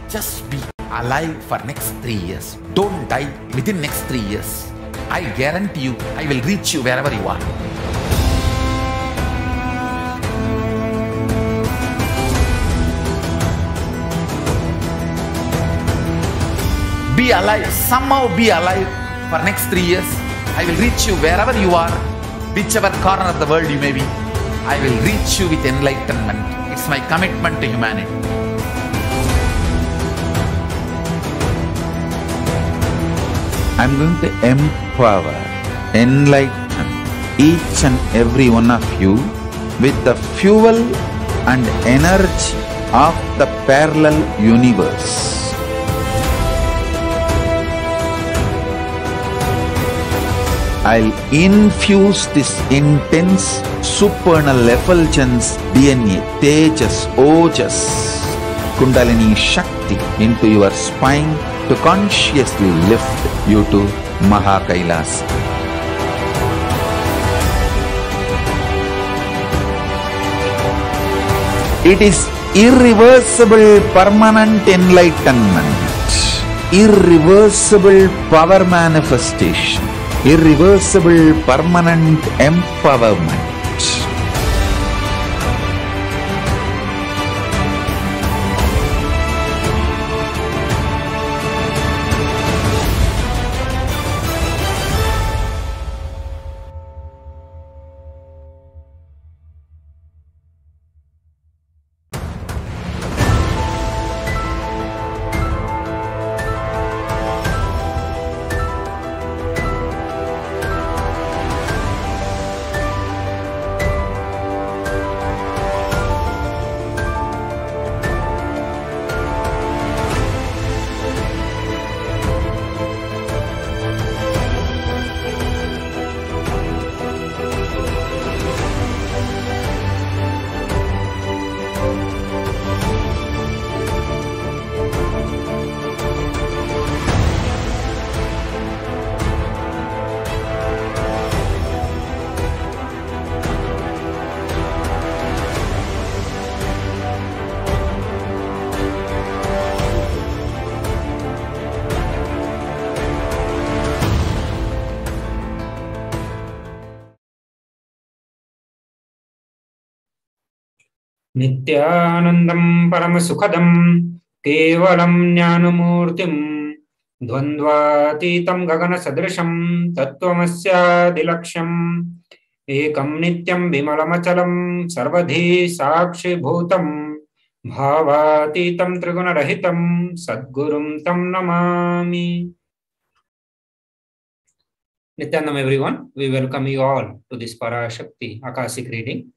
Just be alive for next 3 years. Don't die within next 3 years. I guarantee you, I will reach you wherever you are. Be alive, somehow be alive for next 3 years. I will reach you wherever you are, whichever corner of the world you may be. I will reach you with enlightenment. It's my commitment to humanity. I'm going to empower, enlighten each and every one of you with the fuel and energy of the parallel universe. I'll infuse this intense supernal effulgence DNA, Tejas, Ojas, Kundalini Shakti into your spine to consciously lift you to KAILASA. It is irreversible permanent enlightenment, irreversible power manifestation, irreversible permanent empowerment. Nithyanandam Paramashivoham Kevalam Jnanamurtim Dvandvatitam Gagana Sadrisham Tattvamasya Dilaksham Ekam Nityam Vimalamachalam Sarvadhi Sakshi Bhutam Bhavatitam Triguna Rahitam Sadgurum Tam Namami. Nithyanandam everyone, we welcome you all to this Parashakti Akashic reading.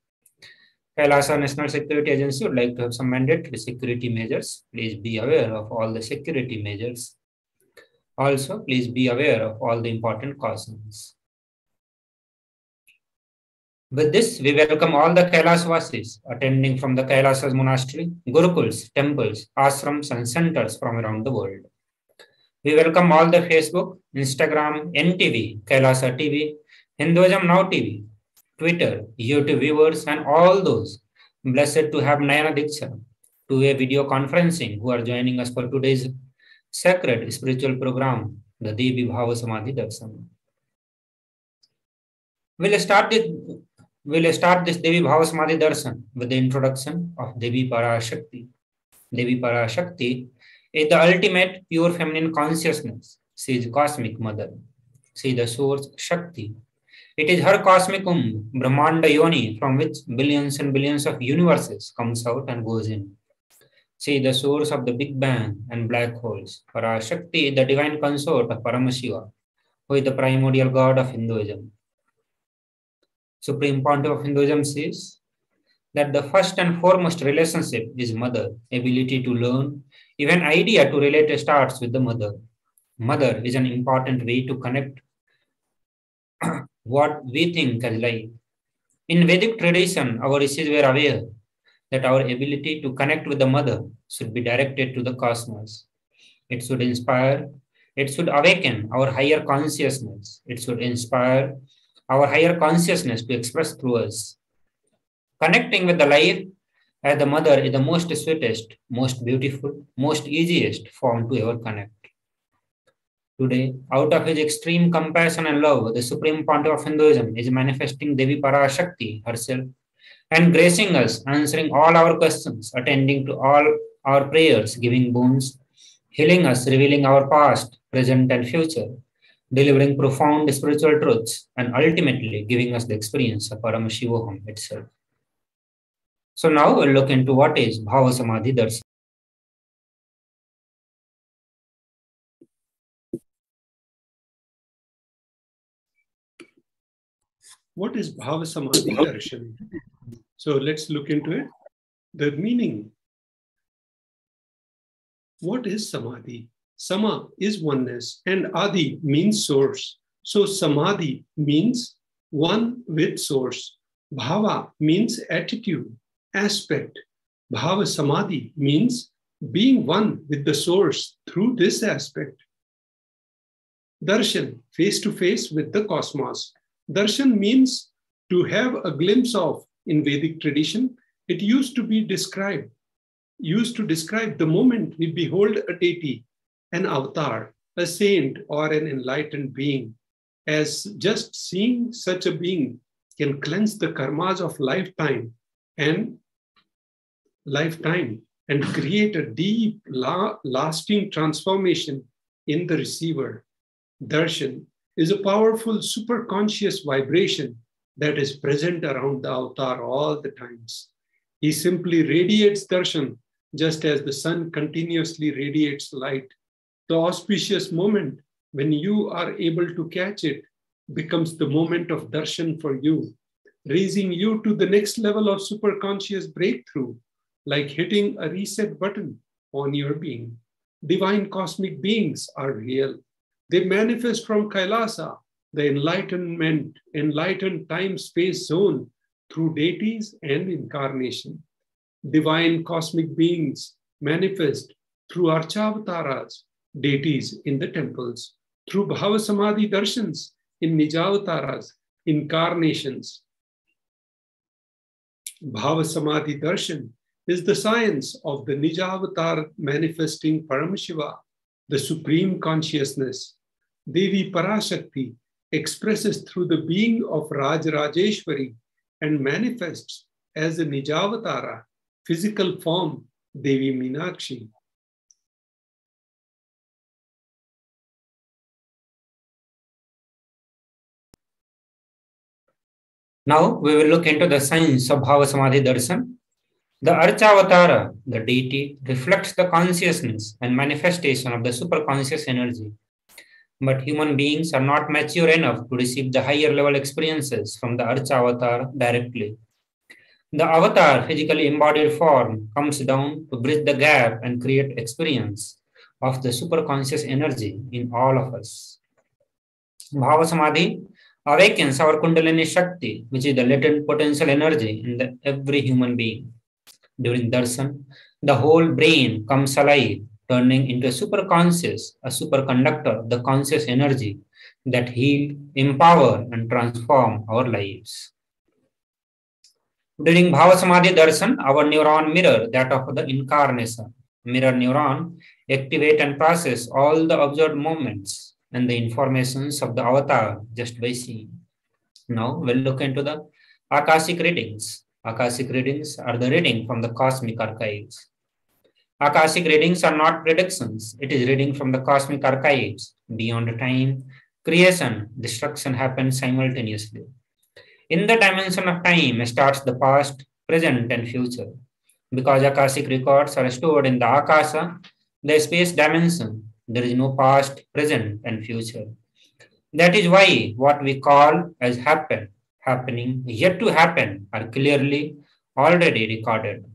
KAILASA National Security Agency would like to have some mandatory security measures. Please be aware of all the security measures. Also, please be aware of all the important cautions. With this, we welcome all the KAILASvasis attending from the KAILASA's monastery, gurukuls, temples, ashrams, and centers from around the world. We welcome all the Facebook, Instagram, NTV, KAILASA TV, Hinduism Now TV, Twitter, YouTube viewers, and all those blessed to have Nayana Diksha, two-way video conferencing who are joining us for today's sacred spiritual program, the Devi Bhava Samadhi Darshan. We'll start this Devi Bhava Samadhi Darshan with the introduction of Devi Parashakti. Devi Parashakti is the ultimate pure feminine consciousness. She is cosmic mother. She is the source Shakti. It is her cosmic Brahmanda Yoni from which billions and billions of universes comes out and goes in. She is the source of the Big Bang and black holes. Parashakti is the divine consort of Paramashiva, who is the primordial god of Hinduism. Supreme Pontiff of Hinduism says that the first and foremost relationship is mother, ability to learn. Even idea to relate starts with the mother. Mother is an important way to connect what we think as life. In Vedic tradition, our rishis were aware that our ability to connect with the mother should be directed to the cosmos. It should inspire, it should awaken our higher consciousness. It should inspire our higher consciousness to express through us. Connecting with the life as the mother is the most sweetest, most beautiful, most easiest form to ever connect. Today, out of his extreme compassion and love, the Supreme Pontiff of Hinduism is manifesting Devi Parashakti herself and gracing us, answering all our questions, attending to all our prayers, giving boons, healing us, revealing our past, present, and future, delivering profound spiritual truths, and ultimately giving us the experience of Paramashivoham itself. So now we'll look into what is Bhava Samadhi Darshan. What is Bhava Samadhi Darshan? So let's look into it. The meaning. What is Samadhi? Sama is oneness and Adi means source. So Samadhi means one with source. Bhava means attitude, aspect. Bhava Samadhi means being one with the source through this aspect. Darshan, face to face with the cosmos. Darshan means to have a glimpse of. In Vedic tradition, it used to describe the moment we behold a deity, an avatar, a saint, or an enlightened being, as just seeing such a being can cleanse the karmas of lifetime and create a deep, lasting transformation in the receiver. Darshan is a powerful superconscious vibration that is present around the avatar all the times. He simply radiates darshan just as the sun continuously radiates light. The auspicious moment when you are able to catch it becomes the moment of darshan for you, raising you to the next level of superconscious breakthrough, like hitting a reset button on your being. Divine cosmic beings are real. They manifest from KAILASA, the enlightened time-space zone, through deities and incarnation. Divine cosmic beings manifest through Archavataras, deities in the temples, through Bhava Samadhi Darshans in Nijavataras, incarnations. Bhava Samadhi Darshan is the science of the Nijavatar manifesting Paramashiva, the supreme consciousness. Devi Parashakti expresses through the being of Rajrajeshwari and manifests as a Nijavatara, physical form, Devi Meenakshi. Now we will look into the science of Bhava Samadhi Darshan. The Archavatara, the deity, reflects the consciousness and manifestation of the superconscious energy. But human beings are not mature enough to receive the higher level experiences from the Archavatar directly. The avatar, physically embodied form, comes down to bridge the gap and create experience of the superconscious energy in all of us. Bhava Samadhi awakens our Kundalini Shakti, which is the latent potential energy in every human being. During darshan, the whole brain comes alive, turning into a superconscious, a superconductor, the conscious energy that heal, empower, and transform our lives. During Bhava Samadhi Darshan, our neuron mirror that of the incarnation. Mirror neuron activate and process all the observed moments and the informations of the avatar just by seeing. Now we'll look into the Akashic readings. Akashic readings are the reading from the cosmic archives. Akashic readings are not predictions. It is reading from the cosmic archives. Beyond time, creation, destruction happens simultaneously. In the dimension of time starts the past, present, and future. Because Akashic records are stored in the Akasha, the space dimension, there is no past, present, and future. That is why what we call as happening, yet to happen, are clearly already recorded.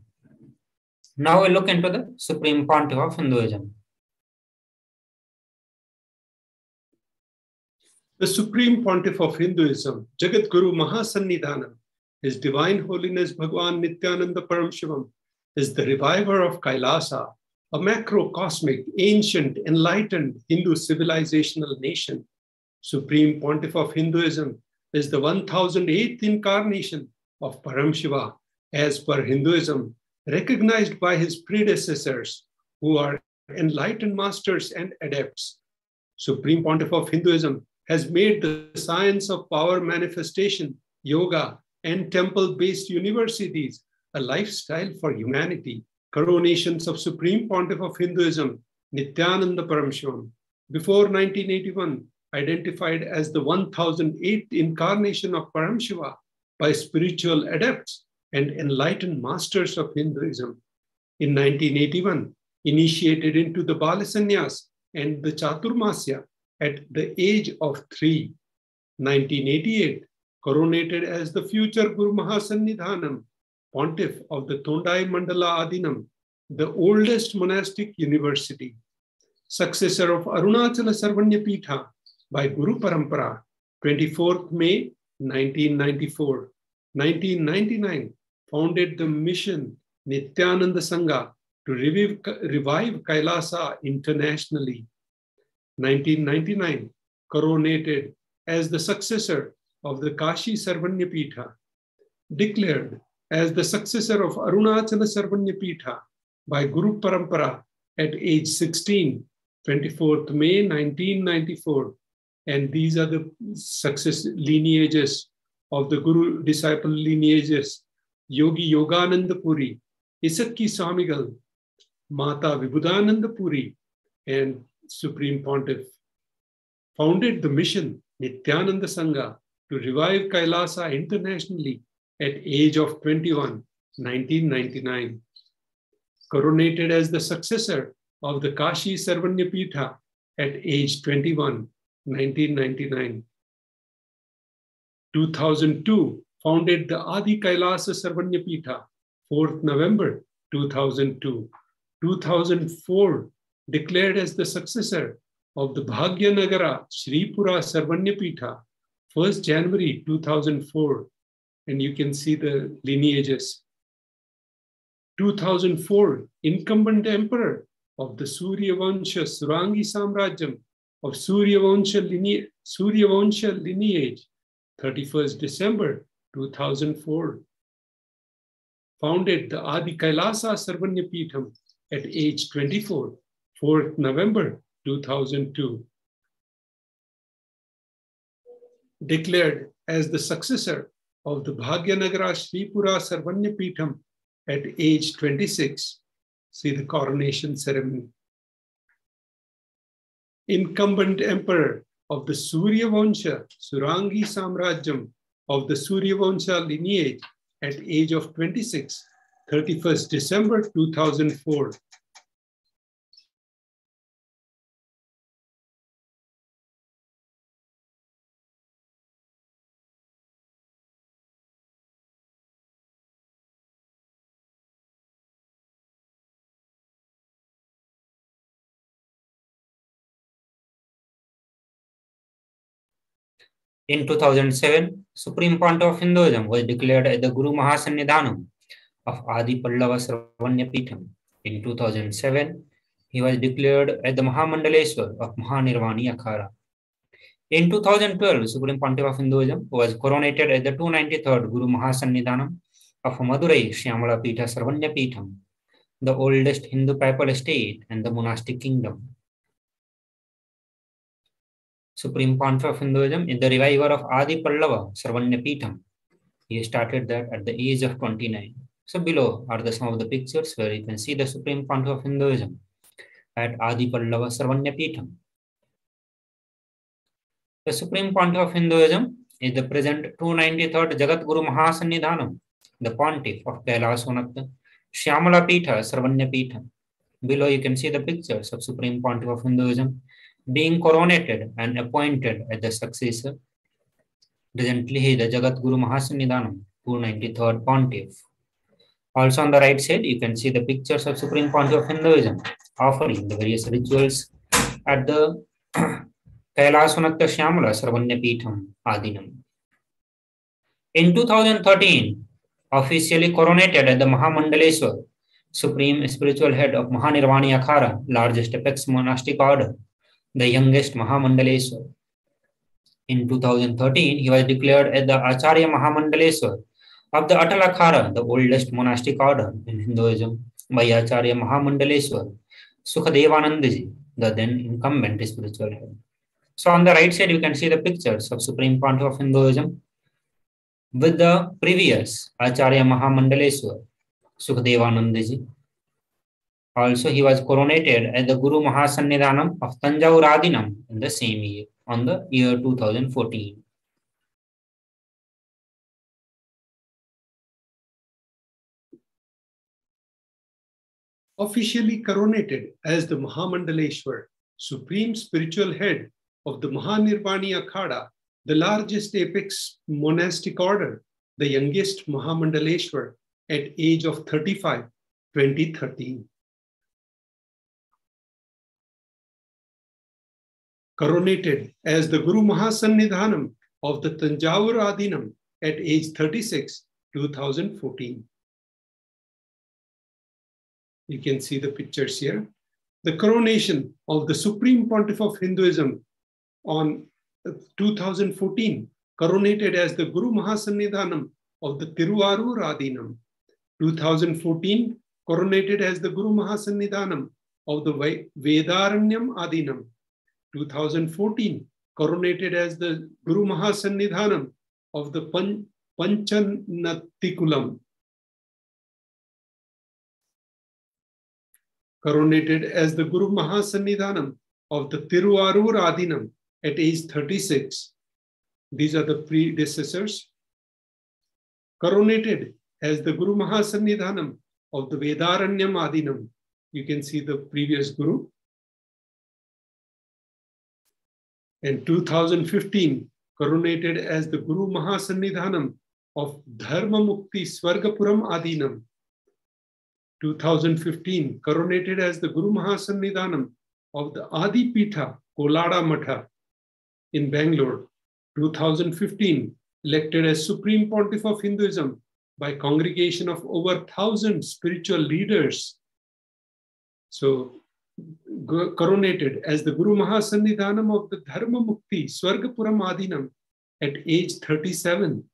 Now we look into the Supreme Pontiff of Hinduism. The Supreme Pontiff of Hinduism, Jagat Guru Mahasannidhanam, His Divine Holiness Bhagwan Nithyananda Paramashivam, is the reviver of KAILASA, a macrocosmic, ancient, enlightened Hindu civilizational nation. Supreme Pontiff of Hinduism is the 1008th incarnation of Paramashiva. As per Hinduism, recognized by his predecessors, who are enlightened masters and adepts. Supreme Pontiff of Hinduism has made the science of power manifestation, yoga, and temple-based universities a lifestyle for humanity. Coronations of Supreme Pontiff of Hinduism, Nithyananda Paramashivam, before 1981, identified as the 1008th incarnation of Paramashiva by spiritual adepts and enlightened masters of Hinduism. In 1981, initiated into the Balasannyas and the Chaturmasya at the age of 3. 1988, coronated as the future Guru Mahasannidhanam, Pontiff of the Tondai Mandala Adinam, the oldest monastic university. Successor of Arunachala Sarvanya Pitha by Guru Parampara, 24th May 1994. 1999, founded the mission Nithyananda Sangha to revive Kailasa internationally. 1999, coronated as the successor of the Kashi Sarvanya Pitha. Declared as the successor of Arunachala Sarvanya Pitha by Guru Parampara at age 16, 24th May 1994. And these are the success lineages of the Guru disciple lineages: Yogi Yogananda Puri, Isakki Swamigal, Mata Vibhudananda Puri, and Supreme Pontiff. Founded the mission Nithyananda Sangha to revive Kailasa internationally at age of 21, 1999. Coronated as the successor of the Kashi Sarvanya Pitha at age 21, 1999. 2002, founded the Adi Kailasa Sarvanya Pitha, 4th November 2002. 2004, declared as the successor of the Bhagyanagara Sripura Sarvanya Pitha, 1st January 2004. And you can see the lineages. 2004, incumbent emperor of the Suryavansha Surangi Samrajyam of Suryavansha lineage, 31st December 2004. Founded the Adi Kailasa Sarvanya Pitham at age 24, 4th November 2002. Declared as the successor of the Bhagyanagara Sripura Sarvanya Pitham at age 26. See the coronation ceremony. Incumbent emperor of the Suryavansha Surangi Samrajyam of the Suryavansha lineage at age of 26, 31st December 2004. In 2007, Supreme Pontiff of Hinduism was declared as the Guru Mahasannidhanam of Adi Pallava Sarvanya Pitham. In 2007, he was declared as the Mahamandaleshwar of Mahanirvani Akhara. In 2012, Supreme Pontiff of Hinduism was coronated as the 293rd Guru Mahasannidhanam of Madurai Shyamala Pitha Sarvanya Pitham, the oldest Hindu papal state and the monastic kingdom. Supreme Pontiff of Hinduism is the reviver of Adi Pallava Sarvanya Pitham. He started that at the age of 29. So below are some of the pictures where you can see the Supreme Pontiff of Hinduism at Adi Pallava Sarvanya Pitham. The Supreme Pontiff of Hinduism is the present 293rd Jagat Guru Mahasannidhanam, the Pontiff of KAILASA Shyamala Pitha Sarvanya Pitham. Below you can see the pictures of Supreme Pontiff of Hinduism being coronated and appointed as the successor. Presently, he is the Jagat Guru Mahasannidhanam, 293rd Pontiff. Also on the right side, you can see the pictures of Supreme Pontiff of Hinduism offering the various rituals at the Kailasanatya Shyamala Sarvanya Pitham Adinam. In 2013, officially coronated as the Mahamandaleshwar, Supreme Spiritual Head of Mahanirvani Akhara, largest apex monastic order, the youngest Mahamandaleshwar. In 2013, he was declared as the Acharya Mahamandaleshwar of the Atalakhara, the oldest monastic order in Hinduism, by Acharya Mahamandaleshwar Sukhadevanandaji, the then incumbent spiritual head. So on the right side, you can see the pictures of Supreme Pontiff of Hinduism with the previous Acharya Mahamandaleshwar Sukhadevanandaji. Also, he was coronated as the Guru Mahasannidhanam of Tanjauradinam in the same year, on the year 2014. Officially coronated as the Mahamandaleshwar, supreme spiritual head of the Mahanirvani Akhada, the largest apex monastic order, the youngest Mahamandaleshwar at age of 35, 2013. Coronated as the Guru Mahasannidhanam of the Tanjavur Adinam at age 36, 2014. You can see the pictures here. The coronation of the Supreme Pontiff of Hinduism on 2014, coronated as the Guru Mahasannidhanam of the Tiruvarur Adinam. 2014, coronated as the Guru Mahasannidhanam of the Vedaranyam Adinam. 2014, coronated as the Guru Mahasannidhanam of the Panchanatikulam. Coronated as the Guru Mahasannidhanam of the Tiruvarur Adinam at age 36. These are the predecessors. Coronated as the Guru Mahasannidhanam of the Vedaranyam Adinam. You can see the previous Guru. In 2015, coronated as the Guru Mahasannidhanam of Dharma Mukti Swargapuram Adinam. 2015, coronated as the Guru Mahasannidhanam of the Adi Pitha Kolada Matha in Bangalore. 2015, elected as Supreme Pontiff of Hinduism by congregation of over 1,000 spiritual leaders. So, coronated as the Guru Mahasannidhanam of the Dharma Mukti Swargapuram Adinam at age 37.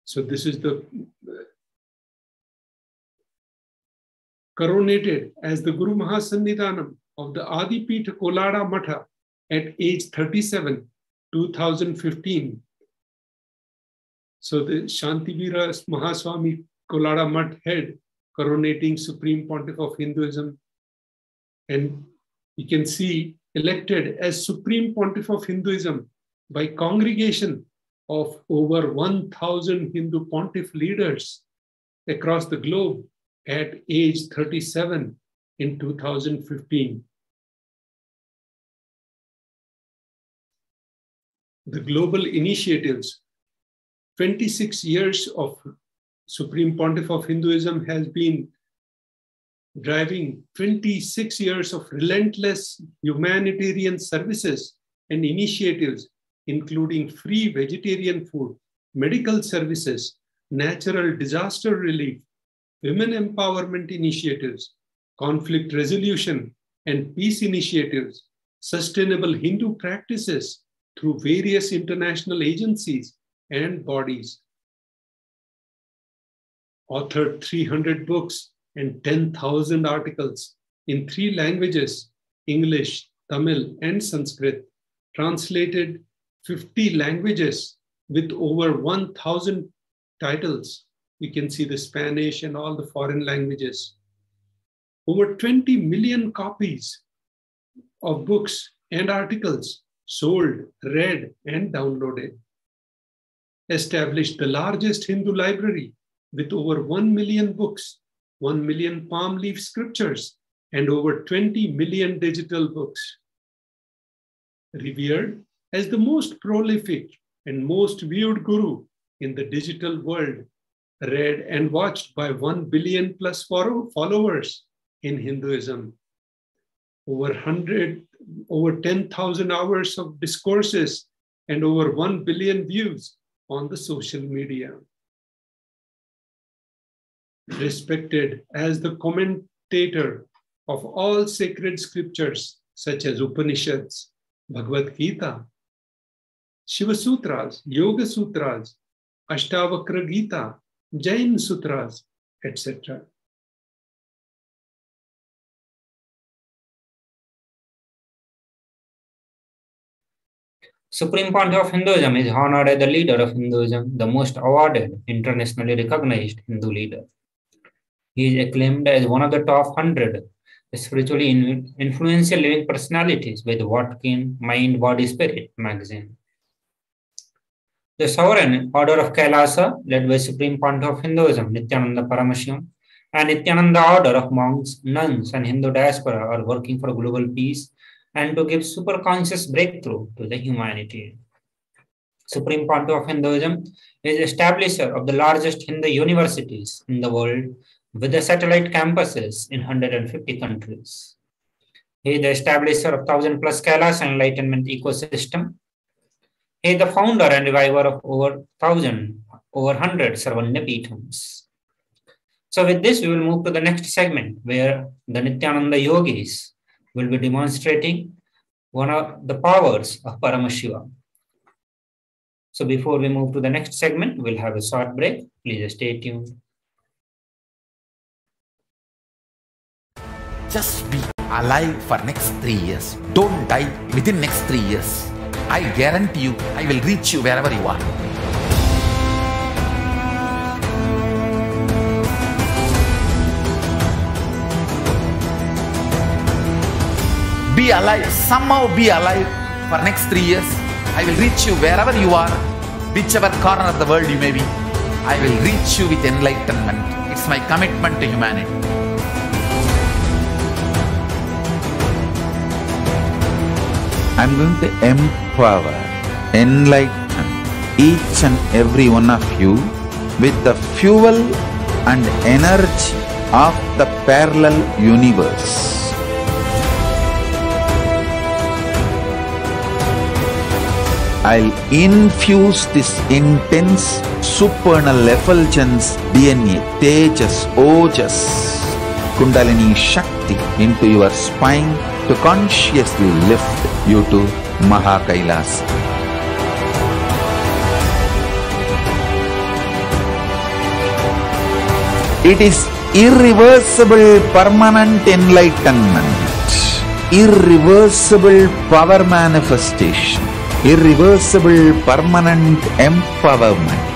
So this is the coronated as the Guru Mahasannidhanam of the Adi Pitha Kolada Matha at age 37, 2015. So the Shantivira Mahaswami Kolada Math head coronating Supreme Pontiff of Hinduism. And you can see elected as Supreme Pontiff of Hinduism by congregation of over 1,000 Hindu pontiff leaders across the globe at age 37 in 2015. The global initiatives, 26 years of Supreme Pontiff of Hinduism has been driving 26 years of relentless humanitarian services and initiatives, including free vegetarian food, medical services, natural disaster relief, women empowerment initiatives, conflict resolution and peace initiatives, sustainable Hindu practices through various international agencies and bodies. Authored 300 books and 10,000 articles in 3 languages, English, Tamil, and Sanskrit, translated 50 languages with over 1,000 titles. You can see the Spanish and all the foreign languages. Over 20 million copies of books and articles sold, read, and downloaded. Established the largest Hindu library with over 1 million books, 1 million palm leaf scriptures, and over 20 million digital books. Revered as the most prolific and most viewed guru in the digital world, read and watched by 1 billion plus followers in Hinduism. Over 10,000 hours of discourses and over 1 billion views on the social media. Respected as the commentator of all sacred scriptures such as Upanishads, Bhagavad Gita, Shiva Sutras, Yoga Sutras, Ashtavakra Gita, Jain Sutras, etc. Supreme Pontiff of Hinduism is honored as the leader of Hinduism, the most awarded, internationally recognized Hindu leader. He is acclaimed as one of the top 100 spiritually influential living personalities by the Watkin Mind, Body, Spirit magazine. The Sovereign Order of KAILASA, led by Supreme Pontiff of Hinduism, Nithyananda Paramashivam, and Nithyananda Order of monks, nuns, and Hindu diaspora are working for global peace and to give superconscious breakthrough to the humanity. Supreme Pontiff of Hinduism is establisher of the largest Hindu universities in the world with the satellite campuses in 150 countries. He is the establisher of 1,000+ KAILASA Enlightenment ecosystem. He is the founder and reviver of over 100 Sarvanya Peethams. So with this, we will move to the next segment where the Nithyananda Yogis will be demonstrating one of the powers of Paramashiva. So before we move to the next segment, we'll have a short break. Please stay tuned. Just be alive for next 3 years. Don't die within next 3 years. I guarantee you, I will reach you wherever you are. Be alive, somehow be alive for next 3 years. I will reach you wherever you are, whichever corner of the world you may be. I will reach you with enlightenment. It's my commitment to humanity. I'm going to empower, enlighten each and every one of you with the fuel and energy of the parallel universe. I'll infuse this intense supernal effulgence DNA, Tejas, Ojas, Kundalini Shakti into your spine to consciously lift you to KAILASA. It is irreversible permanent enlightenment, irreversible power manifestation, irreversible permanent empowerment.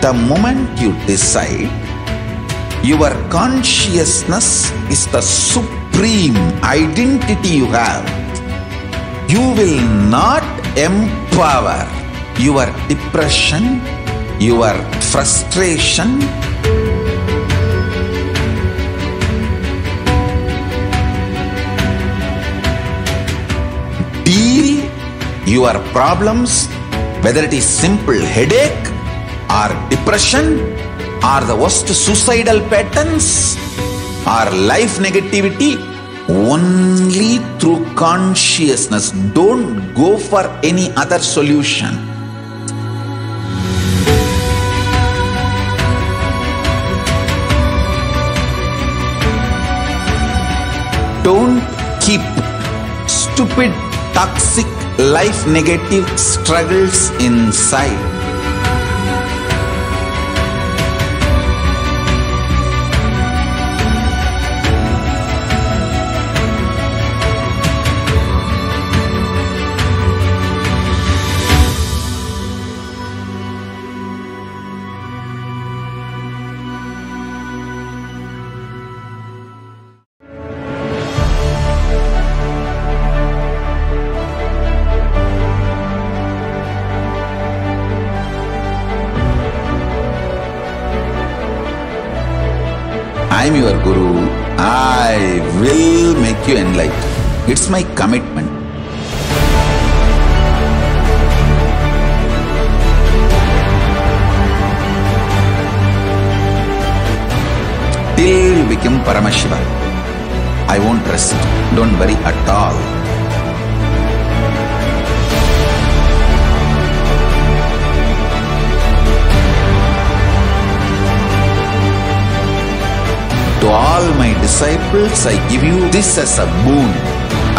The moment you decide, your consciousness is the supreme identity you have. You will not empower your depression, your frustration, deal your problems, whether it is simple headache or depression or the worst suicidal patterns or life negativity, only through consciousness. Don't go for any other solution. Don't keep stupid, toxic, life negative struggles inside. I am your Guru. I will make you enlightened. It's my commitment. Till you become Paramashiva, I won't rest. Don't worry at all. To all my disciples, I give you this as a boon.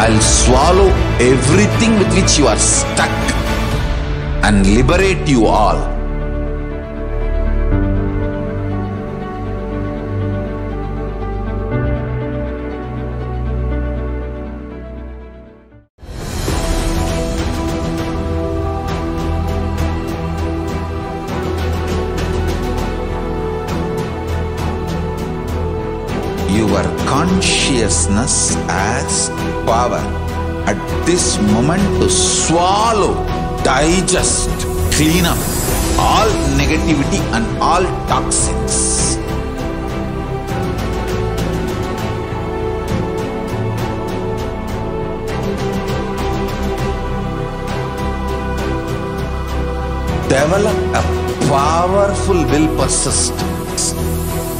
I'll swallow everything with which you are stuck and liberate you all. Your consciousness as power at this moment to swallow, digest, clean up all negativity and all toxins. Develop a powerful will persistence.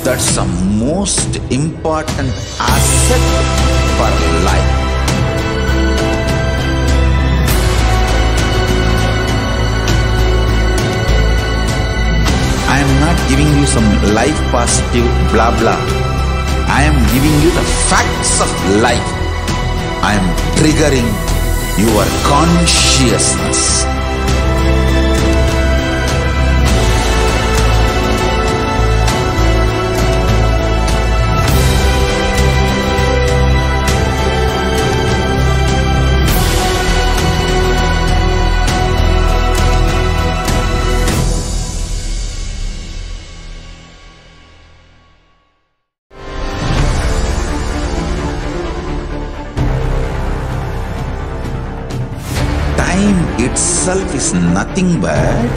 That's the most important asset for life. I am not giving you some life positive blah blah. I am giving you the facts of life. I am triggering your consciousness. Time itself is nothing but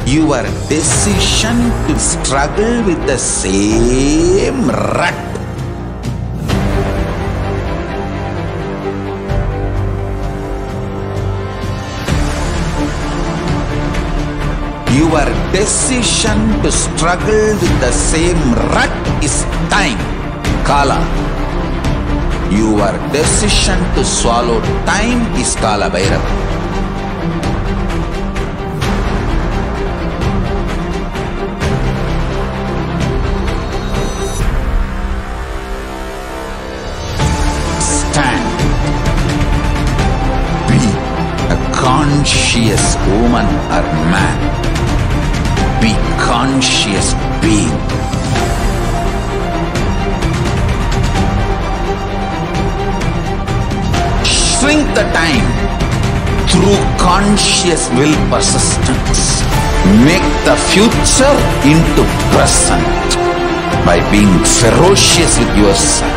your decision to struggle with the same rut. Your decision to struggle with the same rut is time, Kala. Your decision to swallow time is Kala Bhairava. Stand. Be a conscious woman or man. Be conscious being. Shrink the time through conscious will persistence. Make the future into present by being ferocious with yourself.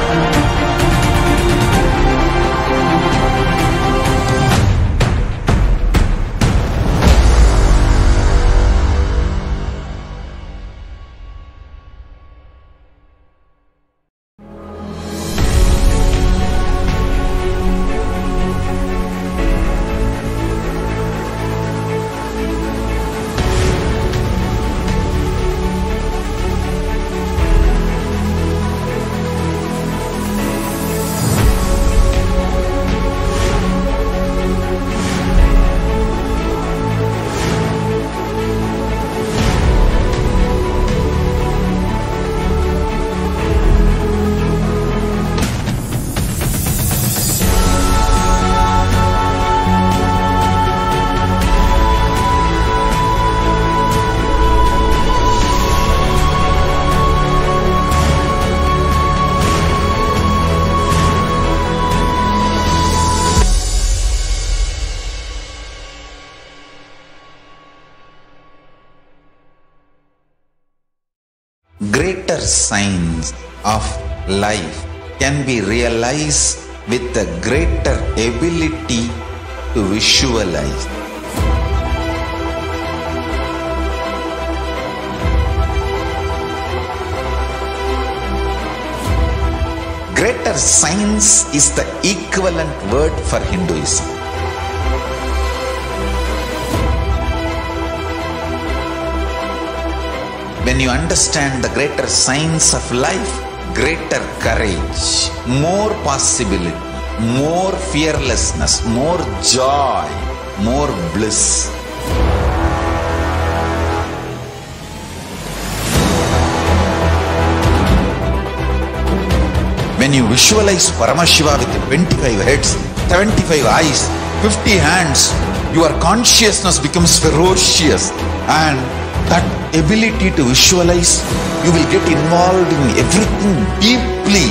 signs of life can be realized with a greater ability to visualize. Greater signs is the equivalent word for Hinduism. When you understand the greater signs of life, greater courage, more possibility, more fearlessness, more joy, more bliss. When you visualize Paramashiva with 25 heads, 75 eyes, 50 hands, your consciousness becomes ferocious, and that ability to visualize, you will get involved in everything deeply.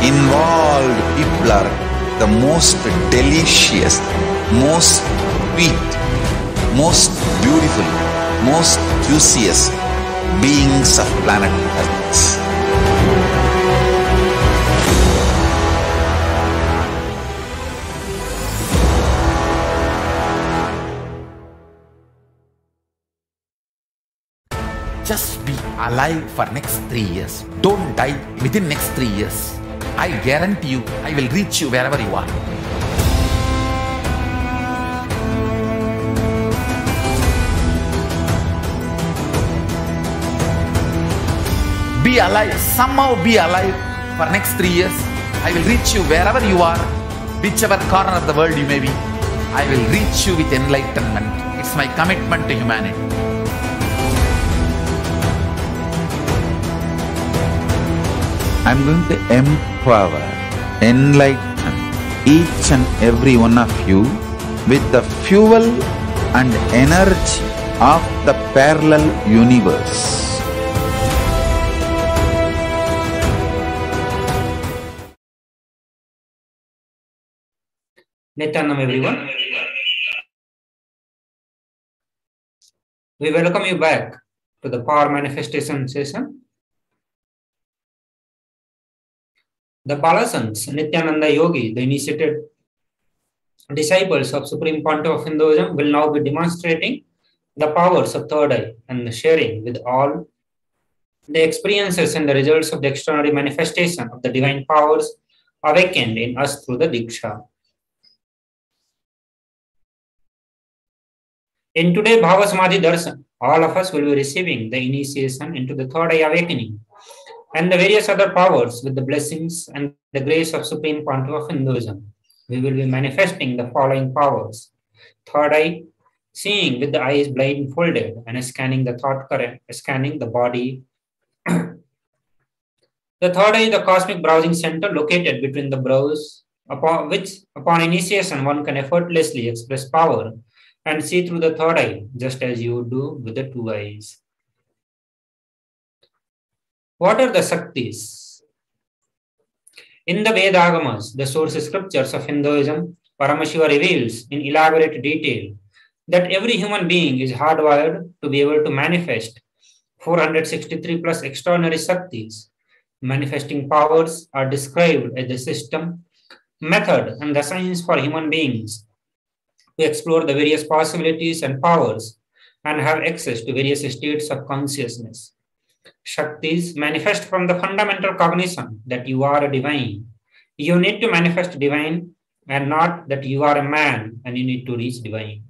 Involved people are the most delicious, most sweet, most beautiful, most juiciest beings of planet Earth. Just be alive for next 3 years. Don't die within next 3 years. I guarantee you, I will reach you wherever you are. Be alive, somehow be alive for next 3 years. I will reach you wherever you are, whichever corner of the world you may be. I will reach you with enlightenment. It's my commitment to humanity. I'm going to empower, enlighten each and every one of you with the fuel and energy of the parallel universe. Nityanam everyone. We welcome you back to the Power Manifestation session. The Palasans, Nithyananda Yogi, the initiated disciples of Supreme Pontiff of Hinduism, will now be demonstrating the powers of third eye and sharing with all the experiences and the results of the extraordinary manifestation of the divine powers awakened in us through the Diksha. In today's Bhava Samadhi Darshan, all of us will be receiving the initiation into the third eye awakening and the various other powers with the blessings and the grace of Supreme Pontiff of Hinduism. We will be manifesting the following powers. Third eye, seeing with the eyes blindfolded and scanning the thought current, scanning the body. The third eye, the cosmic browsing center located between the brows, upon initiation one can effortlessly express power and see through the third eye, just as you do with the two eyes. What are the Shaktis? In the Vedagamas, the source scriptures of Hinduism, Paramashiva reveals in elaborate detail that every human being is hardwired to be able to manifest 463 plus extraordinary Shaktis. Manifesting powers are described as the system, method, and the science for human beings to explore the various possibilities and powers and have access to various states of consciousness. Shaktis manifest from the fundamental cognition that you are a divine. You need to manifest divine and not that you are a man and you need to reach divine.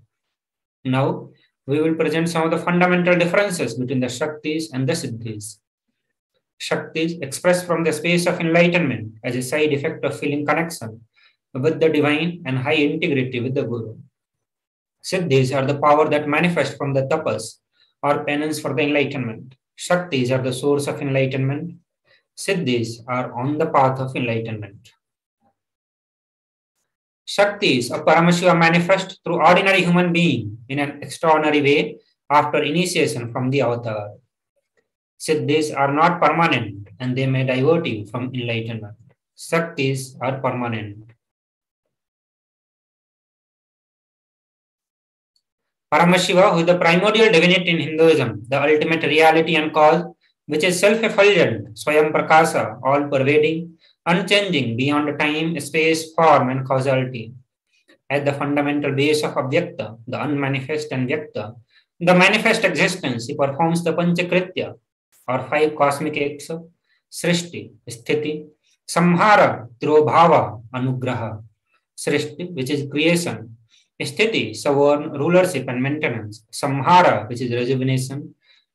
Now, we will present some of the fundamental differences between the Shaktis and the Siddhis. Shaktis express from the space of enlightenment as a side effect of feeling connection with the divine and high integrity with the Guru. Siddhis are the power that manifest from the tapas or penance for the enlightenment. Shaktis are the source of enlightenment. Siddhis are on the path of enlightenment. Shaktis of Paramashiva manifest through ordinary human being in an extraordinary way after initiation from the avatar. Siddhis are not permanent and they may divert you from enlightenment. Shaktis are permanent. Paramashiva, who is the primordial divinity in Hinduism, the ultimate reality and cause, which is self-effulgent, Swayam Prakasa, all-pervading, unchanging beyond time, space, form, and causality. At the fundamental base of Avyakta, the unmanifest and Vyakta, the manifest existence, he performs the Panchakritya, or 5 cosmic acts of Srishti, Sthiti, Samhara, Tirobhava, Anugraha. Srishti, which is creation, Sthiti, sovereign rulership and maintenance, Samhara, which is rejuvenation,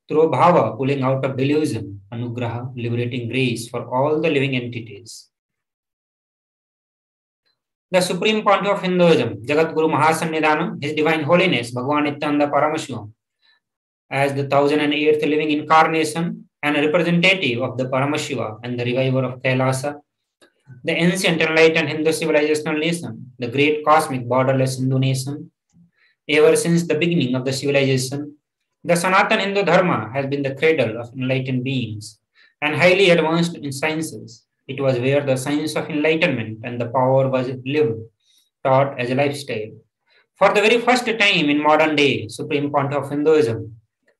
Tirobhava, pulling out of delusion, Anugraha, liberating grace for all the living entities. The Supreme Pontiff of Hinduism, Jagat Guru Mahasannidhanam, His Divine Holiness, Bhagavan Nithyananda Paramashivam, as the 1008th living incarnation and a representative of the Paramashiva and the reviver of KAILASA, the ancient enlightened Hindu civilizational nation, the great cosmic borderless Hindu nation. Ever since the beginning of the civilization, the Sanatana Hindu Dharma has been the cradle of enlightened beings and highly advanced in sciences. It was where the science of enlightenment and the power was lived, taught as a lifestyle. For the very first time in modern day, Supreme Pontiff of Hinduism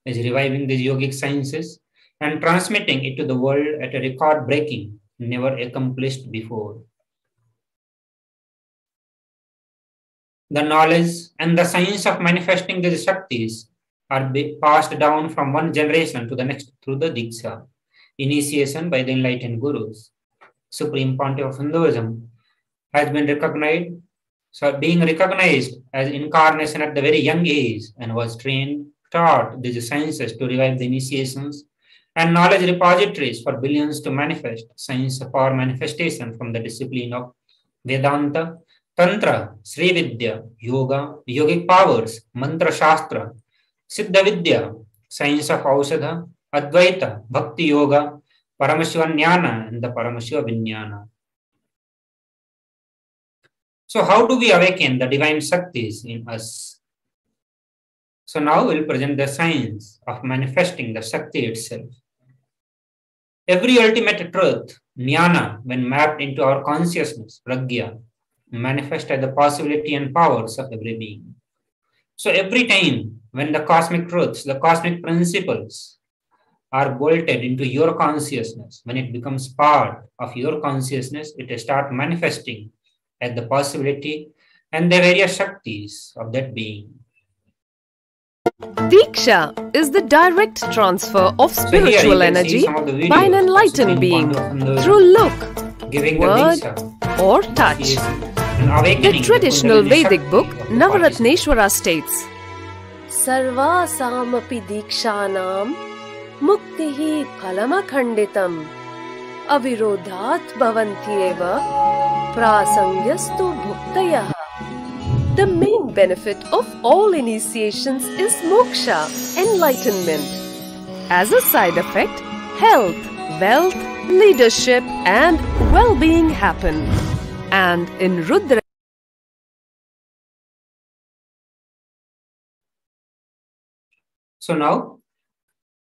is reviving these yogic sciences and transmitting it to the world at a record-breaking, never accomplished before. The knowledge and the science of manifesting these Shaktis are passed down from one generation to the next through the Diksha, initiation by the enlightened gurus. Supreme Pontiff of Hinduism has been recognized, being recognized as incarnation at the very young age, and was taught these sciences to revive the initiations and knowledge repositories for billions to manifest science of power manifestation from the discipline of Vedanta, Tantra, Sri Vidya, Yoga, yogic powers, Mantra Shastra, Siddha Vidya, science of Aushadha, Advaita, Bhakti Yoga, Paramashiva Jnana, and the Paramashiva Vijnana. So how do we awaken the divine Shaktis in us? So now we'll present the science of manifesting the Shakti itself. Every ultimate truth, Jnana, when mapped into our consciousness, Pragya, manifests as the possibility and powers of every being. So every time when the cosmic truths, the cosmic principles are bolted into your consciousness, when it becomes part of your consciousness, it starts manifesting as the possibility and the various Shaktis of that being. Diksha is the direct transfer of spiritual energy by an enlightened being through look, word, or touch. The traditional Vedic book Navaratneshwara states, Sarva samapi dikshanam muktihi phalamakhanditam avirodhat bhavantyeva prasangyastu bhuktayah. The main benefit of all initiations is moksha, enlightenment. As a side effect, health, wealth, leadership, and well-being happen. And in Rudra, so now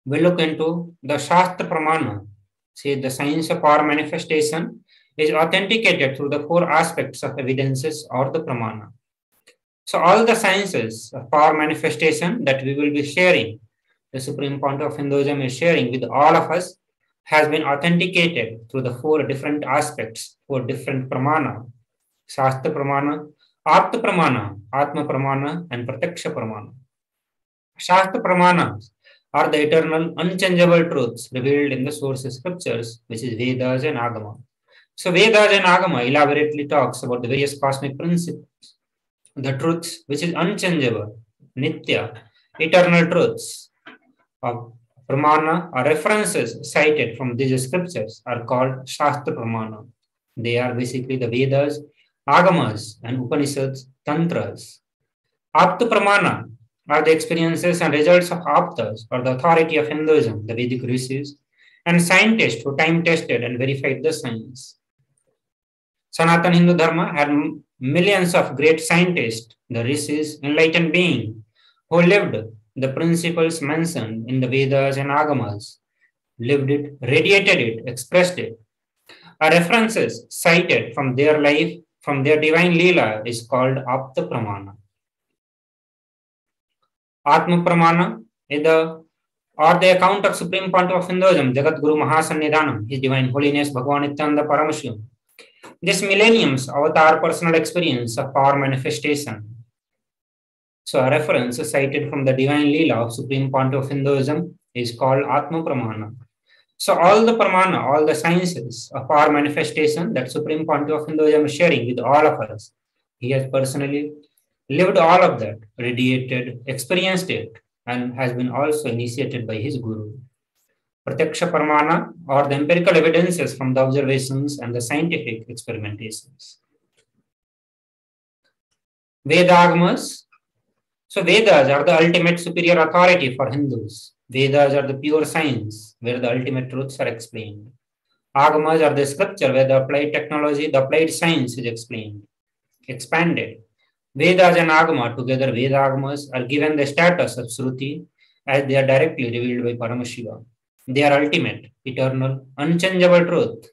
we look into the Shastra Pramana. See, the science of power manifestation is authenticated through the 4 aspects of evidences or the Pramana. So all the sciences of power manifestation that we will be sharing, the Supreme Pontiff of Hinduism is sharing with all of us, has been authenticated through the 4 different aspects, 4 different Pramana: Shastra Pramana, Apta Pramana, Atma Pramana, and Prataksha Pramana. Shastra Pramanas are the eternal, unchangeable truths revealed in the source scriptures, which is Vedas and Agama. So Vedas and Agama elaborately talks about the various cosmic principles, the truths which is unchangeable, Nitya, eternal truths of Pramana or references cited from these scriptures are called Shastra Pramana. They are basically the Vedas, Agamas, and Upanishads, Tantras. Apta Pramana are the experiences and results of Aptas, or the authority of Hinduism, the Vedic rishis, and scientists who time-tested and verified the science. Sanatana Hindu Dharma had millions of great scientists, the rishis, enlightened beings, who lived the principles mentioned in the Vedas and Agamas, lived it, radiated it, expressed it. A references cited from their life, from their divine Leela, is called Apta Pramana. Atma Pramana is the account of Supreme Pontiff of Hinduism, Jagat Guru Mahasannidhanam, His Divine Holiness Bhagavan Nithyananda Paramashivam. This millennium's avatar personal experience of power manifestation. So a reference cited from the divine Leela of Supreme Pontiff of Hinduism is called Atma Pramana. So all the Pramana, all the sciences of power manifestation that Supreme Pontiff of Hinduism is sharing with all of us, he has personally lived all of that, radiated, experienced it, and has been also initiated by his Guru. Pratyaksha Pramana, or the empirical evidences from the observations and the scientific experimentations. Vedagmas. So Vedas are the ultimate superior authority for Hindus. Vedas are the pure science where the ultimate truths are explained. Agamas are the scripture where the applied technology, the applied science is explained, expanded. Vedas and Agama, together Vedagamas, are given the status of Shruti as they are directly revealed by Paramashiva. They are ultimate, eternal, unchangeable truth.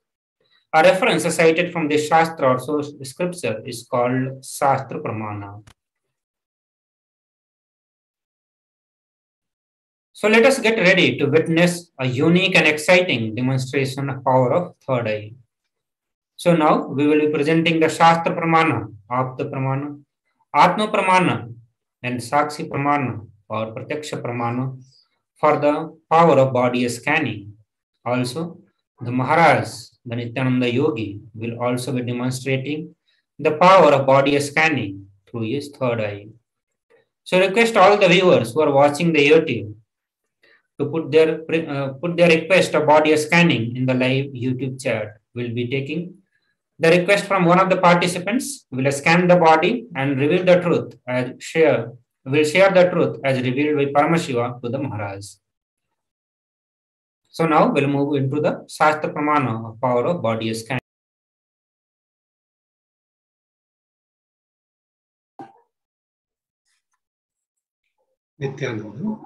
A reference cited from this Shastra or source scripture is called Shastra Pramana. So let us get ready to witness a unique and exciting demonstration of power of third eye. So now we will be presenting the Shastra Pramana, Apta Pramana, Atma Pramana, and Sakshi Pramana or Pratyaksha Pramana for the power of body scanning. Also, the Maharaj, the Nithyananda Yogi, will also be demonstrating the power of body scanning through his third eye. So request all the viewers who are watching the YouTube to put their request of body scanning in the live YouTube chat. We'll be taking the request from one of the participants. Will scan the body and reveal the truth as will share the truth as revealed by Paramashiva to the Maharaj. So now we'll move into the Shastra Pramana of power of body scanning. Nithyananda.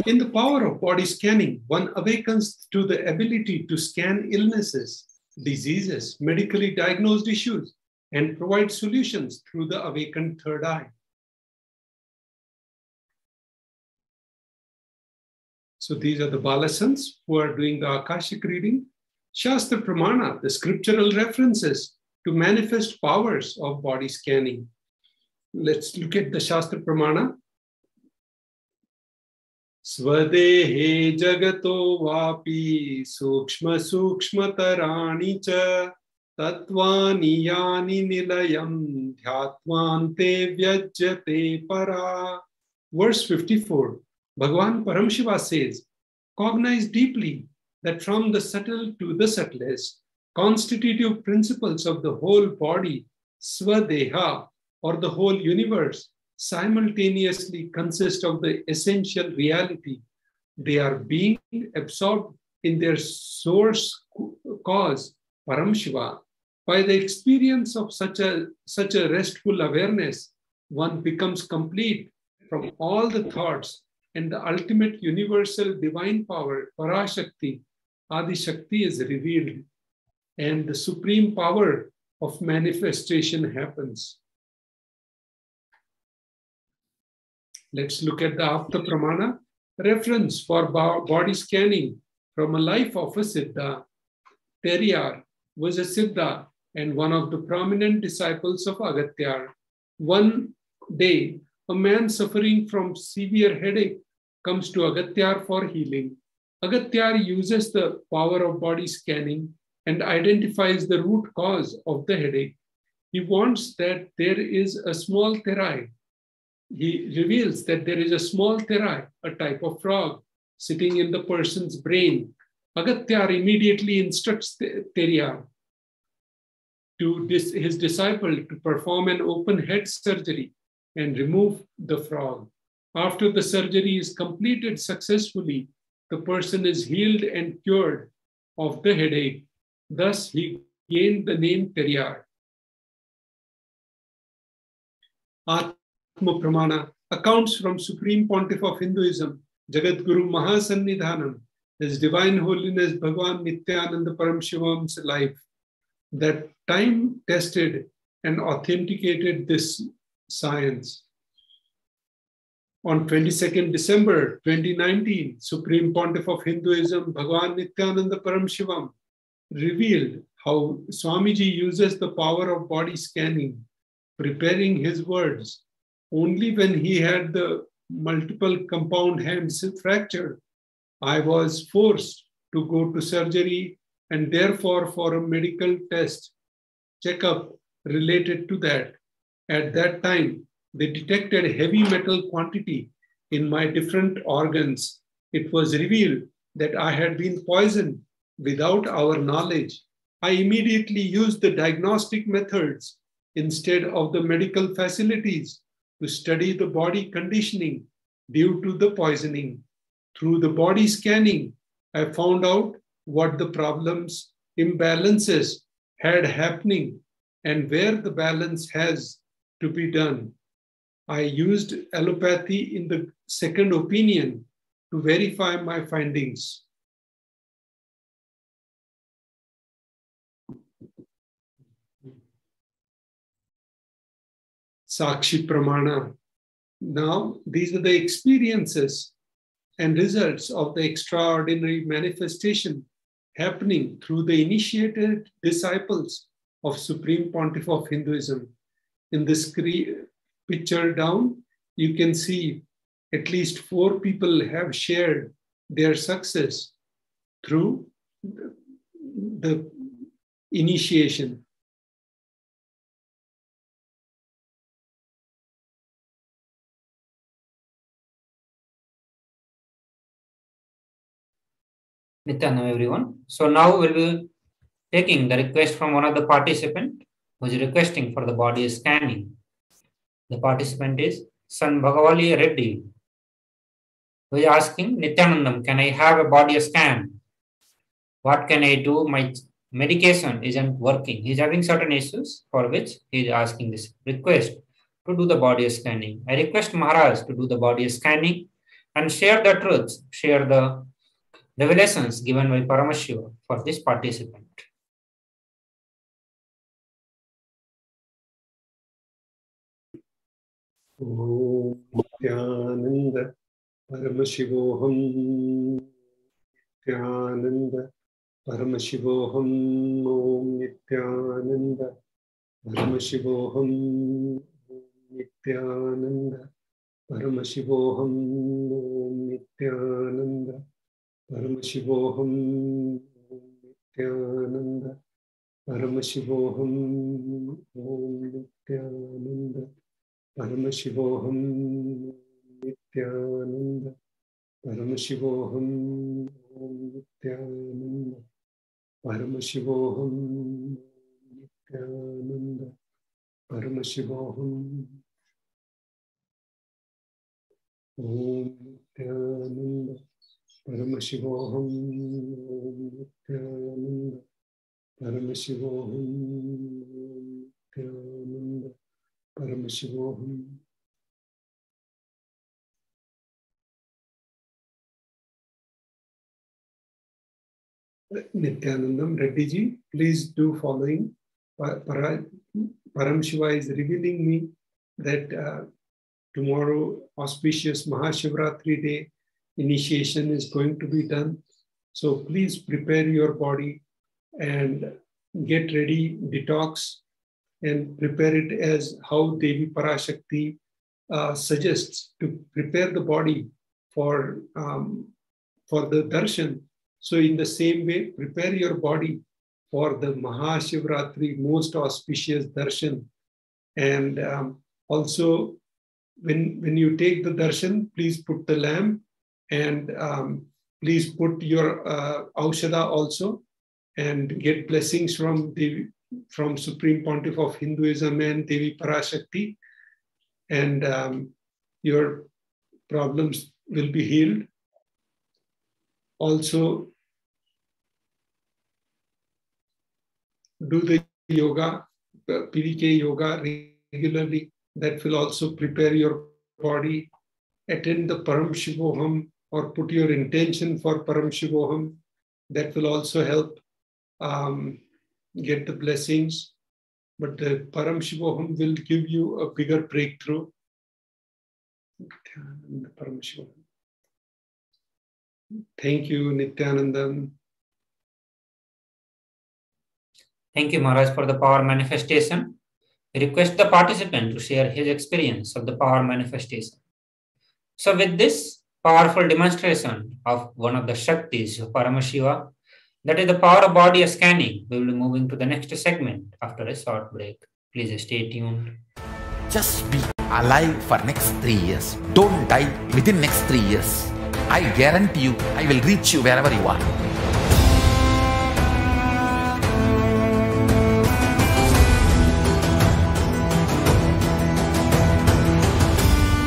In the power of body scanning, one awakens to the ability to scan illnesses, diseases, medically diagnosed issues, and provide solutions through the awakened third eye. So these are the Balasans who are doing the Akashic reading. Shastra Pramana, the scriptural references to manifest powers of body scanning. Let's look at the Shastra Pramana. Swadehe jagato vapi sukshma sukshma tarani cha tatvani yani nilayam dhyatvante vyajyate para. Verse 54, Bhagavan Paramashiva says, cognize deeply that from the subtle to the subtlest, constitutive principles of the whole body, Swadeha, or the whole universe, simultaneously consist of the essential reality. They are being absorbed in their source cause, Paramashiva. By the experience of such a restful awareness, one becomes complete from all the thoughts, and the ultimate universal divine power, Parashakti, Adi Shakti, is revealed, and the supreme power of manifestation happens. Let's look at the Apta Pramana, reference for body scanning from a life of a Siddha. Teriyar was a Siddha and one of the prominent disciples of Agatyar. One day, a man suffering from severe headache comes to Agatyar for healing. Agatyar uses the power of body scanning and identifies the root cause of the headache. He wants that there is a small terai. He reveals that there is a small terai, a type of frog, sitting in the person's brain. Agatyar immediately instructs Teriyar to his disciple to perform an open head surgery and remove the frog. After the surgery is completed successfully, the person is healed and cured of the headache. Thus, he gained the name Teriyar. Atma Pramana, accounts from Supreme Pontiff of Hinduism, Jagat Guru Mahasannidhanam, His Divine Holiness Bhagavan Nithyananda Paramashivoham's life. that time tested and authenticated this science. On 22nd December 2019, Supreme Pontiff of Hinduism, Bhagavan Nithyananda Paramashivam, revealed how Swamiji uses the power of body scanning, preparing his words. Only when he had the multiple compound hands fractured, I was forced to go to surgery and therefore for a medical test, checkup related to that. At that time, they detected heavy metal quantity in my different organs. It was revealed that I had been poisoned without our knowledge. I immediately used the diagnostic methods instead of the medical facilities to study the body conditioning due to the poisoning. Through the body scanning, I found out what the problems, imbalances had happening and where the balance has to be done. I used allopathy in the second opinion to verify my findings. Sakshi Pramana. Now, these are the experiences and results of the extraordinary manifestation happening through the initiated disciples of Supreme Pontiff of Hinduism. In this picture down, you can see at least 4 people have shared their success through the initiation. Nityanam, everyone. So now we'll be taking the request from one of the participants who is requesting for the body scanning. The participant is San Bhagavali Reddy, who is asking, Nityanandam, can I have a body scan? What can I do? My medication isn't working. He's having certain issues for which he is asking this request to do the body scanning. I request Maharaj to do the body scanning and share the truths, share the revelations given by Paramashiva for this participant. Om Nithyananda Paramashivoham, Nithyananda Paramashivoham, Om Nithyananda Paramashivoham, Nithyananda Paramashivoham, Om Nithyananda Paramashivoham, Nithyananda Paramashivoham, Om Nithyananda Paramashivoham, Nithyananda Paramashivoham, Om Nithyananda Paramashivoham, Nithyananda Paramashivoham, Om Nithyananda Paramashivoham, Om Nithyananda Paramashivoham, Nithyananda Paramashivoham. Nithyanandam Reddy ji, please do following. Paramashiva is revealing me that tomorrow, auspicious Mahashivratri day, initiation is going to be done. So please prepare your body and get ready, detox, and prepare it as how Devi Parashakti suggests to prepare the body for the darshan. So in the same way, prepare your body for the Mahashivratri, most auspicious darshan. And also, when you take the darshan, please put the lamp and please put your aushada also and get blessings from Supreme Pontiff of Hinduism and Devi Parashakti, and your problems will be healed. Also, do the yoga, PDK yoga regularly. That will also prepare your body. Attend the Paramashivoham or put your intention for Paramashivoham. That will also help. get the blessings, but the Paramashivoham will give you a bigger breakthrough. Paramashivoham. Thank you, Nithyanandam. Thank you, Maharaj, for the power manifestation. I request the participant to share his experience of the power manifestation. So with this powerful demonstration of one of the Shaktis of Paramashiva, that is the power of body scanning, we will be moving to the next segment after a short break. Please stay tuned. Just be alive for next 3 years. Don't die within next 3 years. I guarantee you, I will reach you wherever you are.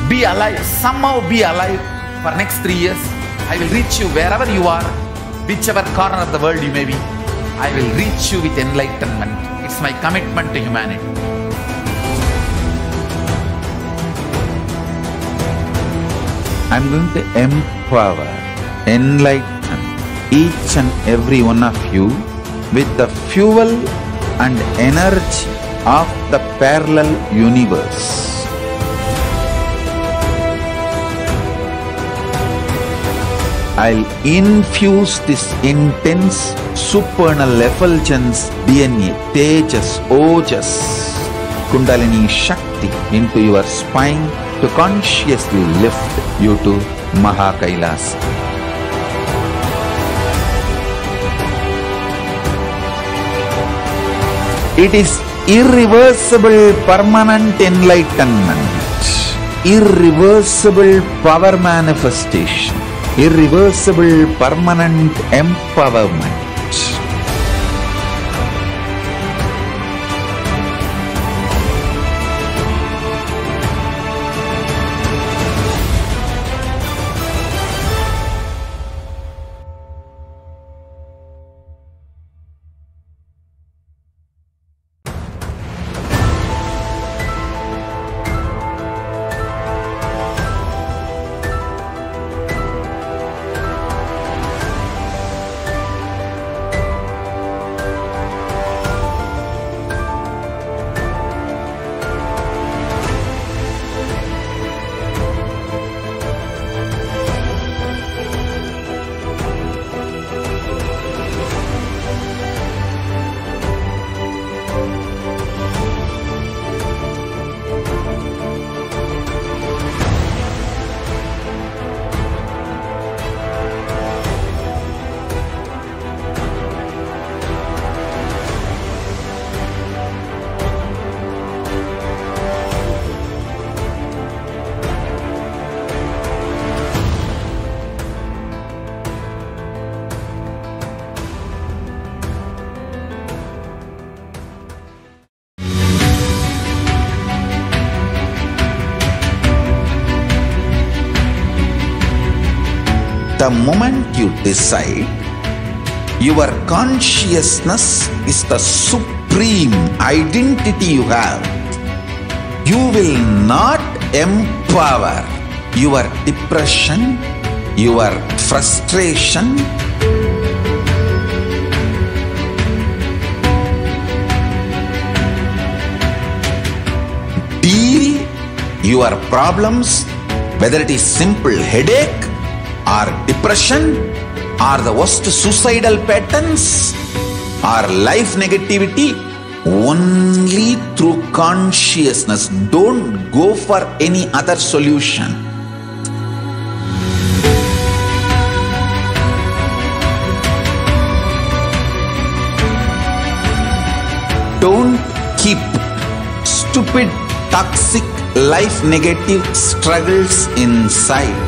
Be alive, somehow be alive for next 3 years. I will reach you wherever you are, whichever corner of the world you may be. I will reach you with enlightenment. It's my commitment to humanity. I'm going to empower, enlighten each and every one of you with the fuel and energy of the parallel universe. I'll infuse this intense supernal effulgence DNA, Tejas, Ojas, Kundalini Shakti into your spine to consciously lift you to KAILASA. It is irreversible permanent enlightenment, irreversible power manifestation, irreversible permanent empowerment. The moment you decide, your consciousness is the supreme identity you have. You will not empower your depression, your frustration, deal your problems, whether it is simple headache or depression or the worst suicidal patterns or life negativity, only through consciousness. Don't go for any other solution. Don't keep stupid, toxic, life negative struggles inside.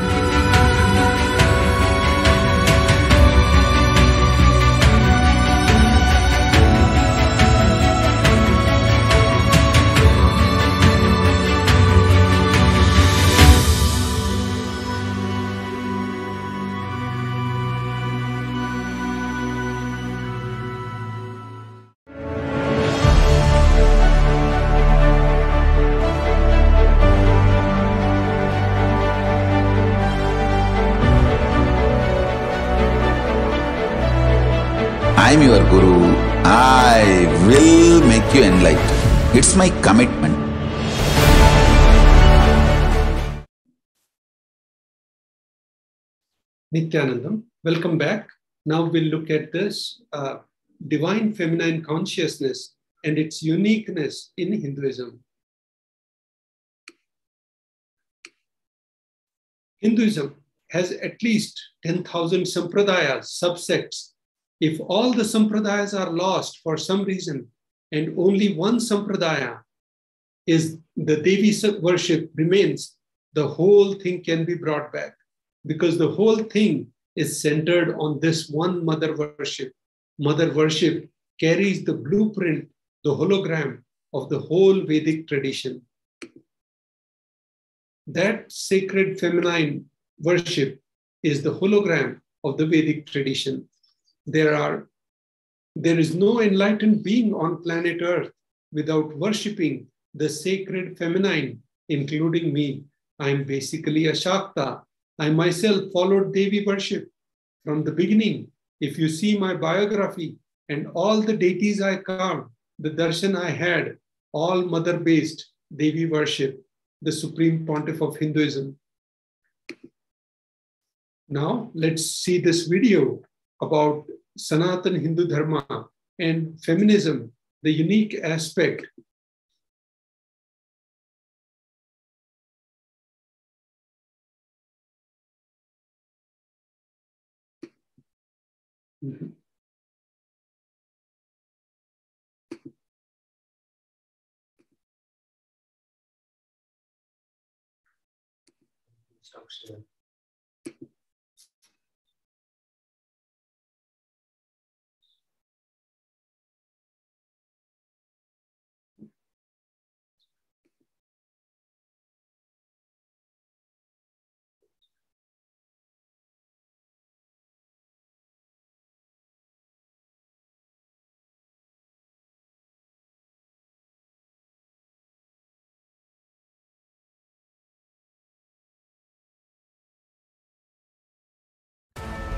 I am your Guru, I will make you enlightened. It's my commitment. Nithyanandam, welcome back. Now we'll look at this divine feminine consciousness and its uniqueness in Hinduism. Hinduism has at least 10,000 sampradayas, subsects. If all the sampradayas are lost for some reason and only one sampradaya is the Devi worship remains, the whole thing can be brought back because the whole thing is centered on this one mother worship. Mother worship carries the blueprint, the hologram of the whole Vedic tradition. That sacred feminine worship is the hologram of the Vedic tradition. There is no enlightened being on planet Earth without worshipping the sacred feminine, including me. I am basically a Shakta. I myself followed Devi worship from the beginning. If you see my biography and all the deities I carved, the darshan I had, all mother-based Devi worship, the supreme pontiff of Hinduism. Now, let's see this video about Sanatana Hindu Dharma and feminism, the unique aspect. Mm-hmm.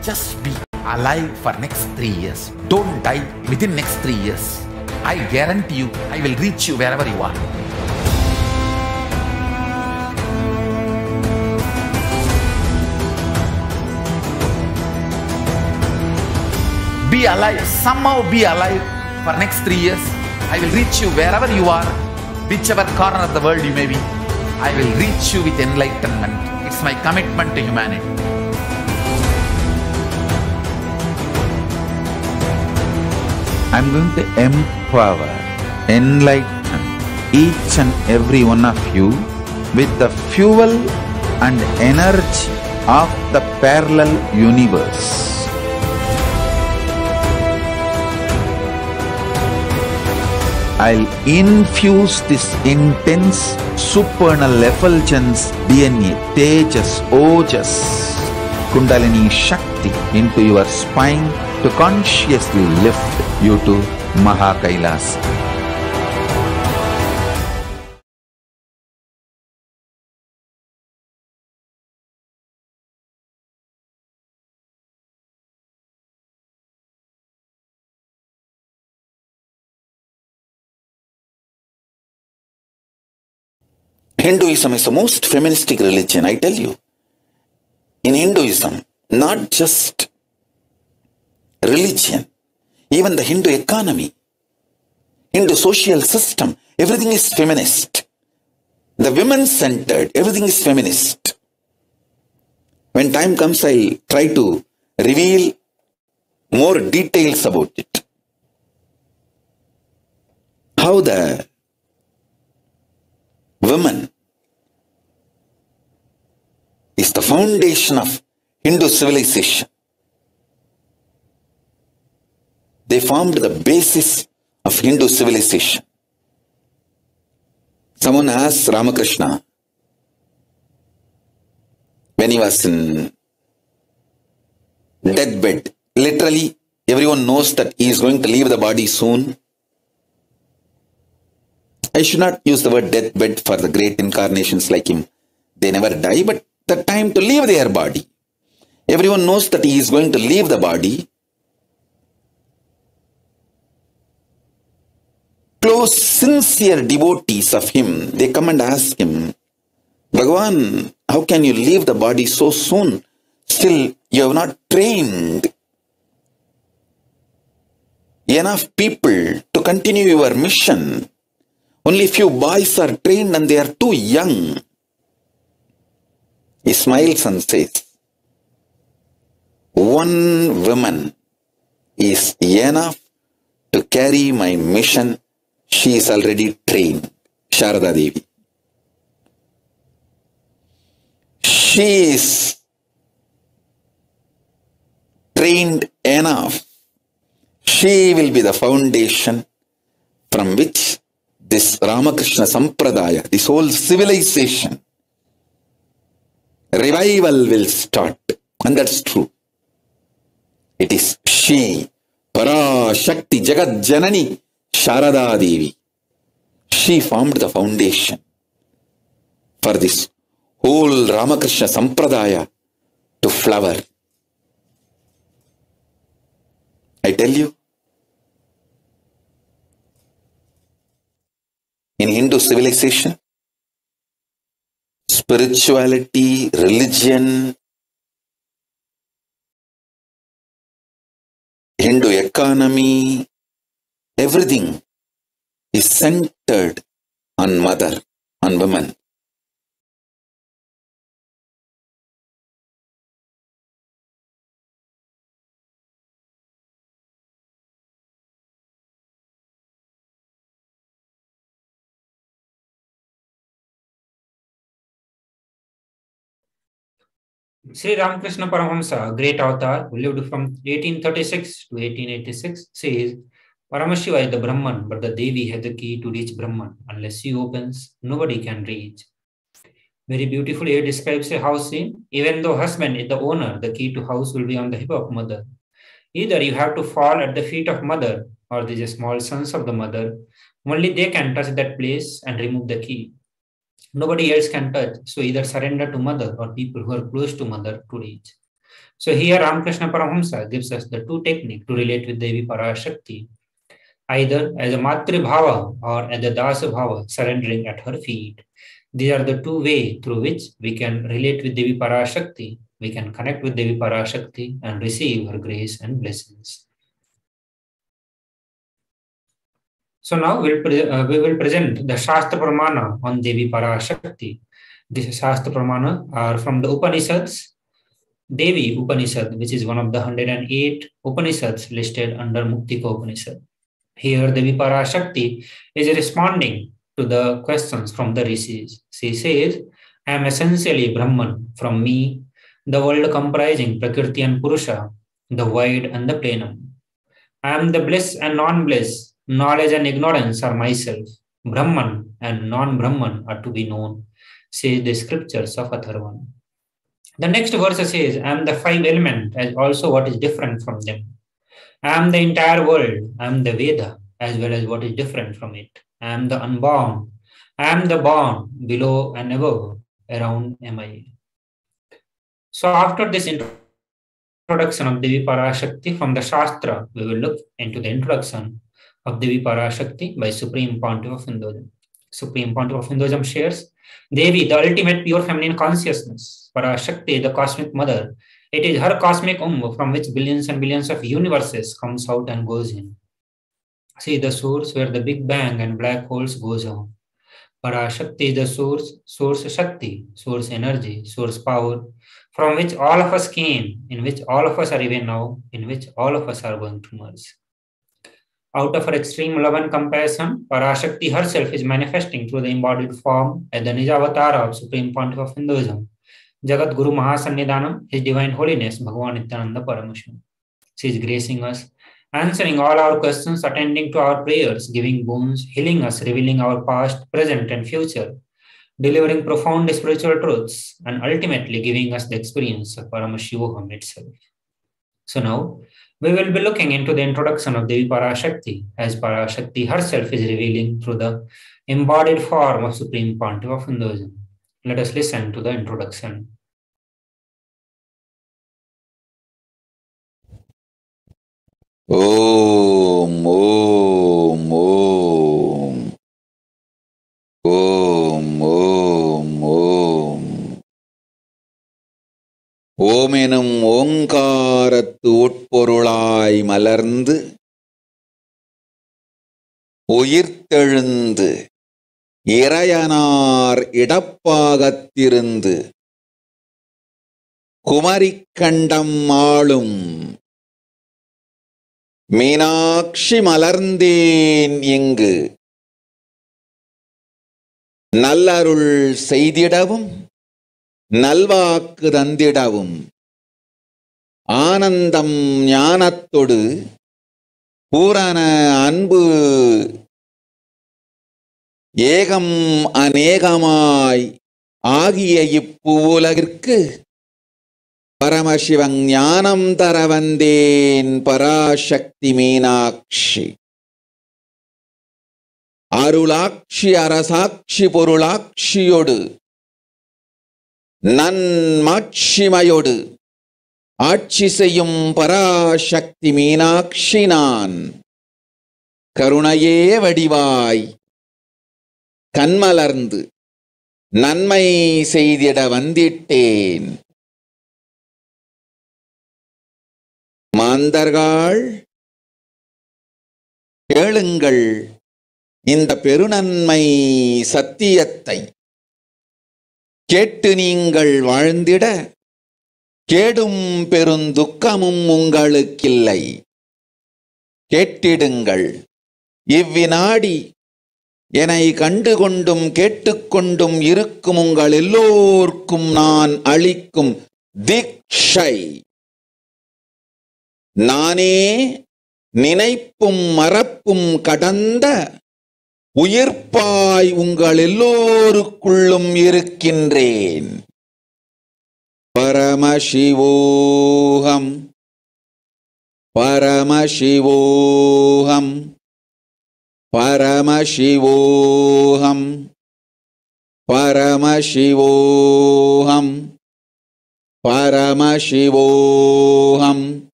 Just be alive for next 3 years. Don't die within next 3 years. I guarantee you, I will reach you wherever you are. Be alive, somehow be alive for next 3 years. I will reach you wherever you are, whichever corner of the world you may be. I will reach you with enlightenment. It's my commitment to humanity. I'm going to empower, enlighten each and every one of you with the fuel and energy of the parallel universe. I'll infuse this intense supernal effulgence DNA, Tejas, Ojas, Kundalini Shakti into your spine to consciously lift you to KAILASA. Hinduism is the most feministic religion, I tell you. In Hinduism, not just religion, even the Hindu economy, Hindu social system, everything is feminist. The women-centered, everything is feminist. When time comes, I'll try to reveal more details about it. How the woman is the foundation of Hindu civilization. They formed the basis of Hindu civilization. Someone asked Ramakrishna, when he was in deathbed, literally everyone knows that he is going to leave the body soon. I should not use the word deathbed for the great incarnations like him. They never die, but the time to leave their body. Everyone knows that he is going to leave the body. close, sincere devotees of him, they come and ask him, Bhagavan, how can you leave the body so soon? Still, you have not trained enough people to continue your mission. Only few boys are trained and they are too young. He smiles and says, one woman is enough to carry my mission. She is already trained, Sharada Devi. She is trained enough. She will be the foundation from which this Ramakrishna Sampradaya, this whole civilization, revival will start. And that's true. It is she, Parashakti, Jagat Janani, Sharada Devi. She formed the foundation for this whole Ramakrishna Sampradaya to flower. I tell you, in Hindu civilization, spirituality, religion, Hindu economy, everything is centered on mother, on women. Sri Ramakrishna Paramahamsa, great avatar, who lived from 1836 to 1886, says, Paramashiva is the Brahman, but the Devi has the key to reach Brahman. Unless she opens, nobody can reach. Very beautifully, he describes a house scene. Even though husband is the owner, the key to house will be on the hip of mother. Either you have to fall at the feet of mother, or the small sons of the mother. Only they can touch that place and remove the key. Nobody else can touch. So either surrender to mother or people who are close to mother to reach. So here Ramakrishna Paramahamsa gives us the two techniques to relate with Devi Parashakti, either as a Matri Bhava or as a Dasa Bhava, surrendering at her feet. These are the two ways through which we can relate with Devi Parashakti. We can connect with Devi Parashakti and receive her grace and blessings. So now we will present the Shastra Pramana on Devi Parashakti. These Shastra Pramana are from the Upanishads. Devi Upanishad, which is one of the 108 Upanishads listed under Muktika Upanishad. Here Devi Parashakti is responding to the questions from the rishis. She says, I am essentially Brahman. From me, the world comprising Prakriti and Purusha, the void and the plenum. I am the bliss and non-bliss. Knowledge and ignorance are myself. Brahman and non-Brahman are to be known, says the scriptures of Atharvan. The next verse says, I am the five elements as also what is different from them. I am the entire world. I am the Veda as well as what is different from it. I am the unborn. I am the born, below and above, around am I. So after this introduction of Devi Parashakti from the Shastra, we will look into the introduction of Devi Parashakti by Supreme Pontiff of Hinduism. Supreme Pontiff of Hinduism shares, Devi, the ultimate pure feminine consciousness. Parashakti, the cosmic mother. It is her cosmic from which billions and billions of universes comes out and goes in. See the source where the Big Bang and black holes goes on. Parashakti is the source Shakti, source energy, source power, from which all of us came, in which all of us are even now, in which all of us are going to merge. Out of her extreme love and compassion, Parashakti herself is manifesting through the embodied form as the Nijavatara of Supreme Pontiff of Hinduism, Jagat Guru Mahasannidhanam, His Divine Holiness, Bhagavan Nithyananda Paramashivam. She is gracing us, answering all our questions, attending to our prayers, giving boons, healing us, revealing our past, present, and future, delivering profound spiritual truths, and ultimately giving us the experience of Paramashivoham itself. So now, we will be looking into the introduction of Devi Parashakti, as Parashakti herself is revealing through the embodied form of Supreme Pontiff of Hinduism. Let us listen to the introduction. Om, Om, Om. ஓமெனும் ஓங்காரத்து உட்பொருளாய் மலர்ந்து உயிர்த்தெழுந்து இறையனார் இடப்பாகத்திருந்து குமரிக்கண்டம் ஆளும் மீனாட்சி மலர்ந்தேன் இங்கு நல்லருள் செய்திடவும் நல்வாக்கு தந்திடவும் ஆனந்தம் ஞானத்தொடு பூரண அன்பு ஏகம் அநேகமாய் ஆகிய இப்புலகிற்கு பரமசிவன் ஞானம் தர வந்தேன் பராசக்தி மீனாட்சி. அருளாட்சி அரசாட்சி பொருளாட்சியோடு நன்மாட்சிமையோடு ஆட்சி செய்யும் பராசக்தி மீனாட்சி நான் கருணையே வடிவாய் கண்மலர்ந்து நன்மை செய்திட வந்திட்டேன். மாந்தர்கள் கேளுங்கள் இந்த பெருநன்மை சத்தியத்தை, கேட்டு நீங்கள் வாழ்ந்திட கேடும் பெருந்துக்கமும் உங்களுக்கில்லை. கேட்டிடுங்கள். இவ்வினாடி என்னை கண்டுகொண்டும் கேட்டுக்கொண்டும் இருக்கும் உங்கள் எல்லோர்க்கும் நான் அளிக்கும் தீட்சை, நானே நினைப்பும் மறப்பும் கடந்த உயிர்ப்பாய் உங்கள் எல்லோருக்குள்ளும் இருக்கின்றேன். பரமசிவோகம் பரமசிவோகம் பரமசிவோகம் பரமசிவோகம் பரமசிவோகம்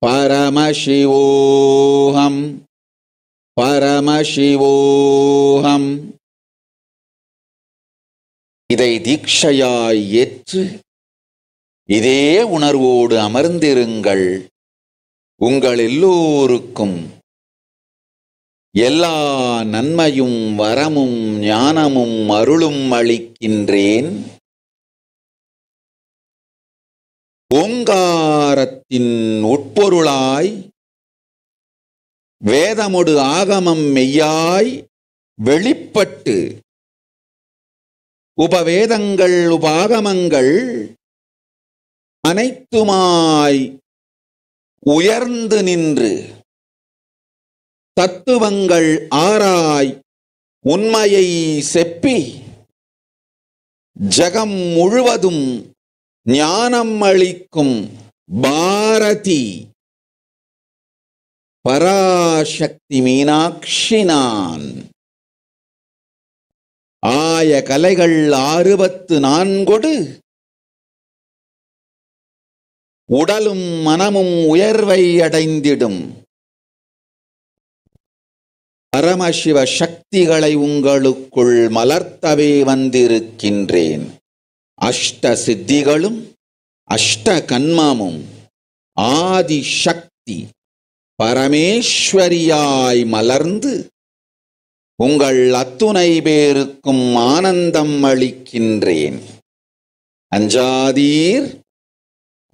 பரமசிவோகம் பரமசிவோகம். இதை தீட்சையாய் ஏற்று இதே உணர்வோடு அமர்ந்திருங்கள். உங்கள் எல்லோருக்கும் எல்லா நன்மையும் வரமும் ஞானமும் அருளும் அளிக்கின்றேன். ஓங்காரத்தின் உட்பொருளாய் வேதமொடு ஆகமம் மெய்யாய் வெளிப்பட்டு உபவேதங்கள் உபாகமங்கள் அனைத்துமாய் உயர்ந்து நின்று தத்துவங்கள் ஆராய் உண்மையை செப்பி ஜகம் முழுவதும் ஞானம் அளிக்கும் பாரதி பராசக்தி மீனாட்சி நான். ஆய கலைகள் 64 உடலும் மனமும் உயர்வை அடைந்திடும் பரமசிவ சக்திகளை உங்களுக்குள் மலர்த்தவே வந்திருக்கின்றேன். அஷ்ட சித்திகளும் அஷ்ட கன்மமும் ஆதி சக்தி பரமேஸ்வரியாய் மலர்ந்து உங்கள் அத்துணை பேருக்கும் ஆனந்தம் அளிக்கின்றேன். அஞ்சாதீர்,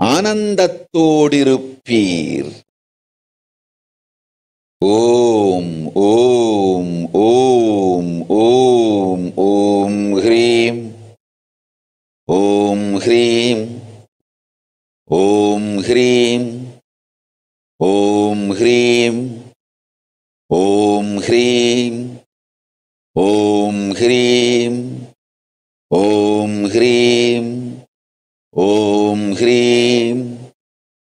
ஆனந்தத்தோடிருப்பீர். ஓம் ஓம் ஓம் ஓம் ஓம் ஹ்ரீம் ஓம் ஹ்ரீம் ஓம் ஹ்ரீம் ஓம் ஹ்ரீம் ஓம் ஹ்ரீம் ஓம் ஹ்ரீம் ஓம் ஹ்ரீம் ஓம் ஹ்ரீம்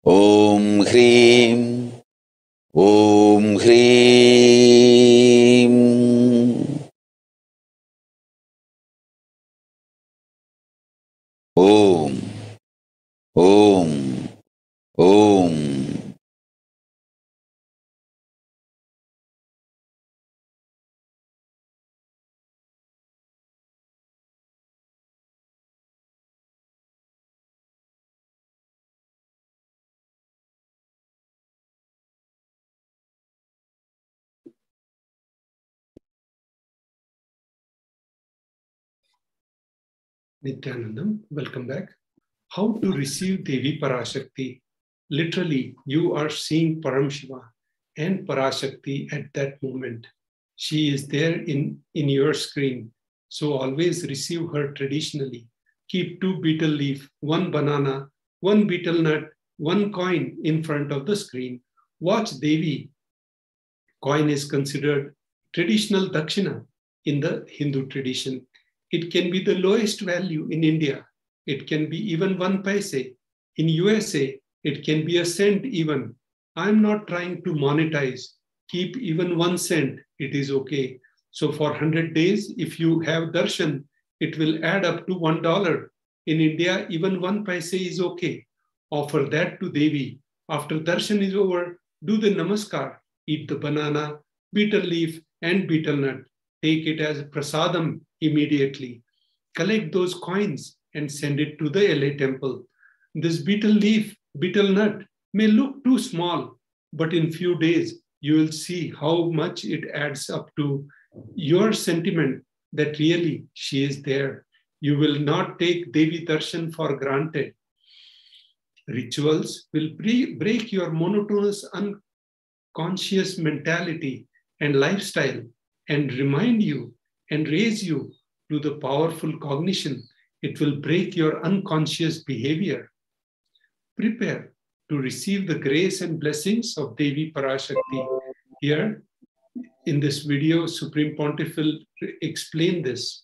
ஓம் ஹ்ரீம் ஓம் ஹ்ரீம். ஓம் ஓம் ஓம். Nithyanandam, welcome back. How to receive Devi Parashakti? Literally, you are seeing Paramashiva and Parashakti at that moment. She is there in your screen. So always receive her traditionally. Keep 2 betel leaf, 1 banana, 1 betel nut, 1 coin in front of the screen. Watch Devi. Coin is considered traditional dakshina in the Hindu tradition. It can be the lowest value in India. It can be even 1 paise. In USA, it can be a cent even. I'm not trying to monetize. Keep even 1 cent. It is okay. So for 100 days, if you have darshan, it will add up to $1. In India, even 1 paise is okay. Offer that to Devi. After darshan is over, do the namaskar. Eat the banana, betel leaf, and betel nut. Take it as prasadam immediately. Collect those coins and send it to the LA temple. This betel leaf, betel nut may look too small, but in few days, you will see how much it adds up to your sentiment that really she is there. You will not take Devi Darshan for granted. Rituals will break your monotonous, unconscious mentality and lifestyle and remind you and raise you to the powerful cognition. It will break your unconscious behavior. Prepare to receive the grace and blessings of Devi Parashakti. Here in this video, Supreme Pontiff will explain this.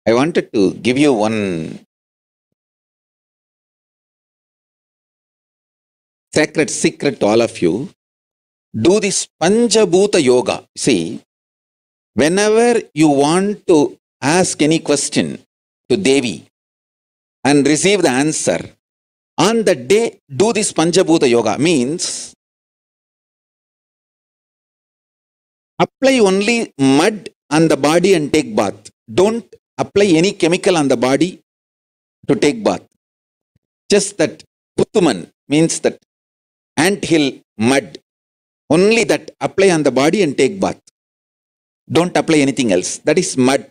I wanted to give you one sacred secret to all of you. Do this Panchabhuta Yoga. See, whenever you want to ask any question to Devi and receive the answer, on that day, do this Panchabhuta Yoga. Means, apply only mud on the body and take bath. Don't apply any chemical on the body to take bath. Just that Puttuman means that anthill mud. Only that apply on the body and take bath. Don't apply anything else. That is mud.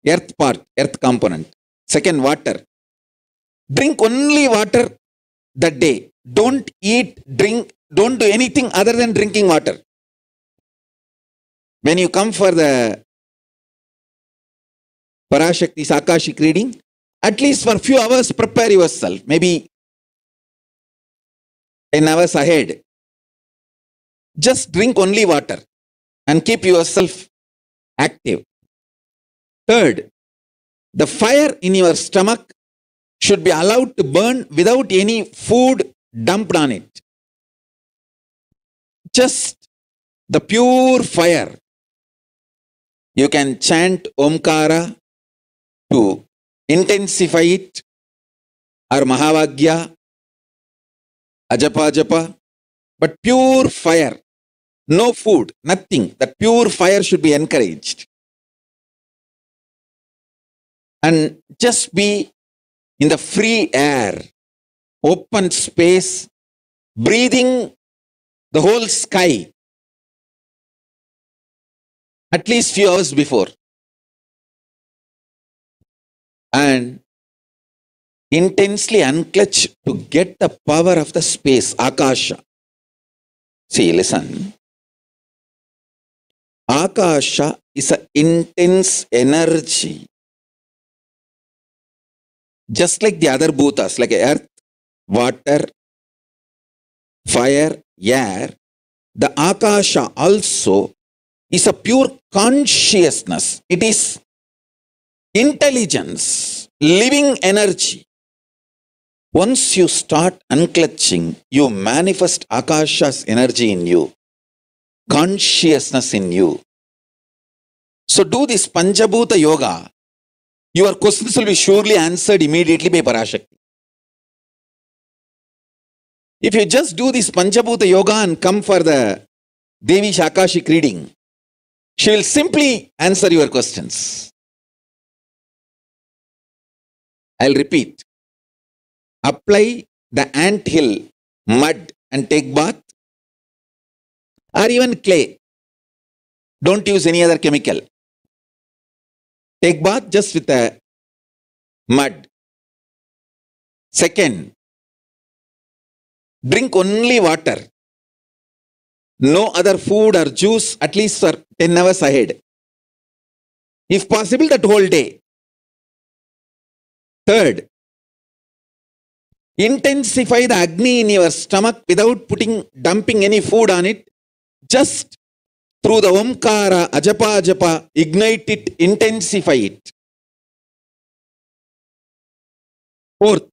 Earth part, earth component. Second, water. Drink only water that day. Don't eat, drink, don't do anything other than drinking water. When you come for the Parashakti's Akashic reading, at least for a few hours prepare yourself. Maybe 10 hours ahead. Just drink only water and keep yourself active. Third, the fire in your stomach should be allowed to burn without any food dumped on it. Just the pure fire. You can chant Omkara to intensify it, or Mahavagya, Ajapa Japa, but pure fire. No food, nothing. That pure fire should be encouraged. And just be in the free air, open space, breathing the whole sky. At least few hours before. And intensely unclutch to get the power of the space, Akasha. See, listen. Akasha is an intense energy. Just like the other bhutas, like earth, water, fire, air, the Akasha also is a pure consciousness. It is intelligence, living energy. Once you start unclutching, you manifest Akasha's energy in you, consciousness in you. So do this Panchabhuta Yoga. Your questions will be surely answered immediately by Parashakti. If you just do this Panchabhuta Yoga and come for the Devi Akashic reading, she will simply answer your questions. I'll repeat. Apply the anthill mud and take bath, or even clay. Don't use any other chemical. Take bath just with a mud. Second, drink only water. No other food or juice at least for 10 hours ahead. If possible, that whole day. Third, intensify the Agni in your stomach without dumping any food on it. Just through the Omkara, Ajapa, Ajapa, ignite it, intensify it. Fourth,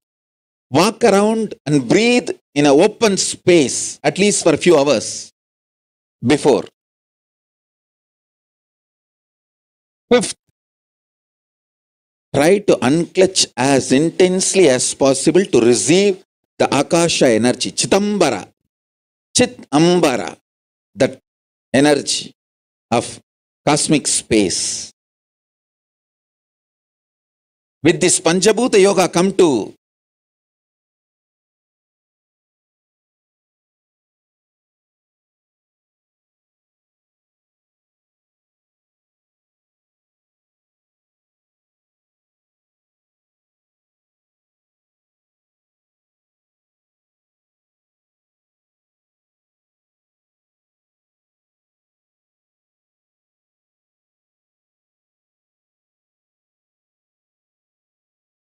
walk around and breathe in an open space, at least for a few hours before. Fifth, try to unclutch as intensely as possible to receive the Akasha energy, Chitambara, Chitambara, that energy of cosmic space. With this Panchabhuta Yoga, come to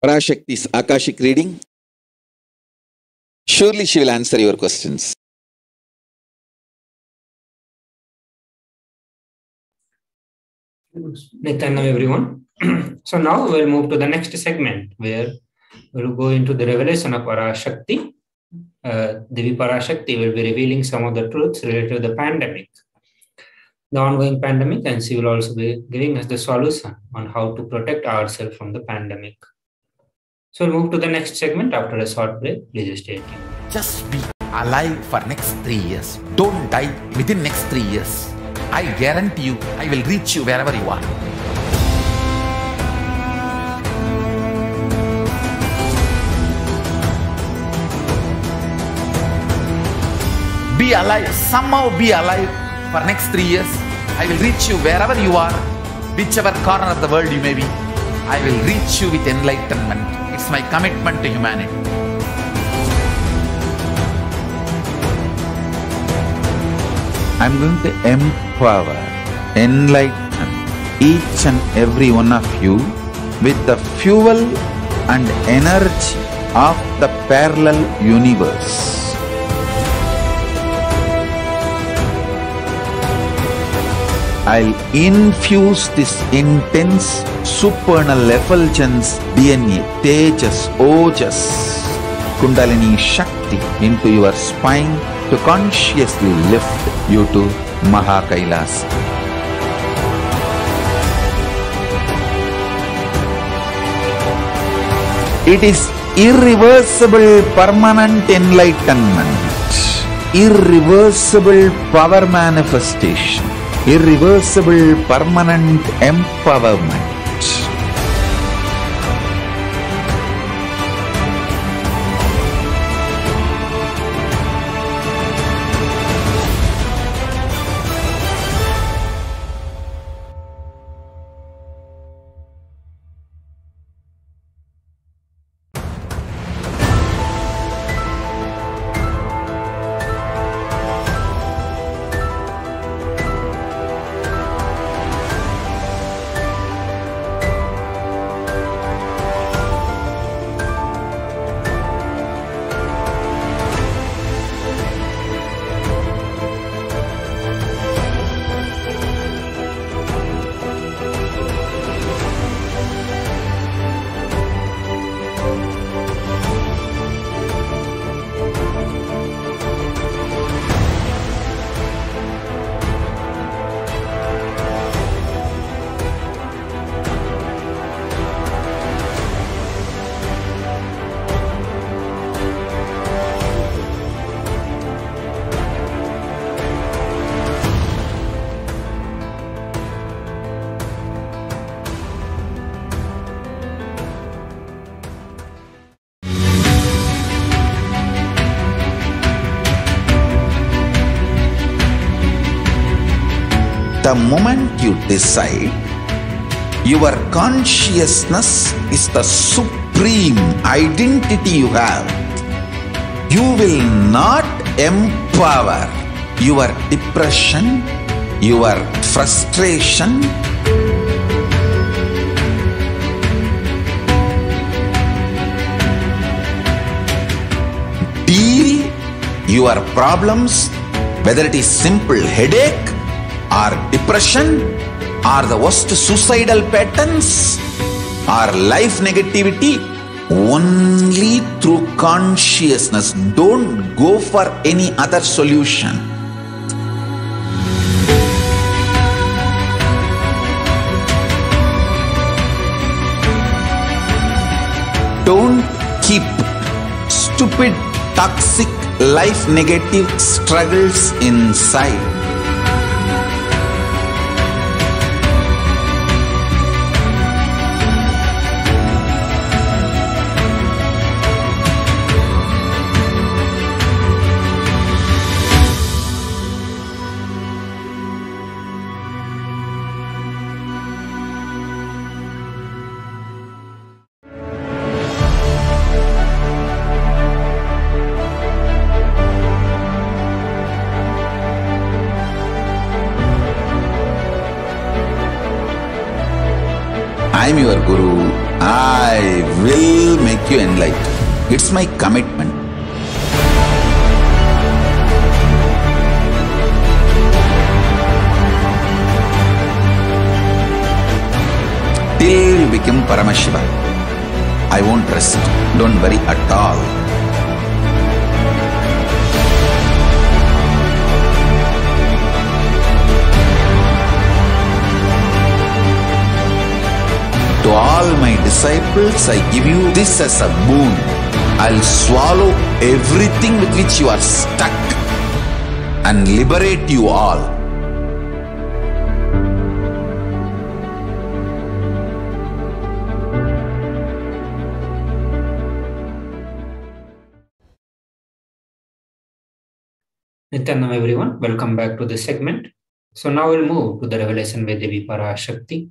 Parashakti's Akashic reading. Surely she will answer your questions. Nityananda, everyone. So now we'll move to the next segment where we'll go into the revelation of Parashakti. Devi Parashakti will be revealing some of the truths related to the pandemic, the ongoing pandemic, and she will also be giving us the solution on how to protect ourselves from the pandemic. So we'll move to the next segment after a short break. Please stay tuned. Just be alive for next 3 years. Don't die within next 3 years. I guarantee you, I will reach you wherever you are. Be alive, somehow be alive for next 3 years. I will reach you wherever you are, whichever corner of the world you may be. I will reach you with enlightenment. It's my commitment to humanity. I'm going to empower, enlighten each and every one of you with the fuel and energy of the parallel universe. I'll infuse this intense supernal effulgence DNA, Tejas, Ojas, Kundalini Shakti into your spine to consciously lift you to KAILASA. It is irreversible permanent enlightenment, irreversible power manifestation, irreversible permanent empowerment. The moment you decide, your consciousness is the supreme identity you have. You will not empower your depression, your frustration, deal your problems, whether it is simple headache or depression or the worst suicidal patterns or life negativity, only through consciousness. Don't go for any other solution. Don't keep stupid, toxic, life negative struggles inside. I am your Guru. I will make you enlightened. It's my commitment. Till you become Paramashiva, I won't rest. Don't worry at all. To all my disciples, I give you this as a boon. I'll swallow everything with which you are stuck and liberate you all. Nithyanam everyone, welcome back to this segment. So now we'll move to the revelation by Devi Parashakti.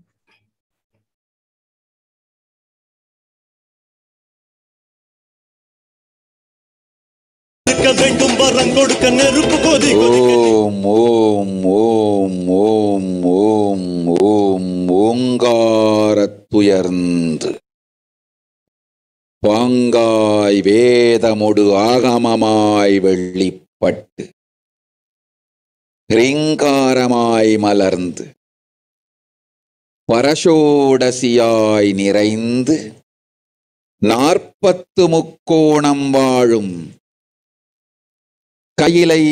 Om Om Om Om Om Om Omgaratuyarnd Pangai Vedamodu Agamamai Vellipattu Rinkaramai Malarnd Parashodasiyai Niraind Narpattu Mukkonam Vaalum கையிலை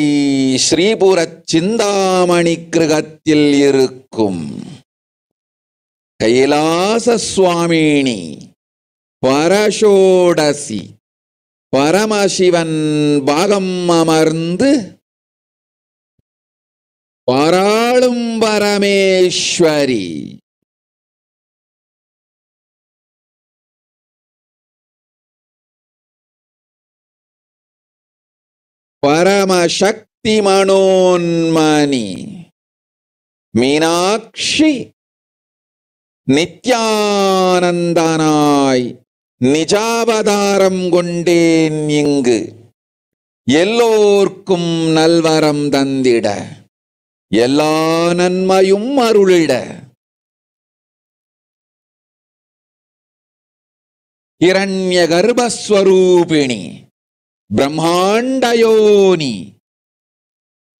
ஸ்ரீபுரச் சிந்தாமணி கிருகத்தில் இருக்கும் கைலாச சுவாமினி பரஷோடசி பரமசிவன் பாகம் அமர்ந்து பாராளும் Parameswari Paramasakti Manonmani Meenakshi Nithyanandanai Nijavadaram Gonden Ingu Ellorkum Nalvaram Dandida Ella Nanmayum Arulida Hiranya Garbhaswarupini Brahmandayoni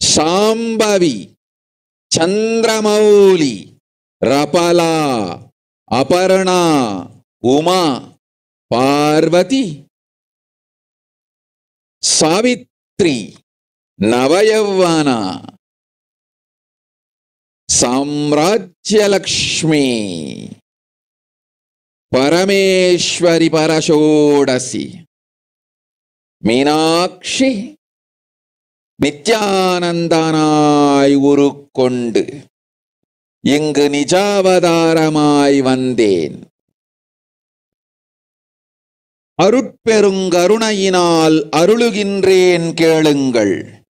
Sambhavi Chandramauli Rapala Aparna Uma Parvati Savitri Navayavana Samrajya Lakshmi Parameshwari Parashodasi Meenakshi Nithyanandanai Urukondu Ingu Nijavadaramai Vandeen Arutperungarunayinal Arulugindren Kelungal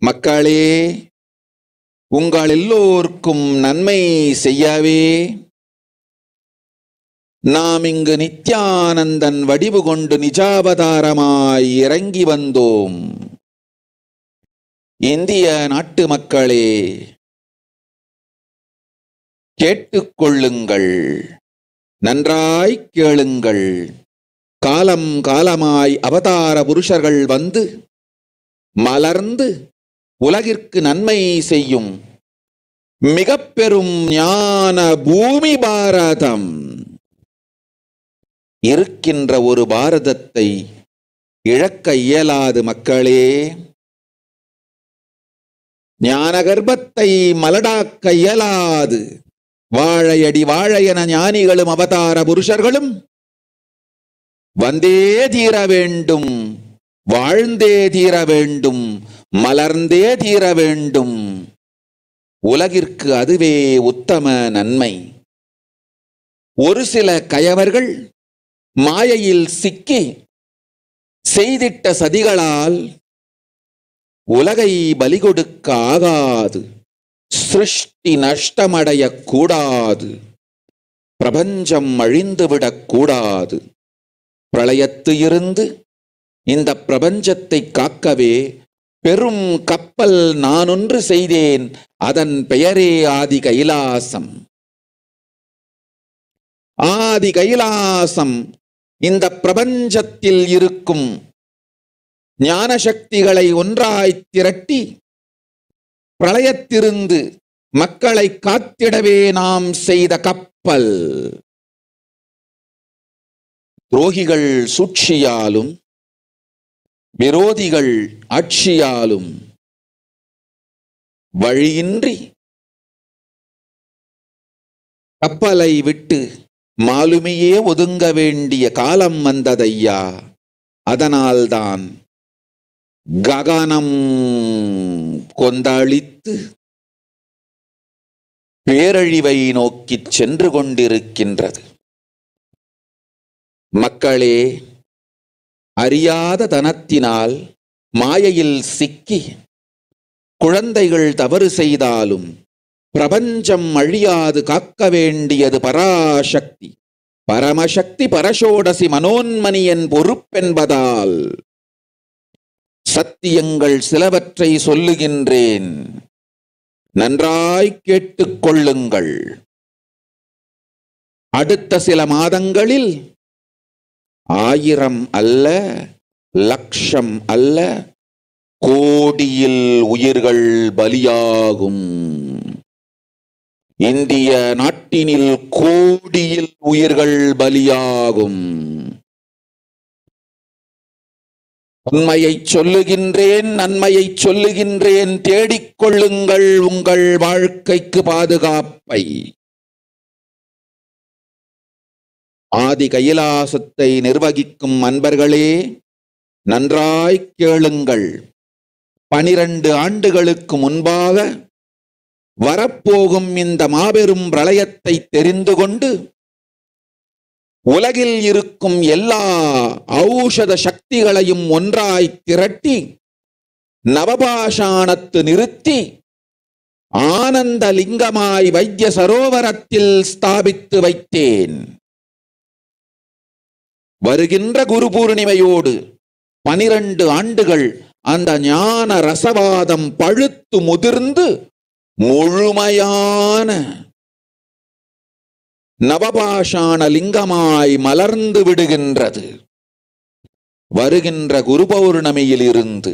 மக்களே, உங்கள் எல்லோருக்கும் நன்மை செய்யவே நாம் இங்கு நித்யானந்தன் வடிவு கொண்டு நிஜாவதாரமாய் இறங்கி வந்தோம். இந்திய நாட்டு மக்களே, கேட்டுக்கொள்ளுங்கள், நன்றாய் கேளுங்கள். காலம் காலமாய் அவதார புருஷர்கள் வந்து மலர்ந்து உலகிற்கு நன்மை செய்யும் மிக பெரும் ஞான பூமி பாரதம். இருக்கின்ற ஒரு பாரதத்தை இழக்க இயலாது மக்களே. ஞான கர்ப்பத்தை மலடாக்க இயலாது. வாழையடி வாழையென ஞானிகளும் அவதார புருஷர்களும் வந்தே தீர வேண்டும், வாழ்ந்தே தீர வேண்டும், மலர்ந்தே தீர வேண்டும். உலகிற்கு அதுவே உத்தம நன்மை. ஒரு சில கயவர்கள் மாயையில் சிக்கி செய்திட்ட சதிகளால் உலகை பலி கொடுக்க ஆகாது. சிருஷ்டி நஷ்டமடைய கூடாது. பிரபஞ்சம் அழிந்துவிடக் கூடாது. பிரளயத்து இருந்து இந்த பிரபஞ்சத்தை காக்கவே பெரும் கப்பல் நானொன்று செய்தேன். அதன் பெயரே ஆதி கைலாசம். ஆதி கைலாசம் இந்த பிரபஞ்சத்தில் இருக்கும் ஞான சக்திகளை ஒன்றாய் திரட்டி பிரளயத்திலிருந்து மக்களை காத்திடவே நாம் செய்த கப்பல். துரோகிகள் சூழ்ச்சியாலும் விரோதிகள் ஆட்சியாலும் வழியின்றி கப்பலை விட்டு மாலுமியே ஒதுங்க வேண்டிய காலம் வந்ததையா. அதனால்தான் ககனம் கொந்தளித்து பேரழிவை நோக்கி சென்று கொண்டிருக்கின்றது. மக்களே, அறியாத தனத்தினால் மாயையில் சிக்கி குழந்தைகள் தவறு செய்தாலும் பிரபஞ்சம் அழியாது காக்க வேண்டியது பராசக்தி. பரமசக்தி பரஷோடசி மனோன்மணியன் பொறுப்பென்பதால் சத்தியங்கள் சிலவற்றை சொல்லுகின்றேன், நன்றாய் கேட்டுக்கொள்ளுங்கள். அடுத்த சில மாதங்களில் 1000 அல்ல, லட்சம் அல்ல, கோடியில் உயிர்கள் பலியாகும். இந்திய நாட்டினில் கோடியில் உயிர்கள் பலியாகும். உண்மையை சொல்லுகின்றேன், நன்மையை சொல்லுகின்றேன். தேடிக்கொள்ளுங்கள் உங்கள் வாழ்க்கைக்கு பாதுகாப்பை. ஆதி கைலாசத்தை நிர்வகிக்கும் அன்பர்களே, நன்றாய் கேளுங்கள். 12 ஆண்டுகளுக்கு முன்பாக வரப்போகும் இந்த மாபெரும் பிரளயத்தை தெரிந்து கொண்டு உலகில் இருக்கும் எல்லா ஔஷத சக்திகளையும் ஒன்றாய் திரட்டி நவபாஷாணத்து நிறுத்தி ஆனந்த லிங்கமாய் வைத்திய சரோவரத்தில் ஸ்தாபித்து வைத்தேன். வருகின்ற குரு பூர்ணிமையோடு 12 ஆண்டுகள் அந்த ஞான ரசவாதம் பழுத்து முதிர்ந்து முழுமையான நவபாஷாண லிங்கமாய் மலர்ந்து விடுகின்றது. வருகின்ற குரு பௌர்ணமியில் இருந்து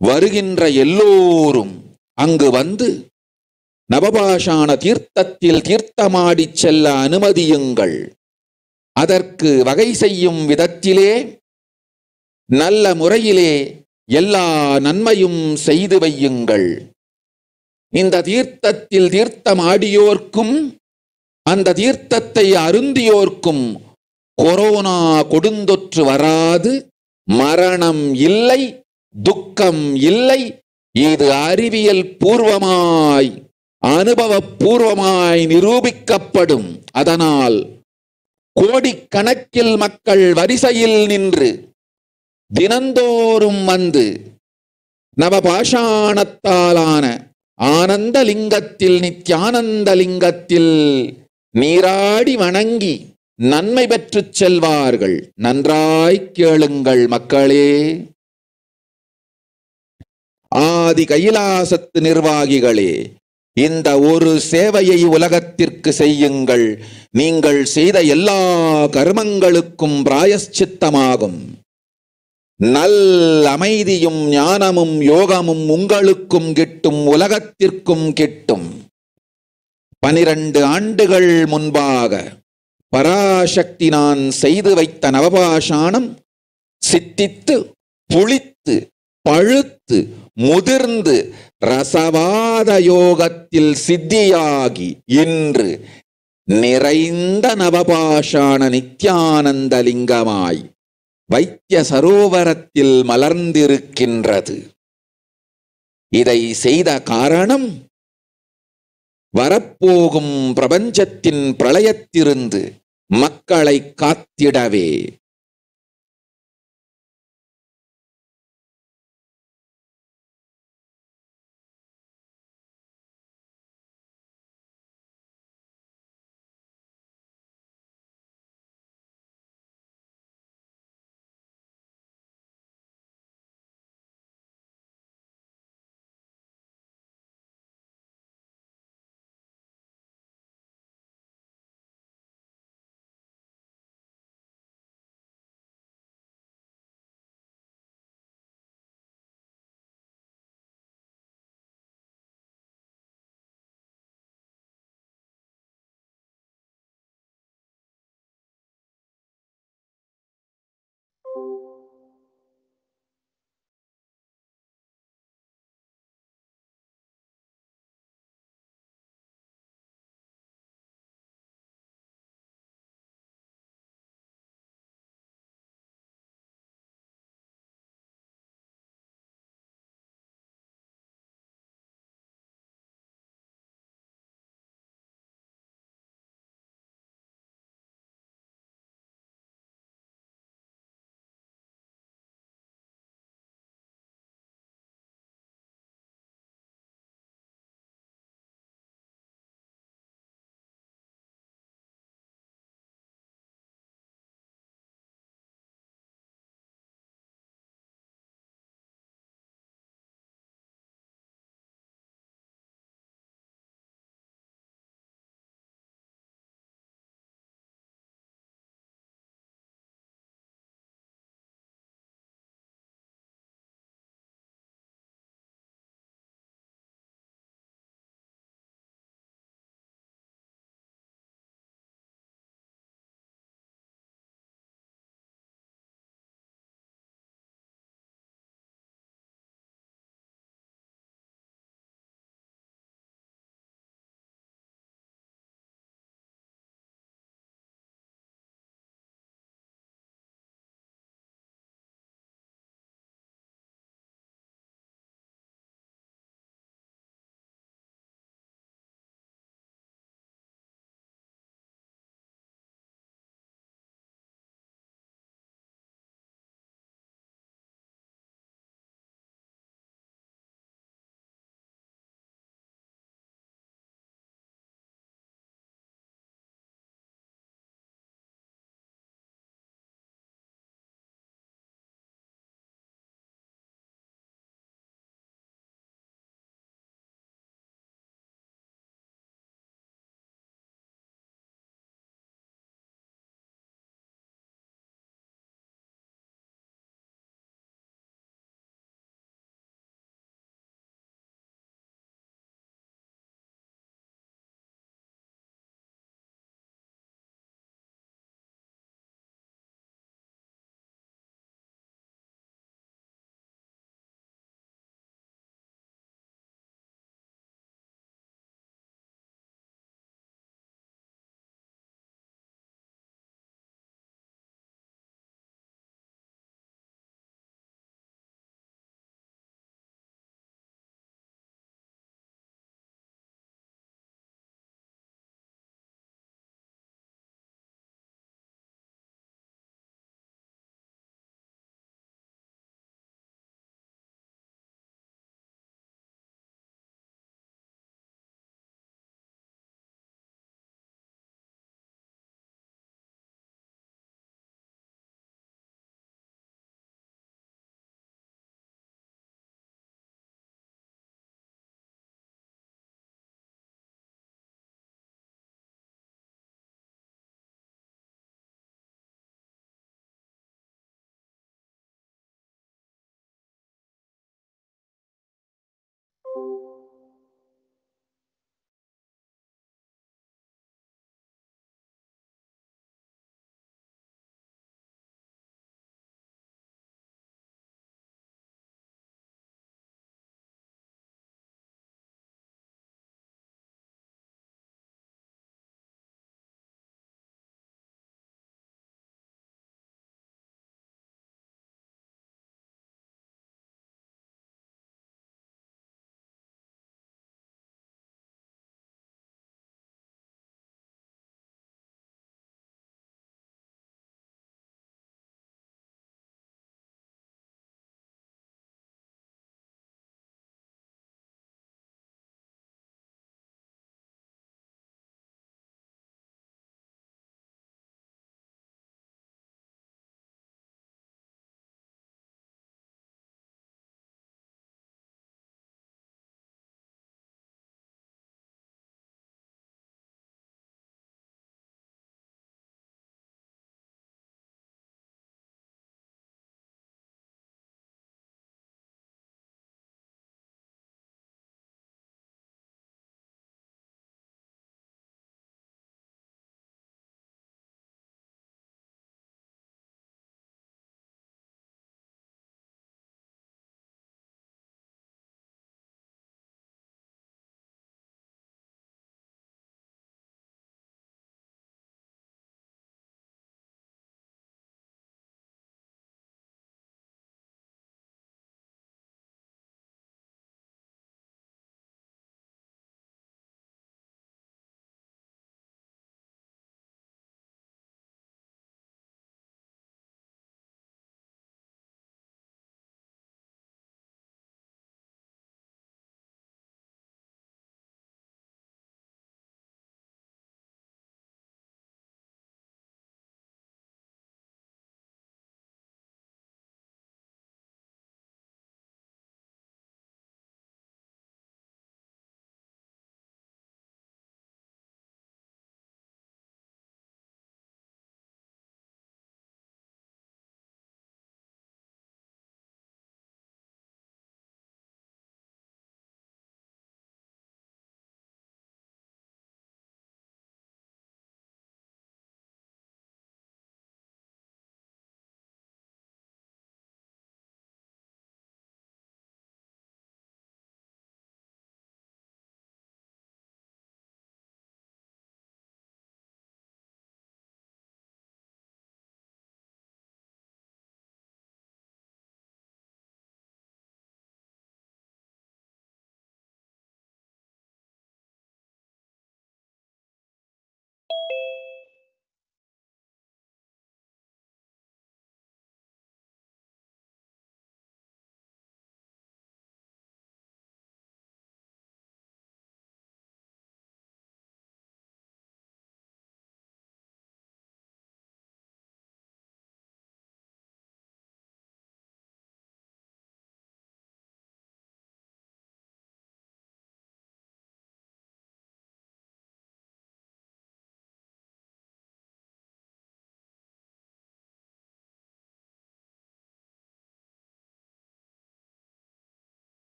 வருகின்ற எல்லோரும் அங்கு வந்து நவபாஷாண தீர்த்தத்தில் தீர்த்தமாடி செல்ல அனுமதியுங்கள். அதற்கு வகை செய்யும் விதத்திலே நல்ல முறையிலே எல்லா நன்மையும் செய்து வையுங்கள். இந்த தீர்த்தத்தில் தீர்த்தமாடியோர்க்கும் அந்த தீர்த்தத்தை அருந்தியோர்க்கும் கொரோனா கொடுந்தொற்று வராது, மரணம் இல்லை, துக்கம் இல்லை. இது அறிவியல் பூர்வமாய் அனுபவபூர்வமாய் நிரூபிக்கப்படும். அதனால் கோடிக்கணக்கில் மக்கள் வரிசையில் நின்று தினந்தோறும் வந்து நவபாஷாணத்தாலான ஆனந்த லிங்கத்தில் நித்யானந்த லிங்கத்தில் நீராடி வணங்கி நன்மை பெற்றுச் செல்வார்கள். நன்றாய் கேளுங்கள் மக்களே. ஆதி கைலாசத்து நிர்வாகிகளே, இந்த ஒரு சேவையை உலகத்திற்கு செய்யுங்கள். நீங்கள் செய்த எல்லா கர்மங்களுக்கும் பிராயஷ்சித்தமாகும். நல் அமைதியும் ஞானமும் யோகமும் உங்களுக்கும் கிட்டும், உலகத்திற்கும் கிட்டும். 12 ஆண்டுகள் முன்பாக பராசக்தி நான் செய்து வைத்த நவபாஷாணம் சித்தித்து புளித்து பழுத்து முதிர்ந்து ரசவாத யோகத்தில் சித்தியாகி இன்று நிறைந்த நவபாஷாண நித்யானந்த லிங்கமாய் வைத்திய சரோவரத்தில் மலர்ந்திருக்கின்றது. இதை செய்த காரணம் வரப்போகும் பிரபஞ்சத்தின் பிரளயத்திலிருந்து மக்களை காத்திடவே.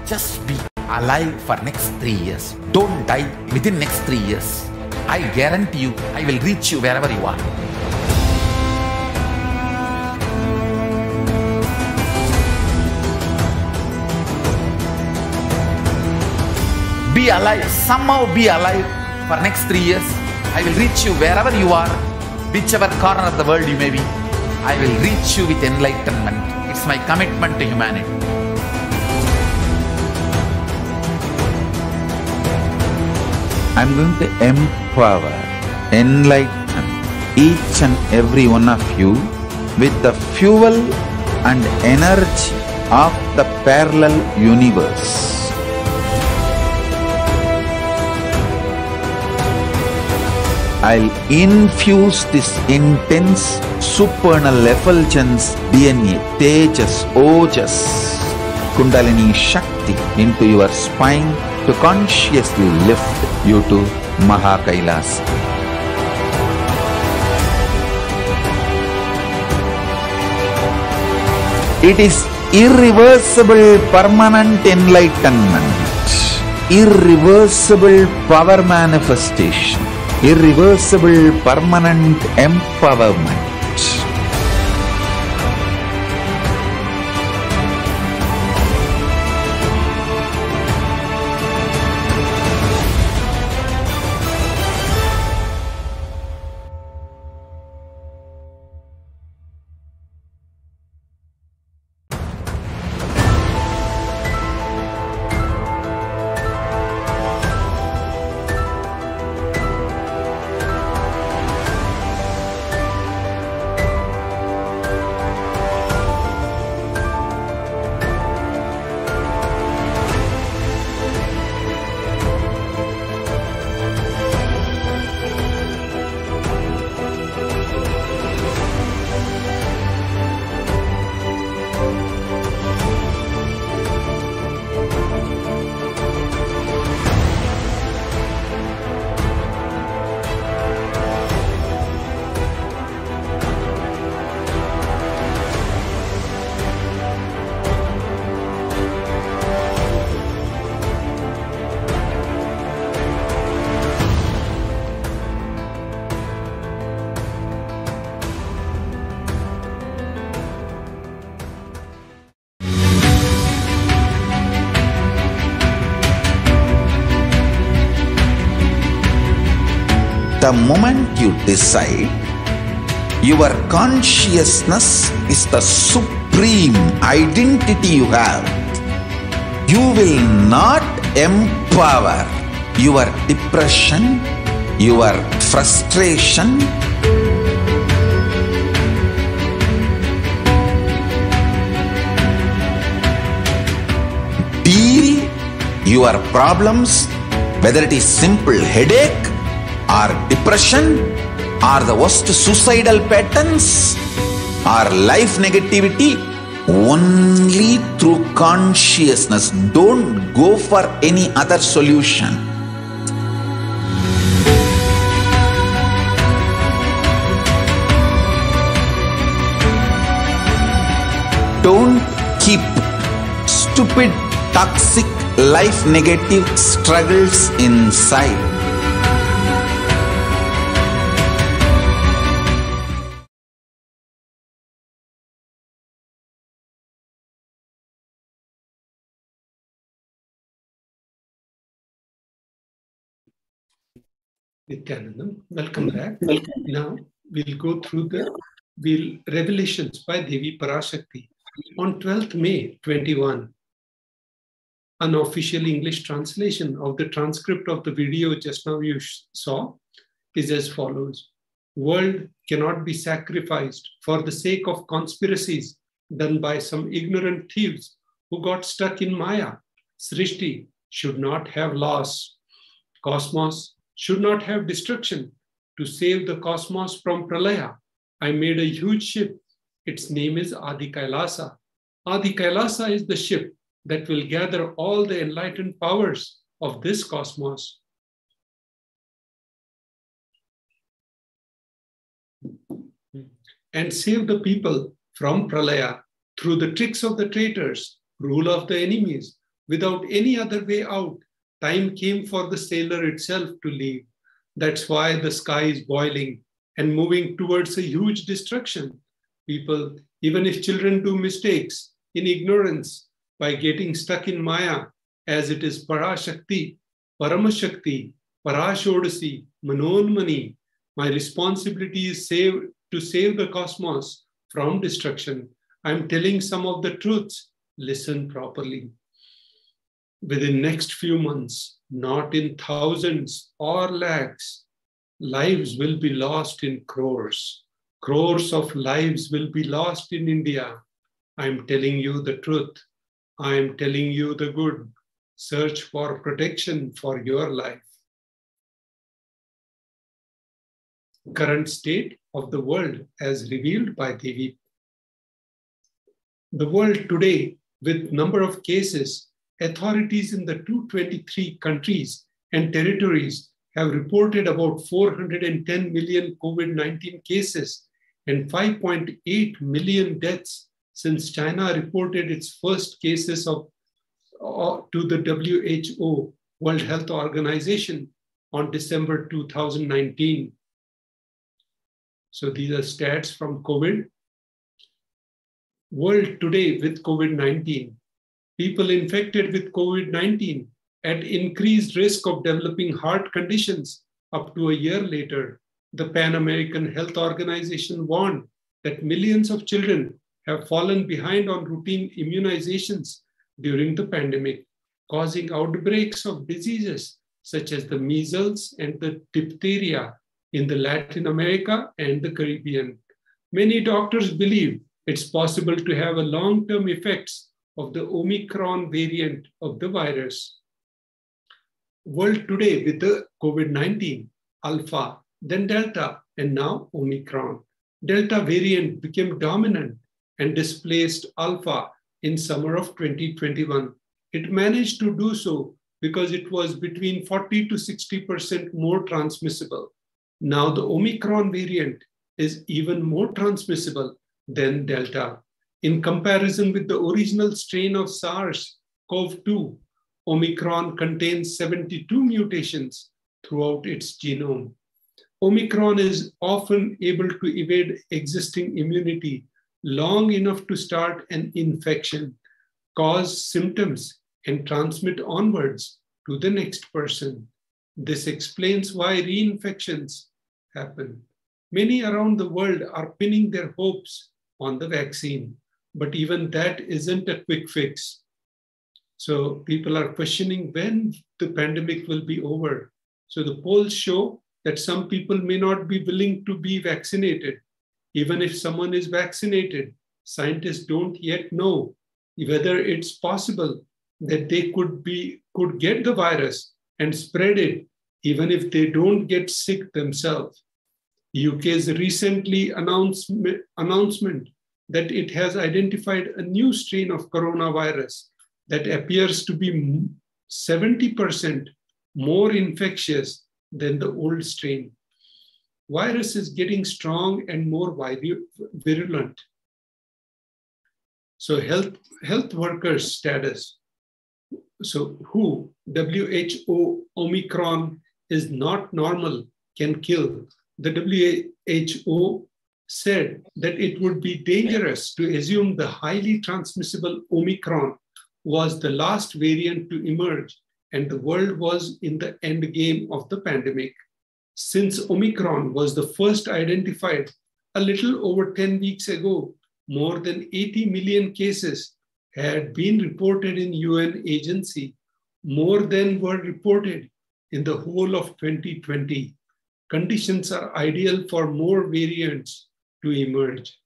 Just be alive for next 3 years. Don't die within next 3 years. I guarantee you, I will reach you wherever you are. Be alive, somehow be alive for next 3 years. I will reach you wherever you are, whichever corner of the world you may be. I will reach you with enlightenment. It's my commitment to humanity. I'm going to empower, enlighten each and every one of you with the fuel and energy of the parallel universe. I'll infuse this intense supernal effulgence DNA, Tejas, Ojas, Kundalini Shakti into your spine to consciously lift you to KAILASA. It is irreversible permanent enlightenment, irreversible power manifestation, irreversible permanent empowerment. The moment you decide, your consciousness is the supreme identity you have. You will not empower your depression, your frustration, deal your problems, whether it is simple headache or depression or the worst suicidal patterns or life negativity, only through consciousness. Don't go for any other solution. Don't keep stupid, toxic, life negative struggles inside. Nithyanandam, welcome back. Now we'll go through the Revelations by Devi Parashakti on 12th May 21. Unofficial English translation of the transcript of the video just now you saw is as follows. World cannot be sacrificed for the sake of conspiracies done by some ignorant thieves who got stuck in Maya. Srishti should not have loss. Cosmos should not have destruction. To save the cosmos from Pralaya, I made a huge ship. Its name is Adi KAILASA. Adi KAILASA is the ship that will gather all the enlightened powers of this cosmos. And save the people from Pralaya through the tricks of the traitors, rule of the enemies, Without any other way out, time came for the sailor itself to leave. That's why the sky is boiling and moving towards a huge destruction. People, even if children do mistakes in ignorance by getting stuck in Maya, as it is Parashakti, Paramashakti, Parashodasi, Manonmani, my responsibility is to save the cosmos from destruction. I'm telling some of the truths. Listen properly. Within next few months, not in thousands or lakhs, lives will be lost in crores. Crores of lives will be lost in India. I'm telling you the truth. I'm telling you the good. Search for protection for your life. Current state of the world as revealed by Devi. The world today, with number of cases, authorities in the 223 countries and territories have reported about 410 million COVID-19 cases and 5.8 million deaths since China reported its first cases to the WHO, World Health Organization, on December 2019. So these are stats from COVID. World today with COVID-19. People infected with COVID-19 at increased risk of developing heart conditions up to a year later. The Pan American Health Organization warned that millions of children have fallen behind on routine immunizations during the pandemic, causing outbreaks of diseases such as the measles and the diphtheria in the Latin America and the Caribbean. Many doctors believe it's possible to have a long-term effects of the Omicron variant of the virus. World today with the COVID-19, Alpha, then Delta, and now Omicron. Delta variant became dominant and displaced Alpha in summer of 2021. It managed to do so because it was between 40 to 60% more transmissible. Now the Omicron variant is even more transmissible than Delta. In comparison with the original strain of SARS-CoV-2, Omicron contains 72 mutations throughout its genome. Omicron is often able to evade existing immunity long enough to start an infection, cause symptoms, and transmit onwards to the next person. This explains why reinfections happen. Many around the world are pinning their hopes on the vaccine, but even that isn't a quick fix. So people are questioning when the pandemic will be over. So the polls show that some people may not be willing to be vaccinated. Even if someone is vaccinated, scientists don't yet know whether it's possible that they could get the virus and spread it, even if they don't get sick themselves. UK's recently announcement that it has identified a new strain of coronavirus that appears to be 70% more infectious than the old strain. Virus is getting strong and more virulent. So health workers status. So WHO Omicron is not normal, can kill. The WHO said that it would be dangerous to assume the highly transmissible Omicron was the last variant to emerge and the world was in the end game of the pandemic. Since Omicron was the first identified a little over 10 weeks ago, more than 80 million cases had been reported in UN agency, more than were reported in the whole of 2020. Conditions are ideal for more variants to emerge.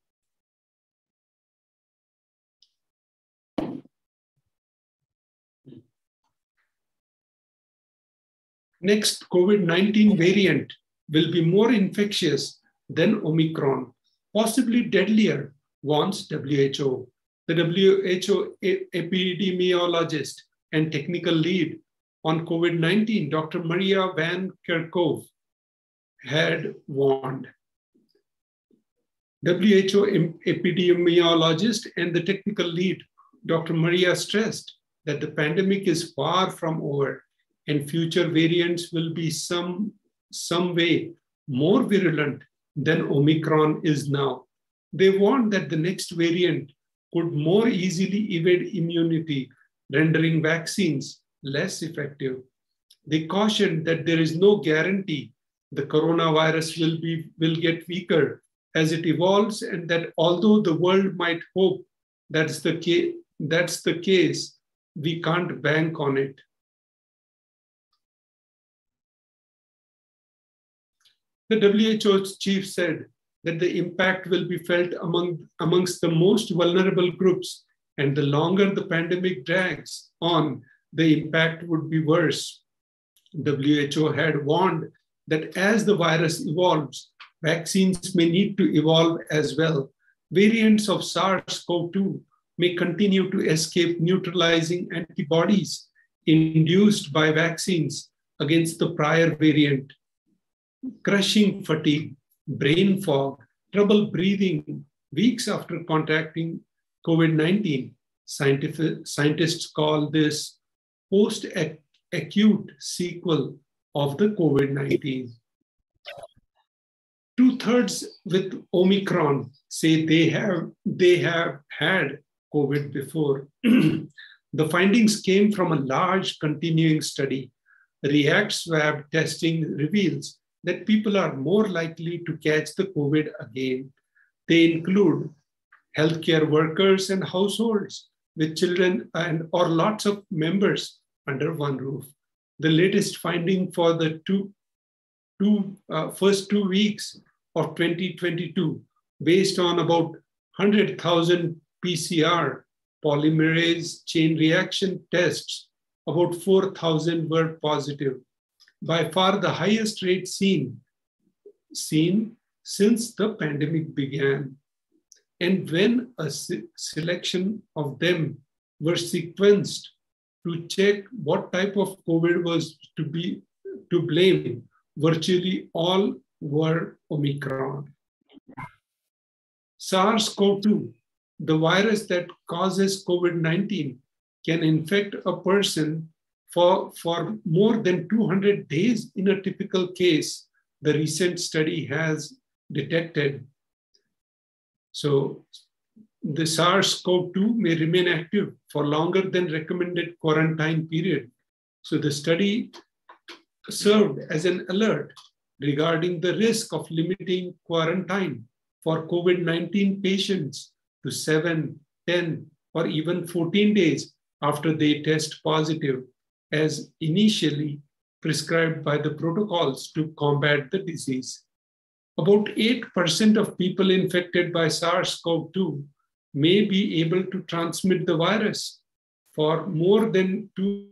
Next COVID-19 variant will be more infectious than Omicron, possibly deadlier, warns WHO. The WHO epidemiologist and technical lead on COVID-19, Dr. Maria Van Kerkhove, had warned. WHO epidemiologist and the technical lead, Dr. Maria stressed that the pandemic is far from over and future variants will be some way more virulent than Omicron is now. They warned that the next variant could more easily evade immunity, rendering vaccines less effective. They cautioned that there is no guarantee the coronavirus will get weaker as it evolves, and that although the world might hope that's the case, we can't bank on it. The WHO's chief said that the impact will be felt amongst the most vulnerable groups, and the longer the pandemic drags on, the impact would be worse. WHO had warned that as the virus evolves, vaccines may need to evolve as well. Variants of SARS-CoV-2 may continue to escape neutralizing antibodies induced by vaccines against the prior variant. Crushing fatigue, brain fog, trouble breathing weeks after contracting COVID-19. Scientists call this post-acute sequel of the COVID-19. 2/3 with Omicron say they have had COVID before. The findings came from a large continuing study. React swab testing reveals that people are more likely to catch the COVID again. They include healthcare workers and households with children or lots of members under one roof. The latest finding for the first 2 weeks of 2022, based on about 100,000 PCR polymerase chain reaction tests, about 4,000 were positive. By far the highest rate seen since the pandemic began. And when a selection of them were sequenced to check what type of COVID was to blame, virtually all were Omicron. SARS-CoV-2, the virus that causes COVID-19, can infect a person for more than 200 days in a typical case, the recent study has detected. So the SARS-CoV-2 may remain active for longer than recommended quarantine period. So the study served as an alert regarding the risk of limiting quarantine for COVID-19 patients to 7, 10, or even 14 days after they test positive, as initially prescribed by the protocols to combat the disease. About 8% of people infected by SARS-CoV-2 may be able to transmit the virus for more than 2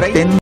10.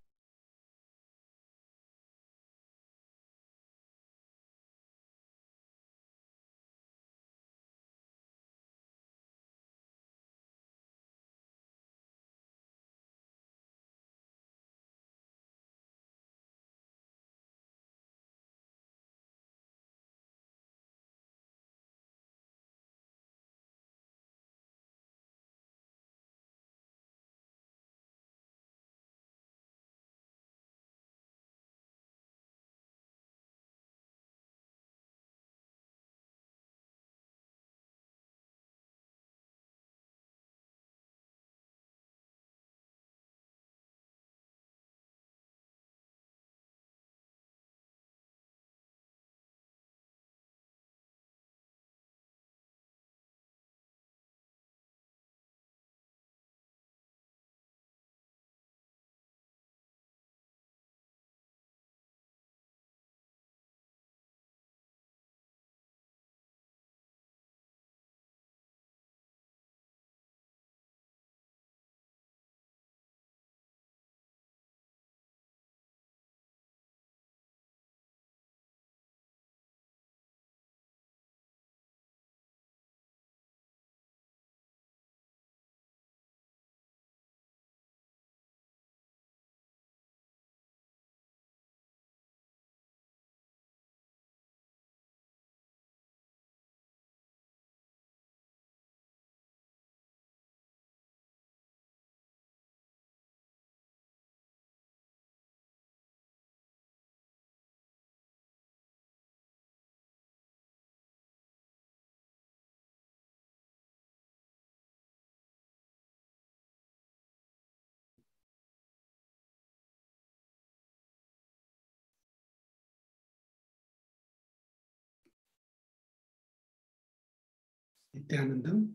Nithyanandam,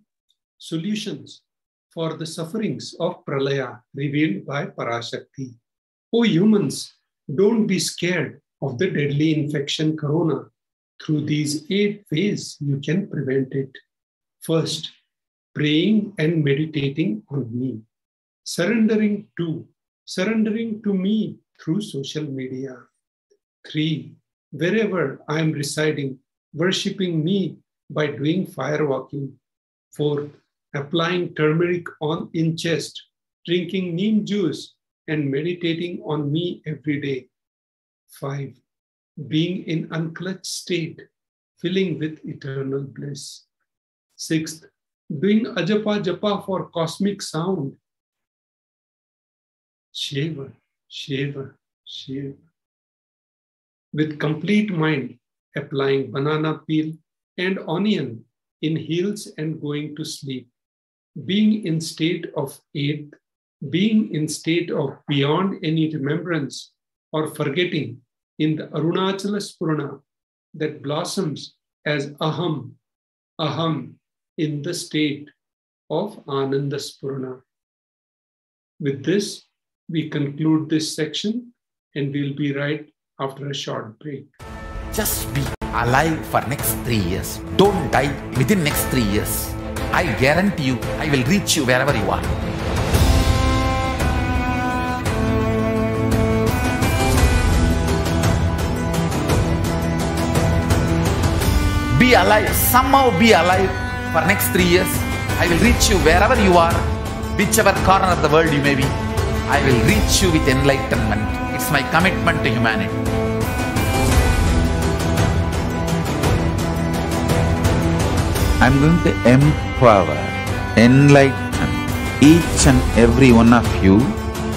solutions for the sufferings of Pralaya revealed by Parashakti. O humans, don't be scared of the deadly infection corona. Through these 8 ways, you can prevent it. First, praying and meditating on me. Surrendering to me through social media. 3, wherever I am residing, worshipping me by doing fire walking. 4, applying turmeric in chest, drinking neem juice, and meditating on me every day. 5, being in unclutched state, filling with eternal bliss. 6th, doing ajapa japa for cosmic sound. Shiva, Shiva, Shiva. With complete mind, applying banana peel and onion in heels and going to sleep. Being in state of 8th, being in state of beyond any remembrance or forgetting in the Arunachala Spurana that blossoms as Aham, Aham in the state of Ananda Spurana. With this, we conclude this section and we'll be right after a short break. Just be alive for next 3 years. Don't die within next 3 years. I guarantee you, I will reach you wherever you are. Be alive, somehow be alive for next 3 years. I will reach you wherever you are, whichever corner of the world you may be. I will reach you with enlightenment. It's my commitment to humanity. I'm going to empower, enlighten each and every one of you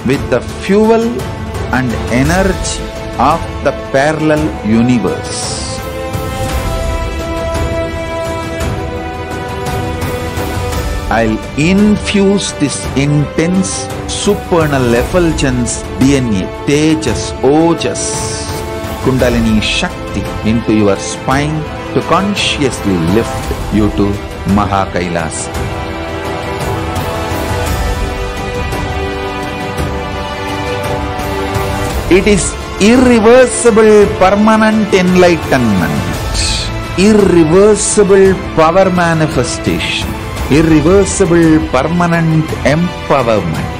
with the fuel and energy of the parallel universe. I'll infuse this intense supernal effulgence DNA, Tejas, Ojas, Kundalini Shakti into your spine to consciously lift you to KAILASA. It is irreversible permanent enlightenment, irreversible power manifestation, irreversible permanent empowerment.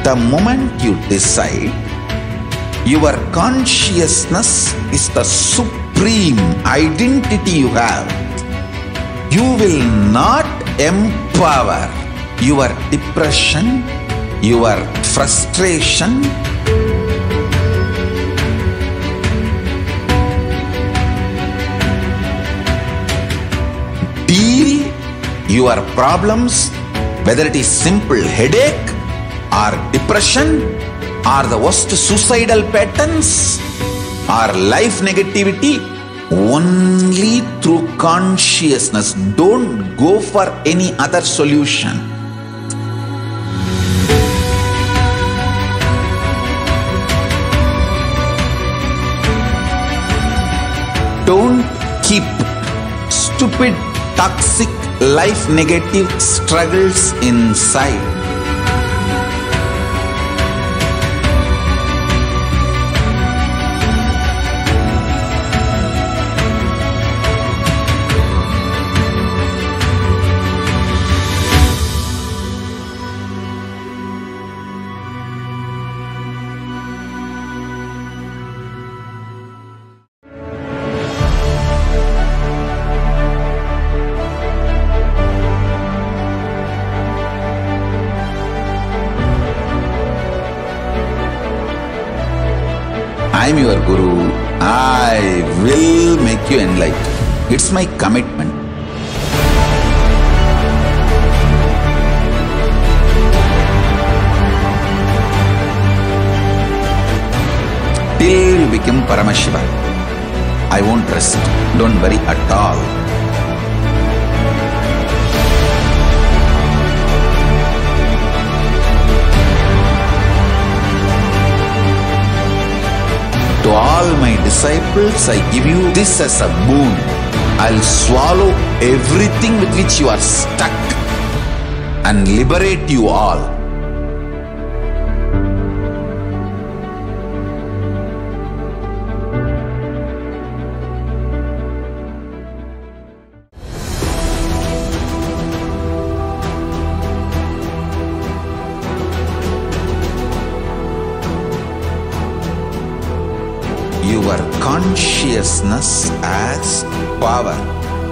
The moment you decide, your consciousness is the supreme identity you have. You will not empower your depression, your frustration, deal your problems, whether it is simple headache or depression or the worst suicidal patterns or life negativity, only through consciousness. Don't go for any other solution. Don't keep stupid, toxic, life negative struggles inside. I am your Guru. I will make you enlightened. It's my commitment. Till you become Paramashiva, I won't rest. Don't worry at all. To all my disciples, I give you this as a boon. I'll swallow everything with which you are stuck and liberate you all. Your consciousness has power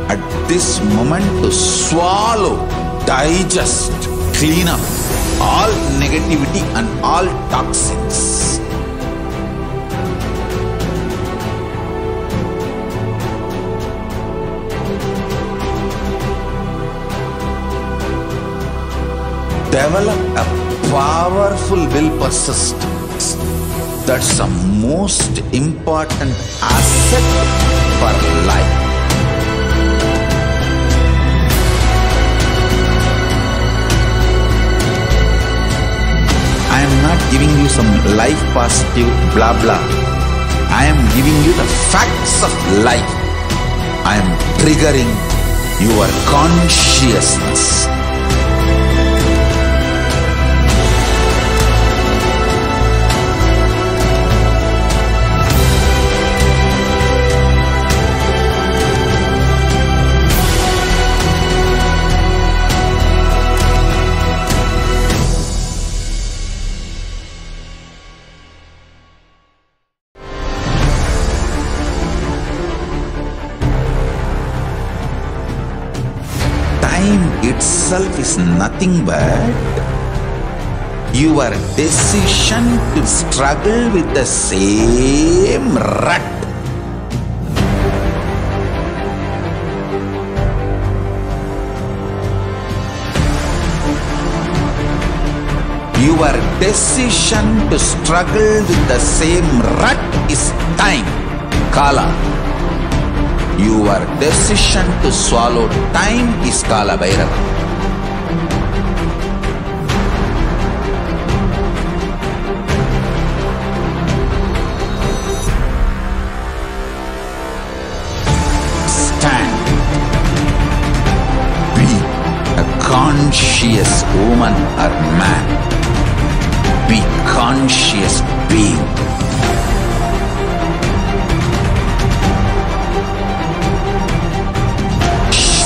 at this moment to swallow, digest, clean up all negativity and all toxins. Develop a powerful will persistence. That's the most important asset for life. I am not giving you some life positive blah blah. I am giving you the facts of life. I am triggering your consciousness. Itself is nothing but your decision to struggle with the same rut. Your decision to struggle with the same rut is time, Kala. Your decision to swallow time is Kala Bhairava. Stand. Be a conscious woman or man. Be conscious being.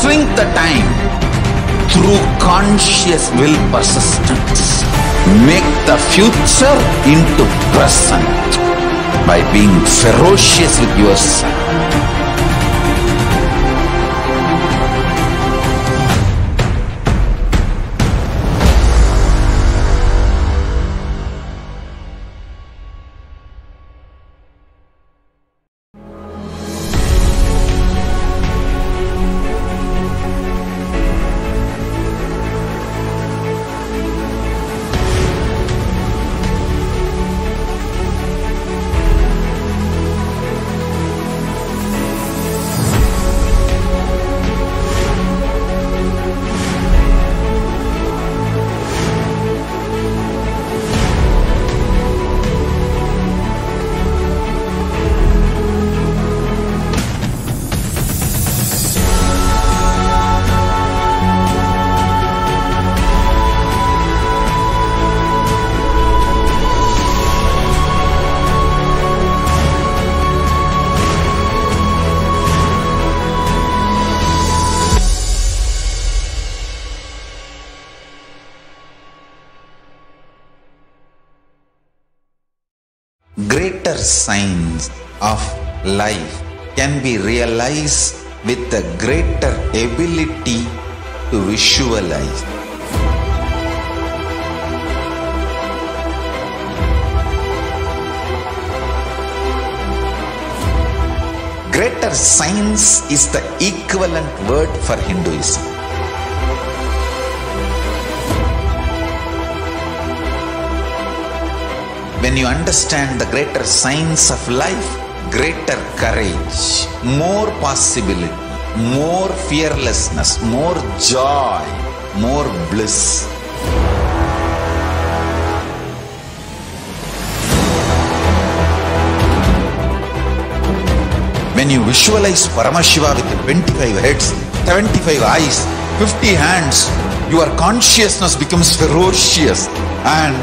Shrink the time through conscious will persistence, make the future into present by being ferocious with yourself. Greater signs of life can be realized with a greater ability to visualize. Greater science is the equivalent word for Hinduism. When you understand the greater science of life, greater courage, more possibility, more fearlessness, more joy, more bliss. When you visualize Paramashiva with 25 heads, 75 eyes, 50 hands, your consciousness becomes ferocious, and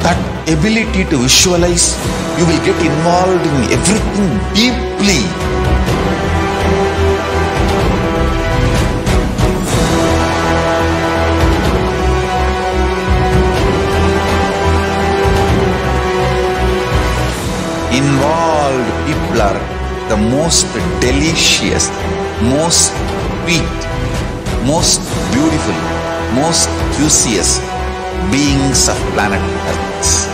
that ability to visualize, you will get involved in everything deeply. Involved people are the most delicious, most sweet, most beautiful, most juiciest beings of planet Earth.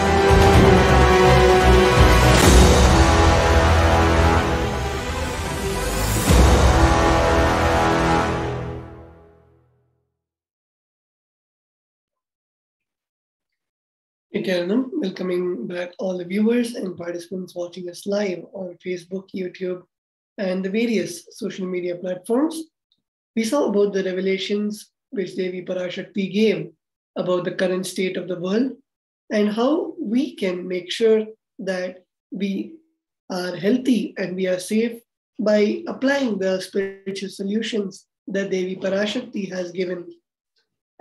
Nithyanandam, welcoming back all the viewers and participants watching us live on Facebook, YouTube, and the various social media platforms. We saw about the revelations which Devi Parashakti gave about the current state of the world and how we can make sure that we are healthy and we are safe by applying the spiritual solutions that Devi Parashakti has given.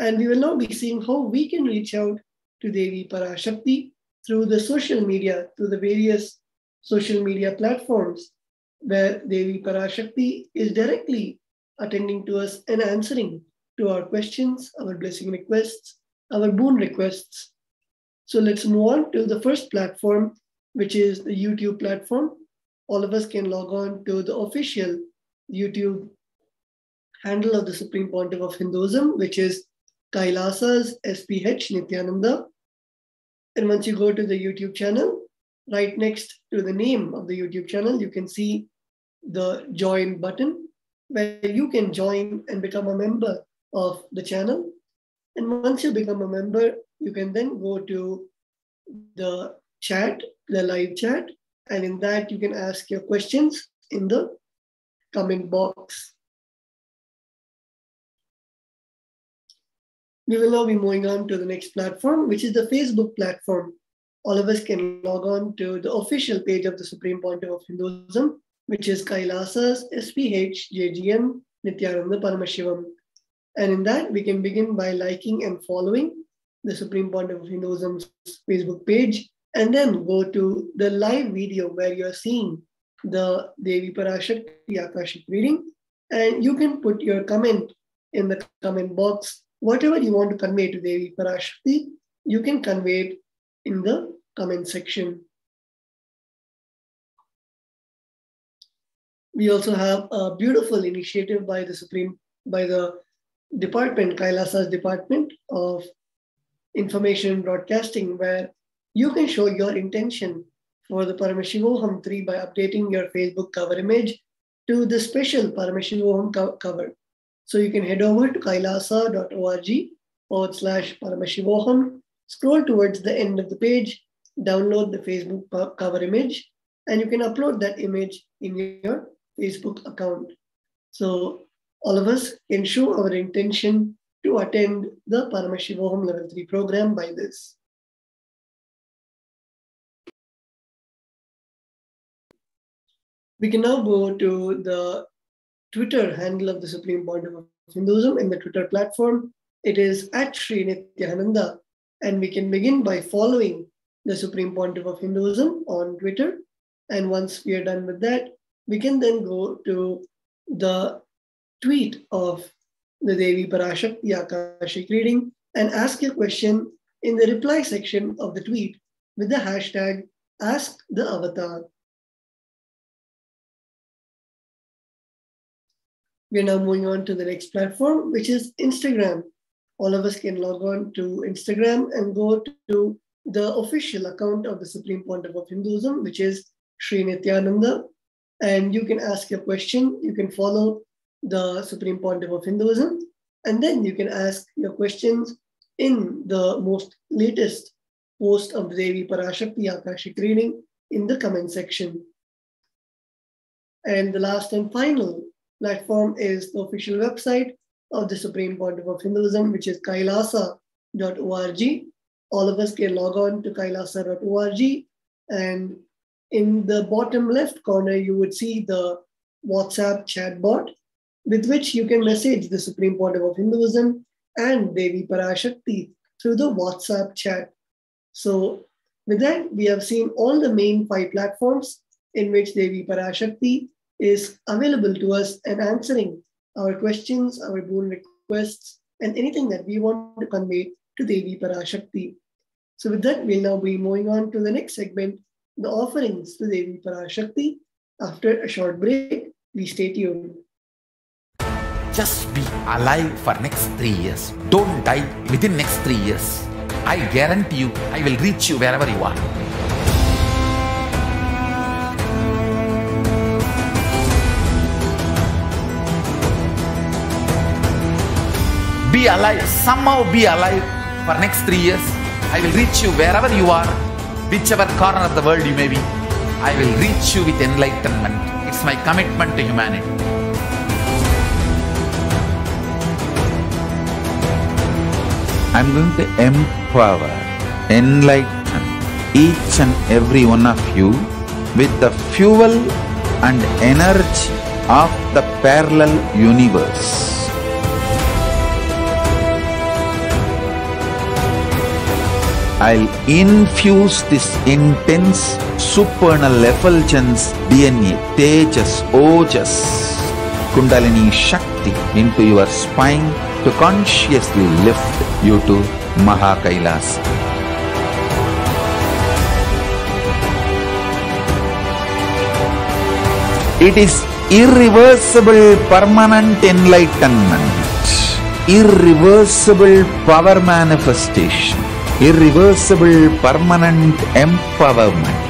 And we will now be seeing how we can reach out to Devi Parashakti through the social media, through the various social media platforms where Devi Parashakti is directly attending to us and answering to our questions, our blessing requests, our boon requests. So let's move on to the first platform, which is the YouTube platform. All of us can log on to the official YouTube handle of the Supreme Pontiff of Hinduism, which is KAILASA's HDH Nithyananda. And once you go to the YouTube channel, right next to the name of the YouTube channel, you can see the join button where you can join and become a member of the channel. And once you become a member, you can then go to the chat, the live chat, and in that you can ask your questions in the comment box. We will now be moving on to the next platform, which is the Facebook platform. All of us can log on to the official page of the Supreme Pontiff of Hinduism, which is KAILASA's HDH Nithyananda Paramashivam. And in that, we can begin by liking and following the Supreme Pontiff of Hinduism's Facebook page, and then go to the live video where you're seeing the Devi Parashakti Akashic reading. And you can put your comment in the comment box whatever you want to convey to Devi Parashakti, you can convey it in the comment section. We also have a beautiful initiative by the department, KAILASA's Department of Information Broadcasting, where you can show your intention for the Paramashivoham 3 by updating your Facebook cover image to the special Paramashivoham cover. So you can head over to kailasa.org/Paramashivoham, scroll towards the end of the page, download the Facebook cover image, and you can upload that image in your Facebook account. So all of us can show our intention to attend the Paramashivoham Level 3 program by this. We can now go to the Twitter handle of the Supreme Pontiff of Hinduism in the Twitter platform. It is @Sri Nithyananda, and we can begin by following the Supreme Pontiff of Hinduism on Twitter. And once we are done with that, we can then go to the tweet of the Devi Parashakti Akashic reading and ask your question in the reply section of the tweet with the hashtag #AskTheAvatar. We are now moving on to the next platform, which is Instagram. All of us can log on to Instagram and go to the official account of the Supreme Pontiff of Hinduism, which is Sri Nithyananda. And you can ask your question. You can follow the Supreme Pontiff of Hinduism, and then you can ask your questions in the most latest post of the Devi Parashakti Akashic reading in the comment section. And the last and final platform is the official website of the Supreme Pontiff of Hinduism, which is kailasa.org. All of us can log on to kailasa.org, and in the bottom left corner, you would see the WhatsApp chat bot with which you can message the Supreme Pontiff of Hinduism and Devi Parashakti through the WhatsApp chat. So with that, we have seen all the main 5 platforms in which Devi Parashakti is available to us and answering our questions, our boon requests, and anything that we want to convey to Devi Parashakti. So with that, we'll now be moving on to the next segment, the offerings to Devi Parashakti. After a short break, please stay tuned. Just be alive for next 3 years. Don't die within next 3 years. I guarantee you, I will reach you wherever you are. Be alive, somehow be alive for next 3 years. I will reach you wherever you are, whichever corner of the world you may be. I will reach you with enlightenment. It's my commitment to humanity. I'm going to empower, enlighten each and every one of you with the fuel and energy of the parallel universe. I'll infuse this intense supernal effulgence DNA, Tejas, Ojas, Kundalini Shakti into your spine to consciously lift you to Mahakailasa. It is irreversible permanent enlightenment, irreversible power manifestation, irreversible permanent empowerment.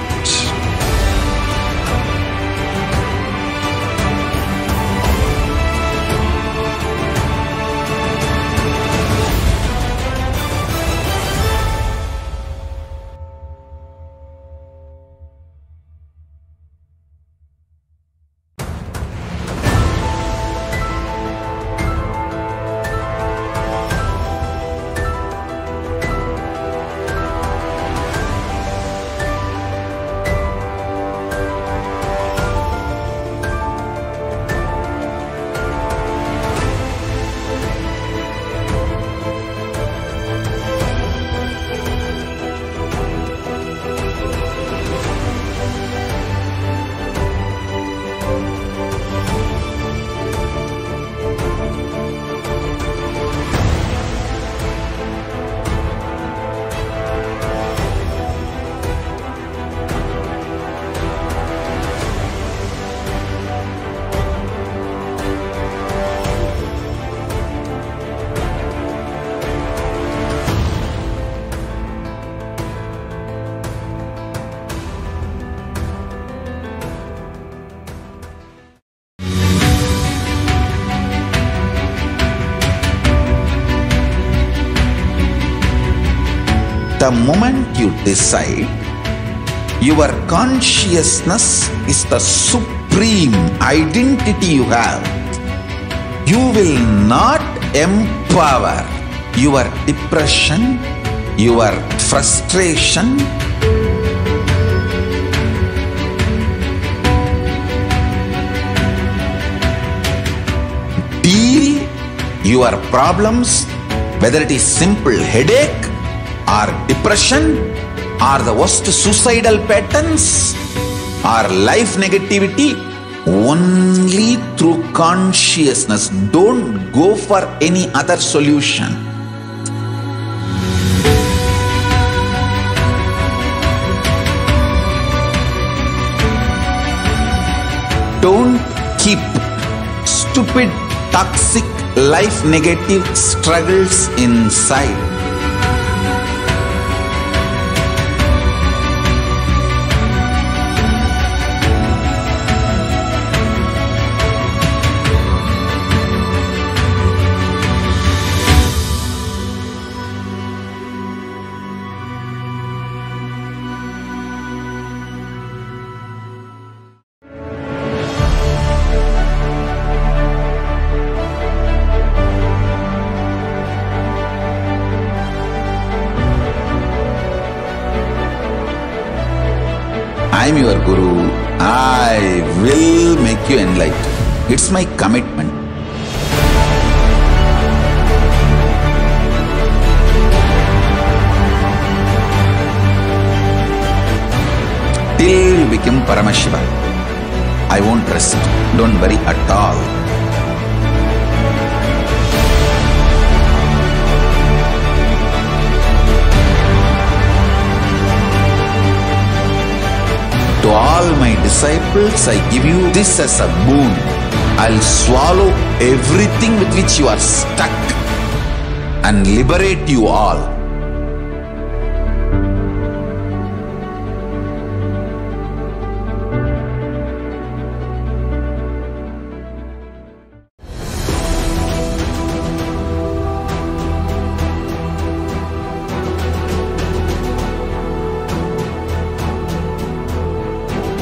The moment you decide, your consciousness is the supreme identity you have. You will not empower your depression, your frustration, deal your problems, whether it is simple headache or depression or the worst suicidal patterns or life negativity, only through consciousness. Don't go for any other solution. Don't keep stupid, toxic, life negative struggles inside. I am your Guru. I will make you enlightened. It's my commitment. Till you become Paramashiva, I won't rest. Don't worry at all. To all my disciples, I give you this as a boon. I'll swallow everything with which you are stuck and liberate you all.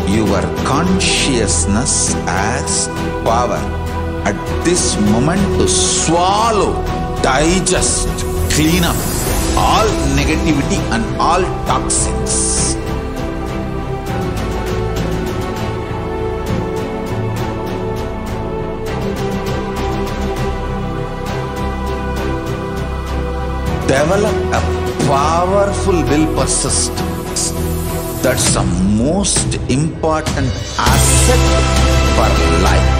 Your consciousness has power at this moment to swallow, digest, clean up all negativity and all toxins. Develop a powerful will persistence. That's the most important asset for life.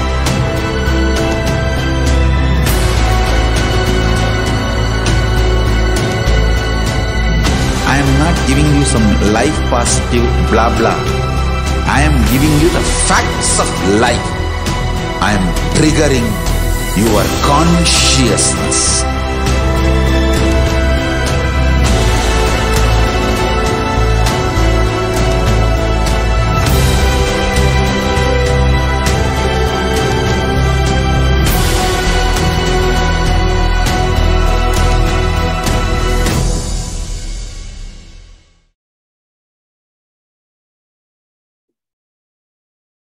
I am not giving you some life positive blah blah. I am giving you the facts of life. I am triggering your consciousness.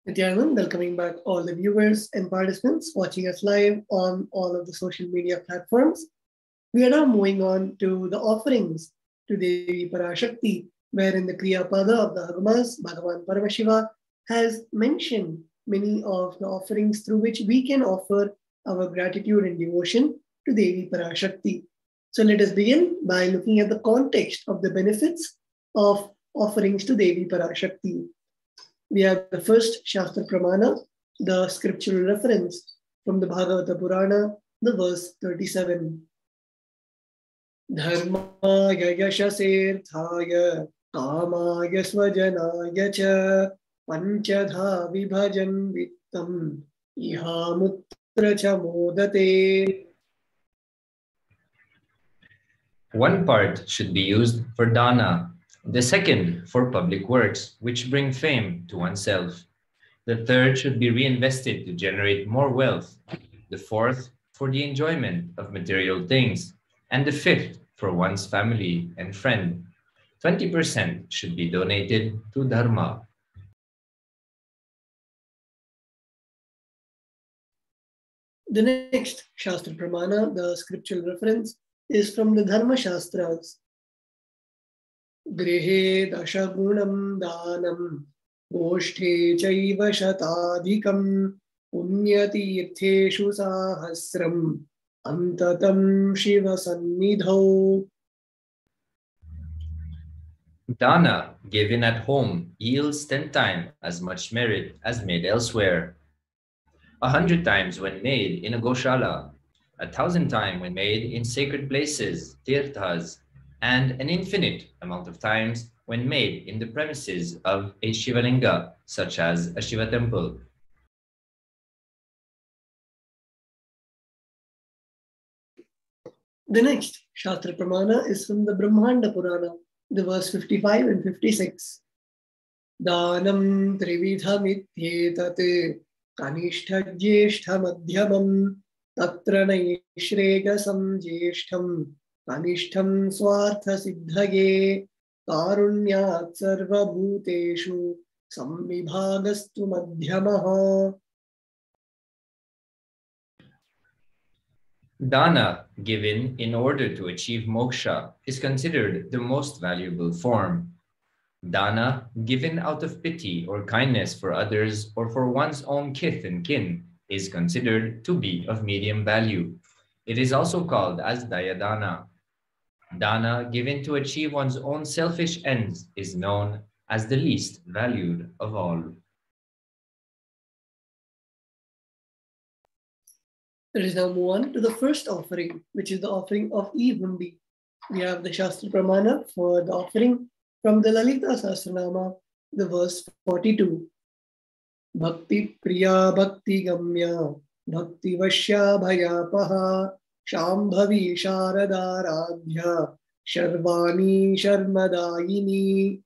Nithyananda, welcoming back all the viewers and participants watching us live on all of the social media platforms. We are now moving on to the offerings to Devi Parashakti, wherein the Kriya Pada of the Agamas, Bhagavan Paramashiva, has mentioned many of the offerings through which we can offer our gratitude and devotion to Devi Parashakti. So let us begin by looking at the context of the benefits of offerings to Devi Parashakti. We have the first Shastra Pramana, the scriptural reference from the Bhagavata Purana, the verse 37. Dharmaya yashasirthaya kamaya svajanaya cha panchadha vibhajan vittam ihamutra cha modate. One part should be used for dana, the second for public works, which bring fame to oneself. The third should be reinvested to generate more wealth. The fourth for the enjoyment of material things. And the fifth for one's family and friend. 20% should be donated to Dharma. The next Shastra Pramana, the scriptural reference, is from the Dharma Shastras. Grihe dashagunam danam goshthe chaiva shatadhikam punyatirtheshu sahasram antatam shiva sannidhau. Dana given at home yields 10 times as much merit as made elsewhere. 100 times when made in a Goshala, 1,000 times when made in sacred places, tirthas, and an infinite amount of times when made in the premises of a Shivalinga, such as a Shiva temple. The next Shastra Pramana is from the Brahmanda Purana, the verse 55 and 56. Danam trividham ityetat kanishta jyeshtha madhyamam tatra naishregasam jyeshtham kanishtham swartha siddhage karunyat sarva bhuteshu samvibhagastu madhyamaha. Dana given in order to achieve moksha is considered the most valuable form. Dana given out of pity or kindness for others or for one's own kith and kin is considered to be of medium value. It is also called as Dayadana. Dana given to achieve one's own selfish ends is known as the least valued of all. Let us now move on to the first offering, which is the offering of e-hundi. We have the Shastra Pramana for the offering from the Lalita Sahasranama, the verse 42. Bhakti Priya Bhakti Gamya Bhakti Vashya Bhayapaha Shambhavi Sharadaradhya Sharvani Sharmadayini.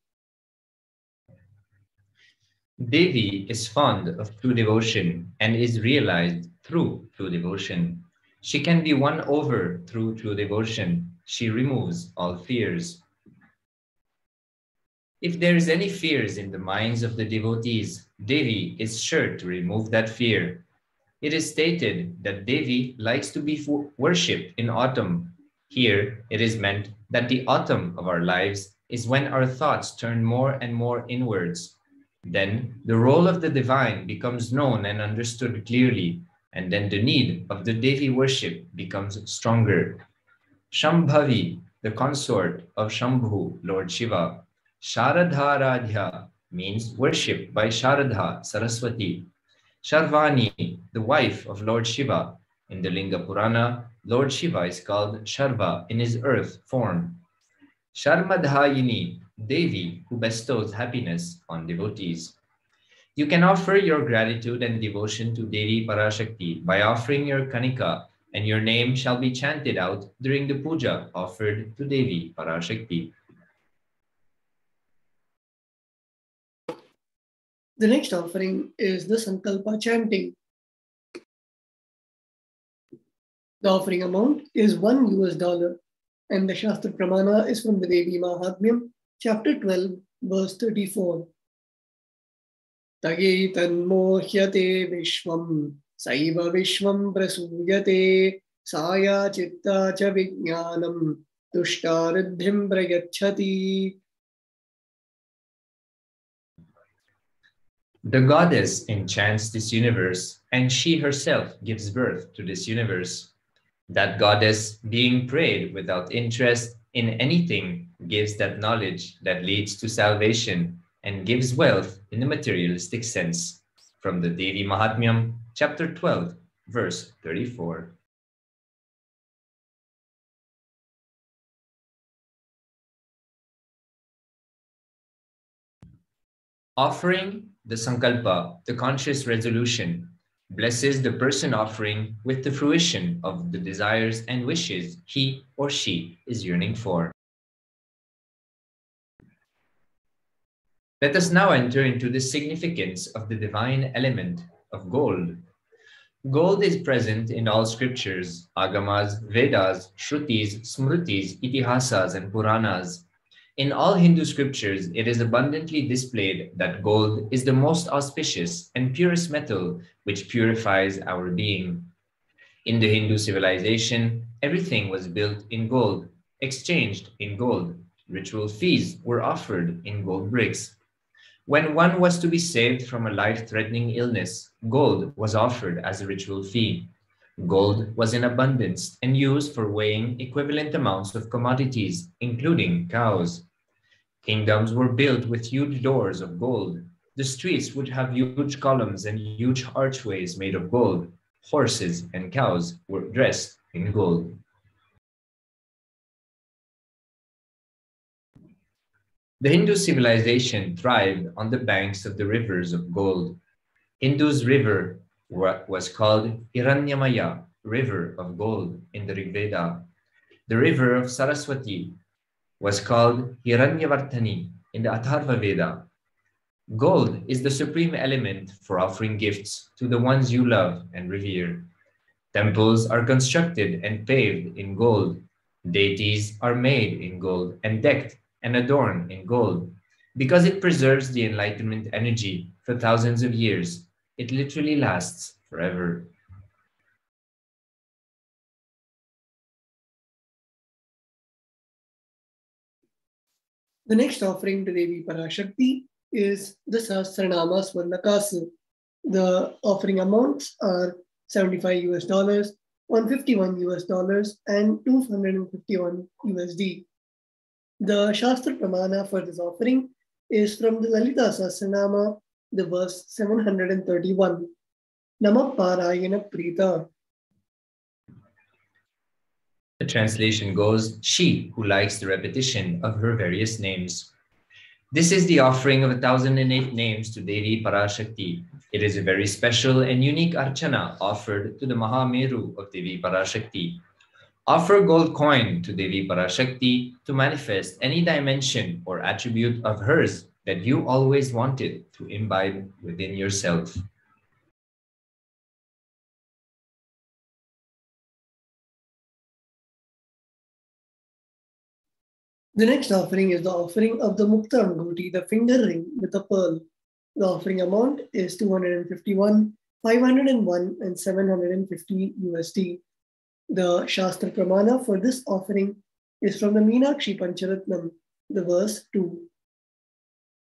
Devi is fond of true devotion and is realized through true devotion. She can be won over through true devotion. She removes all fears. If there is any fears in the minds of the devotees, Devi is sure to remove that fear. It is stated that Devi likes to be worshipped in autumn. Here, it is meant that the autumn of our lives is when our thoughts turn more and more inwards. Then the role of the divine becomes known and understood clearly, and then the need of the Devi worship becomes stronger. Shambhavi, the consort of Shambhu, Lord Shiva. Sharadharadhya means worship by Sharadha, Saraswati. Sharvani, the wife of Lord Shiva. In the Linga Purana, Lord Shiva is called Sharva in his earth form. Sharmadhayini, Devi, who bestows happiness on devotees. You can offer your gratitude and devotion to Devi Parashakti by offering your kanika, and your name shall be chanted out during the puja offered to Devi Parashakti. The next offering is the Sankalpa chanting. The offering amount is $1, and the Shastra Pramana is from the Devi Mahatmyam, chapter 12, verse 34. Tage tanmohyate vishvam, saiva vishvam prasuyate, saya chitta cha vijnanam, tushtaridhim prayachati. The goddess enchants this universe, and she herself gives birth to this universe. That goddess, being prayed without interest in anything, gives that knowledge that leads to salvation and gives wealth in the materialistic sense. From the Devi Mahatmyam, chapter 12, verse 34. Offering the Sankalpa, the conscious resolution, blesses the person offering with the fruition of the desires and wishes he or she is yearning for. Let us now enter into the significance of the divine element of gold. Gold is present in all scriptures, agamas, Vedas, Shrutis, Smritis, Itihasas, and Puranas. In all Hindu scriptures, it is abundantly displayed that gold is the most auspicious and purest metal which purifies our being. In the Hindu civilization, everything was built in gold, exchanged in gold. Ritual fees were offered in gold bricks. When one was to be saved from a life-threatening illness, gold was offered as a ritual fee. Gold was in abundance and used for weighing equivalent amounts of commodities, including cows. Kingdoms were built with huge doors of gold. The streets would have huge columns and huge archways made of gold. Horses and cows were dressed in gold. The Hindu civilization thrived on the banks of the rivers of gold. Hindu's river was called Hiranyamaya, river of gold, in the Rig Veda. The river of Saraswati was called Hiranyavartani in the Atharva Veda. Gold is the supreme element for offering gifts to the ones you love and revere. Temples are constructed and paved in gold. Deities are made in gold and decked and adorned in gold. Because it preserves the Enlightenment energy for thousands of years, it literally lasts forever. The next offering to Devi Parashakti is the Sahasranama Swarnakasu. The offering amounts are $75 US, $151 US, and $251 USD. The Shastra Pramana for this offering is from the Lalita Sahasranama, the verse 731. Nama Parayana Prita. The translation goes, she who likes the repetition of her various names. This is the offering of 1008 names to Devi Parashakti. It is a very special and unique archana offered to the Mahameru of Devi Parashakti. Offer gold coin to Devi Parashakti to manifest any dimension or attribute of hers that you always wanted to imbibe within yourself. The next offering is the offering of the Mukta Angoti, the finger ring with a pearl. The offering amount is $251, $501, and $750 USD. The Shastra Pramana for this offering is from the Meenakshi Pancharatnam, the verse 2.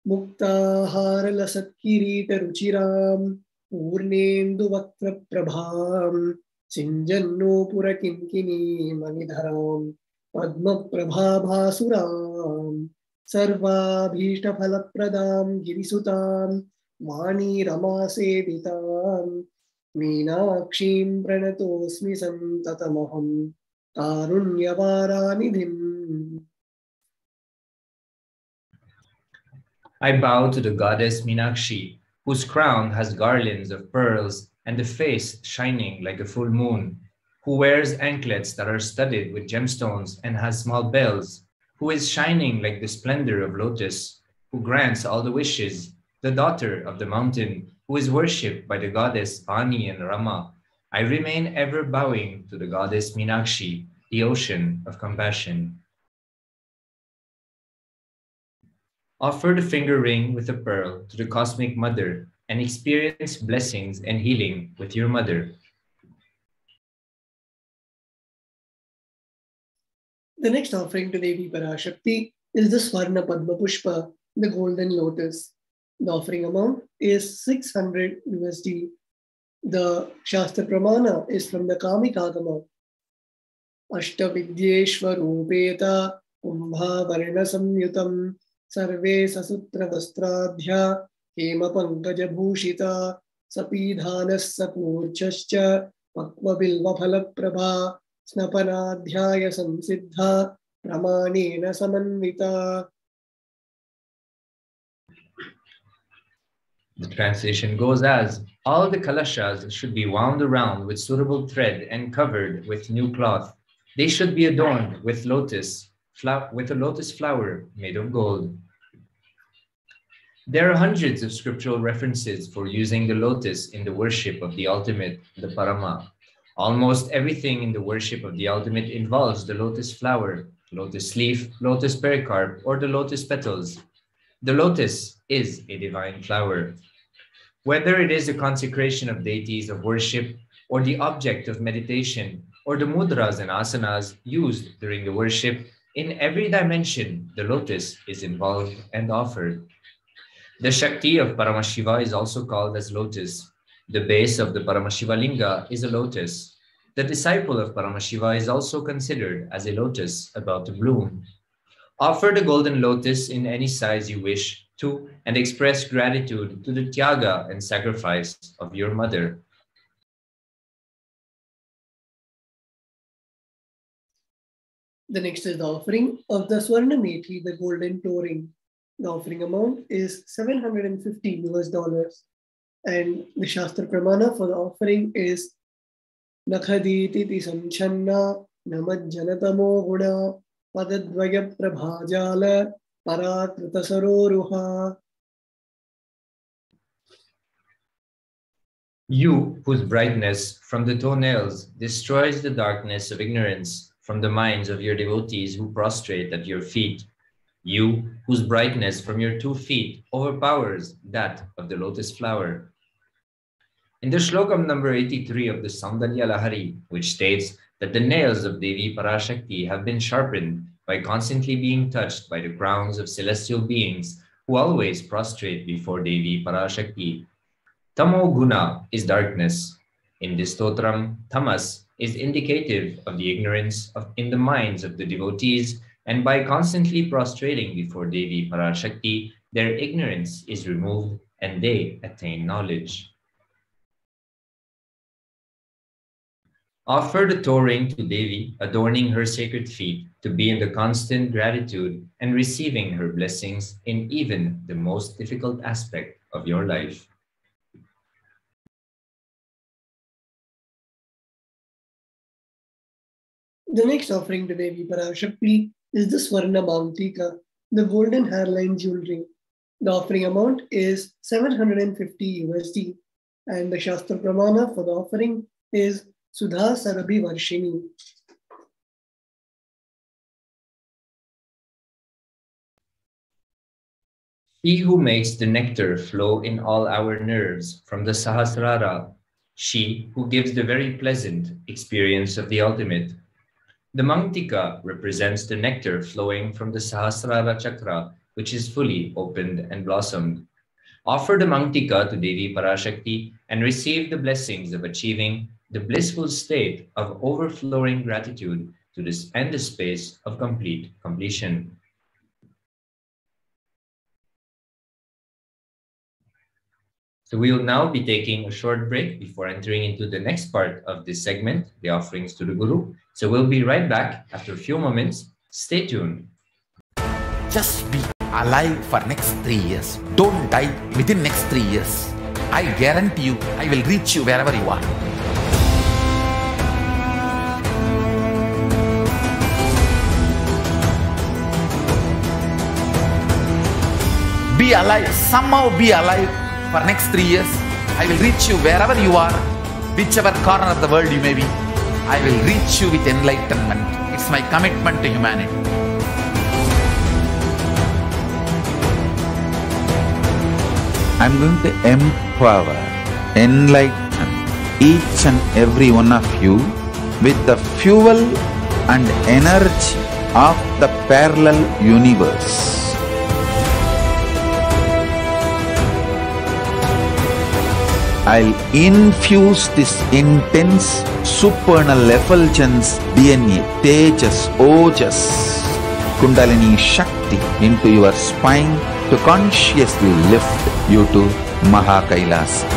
Muktahara lasat kirita ruchiram purnendu vaktra prabham sinjanno purakinkini manidharam padma prabhabhasuram sarvabhishta phalapradam girisutam vani ramasevitam meenakshim pranatosmi santatamaham karunyavaranidhim. I bow to the goddess Meenakshi, whose crown has garlands of pearls and a face shining like a full moon, who wears anklets that are studded with gemstones and has small bells, who is shining like the splendor of lotus, who grants all the wishes, the daughter of the mountain, who is worshipped by the goddess Vani and Rama. I remain ever bowing to the goddess Meenakshi, the ocean of compassion. Offer the finger ring with a pearl to the Cosmic Mother and experience blessings and healing with your mother. The next offering to Devi Parashakti is the Swarna Padma Pushpa, the golden lotus. The offering amount is $600 USD. The Shastra Pramana is from the Kamikagama. Ashtavidyeshwarupeta Kumbha Varna Samyutam Sarve Sasutra Vastradhya Hema Pankaja Bhushita Sapidhanas Sapurchascha Pakva Bilva Phalaprabha Snapanadhyaya Samsiddha Pramanena Samanvita. The translation goes as, all the kalashas should be wound around with suitable thread and covered with new cloth. They should be adorned with a lotus flower made of gold. There are hundreds of scriptural references for using the lotus in the worship of the ultimate, the Parama. Almost everything in the worship of the ultimate involves the lotus flower. lotus leaf, lotus pericarp, or the lotus petals. The lotus is a divine flower. Whether it is the consecration of deities of worship, or the object of meditation, or the mudras and asanas used during the worship, in every dimension, the lotus is involved and offered. The Shakti of Paramashiva is also called as lotus. The base of the Paramashiva linga is a lotus. The disciple of Paramashiva is also considered as a lotus about to bloom. Offer the golden lotus in any size you wish to and express gratitude to the tyaga and sacrifice of your mother. The next is the offering of the Swarnamethi, the golden touring. The offering amount is $750 and the Shastra Pramana for the offering is Nakhaditi Sanchanna Namajjanatamo Guna Padadvaya Prabhajala Parakritasaroruha. You, whose brightness from the toenails destroys the darkness of ignorance from the minds of your devotees who prostrate at your feet. You, whose brightness from your 2 feet overpowers that of the lotus flower. In the shlokam number 83 of the Saundalya Lahari, which states that the nails of Devi Parashakti have been sharpened by constantly being touched by the crowns of celestial beings who always prostrate before Devi Parashakti. Tamo Guna is darkness. In this stotram, tamas is indicative of the ignorance in the minds of the devotees, and by constantly prostrating before Devi Parashakti, their ignorance is removed and they attain knowledge. Offer the touring to Devi, adorning her sacred feet, to be in the constant gratitude and receiving her blessings in even the most difficult aspect of your life. The next offering to Devi Parashakti is the Swarna Mauntika, the golden hairline jewelry. The offering amount is $750 and the Shastra Pramana for the offering is Sudha Sarabhi Varshini. She who makes the nectar flow in all our nerves from the Sahasrara, she who gives the very pleasant experience of the ultimate. The Mangtika represents the nectar flowing from the Sahasrara chakra, which is fully opened and blossomed. Offer the Mangtika to Devi Parashakti and receive the blessings of achieving the blissful state of overflowing gratitude to this and the space of completion. So we will now be taking a short break before entering into the next part of this segment, the offerings to the Guru. So we'll be right back after a few moments. Stay tuned. Just be alive for next 3 years. Don't die within next 3 years. I guarantee you, I will reach you wherever you are. Be alive, somehow be alive for next 3 years. I will reach you wherever you are, whichever corner of the world you may be. I will reach you with enlightenment. It's my commitment to humanity. I'm going to empower, enlighten each and every one of you with the fuel and energy of the parallel universe. I'll infuse this intense supernal effulgence DNA, Tejas, Ojas, Kundalini Shakti into your spine to consciously lift you to KAILASA.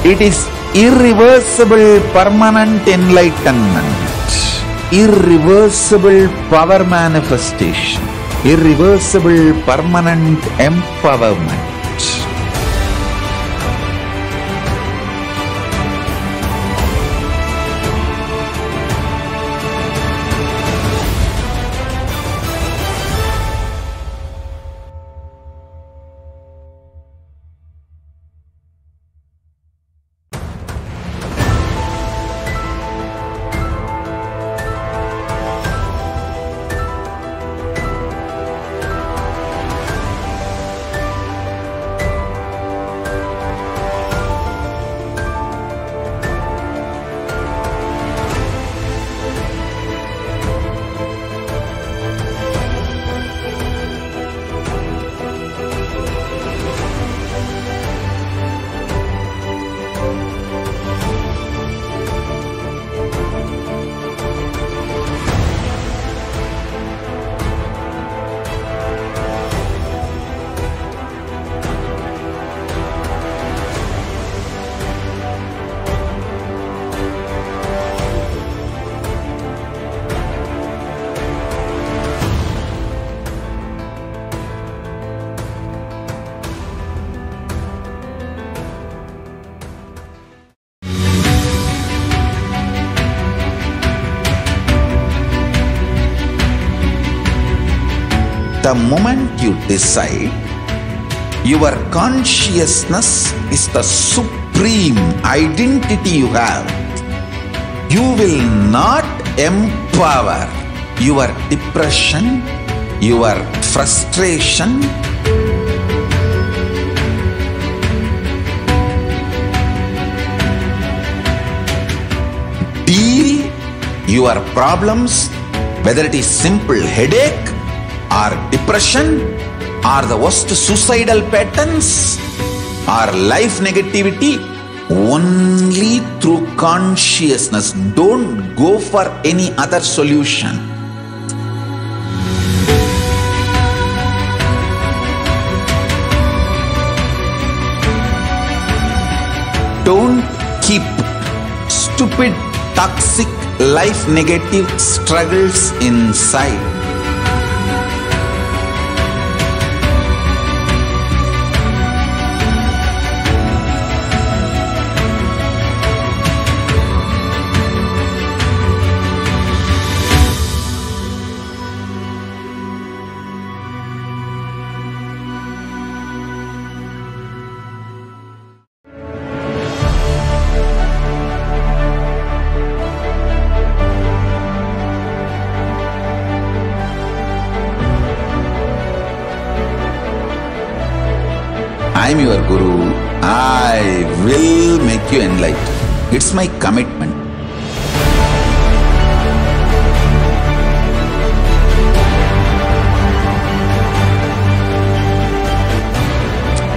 It is irreversible permanent enlightenment, irreversible power manifestation, irreversible permanent empowerment. The moment you decide, your consciousness is the supreme identity you have. You will not empower your depression, your frustration, deal your problems, whether it is simple headache or depression or the worst suicidal patterns or life negativity, only through consciousness. Don't go for any other solution. Don't keep stupid, toxic, life negative struggles inside. I am your Guru. I will make you enlightened. It's my commitment.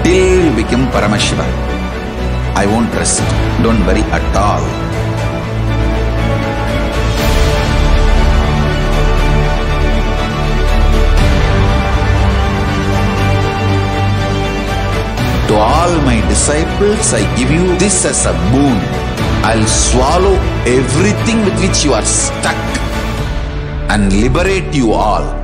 Till you become Paramashiva, I won't rest. Don't worry at all. To all my disciples, I give you this as a boon. I'll swallow everything with which you are stuck and liberate you all.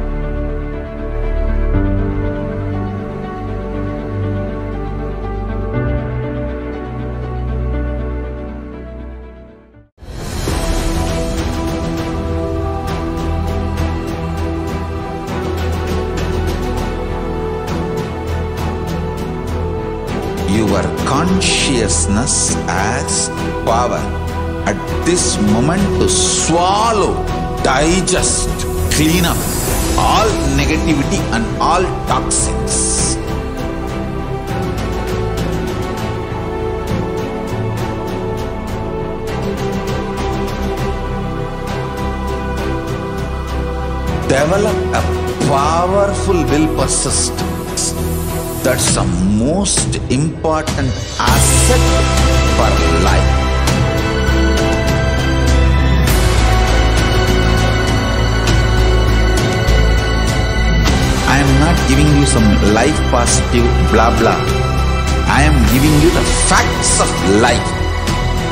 Your consciousness has power at this moment to swallow, digest, clean up all negativity and all toxins. Develop a powerful will persistence. That's the most important asset for life. I am not giving you some life positive blah blah. I am giving you the facts of life.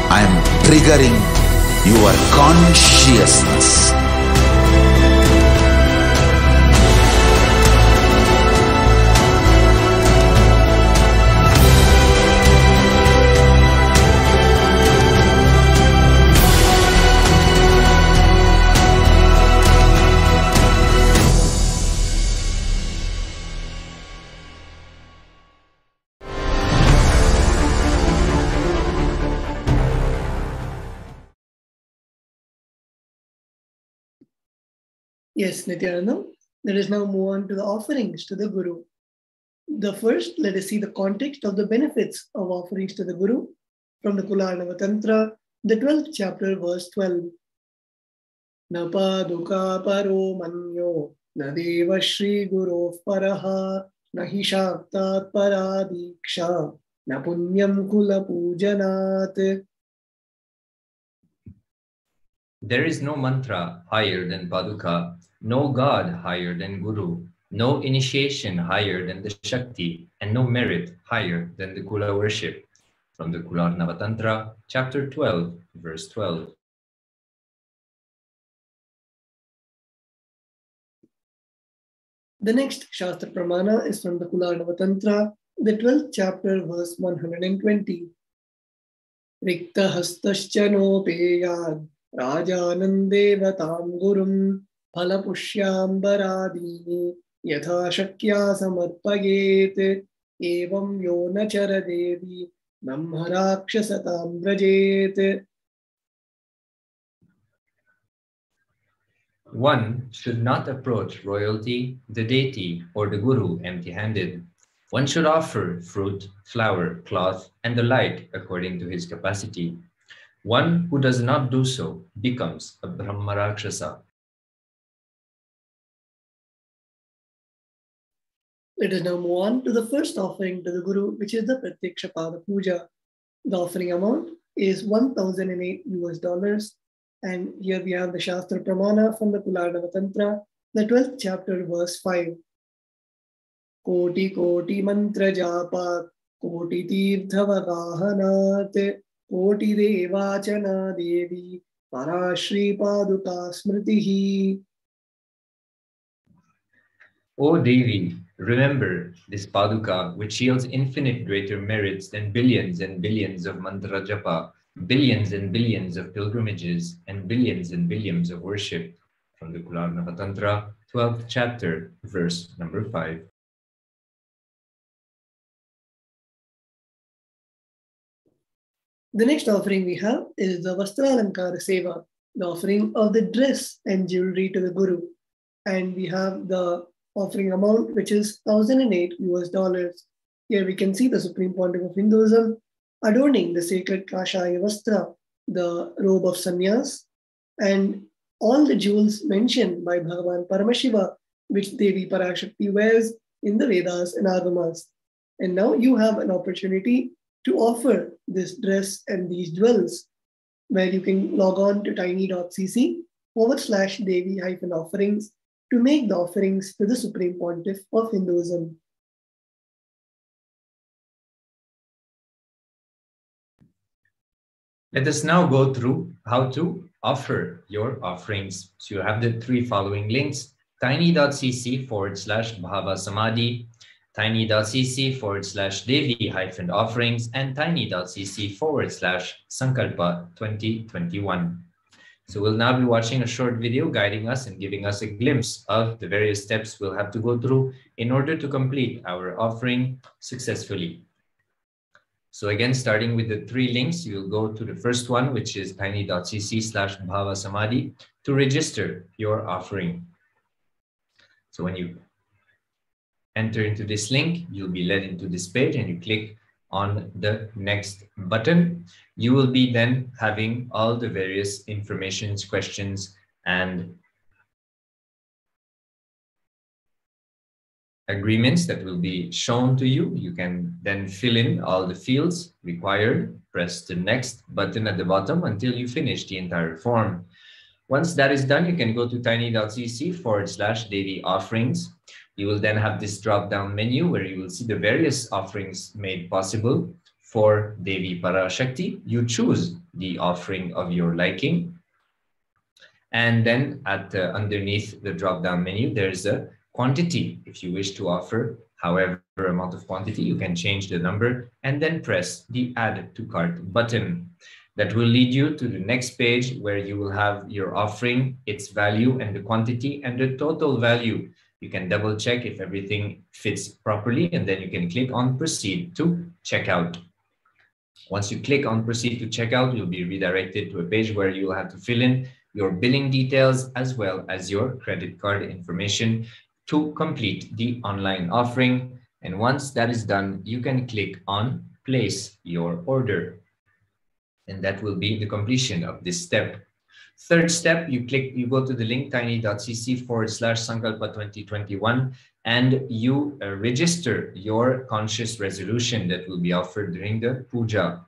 I am triggering your consciousness. Yes, Nithyananda. Let us now move on to the offerings to the Guru. The first, let us see the context of the benefits of offerings to the Guru from the Kularnava Tantra, the 12th chapter, verse 12. Na paduka paro manyo, na deva shri guru paraha, na hi shaktat paradiksha, na punyam kula pujanat. There is no mantra higher than Paduka, no God higher than Guru, no initiation higher than the Shakti, and no merit higher than the Kula worship. From the Kularnava Tantra, chapter 12, verse 12. The next Shastra Pramana is from the Kularnava Tantra, the 12th chapter, verse 120. Rikta hastascha no peyad Rajanandevatam gurum phalapushyam baradini यथा शक्या समर्पयेत् एवं यो न चर देवी ब्रह्मराक्षसतां व्रजेत्. One should not approach royalty, the deity, or the guru empty-handed. One should offer fruit, flower, cloth, and the like according to his capacity. One who does not do so becomes a Brahmarakshasa. Let us now move on to the first offering to the Guru, which is the Pratyaksha Pada Puja. The offering amount is $1,008 and here we have the Shastra Pramana from the Kularnava Tantra, the 12th chapter, verse 5. Koti Koti Mantra Japa Koti Tirtha Vagahanat Koti Devachana Devi Parashri Paduka Smritihi. O Devi, remember this Paduka, which yields infinite greater merits than billions and billions of mantra japa, billions and billions of pilgrimages, and billions of worship. From the Kularnava Tantra, 12th chapter, verse number 5. The next offering we have is the Vastralankara Seva, the offering of the dress and jewelry to the Guru. And we have the offering amount, which is $1,008. Here we can see the Supreme Pontiff of Hinduism adorning the sacred Kashaya Vastra, the robe of sannyas, and all the jewels mentioned by Bhagavan Paramashiva, which Devi Parashakti wears in the Vedas and Agamas. And now you have an opportunity to offer this dress and these jewels, where you can log on to tiny.cc/Devi-offerings to make the offerings to the Supreme Pontiff of Hinduism. Let us now go through how to offer your offerings. So you have the three following links: tiny.cc/Bhava Samadhi, tiny.cc/Devi-offerings, and tiny.cc/Sankalpa 2021. So we'll now be watching a short video guiding us and giving us a glimpse of the various steps we'll have to go through in order to complete our offering successfully. So again, starting with the three links, you'll go to the first one, which is tiny.cc/Bhava Samadhi, to register your offering. So when you enter into this link, you'll be led into this page and you click on the next button. You will be then having all the various informations, questions, and agreements that will be shown to you. You can then fill in all the fields required, press the next button at the bottom until you finish the entire form. Once that is done, you can go to tiny.cc/Devi-offerings. You will then have this drop-down menu where you will see the various offerings made possible for Devi Parashakti. You choose the offering of your liking. And then underneath the drop-down menu, there's a quantity. If you wish to offer however amount of quantity, you can change the number and then press the Add to Cart button. That will lead you to the next page where you will have your offering, its value, and the quantity, and the total value. You can double check if everything fits properly, and then you can click on Proceed to Checkout. Once you click on Proceed to Checkout, you'll be redirected to a page where you will have to fill in your billing details as well as your credit card information to complete the online offering. And once that is done, you can click on Place Your Order. And that will be the completion of this step. Third step, you go to the link tiny.cc/Sankalpa 2021 and you register your conscious resolution that will be offered during the puja.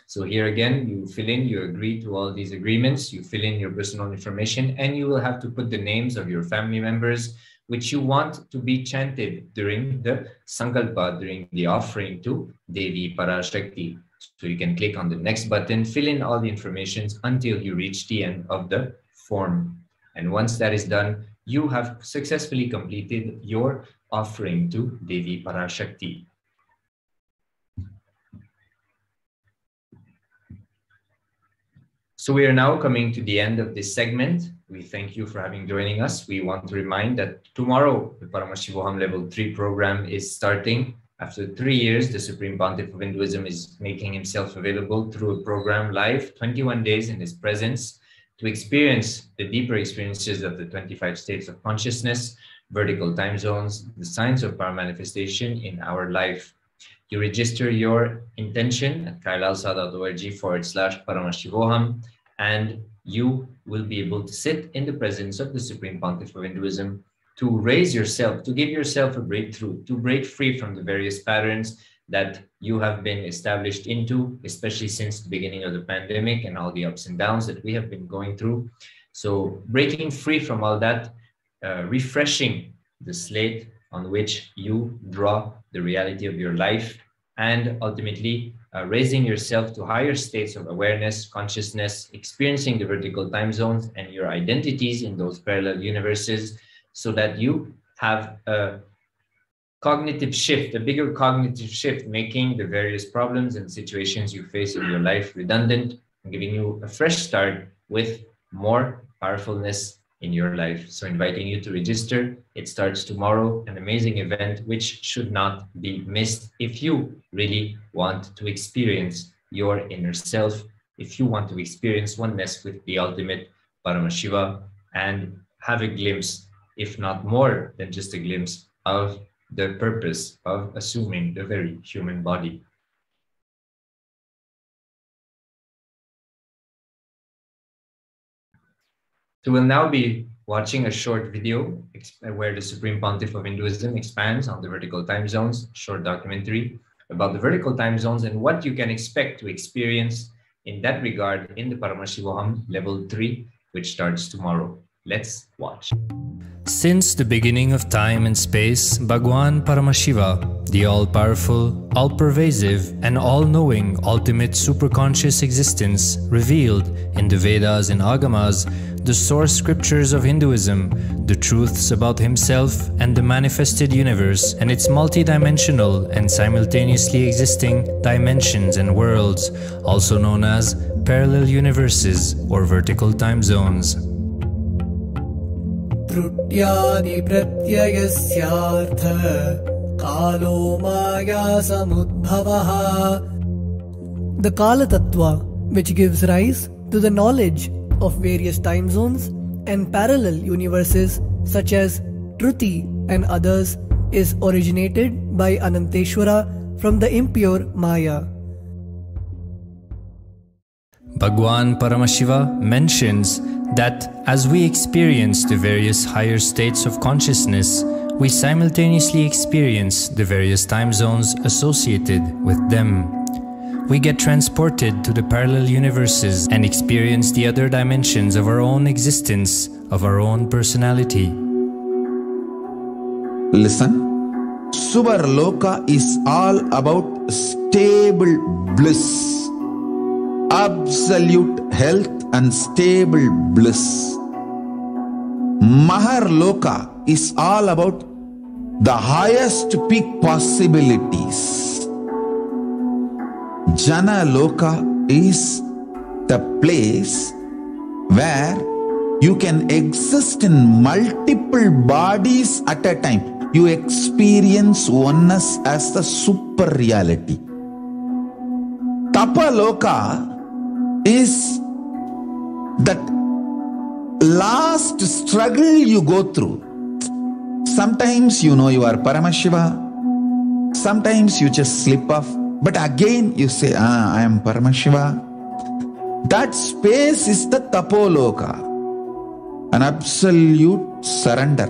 So here again, you fill in, you agree to all these agreements, you fill in your personal information, and you will have to put the names of your family members which you want to be chanted during the Sankalpa, during the offering to Devi Parashakti. So you can click on the next button, fill in all the information until you reach the end of the form. And once that is done, you have successfully completed your offering to Devi Parashakti. So we are now coming to the end of this segment. we thank you for joining us. We want to remind that tomorrow the Paramashivoham Level 3 program is starting. After 3 years, the Supreme Pontiff of Hinduism is making himself available through a program live, 21 days in his presence, to experience the deeper experiences of the 25 states of consciousness, vertical time zones, the signs of power manifestation in our life. You register your intention at kailasa.org/Paramashivoham, and you will be able to sit in the presence of the Supreme Pontiff of Hinduism to raise yourself, to give yourself a breakthrough, to break free from the various patterns that you have been established into, especially since the beginning of the pandemic and all the ups and downs that we have been going through. So breaking free from all that, refreshing the slate on which you draw the reality of your life, and ultimately raising yourself to higher states of awareness, consciousness, experiencing the vertical time zones and your identities in those parallel universes, so that you have a cognitive shift, a bigger cognitive shift, making the various problems and situations you face in your life redundant, and giving you a fresh start with more powerfulness in your life. So inviting you to register. It starts tomorrow, an amazing event which should not be missed if you really want to experience your inner self, if you want to experience oneness with the ultimate Paramashiva and have a glimpse, if not more than just a glimpse, of the purpose of assuming the very human body. So we'll now be watching a short video where the Supreme Pontiff of Hinduism expands on the vertical time zones, short documentary about the vertical time zones and what you can expect to experience in that regard in the Paramashivoham Level 3, which starts tomorrow. Let's watch. Since the beginning of time and space, Bhagwan Paramashiva, the all-powerful, all-pervasive, and all-knowing ultimate superconscious existence, revealed in the Vedas and Agamas, the source scriptures of Hinduism, the truths about himself and the manifested universe and its multidimensional and simultaneously existing dimensions and worlds, also known as parallel universes or vertical time zones. Trutyadi pratyayasyartha kalo maya samudbhavaha. The Kala Tattva, which gives rise to the knowledge of various time zones and parallel universes such as Truti and others, is originated by Ananteshwara from the impure Maya. Bhagwan Paramashiva mentions that as we experience the various higher states of consciousness, we simultaneously experience the various time zones associated with them. We get transported to the parallel universes and experience the other dimensions of our own existence, of our own personality. Listen, Subarloka is all about stable bliss, absolute health and stable bliss. Maharloka is all about the highest peak possibilities. Jana Loka is the place where you can exist in multiple bodies at a time. You experience oneness as the super reality. Tapa Loka is that last struggle you go through. Sometimes you know you are Paramashiva, sometimes you just slip off, but again you say, I am Paramashiva. That space is the Tapoloka, an absolute surrender.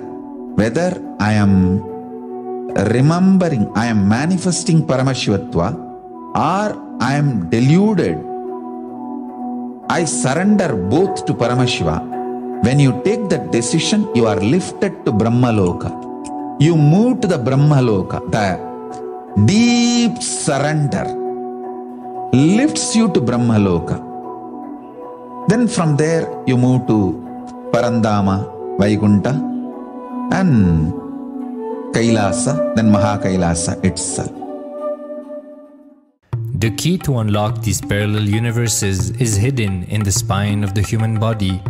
Whether I am remembering, I am manifesting Paramashivatva, or I am deluded, I surrender both to Paramashiva. When you take that decision, you are lifted to Brahmaloka. You move to the Brahmaloka. The deep surrender lifts you to Brahmaloka. Then from there you move to Parandama, Vaikunta, and Kailasa, then Mahakailasa itself. The key to unlock these parallel universes is hidden in the spine of the human body.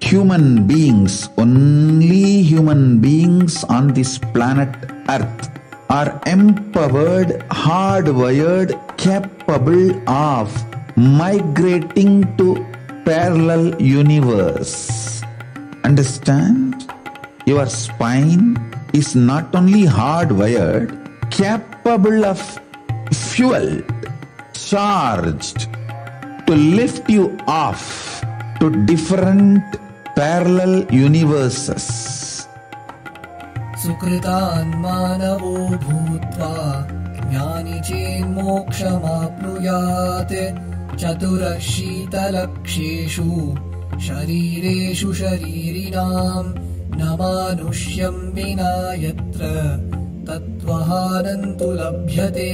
human beings, only human beings on this planet Earth are empowered, hardwired, capable of migrating to parallel universe. Understand? Your spine is not only hardwired, capable of fuel, charged to lift you off to different parallel universes. Sukritan manavo bhutva jnani chen mokshamapnuyat chaturashita-laksheshu sharireshu sharirinam namanusyam vina yatra tattvahanantu labhyate.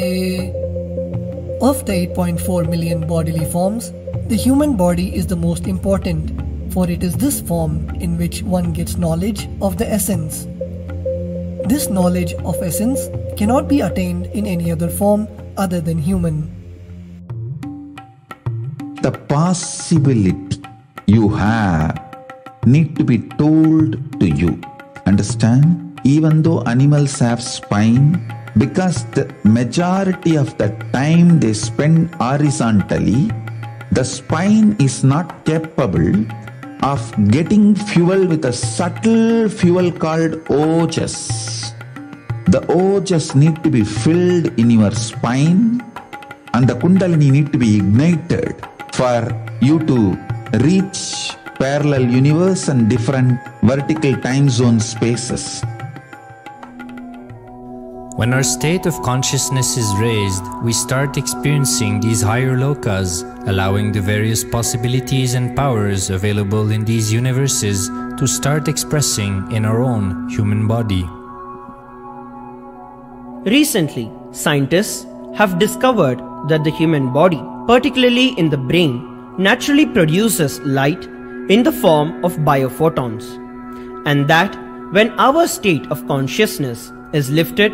Of the 8.4 million bodily forms, the human body is the most important, for it is this form in which one gets knowledge of the essence. This knowledge of essence cannot be attained in any other form other than human. The possibility you have need to be told to you. Understand? Even though animals have spine, because the majority of the time they spend horizontally, the spine is not capable of getting fuel with a subtle fuel called ojas. The ojas need to be filled in your spine and the kundalini need to be ignited for you to reach parallel universe and different vertical time zone spaces. When our state of consciousness is raised, we start experiencing these higher lokas, allowing the various possibilities and powers available in these universes to start expressing in our own human body. Recently, scientists have discovered that the human body, particularly in the brain, naturally produces light in the form of biophotons, and that when our state of consciousness is lifted,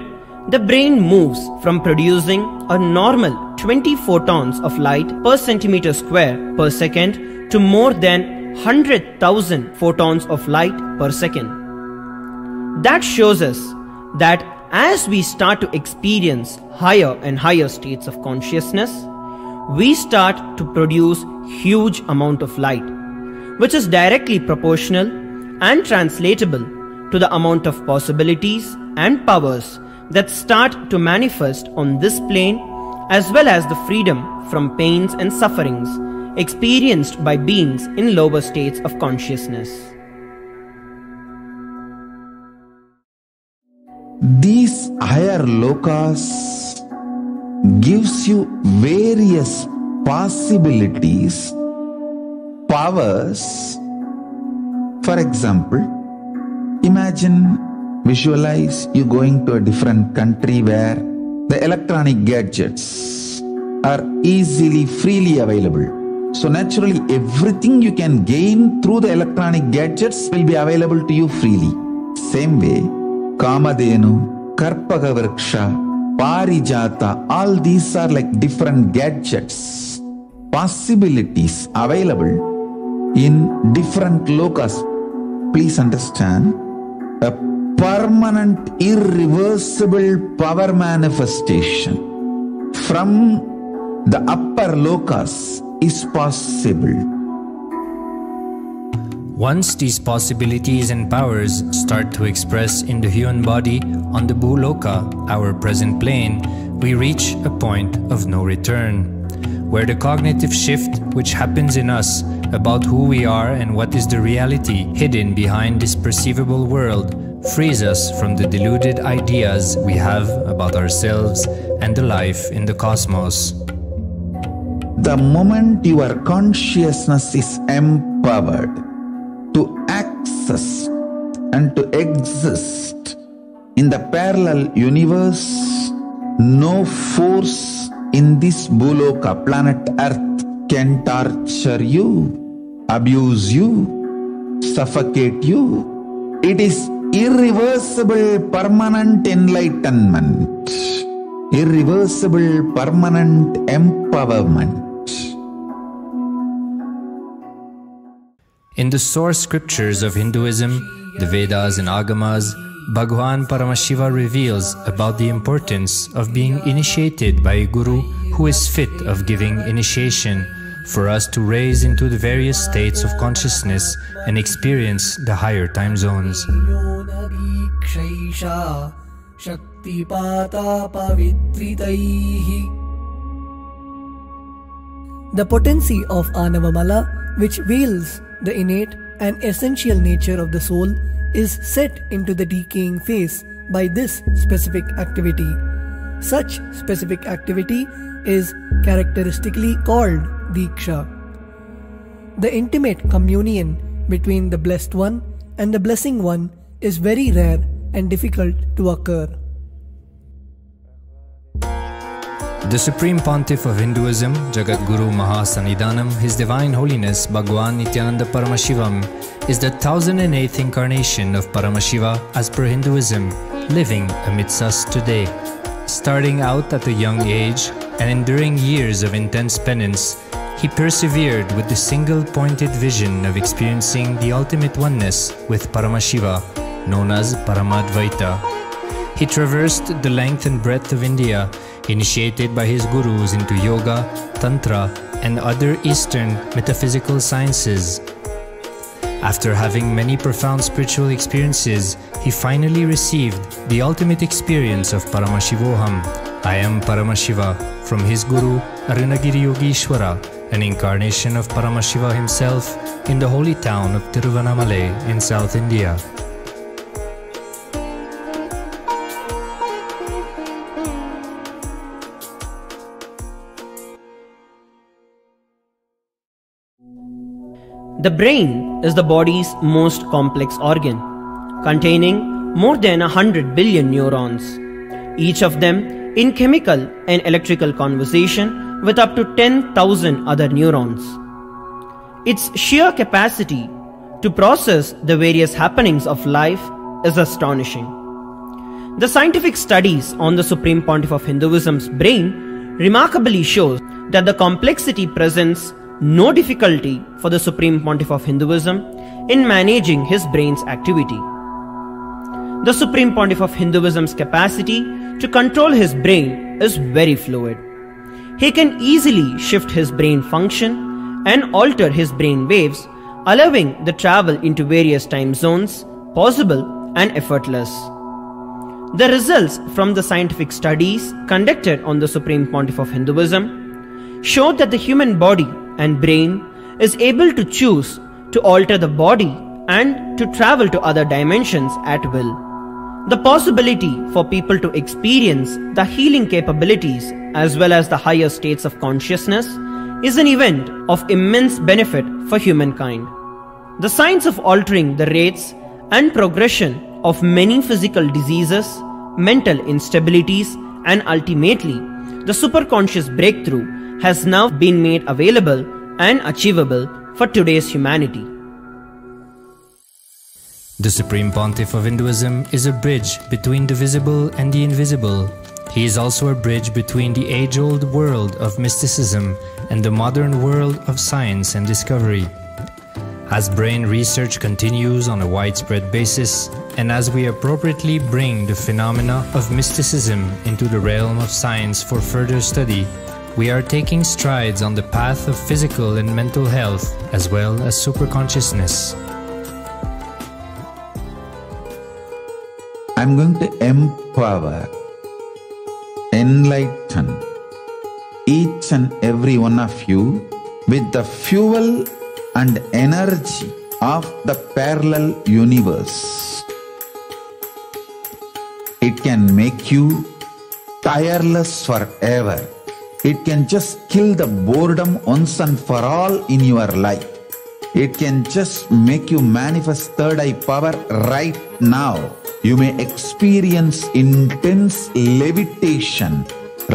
the brain moves from producing a normal 20 photons of light per centimeter square per second to more than 100,000 photons of light per second. That shows us that as we start to experience higher and higher states of consciousness, we start to produce huge amount of light, which is directly proportional and translatable to the amount of possibilities and powers that start to manifest on this plane, as well as the freedom from pains and sufferings experienced by beings in lower states of consciousness. These higher lokas gives you various possibilities, powers. For example, visualize you going to a different country where the electronic gadgets are easily, freely available. So naturally, everything you can gain through the electronic gadgets will be available to you freely. Same way, Kamadhenu, Karpaga Vriksha, Parijata, all these are like different gadgets, possibilities available in different lokas. Please understand, a permanent, irreversible power manifestation from the upper lokas is possible. Once these possibilities and powers start to express in the human body on the Bhuloka, our present plane, we reach a point of no return, where the cognitive shift which happens in us about who we are and what is the reality hidden behind this perceivable world frees us from the deluded ideas we have about ourselves and the life in the cosmos. The moment your consciousness is empowered to access and to exist in the parallel universe, no force in this Bhuloka, planet Earth, can torture you, abuse you, suffocate you. It is irreversible, permanent enlightenment, irreversible, permanent empowerment. In the source scriptures of Hinduism, the Vedas and Agamas, Bhagwan Paramashiva reveals about the importance of being initiated by a guru who is fit of giving initiation for us to raise into the various states of consciousness and experience the higher time zones. The potency of Anavamala, which veils the innate and essential nature of the soul, is set into the decaying phase by this specific activity. Such specific activity is characteristically called Diksha. The intimate communion between the Blessed One and the Blessing One is very rare and difficult to occur. The Supreme Pontiff of Hinduism, Jagat Guru Mahasannidhanam, His Divine Holiness Bhagwan Nithyananda Paramashivam, is the 1008th incarnation of Paramashiva as per Hinduism, living amidst us today. Starting out at a young age and enduring years of intense penance, he persevered with the single-pointed vision of experiencing the ultimate oneness with Paramashiva, known as Paramadvaita. He traversed the length and breadth of India, initiated by his gurus into yoga, tantra, and other Eastern metaphysical sciences. After having many profound spiritual experiences, he finally received the ultimate experience of Paramashivoham, I am Paramashiva, from his guru Arunagiri Yogeshwara, an incarnation of Paramashiva himself in the holy town of Tiruvannamalai in South India. The brain is the body's most complex organ, containing more than 100 billion neurons, each of them in chemical and electrical conversation with up to 10,000 other neurons. Its sheer capacity to process the various happenings of life is astonishing. The scientific studies on the Supreme Pontiff of Hinduism's brain remarkably shows that the complexity presents no difficulty for the Supreme Pontiff of Hinduism in managing his brain's activity. The Supreme Pontiff of Hinduism's capacity to control his brain is very fluid. He can easily shift his brain function and alter his brain waves, allowing the travel into various time zones possible and effortless. The results from the scientific studies conducted on the Supreme Pontiff of Hinduism showed that the human body and brain is able to choose to alter the body and to travel to other dimensions at will. The possibility for people to experience the healing capabilities as well as the higher states of consciousness is an event of immense benefit for humankind. The science of altering the rates and progression of many physical diseases, mental instabilities, and ultimately the superconscious breakthrough has now been made available and achievable for today's humanity. The Supreme Pontiff of Hinduism is a bridge between the visible and the invisible. He is also a bridge between the age-old world of mysticism and the modern world of science and discovery. As brain research continues on a widespread basis, and as we appropriately bring the phenomena of mysticism into the realm of science for further study, we are taking strides on the path of physical and mental health as well as superconsciousness. I'm going to empower, enlighten each and every one of you with the fuel and energy of the parallel universe. It can make you tireless forever. It can just kill the boredom once and for all in your life. It can just make you manifest third eye power right now. You may experience intense levitation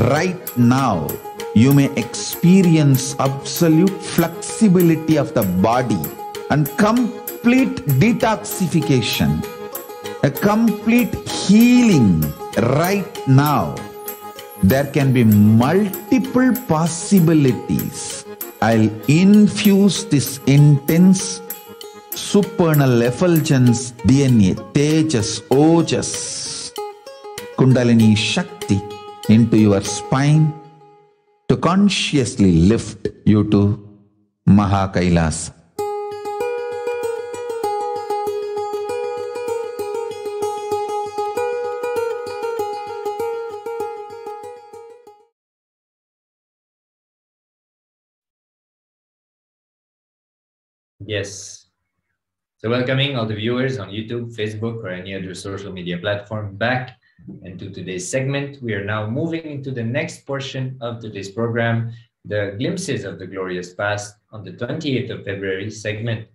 right now. You may experience absolute flexibility of the body and complete detoxification, a complete healing right now. There can be multiple possibilities. I'll infuse this intense supernal effulgence, DNA, Tejas, Ojas, Kundalini Shakti into your spine to consciously lift you to KAILASA. Yes. So welcoming all the viewers on YouTube, Facebook, or any other social media platform back into today's segment. We are now moving into the next portion of today's program, the Glimpses of the Glorious Past on the 28th of February segment.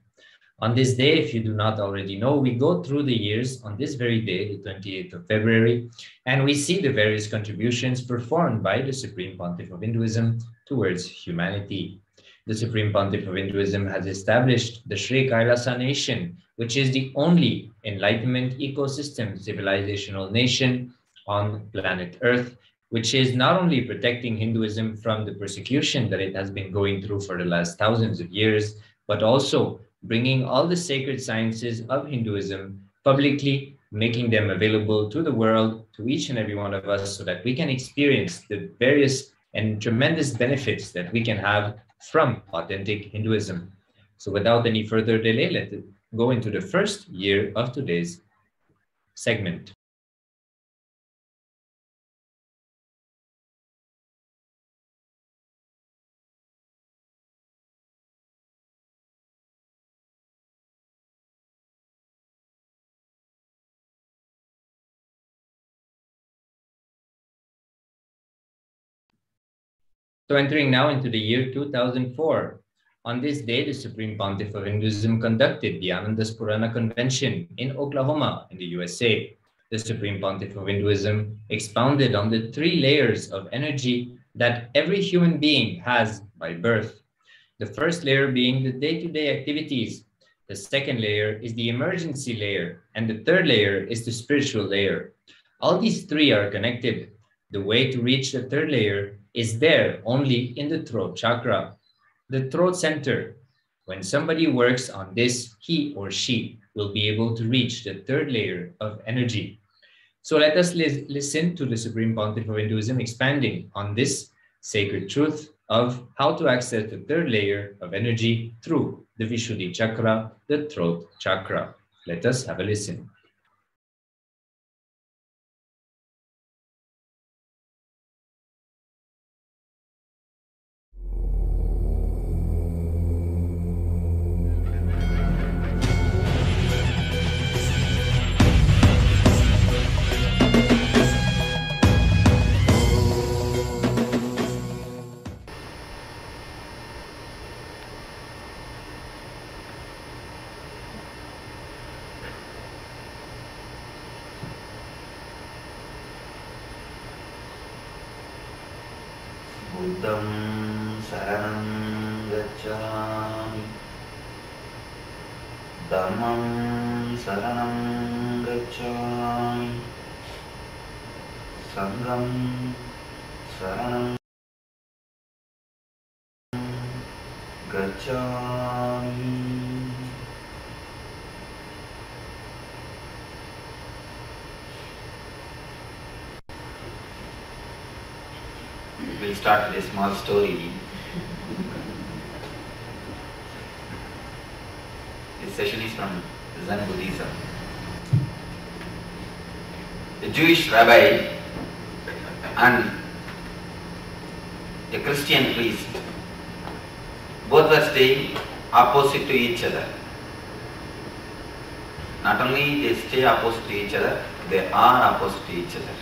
On this day, if you do not already know, we go through the years on this very day, the 28th of February, and we see the various contributions performed by the Supreme Pontiff of Hinduism towards humanity. The Supreme Pontiff of Hinduism has established the Sri KAILASA nation, which is the only Enlightenment ecosystem civilizational nation on planet Earth, which is not only protecting Hinduism from the persecution that it has been going through for the last thousands of years, but also bringing all the sacred sciences of Hinduism publicly, making them available to the world, to each and every one of us, so that we can experience the various and tremendous benefits that we can have from authentic Hinduism. So without any further delay, let's go into the first year of today's segment. So entering now into the year 2004, on this day, the Supreme Pontiff of Hinduism conducted the Anandaspurana Convention in Oklahoma in the USA. The Supreme Pontiff of Hinduism expounded on the three layers of energy that every human being has by birth. The first layer being the day-to-day activities. The second layer is the emergency layer. And the third layer is the spiritual layer. All these three are connected. The way to reach the third layer is there only in the throat chakra, the throat center. When somebody works on this, he or she will be able to reach the third layer of energy. So let us listen to the Supreme Pontiff of Hinduism expanding on this sacred truth of how to access the third layer of energy through the Vishuddhi chakra, the throat chakra. Let us have a listen. Buddham saranam gacchami, Dhammam saranam gacchami, Sangham saranam gacchami. We'll start with a small story. This session is from Zen Buddhism. A Jewish rabbi and a Christian priest, both were staying opposite to each other. Not only they stay opposite to each other, they are opposite to each other.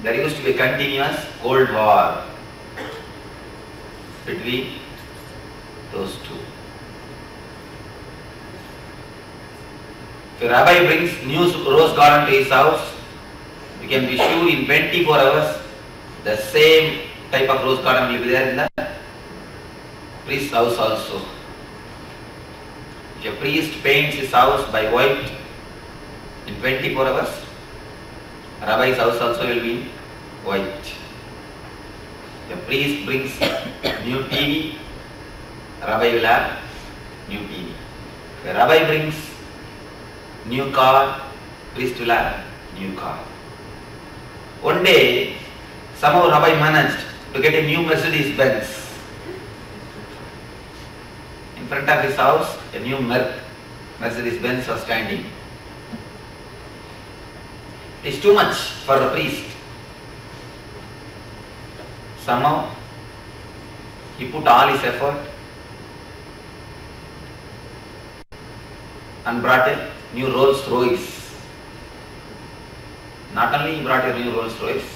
There used to be a continuous Cold War between those two. If a rabbi brings new rose garden to his house, you can be sure in 24 hours the same type of rose garden will be there in the priest's house also. If a priest paints his house by white in 24 hours, rabbi's house also will be white. The priest brings new TV, rabbi will have new TV. The rabbi brings new car, priest will have new car. One day, somehow rabbi managed to get a new Mercedes Benz. In front of his house, a new Mercedes Benz was standing. It is too much for the priest. Somehow, he put all his effort and brought a new Rolls Royce. Not only he brought a new Rolls Royce,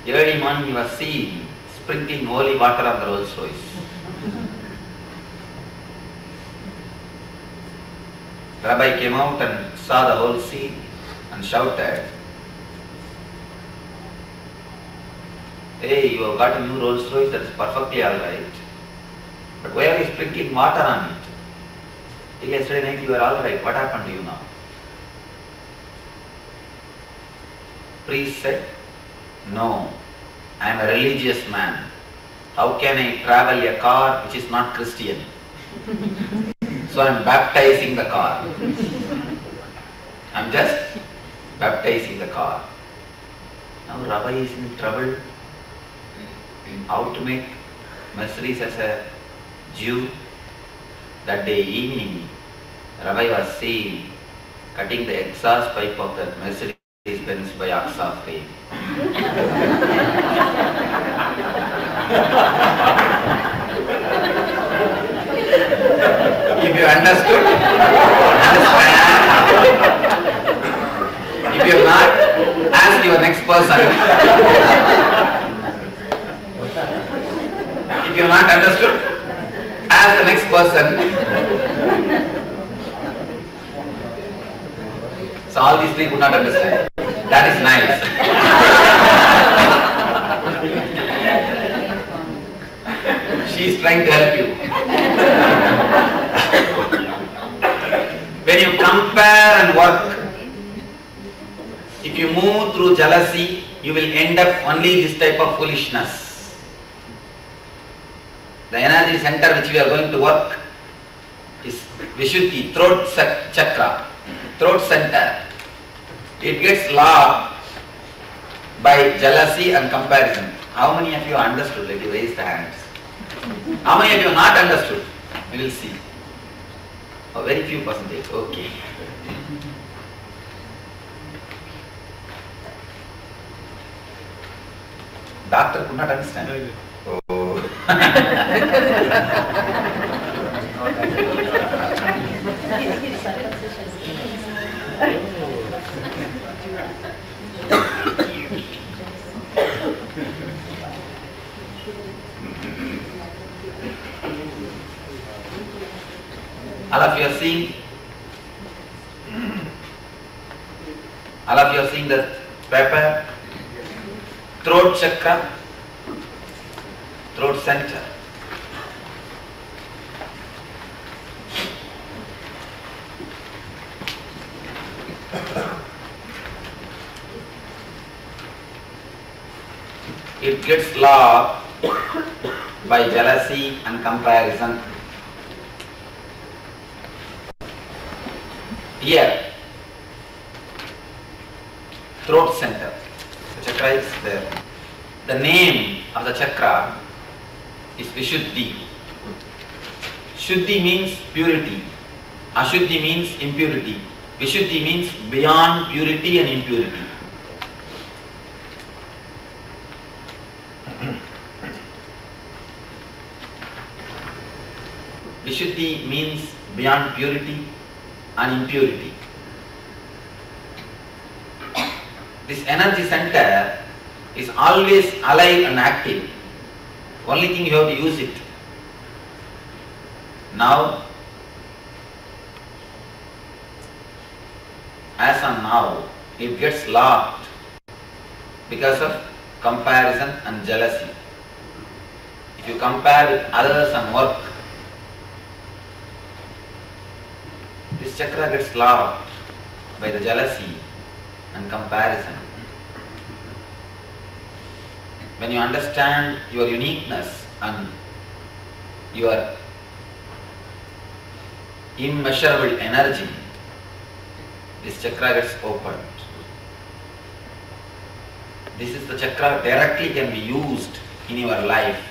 early morning he was seen sprinkling holy water on the Rolls Royce. The rabbi came out and saw the whole scene and shouted, "Hey, you have got a new Rolls Royce, that's perfectly alright. But why are you sprinkling water on it? Till yesterday night you were alright, what happened to you now?" Priest said, "No, I am a religious man. How can I travel a car which is not Christian? So I am baptizing the car. I am just baptizing the car." Now rabbi is in trouble. How to make Mercedes as a Jew? That day evening, rabbi was seen cutting the exhaust pipe of the Mercedes Benz by oxa frame. If you understood, understand. If you have not, ask your next person. If you have not understood, ask the next person. So all these three could not understand. That is nice. She is trying to help you. When you compare and work, if you move through jealousy, you will end up only this type of foolishness. The energy center which we are going to work is Vishuddhi, throat chakra, throat center. It gets locked by jealousy and comparison. How many of you understood? Let you raise the hands. How many of you not understood? We will see. A very few percentage. Okay. Doctor could not understand. Oh. All of you are seeing the paper, throat chakra, throat center. It gets locked by jealousy and comparison. Here, throat center, the chakra is there. The name of the chakra is Vishuddhi. Shuddhi means purity. Ashuddhi means impurity. Vishuddhi means beyond purity and impurity. Vishuddhi means beyond purity and impurity. This energy center is always alive and active. Only thing you have to use it. Now, as on now, it gets locked because of comparison and jealousy. If you compare with others and work, this chakra gets locked by the jealousy and comparison. When you understand your uniqueness and your immeasurable energy, this chakra gets opened. This is the chakra directly can be used in your life.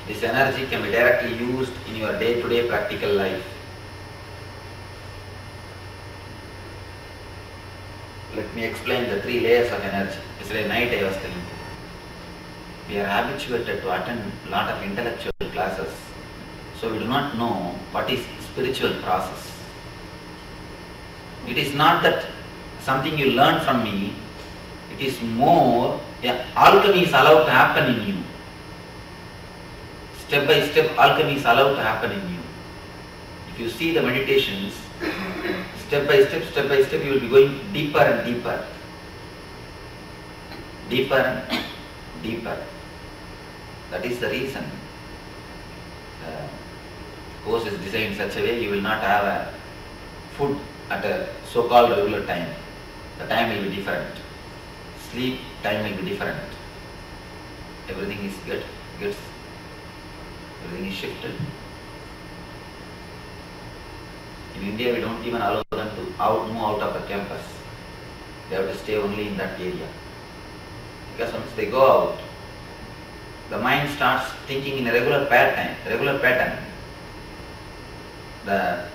This energy can be directly used in your day-to-day practical life. Let me explain the 3 layers of energy. Yesterday night I was telling you. We are habituated to attend a lot of intellectual classes, so we do not know what is spiritual process. It is not that something you learn from me, it is more, alchemy is allowed to happen in you. Step by step, alchemy is allowed to happen in you. If you see the meditations, step by step, you will be going deeper and deeper. Deeper and deeper. That is the reason the course is designed in such a way you will not have a food at a so-called regular time. The time will be different. Sleep time will be different. Everything is everything is shifted. In India, we don't even allow them to move out of the campus. They have to stay only in that area. Because once they go out, the mind starts thinking in a regular pattern. The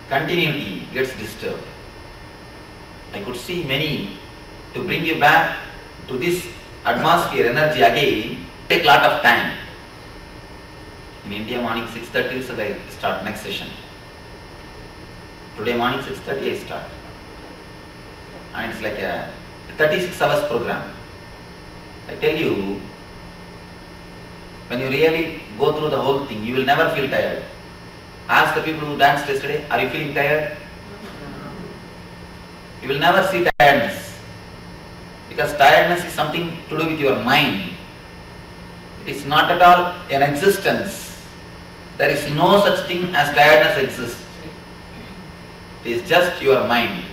continuity gets disturbed. I could see many, to bring you back to this atmosphere, energy again, take a lot of time. In India, morning 6:30, so I start next session. Today morning 6:30 I start. And it's like a 36 hours program. I tell you, when you really go through the whole thing, you will never feel tired. Ask the people who danced yesterday, are you feeling tired? You will never see tiredness. Because tiredness is something to do with your mind. It is not at all an existence. There is no such thing as tiredness exists. It is just your mind.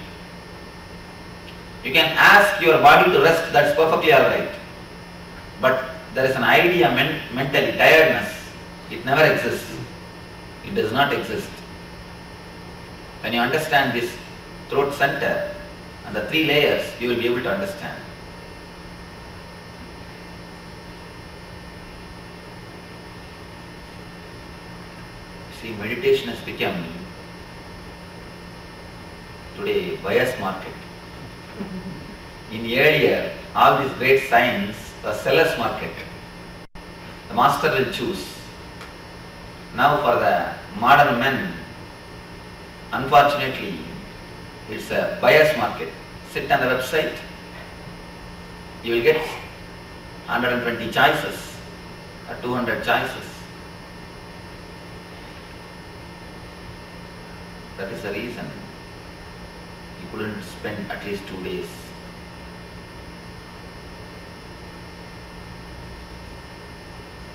You can ask your body to rest, that's perfectly alright. But there is an idea mentally, tiredness. It never exists. It does not exist. When you understand this throat center and the 3 layers, you will be able to understand. See, meditation has become today buyer's market. In earlier, all these great science was seller's market. The master will choose. Now for the modern men, unfortunately, it's a buyer's market. Sit on the website, you will get 120 choices or 200 choices. That is the reason you couldn't spend at least 2 days.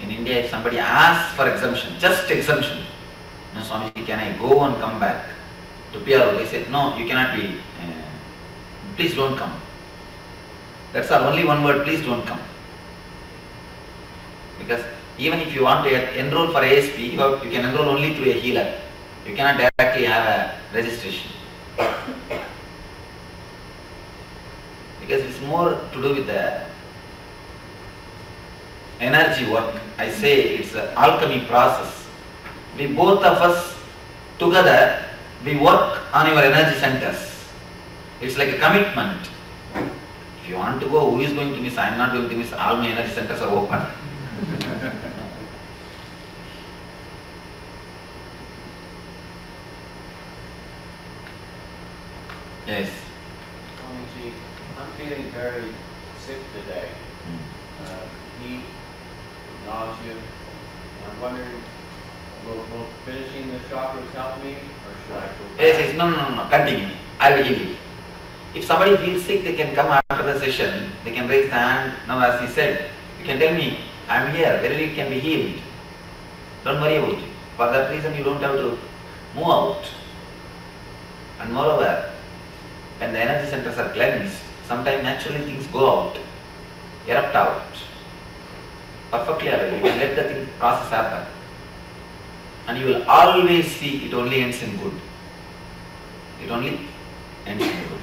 In India, if somebody asks for exemption, just exemption, no, Swamiji, can I go and come back to PR? They said, no, you cannot be, please don't come. That's all, only one word, please don't come. Because even if you want to enroll for ASP, you can enroll only through a healer. You cannot directly have a registration. Because it's more to do with the energy work. I say it's an alchemy process. We both of us together, we work on your energy centers. It's like a commitment. If you want to go, who is going to miss? I am not going to miss. All my energy centers are open. Yes. Swamiji, I'm feeling very sick today. Heat, nausea. I'm wondering, will finishing the chakras help me, or should I go back? Yes, no, continue. I will heal you. If somebody feels sick, they can come after the session. They can raise the hand. Now, as he said, you can tell me, I am here, whether it can be healed. Don't worry about it. For that reason, you don't have to move out. And moreover, when the energy centers are cleansed, sometimes naturally things go out, erupt out. Perfectly alright. You can let the process happen. And you will always see it only ends in good. It only ends in good.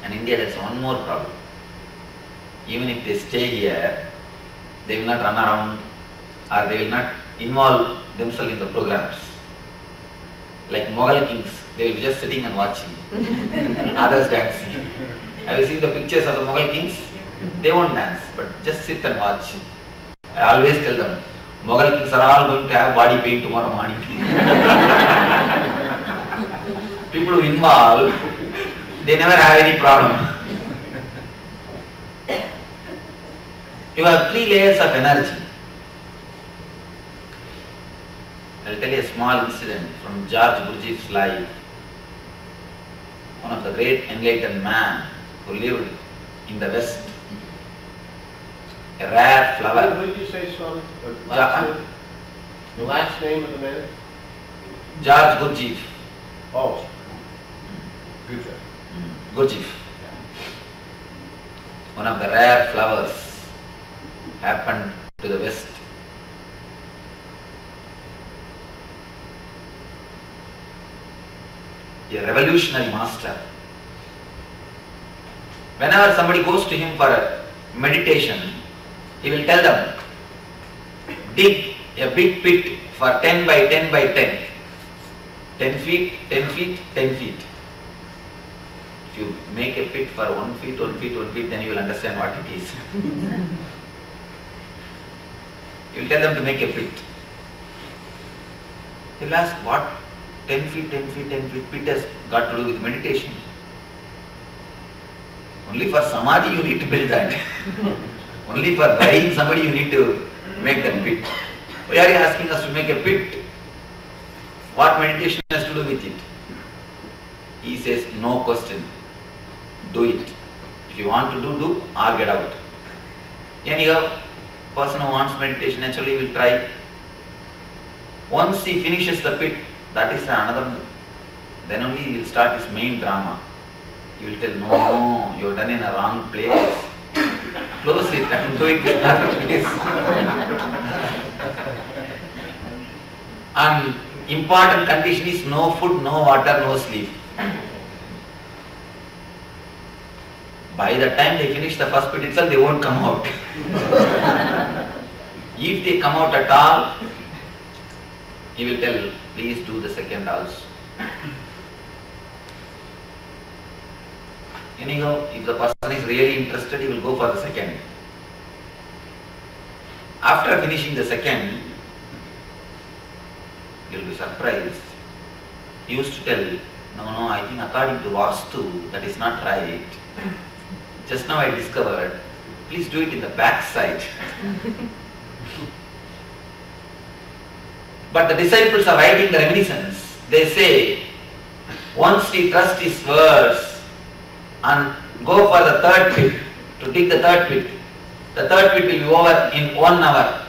And in India, there's one more problem. Even if they stay here, they will not run around or they will not involve themselves in the programs. Like Mughal kings, they will be just sitting and watching, others dancing. Have you seen the pictures of the Mughal kings? They won't dance, but just sit and watch. I always tell them, Mughal kings are all going to have body pain tomorrow morning. People who involve, they never have any problem. You have 3 layers of energy. I will tell you a small incident from George Gurdjieff's life. One of the great enlightened man who lived in the West. A rare flower. What did you say, Swami? The last name of the man? George Gurdjieff. Oh. Gurdjieff. One of the rare flowers happened to the West. A revolutionary master. Whenever somebody goes to him for a meditation, he will tell them, dig a big pit for 10 by 10 by 10. 10 feet, 10 feet, 10 feet. If you make a pit for 1 feet, 1 feet, 1 feet, then you will understand what it is. You will tell them to make a pit. He will ask, what 10 feet, 10 feet, 10 feet pit has got to do with meditation? Only for samadhi you need to build that. Only for burying somebody you need to make that pit. Why are you asking us to make a pit? What meditation has to do with it? He says, no question. Do it. If you want to do, or get out. Anyhow, person who wants meditation naturally will try. Once he finishes the pit, that is another move. Then only he will start his main drama. He will tell, no, you are done in a wrong place. Close it, I am doing it in another place. And important condition is no food, no water, no sleep. By the time they finish the first pit itself, they won't come out. If they come out at all, he will tell, please do the second also. Anyhow, if the person is really interested, he will go for the second. After finishing the second, you will be surprised. He used to tell, no, I think according to Vastu, that is not right. Just now I discovered, please do it in the back side. But the disciples are writing the reminiscence. They say, once we trust his words and go for the third pit, to dig the third pit will be over in 1 hour.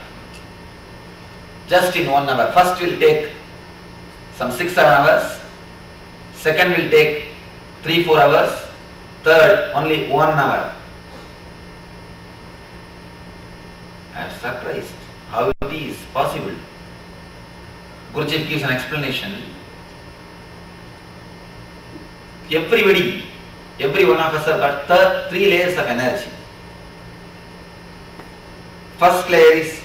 Just in 1 hour. First will take some 6-7 hours. Second will take 3-4 hours. Third, only 1 hour. I am surprised how it is possible. Gurdjieff gives an explanation. Every one of us have got 3 layers of energy. First layer is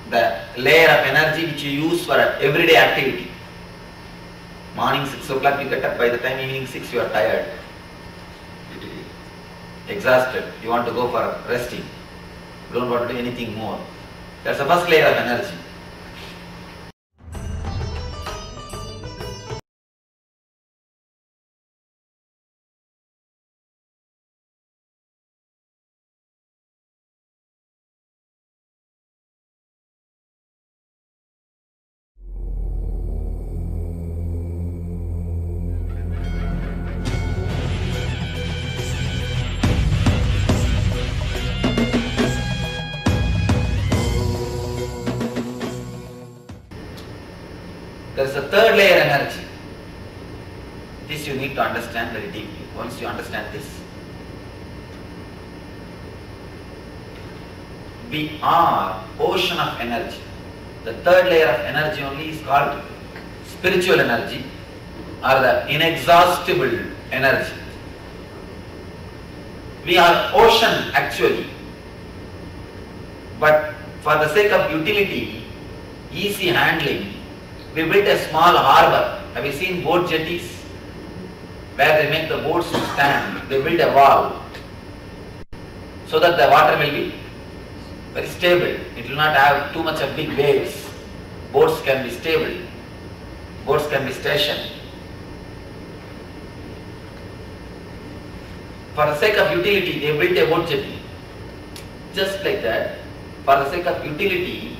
the layer of energy which you use for everyday activity. Morning 6 o'clock you get up, by the time evening 6 you are tired, exhausted, you want to go for resting, you don't want to do anything more. That's the first layer of energy. There is a third layer energy. This you need to understand very deeply. Once you understand this, we are ocean of energy. The third layer of energy only is called spiritual energy or the inexhaustible energy. We are ocean actually, but for the sake of utility, easy handling, we built a small harbour. Have you seen boat jetties? Where they make the boats to stand, they build a wall so that the water will be very stable. It will not have too much of big waves. Boats can be stable. Boats can be stationed. For the sake of utility, they built a boat jetty. Just like that, for the sake of utility,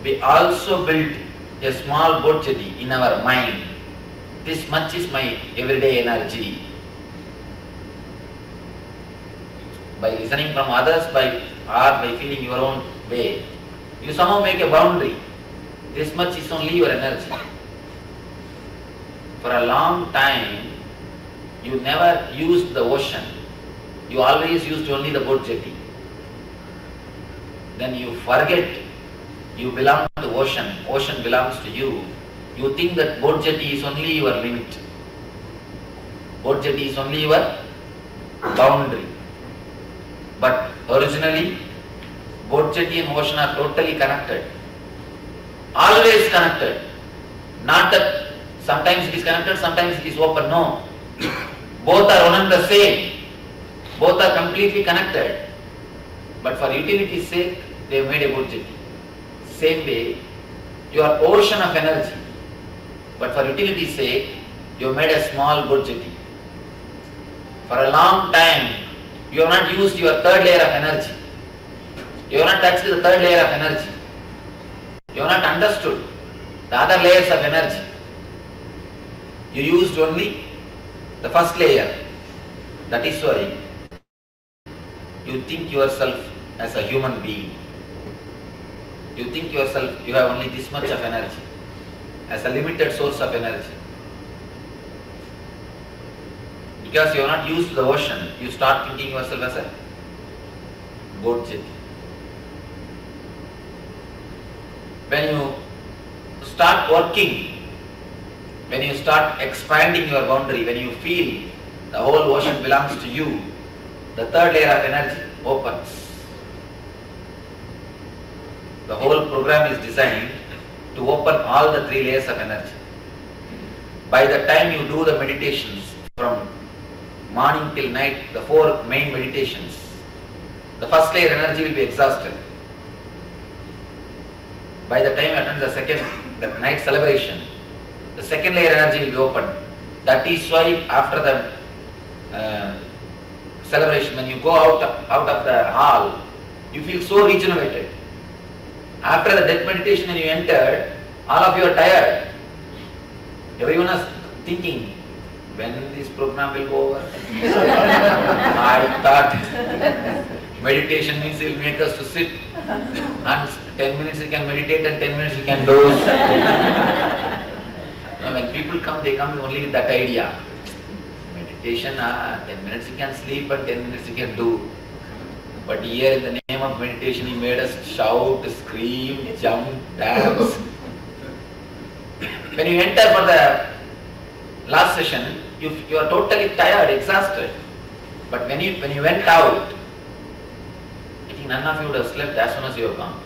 we also built a small boat jetty in our mind. This much is my everyday energy. By listening from others, or by feeling your own way, you somehow make a boundary. This much is only your energy. For a long time, you never used the ocean. You always used only the boat jetty. Then you forget you belong to ocean. Ocean belongs to you. You think that boat jetty is only your limit. Boat jetty is only your boundary. But originally, boat jetty and ocean are totally connected. Always connected. Not that sometimes it is connected, sometimes it is open. No. Both are one and the same. Both are completely connected. But for utility's sake, they have made a boat jetty. Same way, you are ocean of energy. But for utility's sake, you have made a small boat jetty. For a long time, you have not used your third layer of energy. You have not touched the third layer of energy. You have not understood the other layers of energy. You used only the first layer. That is why you think yourself as a human being. You think yourself, you have only this much of energy, as a limited source of energy. Because you are not used to the ocean, you start thinking yourself as a boat jetty. When you start working, when you start expanding your boundary, when you feel the whole ocean belongs to you, the third layer of energy opens. The whole program is designed to open all the three layers of energy. By the time you do the meditations from morning till night, the four main meditations, the first layer energy will be exhausted. By the time you attend the night celebration, the second layer energy will be opened. That is why after the celebration, when you go out of the hall, you feel so regenerated. After the death meditation when you entered, all of you are tired. Everyone is thinking, when this program will go over? I thought meditation means it will make us to sit and 10 minutes you can meditate and 10 minutes you can doze. Now when people come, they come only with that idea. Meditation, 10 minutes you can sleep and 10 minutes you can do. But here in the name of meditation, he made us shout, scream, jump, dance. When you enter for the last session, you are totally tired, exhausted. But when you went out, I think none of you would have slept as soon as you have come.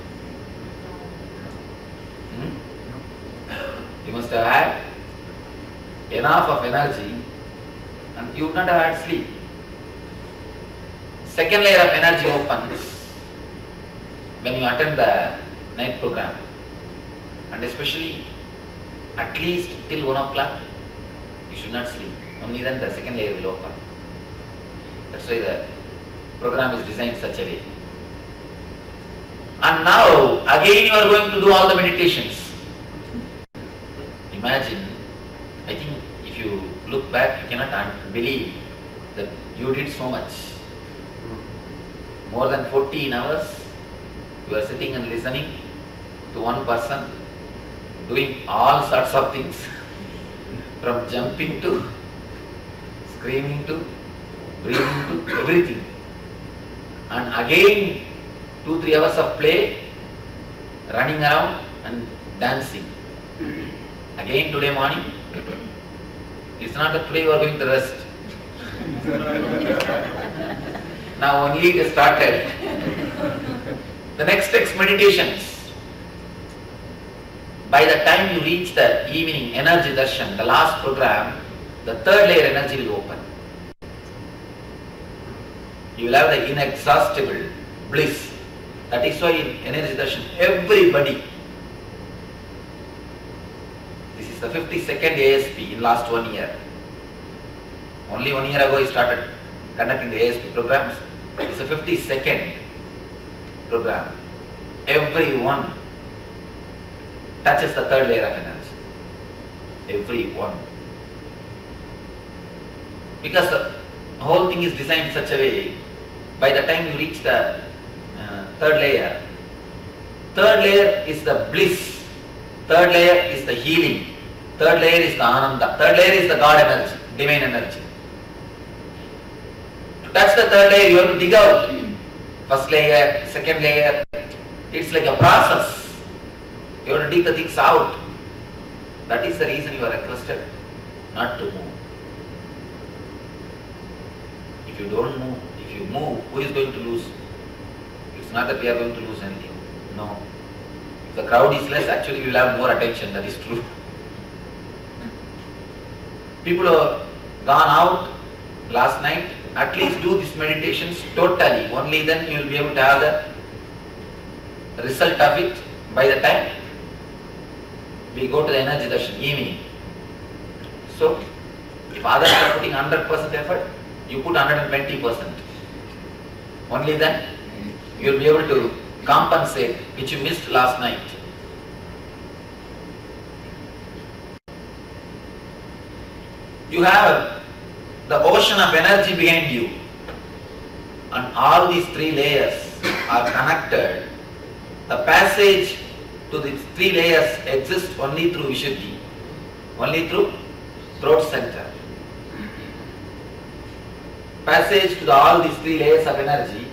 You must have had enough of energy and you would not have had sleep. Second layer of energy opens when you attend the night program, and especially at least till 1 o'clock you should not sleep. Only then the second layer will open. That's why the program is designed such a way. And now again you are going to do all the meditations. Imagine, I think if you look back, you cannot believe that you did so much. More than 14 hours, you are sitting and listening to one person doing all sorts of things, from jumping to screaming to breathing to everything. And again 2-3 hours of play, running around and dancing. Again today morning. It's not that today you are going to rest. Now only it has started. The next meditations. By the time you reach the evening energy darshan, the last program, the third layer energy will open. You will have the inexhaustible bliss. That is why in energy darshan, everybody, this is the 52nd ASP in last 1 year. Only 1 year ago he started conducting the ASP programs. It's the 52nd program. Everyone touches the third layer of energy. Everyone. Because the whole thing is designed in such a way, by the time you reach the third layer is the bliss, third layer is the healing, third layer is the ananda, third layer is the God energy, divine energy. To touch the third layer, you have to dig out. First layer, second layer, it's like a process. You have to dig the things out. That is the reason you are requested not to move. If you don't move, if you move, who is going to lose? It's not that we are going to lose anything. No. If the crowd is less, actually we will have more attention. That is true. People who have gone out last night, at least do these meditations totally. Only then you will be able to have the result of it by the time we go to the energy darshan evening. So, if others are putting 100% effort, you put 120%. Only then you will be able to compensate which you missed last night. You have the ocean of energy behind you, and all these three layers are connected. The passage to these three layers exists only through Vishuddhi, only through throat center. Passage to all these three layers of energy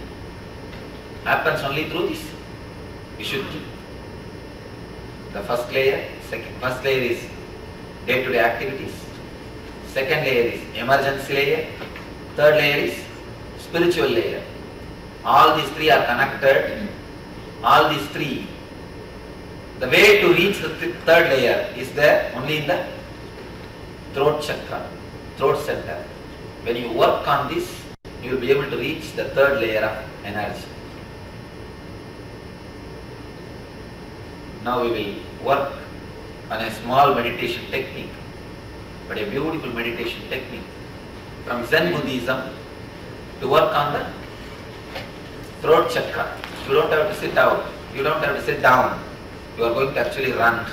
happens only through this Vishuddhi. The first layer is day-to-day activities. Second layer is emergency layer. Third layer is spiritual layer. All these three are connected. All these three. The way to reach the third layer is there only in the throat chakra, throat center. When you work on this, you will be able to reach the third layer of energy. Now we will work on a small meditation technique, but a beautiful meditation technique from Zen Buddhism to work on the throat chakra. You don't have to sit out. You don't have to sit down. You are going to actually run.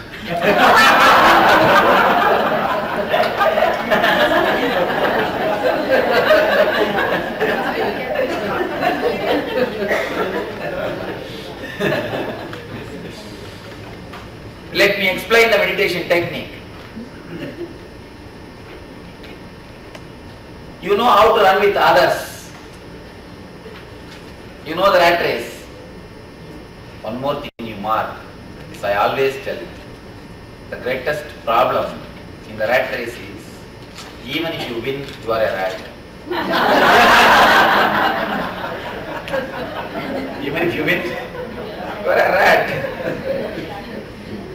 Let me explain the meditation technique. You know how to run with others. You know the rat race. One more thing you mark. This I always tell you. The greatest problem in the rat race is, even if you win, you are a rat. Even if you win, you are a rat.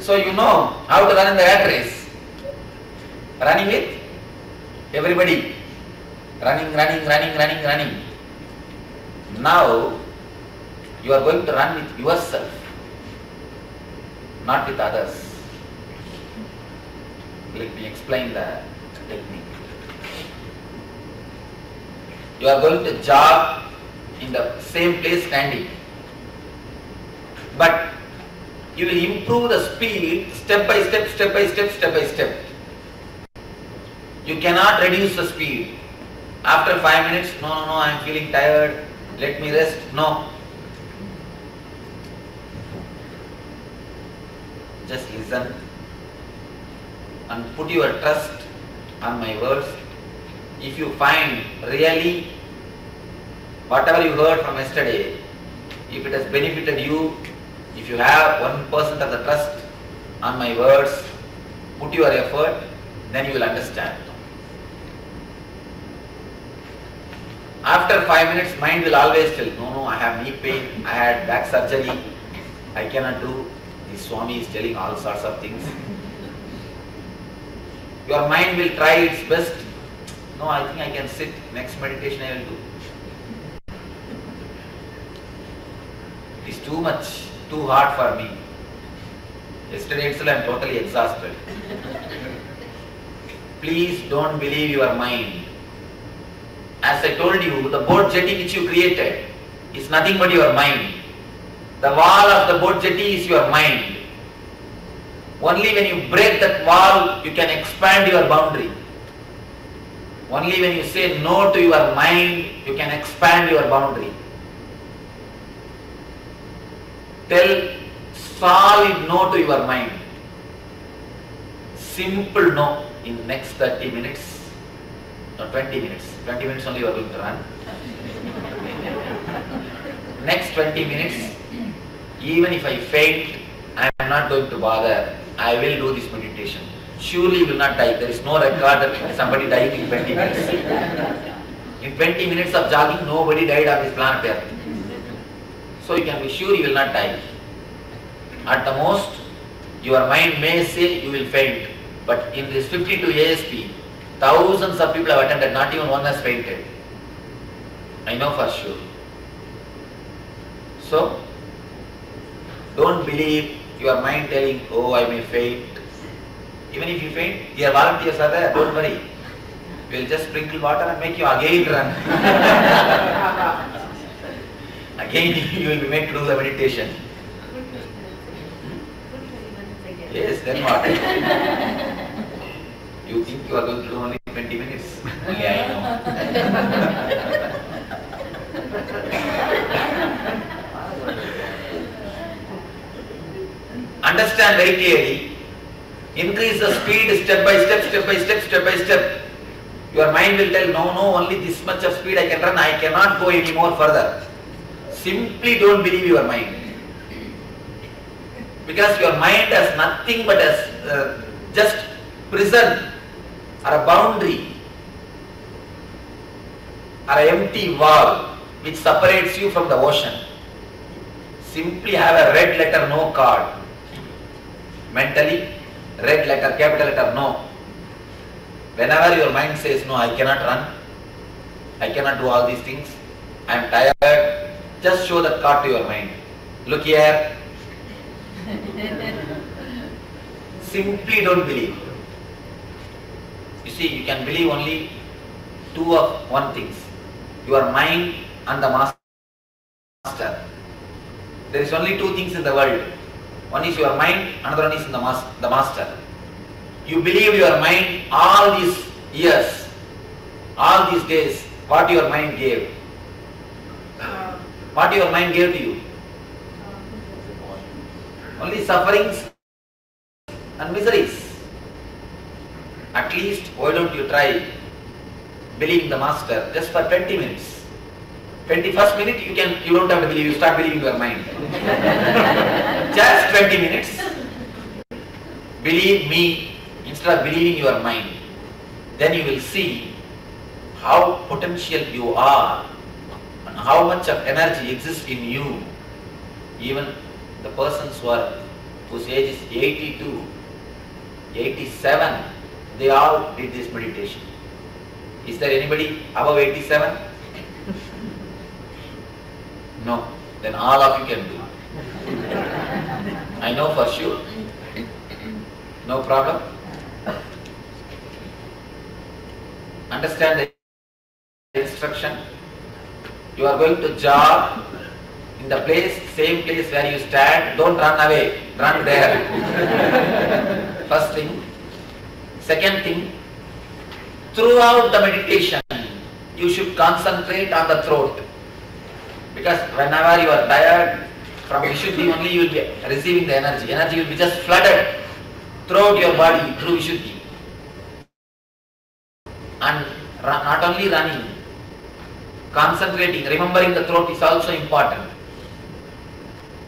So you know how to run in the rat race. Running with everybody. Running. Now you are going to run with yourself, not with others. Let me explain the technique. You are going to jog in the same place standing, but you will improve the speed step by step. You cannot reduce the speed. After 5 minutes, no, I am feeling tired, let me rest. No. Just listen and put your trust on my words. If you find really whatever you heard from yesterday, if it has benefited you, if you have 1% of the trust on my words, put your effort, then you will understand. After 5 minutes, mind will always tell, no, I have knee pain, I had back surgery, I cannot do. This Swami is telling all sorts of things. Your mind will try its best. No, I think I can sit. Next meditation I will do. It is too much, too hard for me. Yesterday itself I am totally exhausted. Please don't believe your mind. As I told you, the boat jetty which you created is nothing but your mind. The wall of the boat jetty is your mind. Only when you break that wall, you can expand your boundary. Only when you say no to your mind, you can expand your boundary. Tell solid no to your mind. Simple no in next 30 minutes. No, 20 minutes. 20 minutes only you are going to run. Next 20 minutes, even if I faint, I am not going to bother. I will do this meditation. Surely you will not die. There is no record that somebody died in 20 minutes. In 20 minutes of jogging, nobody died on this planet Earth. So you can be sure you will not die. At the most, your mind may say you will faint. But in this 52 ASP, thousands of people have attended, not even one has fainted. I know for sure. So, don't believe your mind telling, oh, I may faint. Even if you faint, your volunteers are there, don't worry. We will just sprinkle water and make you again run. Again you will be made to do the meditation. Yes, then what? You think you are going to do only 20 minutes? Only I know. Understand very clearly. Increase the speed step by step, step by step, step by step. Your mind will tell, no, only this much of speed I can run, I cannot go any more further. Simply don't believe your mind. Because your mind has nothing but as just prison or a boundary or an empty wall which separates you from the ocean. Simply have a red letter no card. Mentally, red letter, capital letter no. Whenever your mind says no, I cannot run, I cannot do all these things, I am tired, just show that card to your mind. Look here. Simply don't believe. You see, you can believe only two of one things. Your mind and the master. There is only two things in the world. One is your mind, another one is in the master. You believe your mind all these years, all these days, what your mind gave. What your mind gave to you? Only sufferings and miseries. At least, why don't you try believing the master just for 20 minutes. 21st minute you don't have to believe, you start believing your mind. Just 20 minutes. Believe me instead of believing your mind. Then you will see how potential you are and how much of energy exists in you. Even the persons whose age is 82, 87, they all did this meditation. Is there anybody above 87? No. Then all of you can do. I know for sure. No problem. Understand the instruction. You are going to jog in the same place where you stand. Don't run away. Run there. First thing. Second thing, throughout the meditation, you should concentrate on the throat. Because whenever you are tired, from Vishuddhi only you will be receiving the energy. Energy will be just flooded throughout your body through Vishuddhi. And not only running, concentrating, remembering the throat is also important.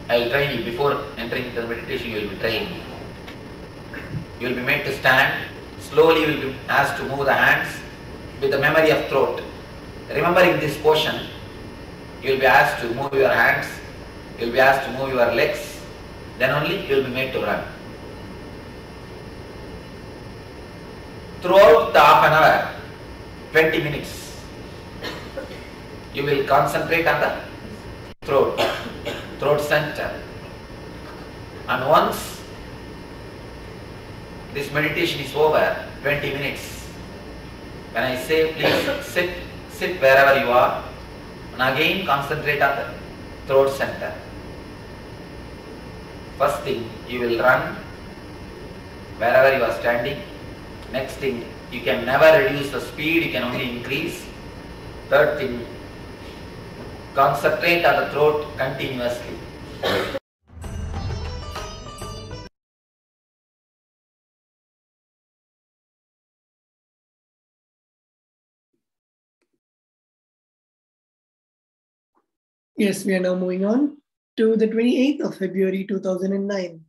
I will train you. Before entering the meditation, you will be trained. You will be made to stand. Slowly you will be asked to move the hands with the memory of throat. Remembering this portion, you will be asked to move your hands, you will be asked to move your legs, then only you will be made to run. Throughout the half an hour, 20 minutes, you will concentrate on the throat center. And once this meditation is over, 20 minutes, when I say please sit wherever you are, and again concentrate on the throat center. First thing, you will run wherever you are standing. Next thing, you can never reduce the speed, you can only increase. Third thing, concentrate on the throat continuously. Yes, we are now moving on to the 28th of February 2009.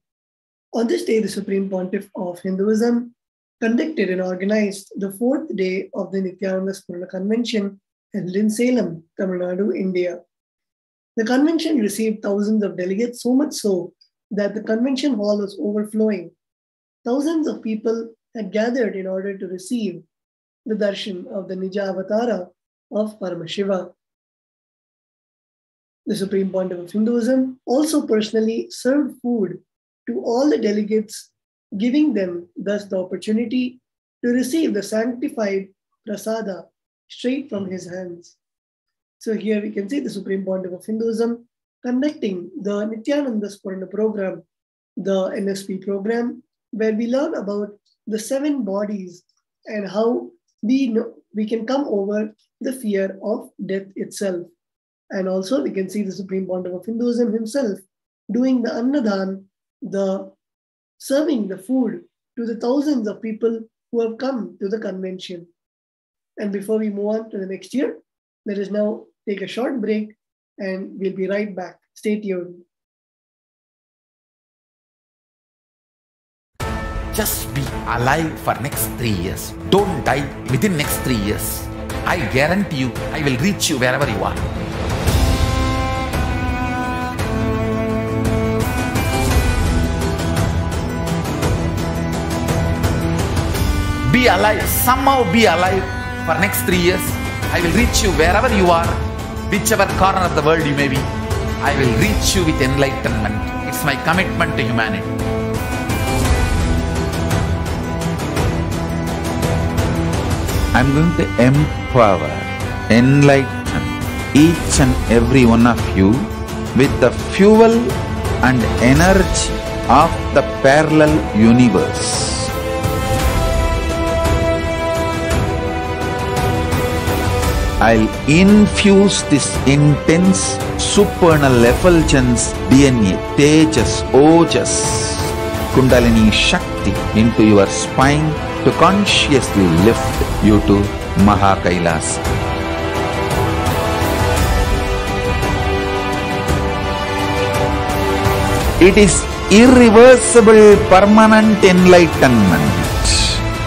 On this day, the Supreme Pontiff of Hinduism conducted and organized the 4th day of the Nithyananda Paramashivam Convention held in Salem, Tamil Nadu, India. The convention received thousands of delegates, so much so that the convention hall was overflowing. Thousands of people had gathered in order to receive the darshan of the Nija Avatara of Paramashiva. The Supreme Pontiff of Hinduism also personally served food to all the delegates, giving them thus the opportunity to receive the sanctified prasada straight from his hands. So here we can see the Supreme Pontiff of Hinduism conducting the Nithyananda Paramashivam program, the NSP program, where we learn about the 7 bodies and how we can come over the fear of death itself. And also we can see the Supreme Pontiff of Hinduism himself doing the Annadan, the serving the food to the thousands of people who have come to the convention. And before we move on to the next year, let us now take a short break and we'll be right back. Stay tuned. Just be alive for next 3 years. Don't die within next 3 years. I guarantee you, I will reach you wherever you are. Be alive, somehow be alive for next 3 years. I will reach you wherever you are, whichever corner of the world you may be. I will reach you with enlightenment. It's my commitment to humanity. I'm going to empower, enlighten each and every one of you with the fuel and energy of the parallel universe. I'll infuse this intense supernal effulgence DNA, Tejas, Ojas, Kundalini Shakti into your spine to consciously lift you to KAILASA. It is irreversible permanent enlightenment,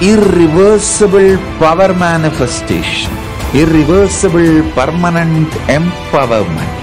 irreversible power manifestation, irreversible permanent empowerment.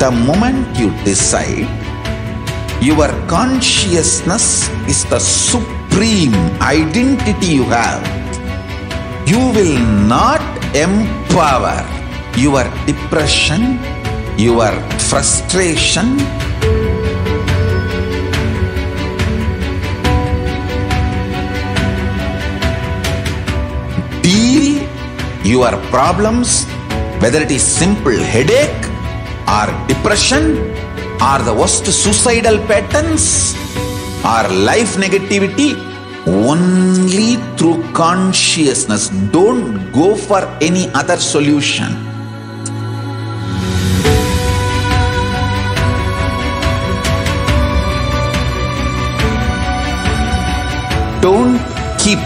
The moment you decide, your consciousness is the supreme identity you have. You will not empower your depression, your frustration, deal your problems, whether it is simple headache or depression or the worst suicidal patterns or life negativity, only through consciousness. Don't go for any other solution. Don't keep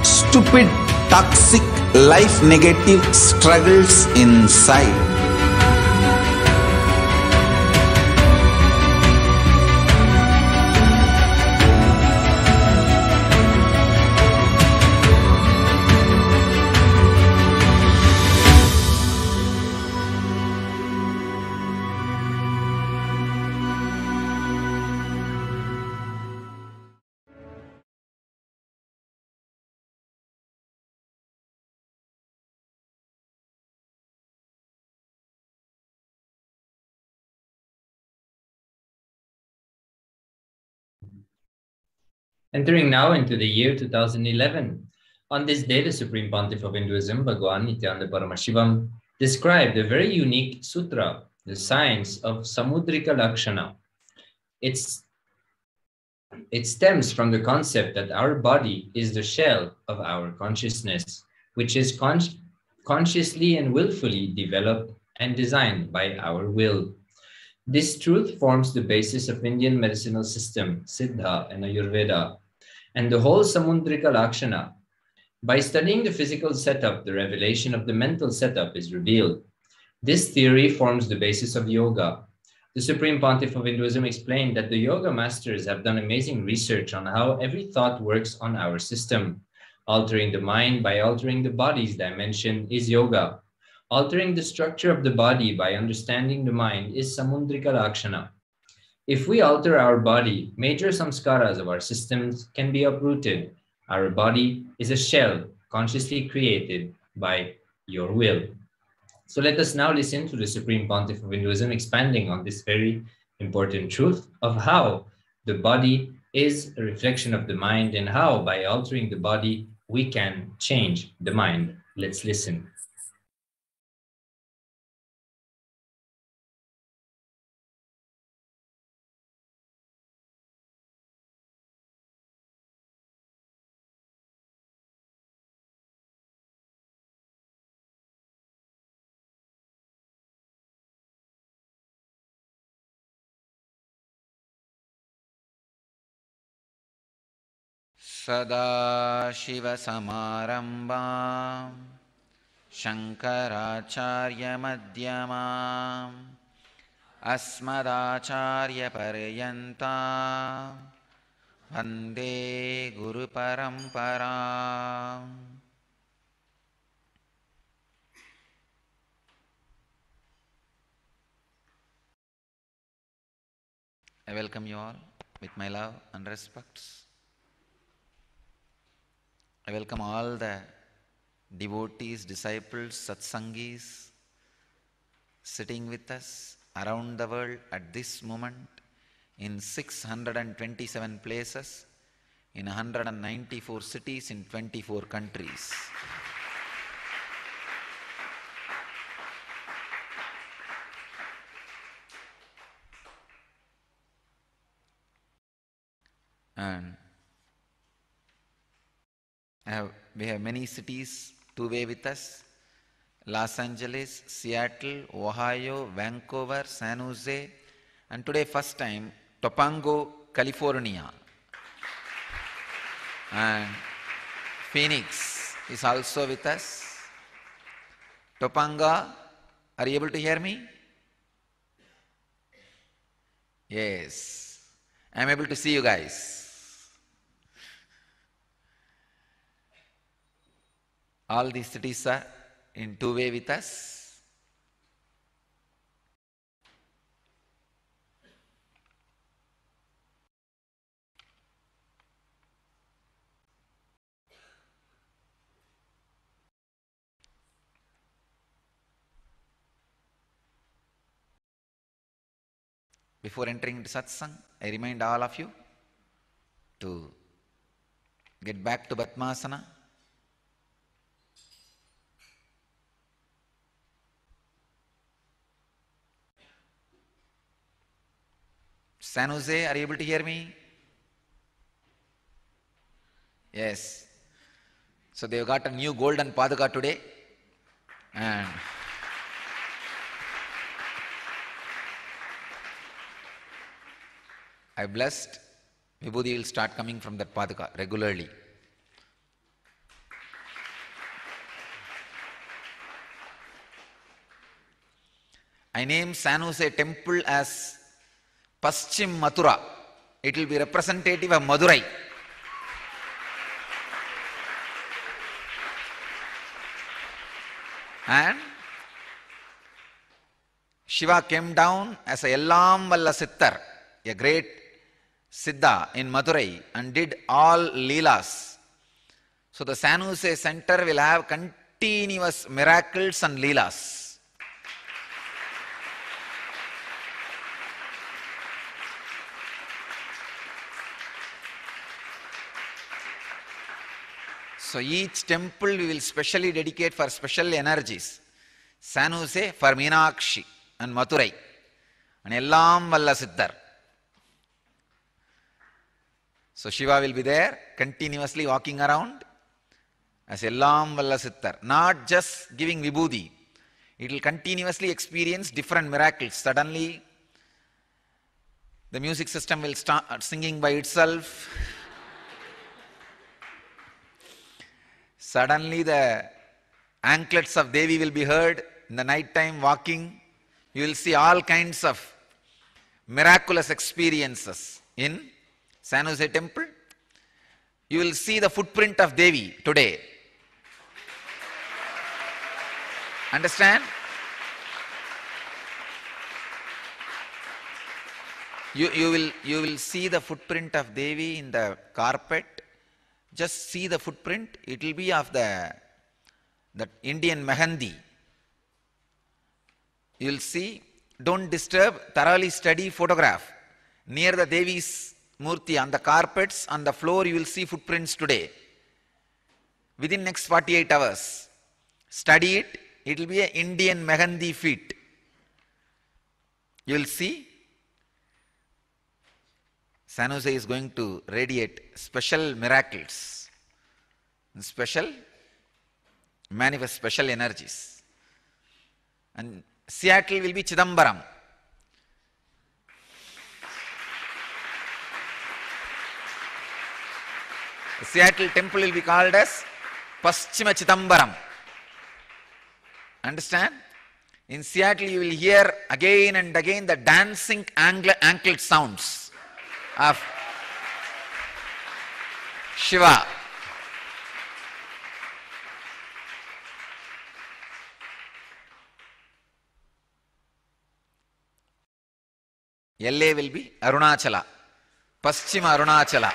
stupid, toxic, life negative struggles inside. Entering now into the year 2011, on this day, the Supreme Pontiff of Hinduism, Bhagwan Nithyananda Paramashivam, described a very unique sutra, the science of Samudrika Lakshana. It stems from the concept that our body is the shell of our consciousness, which is consciously and willfully developed and designed by our will. This truth forms the basis of Indian medicinal system, Siddha and Ayurveda, and the whole Samudrika Lakshana. By studying the physical setup, the revelation of the mental setup is revealed. This theory forms the basis of yoga. The Supreme Pontiff of Hinduism explained that the yoga masters have done amazing research on how every thought works on our system. Altering the mind by altering the body's dimension is yoga. Altering the structure of the body by understanding the mind is Samudrika Lakshana. If we alter our body, major samskaras of our systems can be uprooted. Our body is a shell consciously created by your will. So let us now listen to the Supreme Pontiff of Hinduism expanding on this very important truth of how the body is a reflection of the mind and how by altering the body, we can change the mind. Let's listen. Sadashivasamarambam Shankaracharya-madhyamam Asmadacharya-paryantam Vande Guru-paramparam. I welcome you all with my love and respects. I welcome all the devotees, disciples, satsangis sitting with us around the world at this moment in 627 places, in 194 cities, in 24 countries. And we have many cities two-way with us: Los Angeles, Seattle, Ohio, Vancouver, San Jose, and today first time Topanga, California. And Phoenix is also with us. Topanga, are you able to hear me? Yes, I am able to see you guys. All these cities are in two-way with us. Before entering into satsang, I remind all of you to get back to Padmasana. San Jose, are you able to hear me? Yes. So they've got a new golden Paduka today. And I blessed. Vibhuti will start coming from that Paduka regularly. I name San Jose temple as Paschim Mathura. It will be representative of Madurai. And Shiva came down as a Ellam Valla Sittar, a great Siddha in Madurai, and did all Leelas. So the San Jose center will have continuous miracles and Leelas. So each temple we will specially dedicate for special energies. San Jose for Meenakshi and Madurai and Ellam Valla Siddhar. So Shiva will be there continuously walking around as Ellam Valla Siddhar, not just giving Vibhuti. It will continuously experience different miracles. Suddenly the music system will start singing by itself. Suddenly the anklets of Devi will be heard in the night time walking. You will see all kinds of miraculous experiences in San Jose temple. You will see the footprint of Devi today. Understand? You will see the footprint of Devi in the carpet. Just see the footprint. It will be of the Indian Mehendi. You will see. Don't disturb. Thoroughly study, photograph. Near the Devi's Murti, on the carpets, on the floor, you will see footprints today. Within next 48 hours. Study it. It will be an Indian Mehendi feet. You will see. San Jose is going to radiate special miracles, manifest special energies. And Seattle will be Chidambaram. The Seattle temple will be called as Paschima Chidambaram. Understand? In Seattle you will hear again and again the dancing anklet sounds of Shiva. LA will be Arunachala, Paschima Arunachala.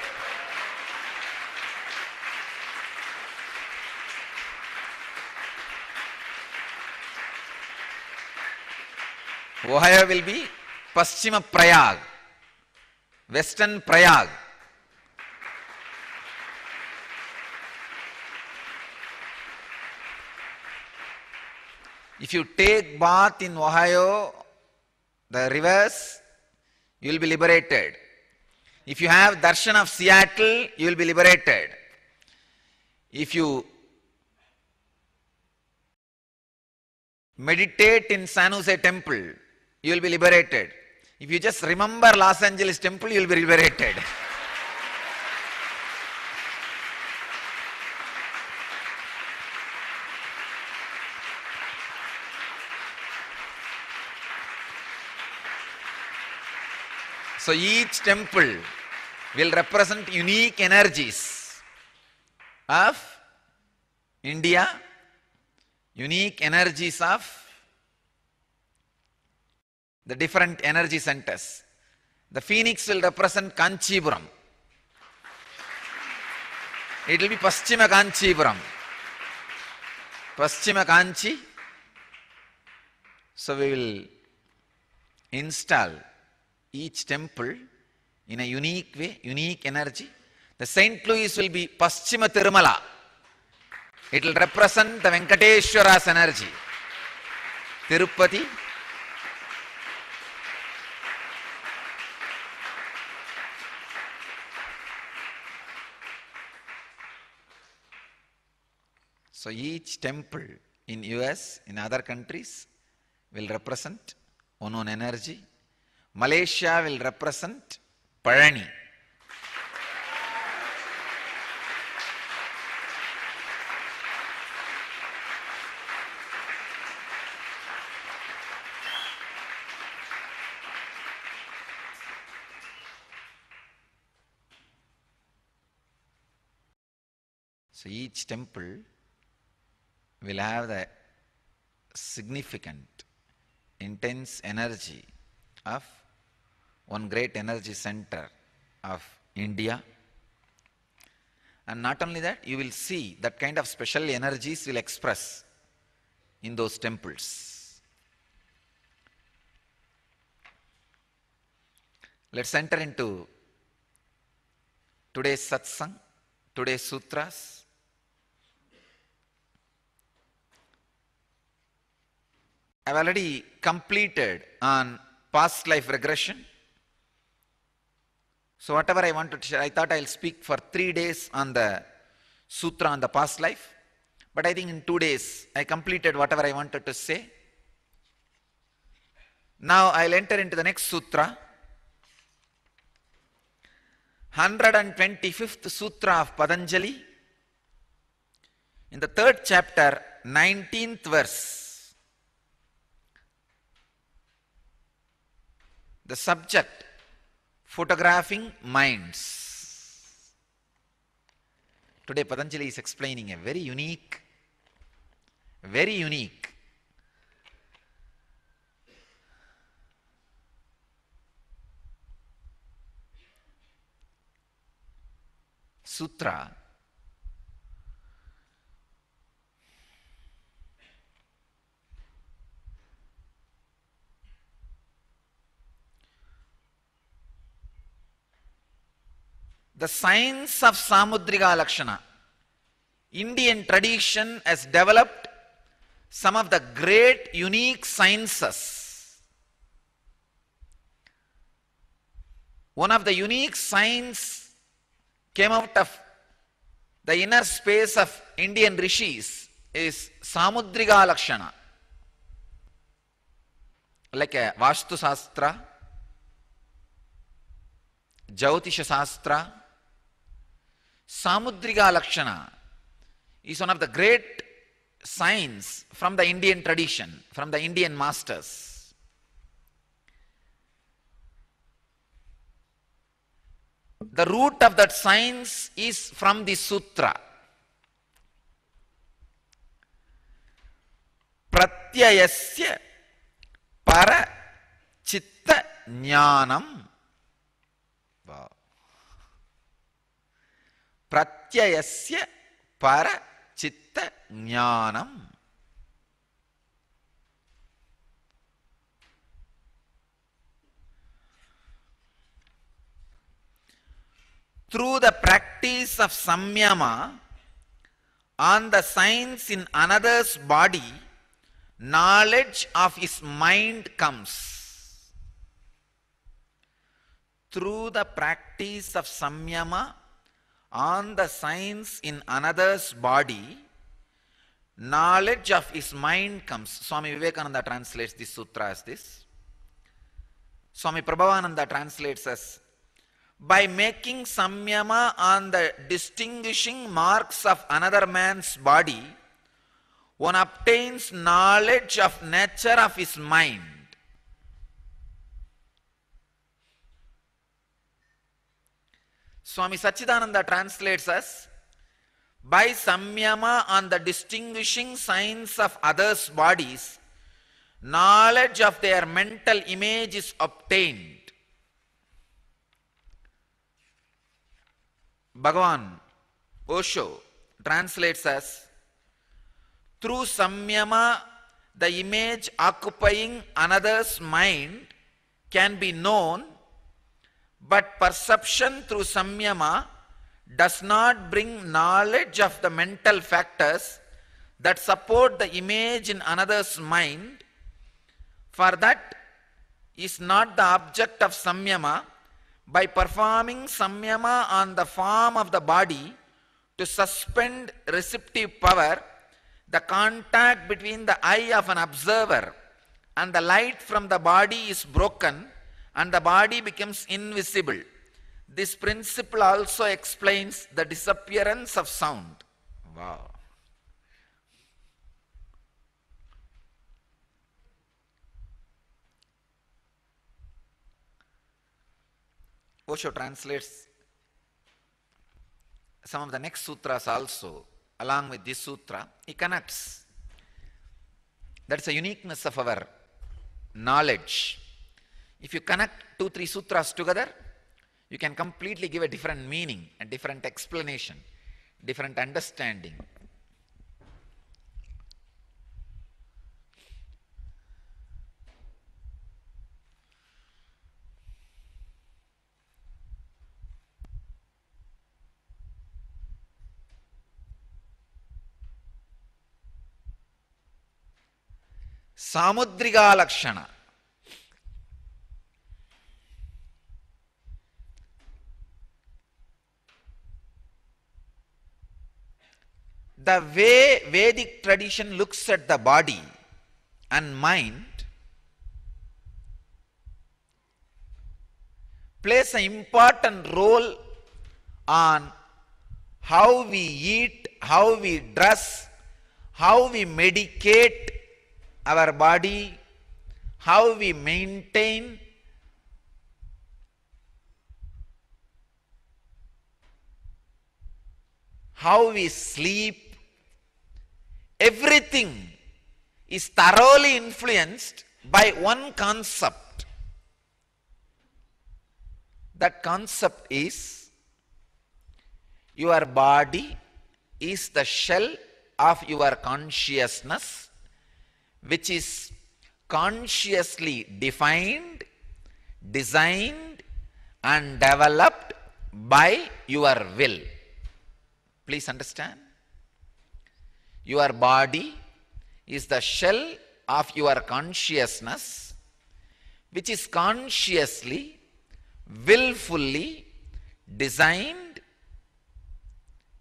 Ohio will be Paschima Prayag, Western Prayag. If you take bath in Ohio, the rivers, you will be liberated. If you have darshan of Seattle, you will be liberated. If you meditate in San Jose temple, you will be liberated. If you just remember Los Angeles temple, you will be liberated. So each temple will represent unique energies of India, unique energies of the different energy centers. The phoenix will represent Kanchipuram. It will be Paschima Kanchipuram. Paschima Kanchi. So we will install each temple in a unique way, unique energy. The St. Louis will be Paschima Tirumala. It will represent the Venkateshwara's energy. Tirupati. So each temple in US, in other countries, will represent one energy. Malaysia will represent Parani. So each temple will have the significant, intense energy of one great energy center of India. And not only that, you will see that kind of special energies will express in those temples. Let's enter into today's satsang, today's sutras. I've already completed on past life regression. So whatever I wanted to share, I thought I'll speak for 3 days on the sutra on the past life. But I think in 2 days, I completed whatever I wanted to say. Now I'll enter into the next sutra. 125th sutra of Patanjali. In the 3rd chapter, 19th verse. The subject, photographing minds. Today Patanjali is explaining a very unique sutra. The science of Samudrika Lakshana. Indian tradition has developed some of the great unique sciences. One of the unique science came out of the inner space of Indian rishis is Samudrika Lakshana. Like a Vastu Sastra, Jyotisha Sastra, Samudrika Lakshana is one of the great science from the Indian tradition, from the Indian masters. The root of that science is from the sutra. Pratyayasya para chitta jnanam. Wow. Pratyayasya para chitta jnanam. Through the practice of samyama on the science in another's body, knowledge of his mind comes. Through the practice of samyama on the science in another's body, knowledge of his mind comes. Swami Vivekananda translates this sutra as this. Swami Prabhavananda translates as, by making samyama on the distinguishing marks of another man's body, one obtains knowledge of nature of his mind. Swami Sachidananda translates as, by samyama on the distinguishing signs of others' bodies, knowledge of their mental image is obtained. Bhagavan Osho translates as, through samyama, the image occupying another's mind can be known But perception through samyama does not bring knowledge of the mental factors that support the image in another's mind, for that is not the object of samyama. By performing samyama on the form of the body to suspend receptive power, the contact between the eye of an observer and the light from the body is broken and the body becomes invisible. This principle also explains the disappearance of sound. Wow. Osho translates some of the next sutras also along with this sutra. He connects. That's a uniqueness of our knowledge. If you connect 2-3 sutras together, you can completely give a different meaning, a different explanation, different understanding. Samudriga Lakshana. The way Vedic tradition looks at the body and mind plays an important role on how we eat, how we dress, how we medicate our body, how we maintain how we sleep. Everything is thoroughly influenced by one concept. That concept is your body is the shell of your consciousness, which is consciously defined, designed and developed by your will. Please understand. Your body is the shell of your consciousness, which is consciously, willfully designed,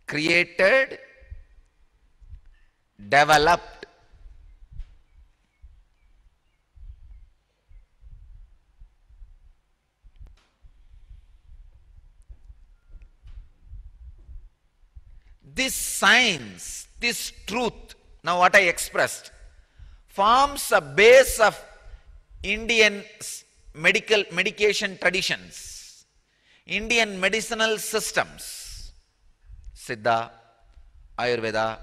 created, developed. This science, this truth, now what I expressed, forms a base of Indian medication traditions, Indian medicinal systems, Siddha, Ayurveda,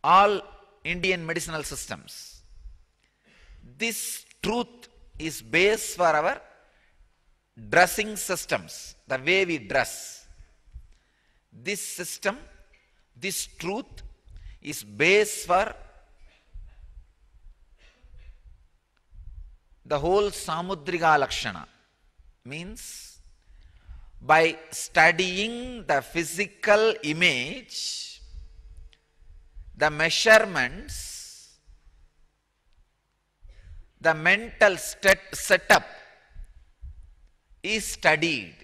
all Indian medicinal systems. This truth is base for our dressing systems, the way we dress. This system, this truth is base for the whole Samudriga Lakshana. Means by studying the physical image, the measurements, the mental setup is studied.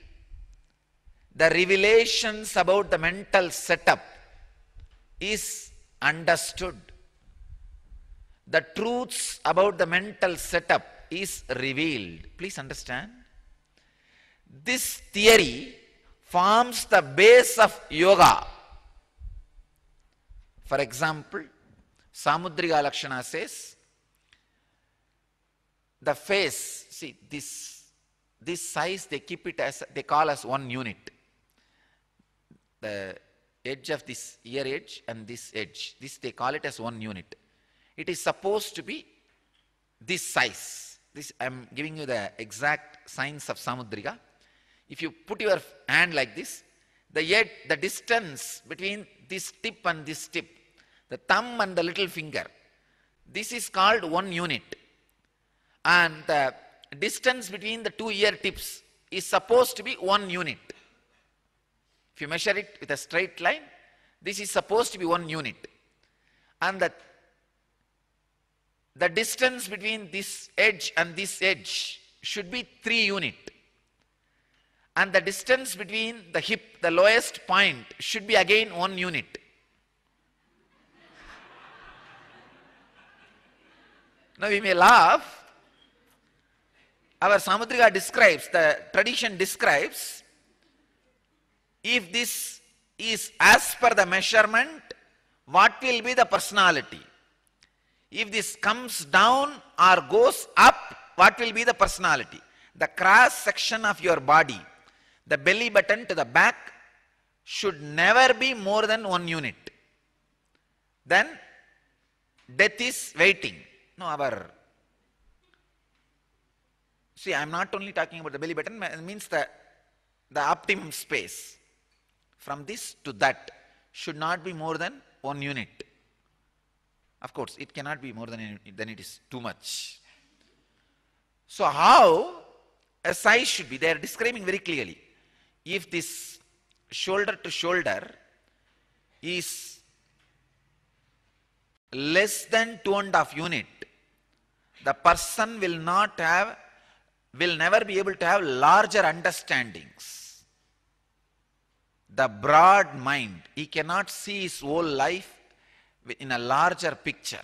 The revelations about the mental setup is understood. The truths about the mental setup is revealed. Please understand. This theory forms the base of yoga. For example, Samudriga Lakshana says, the face, see this size they keep it as, they call as one unit. The edge of this ear edge and this edge, this they call it as one unit. It is supposed to be this size. This I am giving you the exact science of Samudriga. If you put your hand like this, the distance between this tip and this tip, the thumb and the little finger, this is called one unit. And the distance between the two ear tips is supposed to be 1 unit. If you measure it with a straight line, this is supposed to be 1 unit. And the distance between this edge and this edge should be 3 units. And the distance between the hip, the lowest point, should be again 1 unit. Now we may laugh. Our Samudrika describes, the tradition describes, if this is as per the measurement, what will be the personality? If this comes down or goes up, what will be the personality? The cross section of your body, the belly button to the back, should never be more than 1 unit. Then death is waiting. No, see, I am not only talking about the belly button, it means the optimum space. From this to that should not be more than 1 unit. Of course, it cannot be more than then it is too much. So how a size should be, they are describing very clearly. If this shoulder to shoulder is less than 2.5 unit, the person will never be able to have larger understandings. The broad mind, he cannot see his whole life in a larger picture.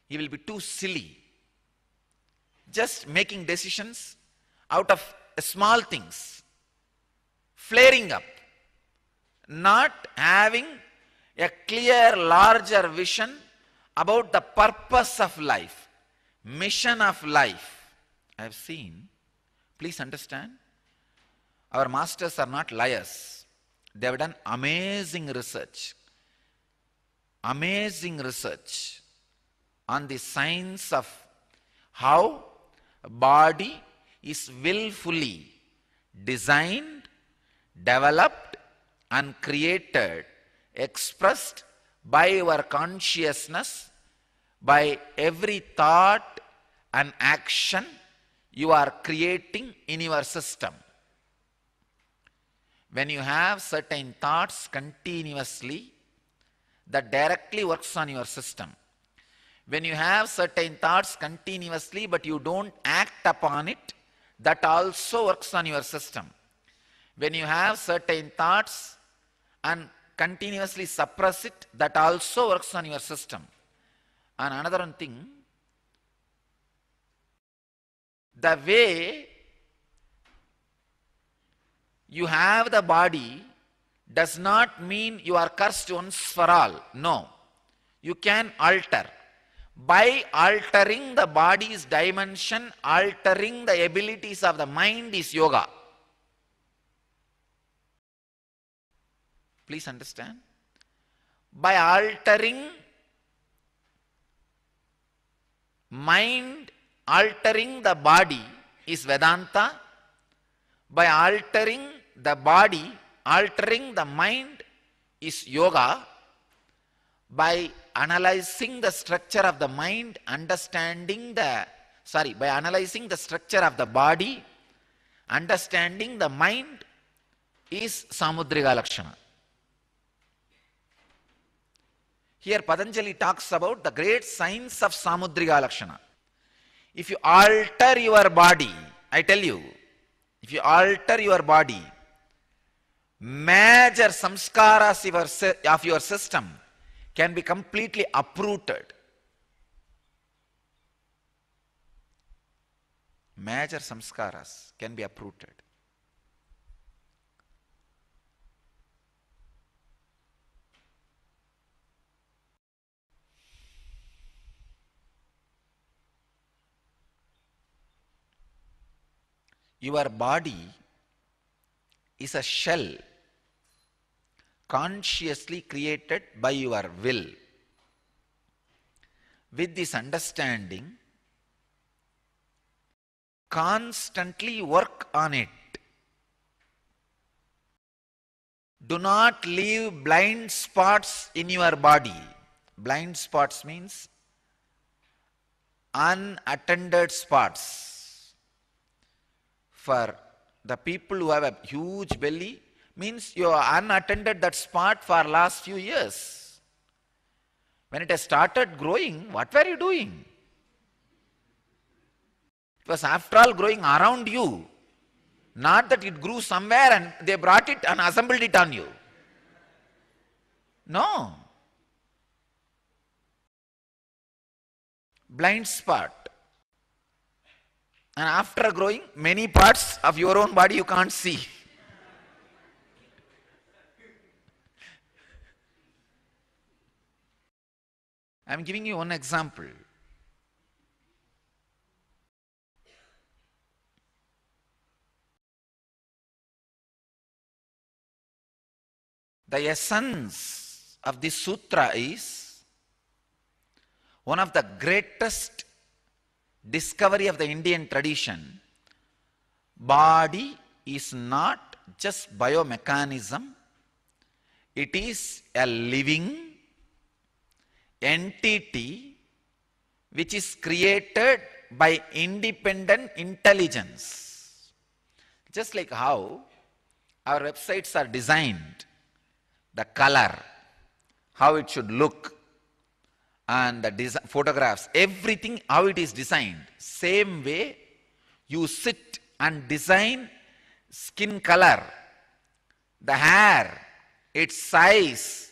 He will be too silly, just making decisions out of small things, flaring up, not having a clear, larger vision about the purpose of life, mission of life. I have seen, please understand, our masters are not liars. They have done amazing research on the science of how body is willfully designed, developed and created, expressed by your consciousness, by every thought and action you are creating in your system. When you have certain thoughts continuously, that directly works on your system. When you have certain thoughts continuously but you don't act upon it, that also works on your system. When you have certain thoughts and continuously suppress it, that also works on your system. And another one thing, the way you have the body does not mean you are cursed once for all. No. You can alter. By altering the body's dimension, altering the abilities of the mind is yoga. Please understand. By altering mind, altering the body is Vedanta. By altering the body, altering the mind is yoga. By analyzing the structure of the mind, by analyzing the structure of the body, understanding the mind is Samudrika Lakshana. Here Patanjali talks about the great science of Samudrika Lakshana. If you alter your body, I tell you, if you alter your body, major samskaras of your system can be completely uprooted. Major samskaras can be uprooted. Your body is a shell consciously created by your will. With this understanding, constantly work on it. Do not leave blind spots in your body. Blind spots means unattended spots. for the people who have a huge belly means you are unattended that spot for last few years. When it has started growing, what were you doing? It was after all growing around you. Not that it grew somewhere and they brought it and assembled it on you. No. Blind spot. And after growing, many parts of your own body you can't see. I am giving you one example. The essence of this sutra is one of the greatest discovery of the Indian tradition. Body is not just biomechanism, it is a living entity which is created by independent intelligence. Just like how our websites are designed, the color, how it should look, and the photographs, everything how it is designed. Same way, you sit and design skin color, the hair, its size,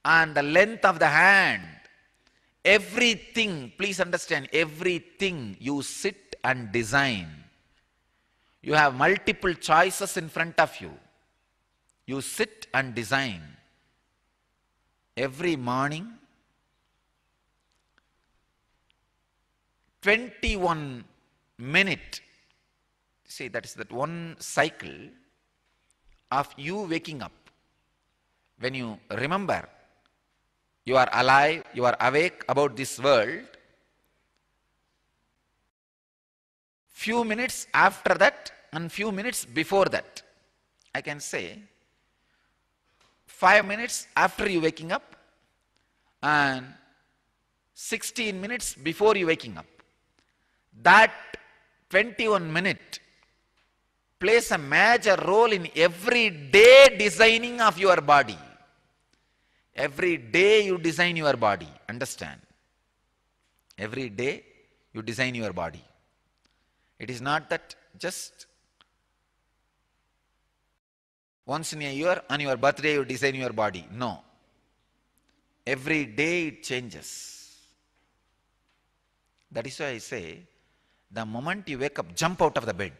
and the length of the hand. Everything, please understand, everything you sit and design. You have multiple choices in front of you. You sit and design. Every morning, 21 minutes, see that is that one cycle of you waking up. When you remember, you are alive, you are awake about this world. Few minutes after that and few minutes before that, I can say 5 minutes after you waking up and 16 minutes before you waking up. That 21 minutes plays a major role in every day designing of your body. Every day you design your body, understand? Every day you design your body. It is not that just once in a year on your birthday you design your body. No. Every day it changes. That is why I say, the moment you wake up, jump out of the bed.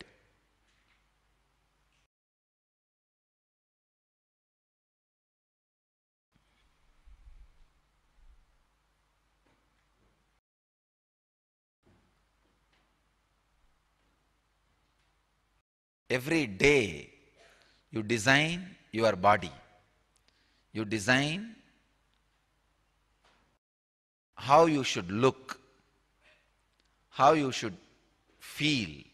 Every day you design your body. You design how you should look, how you should feel,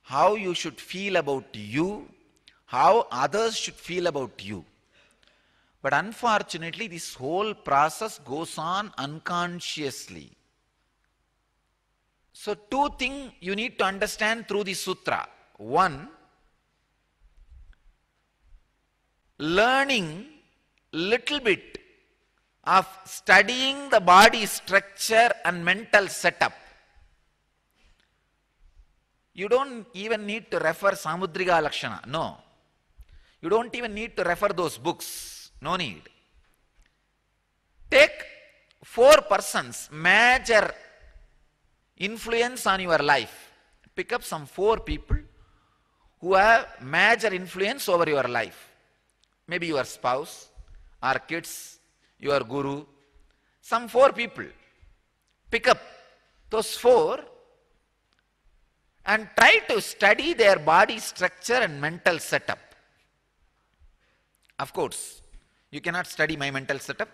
how you should feel about you, how others should feel about you. But unfortunately, this whole process goes on unconsciously. So two things you need to understand through the sutra. One, learning little bit of studying the body structure and mental setup. You don't even need to refer Samudriga Lakshana. No. You don't even need to refer those books. No need. Take 4 persons major influence on your life. Pick up some 4 people who have major influence over your life. Maybe your spouse, or kids, your guru, some 4 people. Pick up those 4 and try to study their body structure and mental setup. Of course, you cannot study my mental setup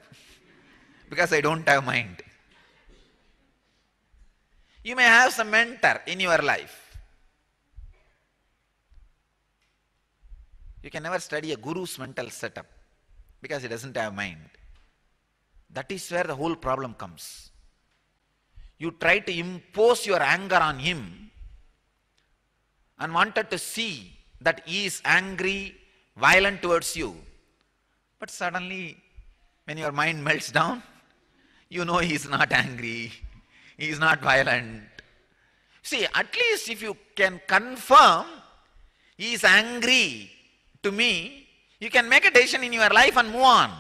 because I don't have mind. You may have some mentor in your life. You can never study a guru's mental setup because he doesn't have mind. That is where the whole problem comes. You try to impose your anger on him and wanted to see that he is angry, violent towards you. But suddenly, when your mind melts down, you know he is not angry, he is not violent. See, at least if you can confirm he is angry to me, you can make a decision in your life and move on.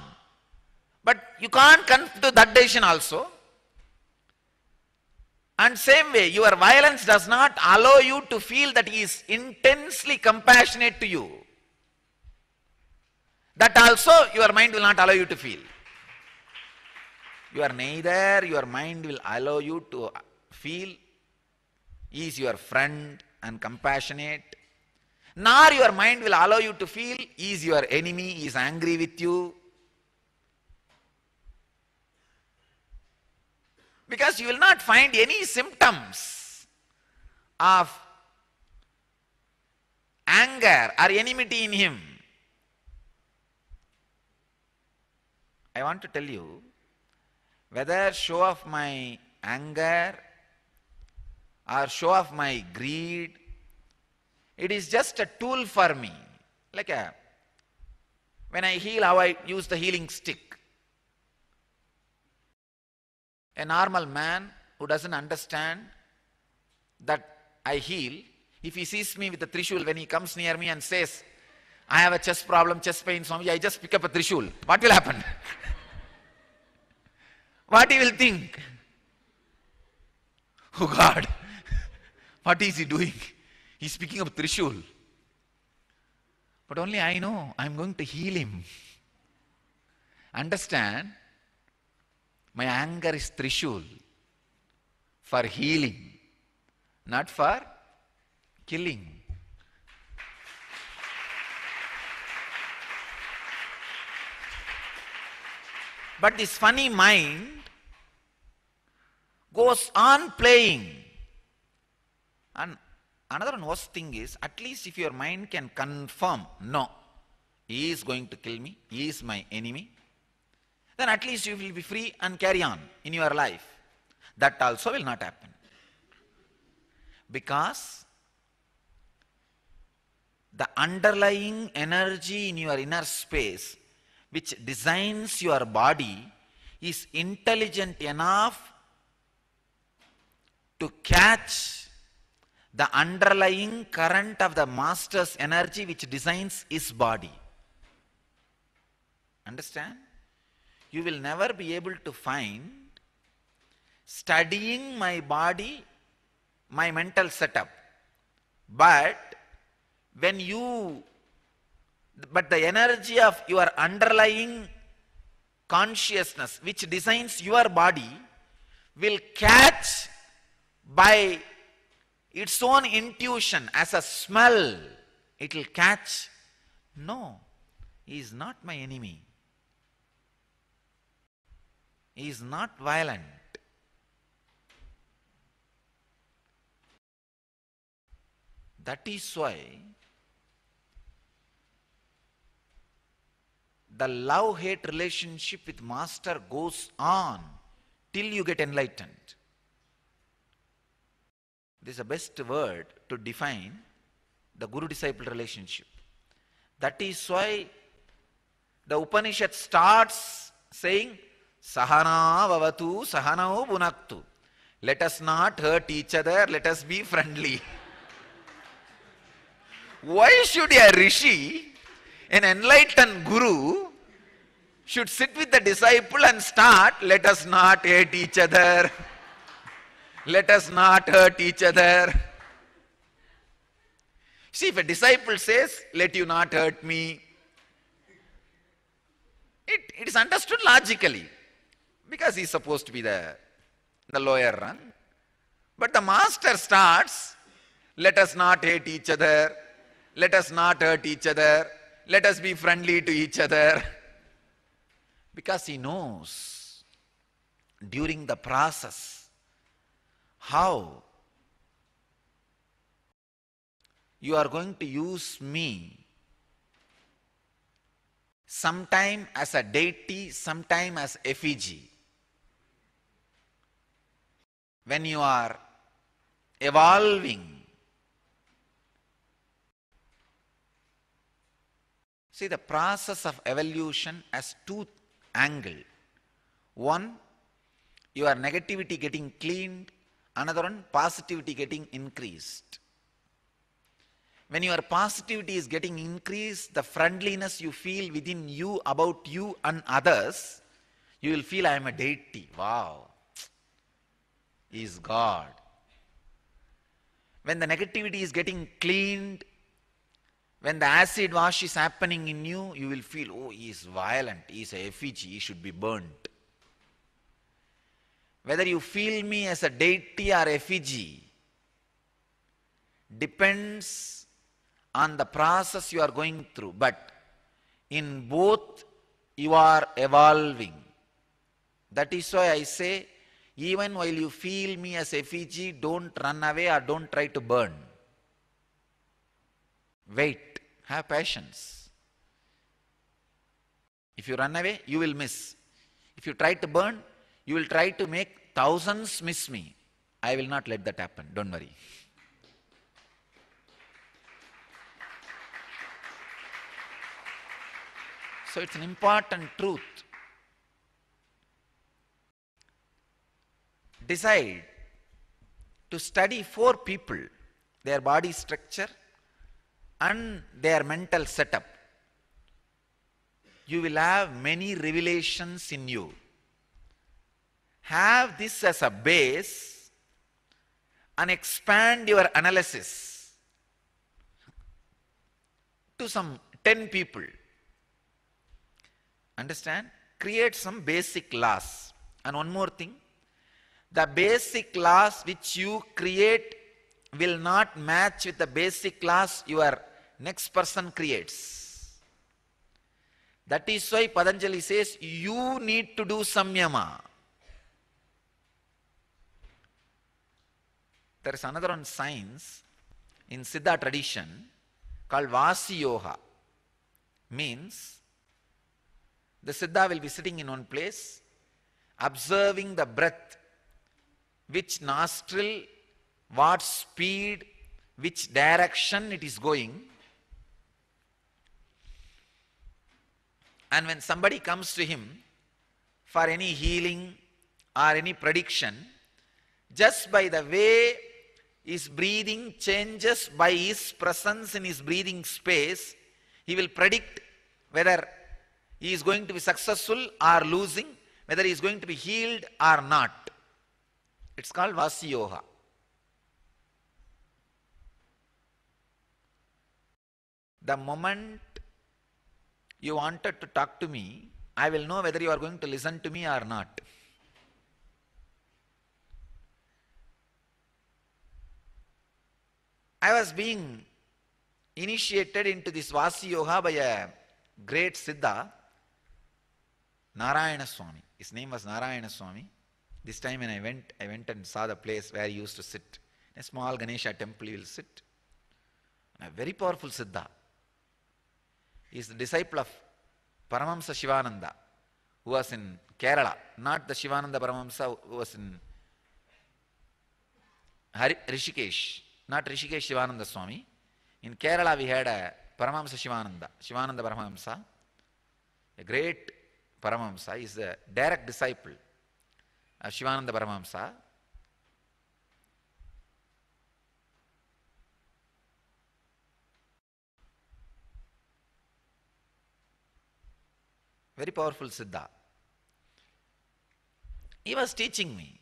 But you can't come to that decision also. And same way, your violence does not allow you to feel that he is intensely compassionate to you. That also your mind will not allow you to feel. You are neither, your mind will allow you to feel he is your friend and compassionate, nor your mind will allow you to feel he is your enemy, he is angry with you. Because you will not find any symptoms of anger or enmity in him. I want to tell you, whether show of my anger or show of my greed, it is just a tool for me. Like when I heal, how I use the healing stick. A normal man who doesn't understand that I heal, if he sees me with a trishul, when he comes near me and says, I have a chest problem, chest pain, Swami, I just pick up a trishul, what will happen? What he will think? Oh God, what is he doing? He's picking up trishul. But only I know, I'm going to heal him. Understand? My anger is trishul for healing, not for killing. But this funny mind goes on playing. And another worst thing is, at least if your mind can confirm, no, he is going to kill me, he is my enemy, then at least you will be free and carry on in your life. That also will not happen. Because the underlying energy in your inner space, which designs your body, is intelligent enough to catch the underlying current of the master's energy which designs his body. Understand? You will never be able to find studying my body, my mental setup. But the energy of your underlying consciousness which designs your body will catch by its own intuition as a smell. It will catch, no, he is not my enemy. He is not violent. That is why the love-hate relationship with master goes on till you get enlightened. This is the best word to define the guru-disciple relationship. That is why the Upanishad starts saying, Sahana vavatu sahanau bhunaktu. Let us not hurt each other, let us be friendly. Why should a rishi, an enlightened guru, should sit with the disciple and start, let us not hate each other, let us not hurt each other. See, if a disciple says, let you not hurt me, it is understood logically, because he is supposed to be the lower rung. But the master starts, let us not hate each other, let us not hurt each other, let us be friendly to each other. Because he knows during the process how you are going to use me sometime as a deity, sometime as effigy. When you are evolving See, the process of evolution has two angles. One, your negativity getting cleaned, another one, positivity getting increased. When your positivity is getting increased, the friendliness you feel within you about you and others, you will feel I am a deity. Wow, he is God. When the negativity is getting cleaned, when the acid wash is happening in you, you will feel, oh, he is violent, he is a effigy, he should be burnt. Whether you feel me as a deity or effigy depends on the process you are going through. But in both, you are evolving. That is why I say, even while you feel me as effigy, don't run away or don't try to burn. Wait, have patience. If you run away, you will miss. If you try to burn, you will try to make thousands miss me. I will not let that happen, don't worry. So it's an important truth. Decide to study 4 people, their body structure and their mental setup. You will have many revelations in you. Have this as a base and expand your analysis to some 10 people. Understand? Create some basic laws. And one more thing, the basic laws which you create will not match with the basic laws your next person creates. That is why Patanjali says, you need to do samyama. There is another one science in Siddha tradition called Vasiyoha. Means the Siddha will be sitting in one place, observing the breath, which nostril, what speed, which direction it is going. And when somebody comes to him for any healing or any prediction, just by the way his breathing changes by his presence in his breathing space, he will predict whether he is going to be successful or losing, whether he is going to be healed or not. It's called Vasiyoha. The moment you wanted to talk to me, I will know whether you are going to listen to me or not. I was being initiated into this Vasiyoha by a great Siddha, Narayana Swami. His name was Narayana Swami. This time when I went and saw the place where he used to sit. In a small Ganesha temple he will sit. A very powerful Siddha. He is the disciple of Paramahamsa Shivananda, who was in Kerala. Not the Shivananda Paramahamsa who was in Rishikesh. Not Rishikesh Shivananda Swami. In Kerala we had a Paramahamsa Shivananda Paramahamsa, a great Paramahamsa. He is a direct disciple of Shivananda Paramahamsa. Very powerful Siddha. He was teaching me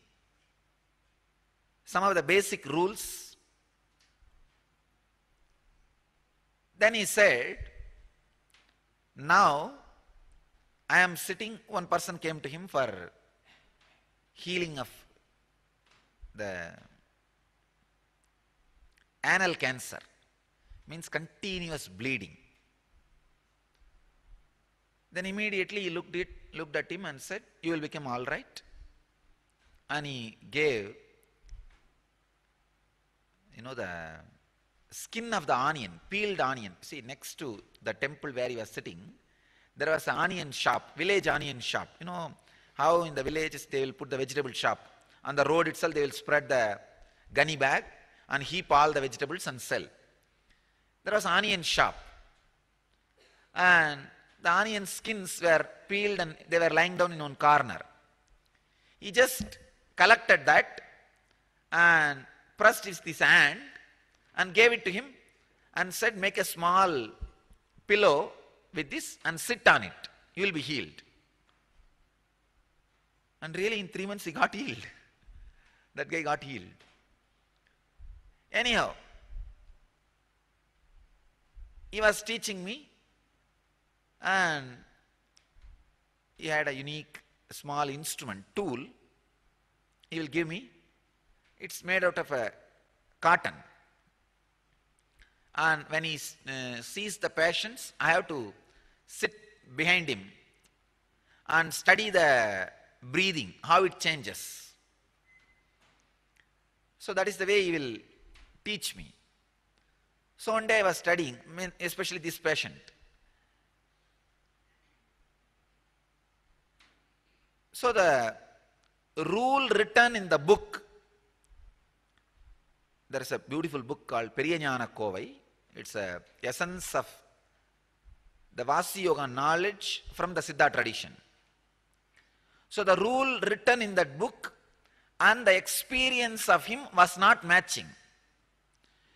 some of the basic rules. Then he said, now I am sitting, one person came to him for healing of the anal cancer, means continuous bleeding. Then immediately he looked at him and said, you will become all right. And he gave, the skin of the onion, peeled onion. See, next to the temple where he was sitting, there was an onion shop, village onion shop. You know how in the villages they will put the vegetable shop. On the road itself they will spread the gunny bag and heap all the vegetables and sell. There was an onion shop. and the onion skins were peeled and they were lying down in one corner. He just collected that and pressed his hand and gave it to him and said, make a small pillow with this and sit on it. You will be healed. And really in 3 months he got healed. That guy got healed. Anyhow, he was teaching me and he had a unique small instrument, tool. He will give me. It's made out of a cotton. And when he sees the patients, I have to sit behind him and study the breathing, how it changes. So that is the way he will teach me. So one day I was studying, especially this patient. So the rule written in the book, there is a beautiful book called Periyanyana Kovai. It's a essence of the Vasi Yoga knowledge from the Siddha tradition. So the rule written in that book and the experience of him was not matching.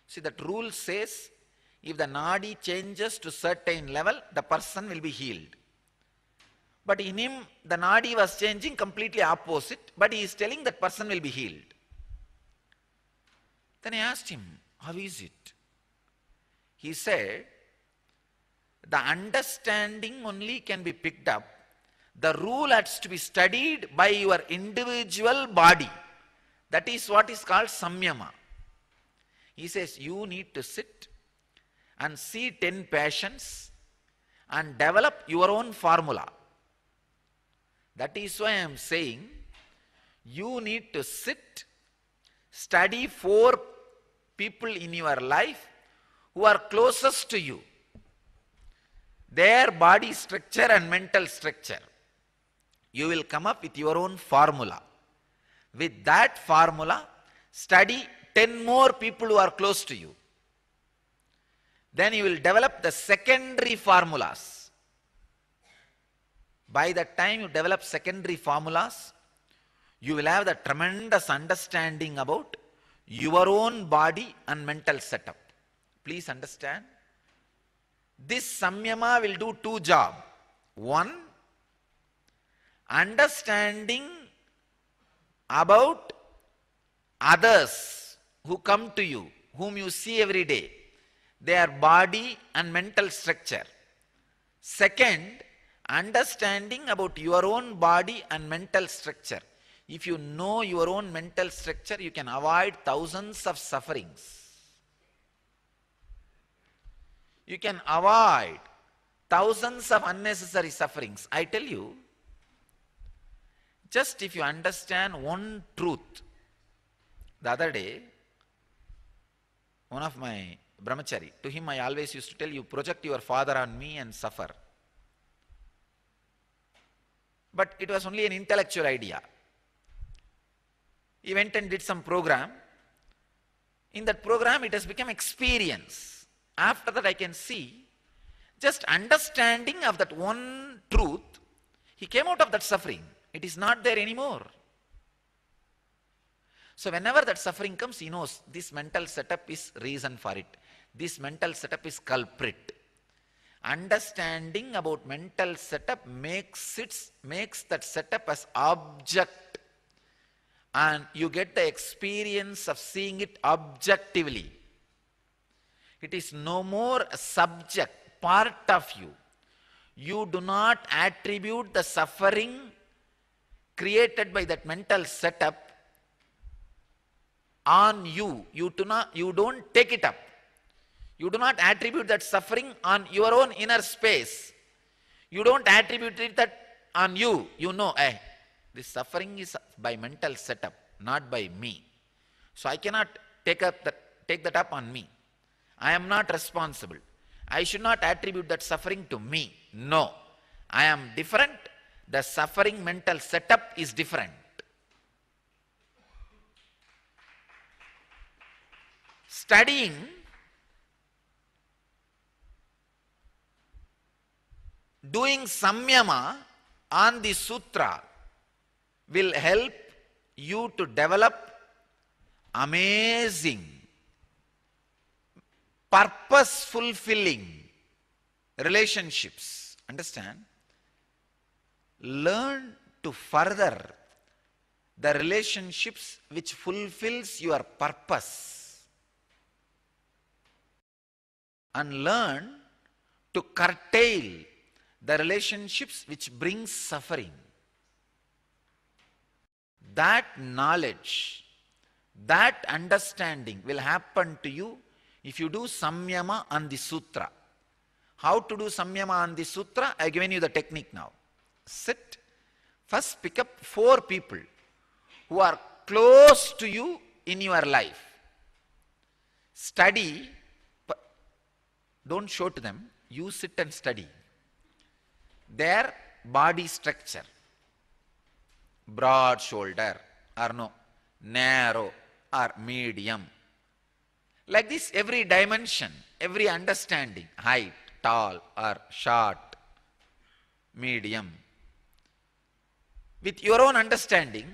See, that rule says if the nadi changes to certain level, the person will be healed. But in him, the nadi was changing completely opposite, but he is telling that person will be healed. Then I asked him, how is it? He said, the understanding only can be picked up. The rule has to be studied by your individual body. That is what is called samyama. He says, you need to sit and see 10 patients and develop your own formula. That is why I am saying, you need to sit, study 4 people in your life who are closest to you. Their body structure and mental structure. You will come up with your own formula. With that formula, study 10 more people who are close to you. Then you will develop the secondary formulas. By the time you develop secondary formulas, you will have the tremendous understanding about your own body and mental setup. Please understand. This samyama will do 2 jobs. 1, understanding about others who come to you, whom you see every day, their body and mental structure. Second, understanding about your own body and mental structure. If you know your own mental structure, you can avoid thousands of sufferings. You can avoid thousands of unnecessary sufferings. I tell you, just if you understand one truth. The other day, one of my brahmachari, to him I always used to tell, you project your father on me and suffer. But it was only an intellectual idea. He went and did some program. In that program, it has become experience. After that, I can see, just understanding of that one truth, he came out of that suffering. It is not there anymore. So whenever that suffering comes, he knows this mental setup is reason for it. This mental setup is culprit. Understanding about mental setup makes that setup as object, and you get the experience of seeing it objectively. It is no more a subject, part of you. You do not attribute the suffering created by that mental setup on you. You don't take it up. You do not attribute that suffering on your own inner space. You don't attribute it that on you. You know, this suffering is by mental setup, not by me. So I cannot take that up on me. I am not responsible. I should not attribute that suffering to me. No. I am different. The suffering mental setup is different. Studying doing samyama on the sutra will help you to develop amazing, purpose-fulfilling relationships. Understand? Learn to further the relationships which fulfills your purpose, and learn to curtail the relationships which bring suffering. That knowledge, that understanding will happen to you if you do samyama on the sutra. How to do samyama on the sutra? I have given you the technique now. Sit. First pick up 4 people who are close to you in your life. Study. Don't show to them. You sit and study their body structure. Broad shoulder or no, narrow or medium. Like this, every dimension, every understanding, height, tall or short, medium. With your own understanding,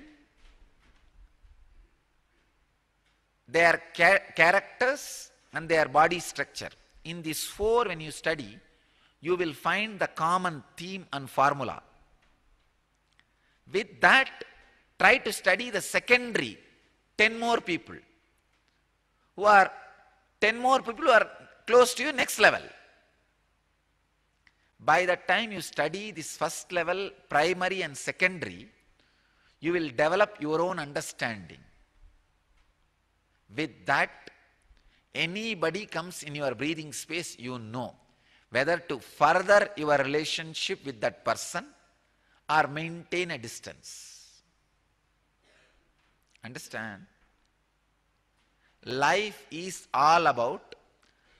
their characters and their body structure. In these 4, when you study, you will find the common theme and formula. With that, try to study the secondary 10 more people who are close to you, next level. By the time you study this first level, primary and secondary, you will develop your own understanding. With that, anybody comes in your breathing space, you know whether to further your relationship with that person or maintain a distance. Understand? Life is all about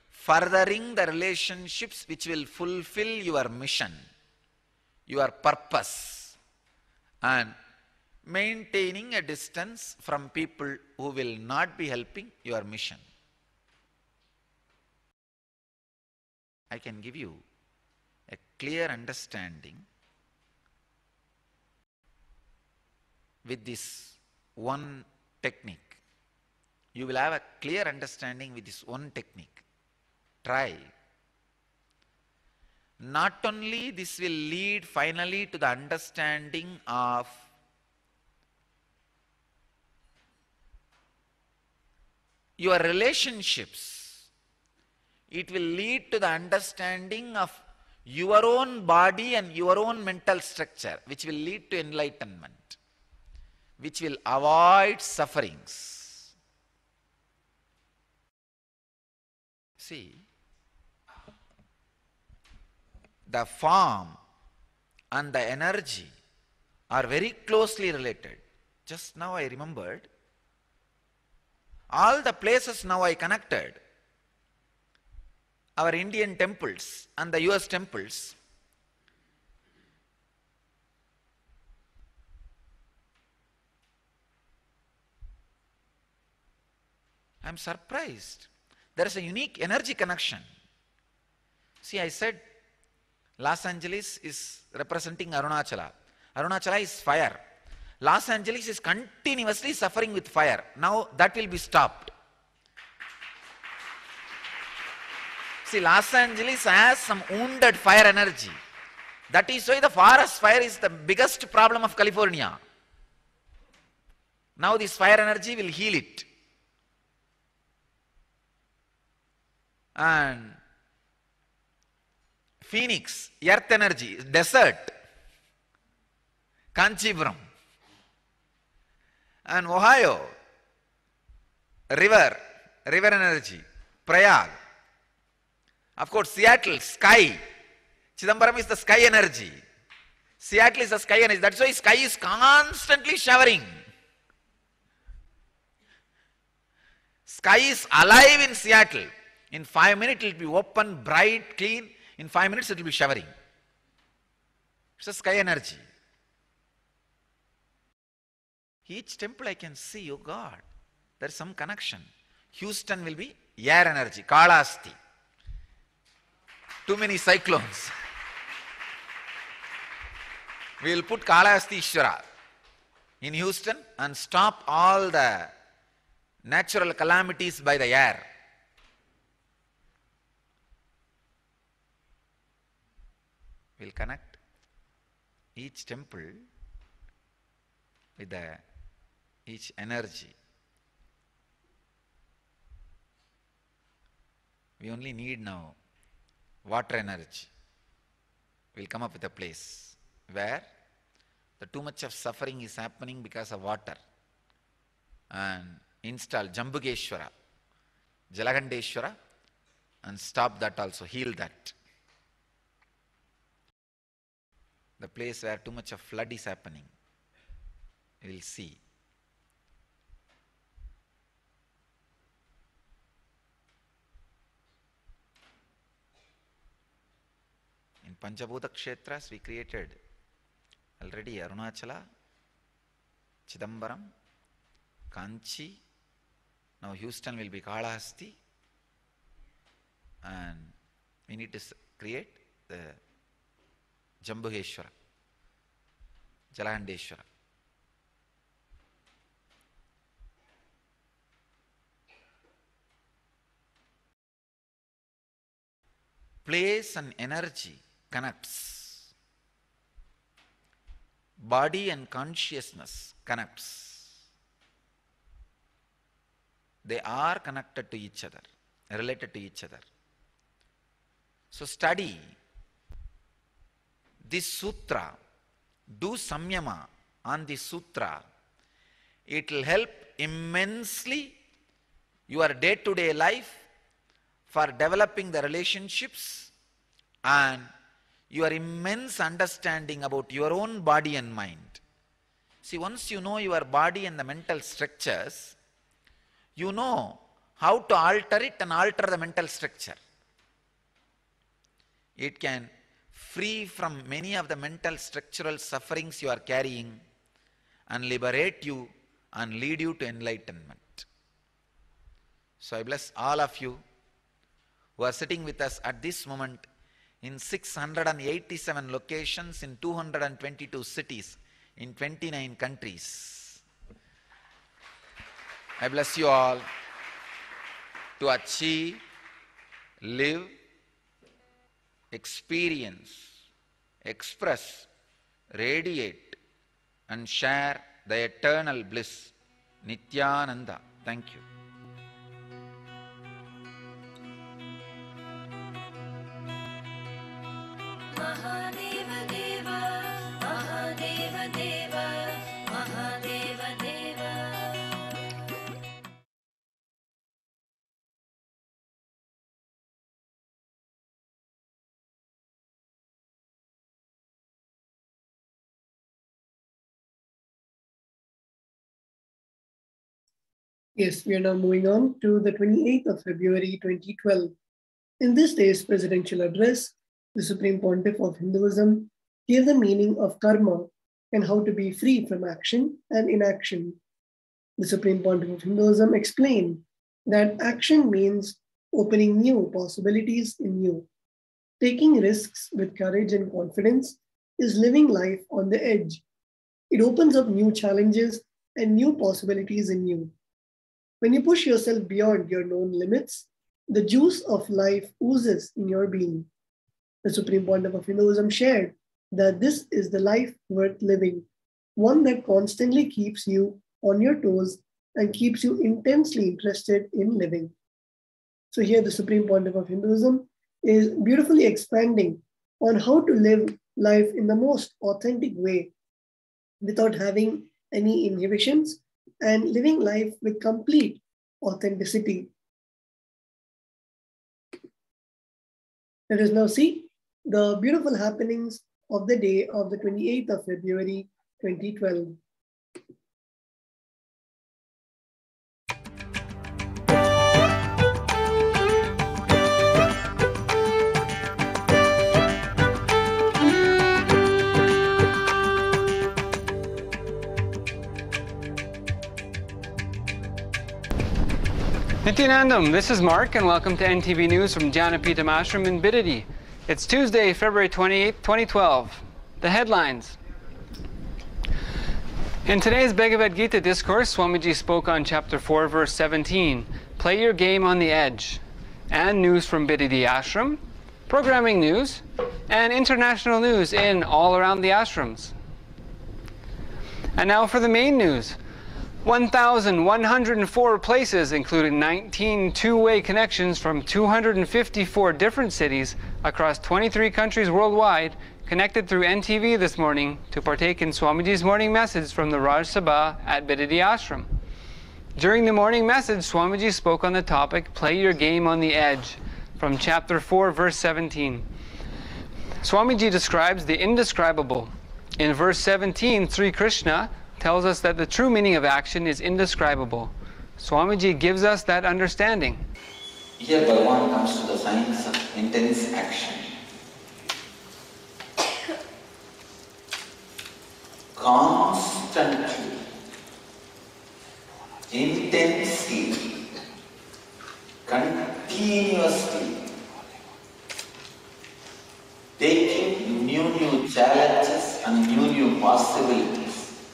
furthering the relationships which will fulfill your mission, your purpose, and maintaining a distance from people who will not be helping your mission. I can give you a clear understanding with this one technique. You will have a clear understanding with this one technique. Try. Not only this will lead finally to the understanding of your relationships, it will lead to the understanding of your own body and your own mental structure, which will lead to enlightenment, which will avoid sufferings. See, the form and the energy are very closely related. Just now I remembered, all the places now I connected, our Indian temples and the US temples, I am surprised. There is a unique energy connection. See, I said Los Angeles is representing Arunachala. Arunachala is fire. Los Angeles is continuously suffering with fire. Now that will be stopped. See, Los Angeles has some wounded fire energy. That is why the forest fire is the biggest problem of California. Now this fire energy will heal it. And Phoenix, earth energy, desert. Kanchipuram. And Ohio, river energy. Prayag. Of course, Seattle, sky. Chidambaram is the sky energy. Seattle is the sky energy. That's why sky is constantly showering. Sky is alive in Seattle. In 5 minutes it will be open, bright, clean. In 5 minutes it will be showering. It's a sky energy. Each temple I can see, oh God, there is some connection. Houston will be air energy, Kalasti. Too many cyclones. We will put Kalahastishwara in Houston and stop all the natural calamities by the air. We will connect each temple with each energy. We only need now water energy. We will come up with a place where the too much of suffering is happening because of water, and install Jambugeshwara, Jalagandeshwara, and stop that also, heal that. The place where too much of flood is happening, we will see. In Panchabhuta Kshetras we created already Arunachala, Chidambaram, Kanchi, now Houston will be Kalahasti, and we need to create the Jambugeshwara, Jalahandeshwara. Place and energy connects. Body and consciousness connects. They are connected to each other, related to each other. So study this sutra, do samyama on this sutra. It will help immensely your day-to-day life for developing the relationships and your immense understanding about your own body and mind. See, once you know your body and the mental structures, you know how to alter it and alter the mental structure. It can free from many of the mental structural sufferings you are carrying and liberate you and lead you to enlightenment. So I bless all of you who are sitting with us at this moment in 687 locations in 222 cities in 29 countries. I bless you all to achieve, live, experience, express, radiate, and share the eternal bliss. Nithyananda. Thank you. Mahadeva Deva, Mahadeva Deva, Mahadeva Deva. Yes, we are now moving on to the 28th of February 2012. In this day's presidential address, the Supreme Pontiff of Hinduism gave the meaning of karma and how to be free from action and inaction. The Supreme Pontiff of Hinduism explained that action means opening new possibilities in you. Taking risks with courage and confidence is living life on the edge. It opens up new challenges and new possibilities in you. When you push yourself beyond your known limits, the juice of life oozes in your being. The Supreme Pontiff of Hinduism shared that this is the life worth living, one that constantly keeps you on your toes and keeps you intensely interested in living. So here the Supreme Pontiff of Hinduism is beautifully expanding on how to live life in the most authentic way without having any inhibitions and living life with complete authenticity. Let us now see the beautiful happenings of the day of the 28th of February 2012. Nithyanandam, this is Mark and welcome to NTV News from Jnanapita Ashram in Bidadi. It's Tuesday, February 28, 2012. The headlines. In today's Bhagavad Gita discourse, Swamiji spoke on chapter 4, verse 17, play your game on the edge, and news from Bididi Ashram, programming news, and international news in all around the ashrams. And now for the main news. 1,104 places, including 19 two-way connections from 254 different cities across 23 countries worldwide, connected through NTV this morning to partake in Swamiji's morning message from the Raj Sabha at Bididi Ashram. During the morning message, Swamiji spoke on the topic, play your game on the edge, from chapter 4, verse 17. Swamiji describes the indescribable. In verse 17, Sri Krishna tells us that the true meaning of action is indescribable. Swamiji gives us that understanding. Here Bhagavan comes to the science of intense action. Constantly, intensely, continuously taking new challenges and new possibilities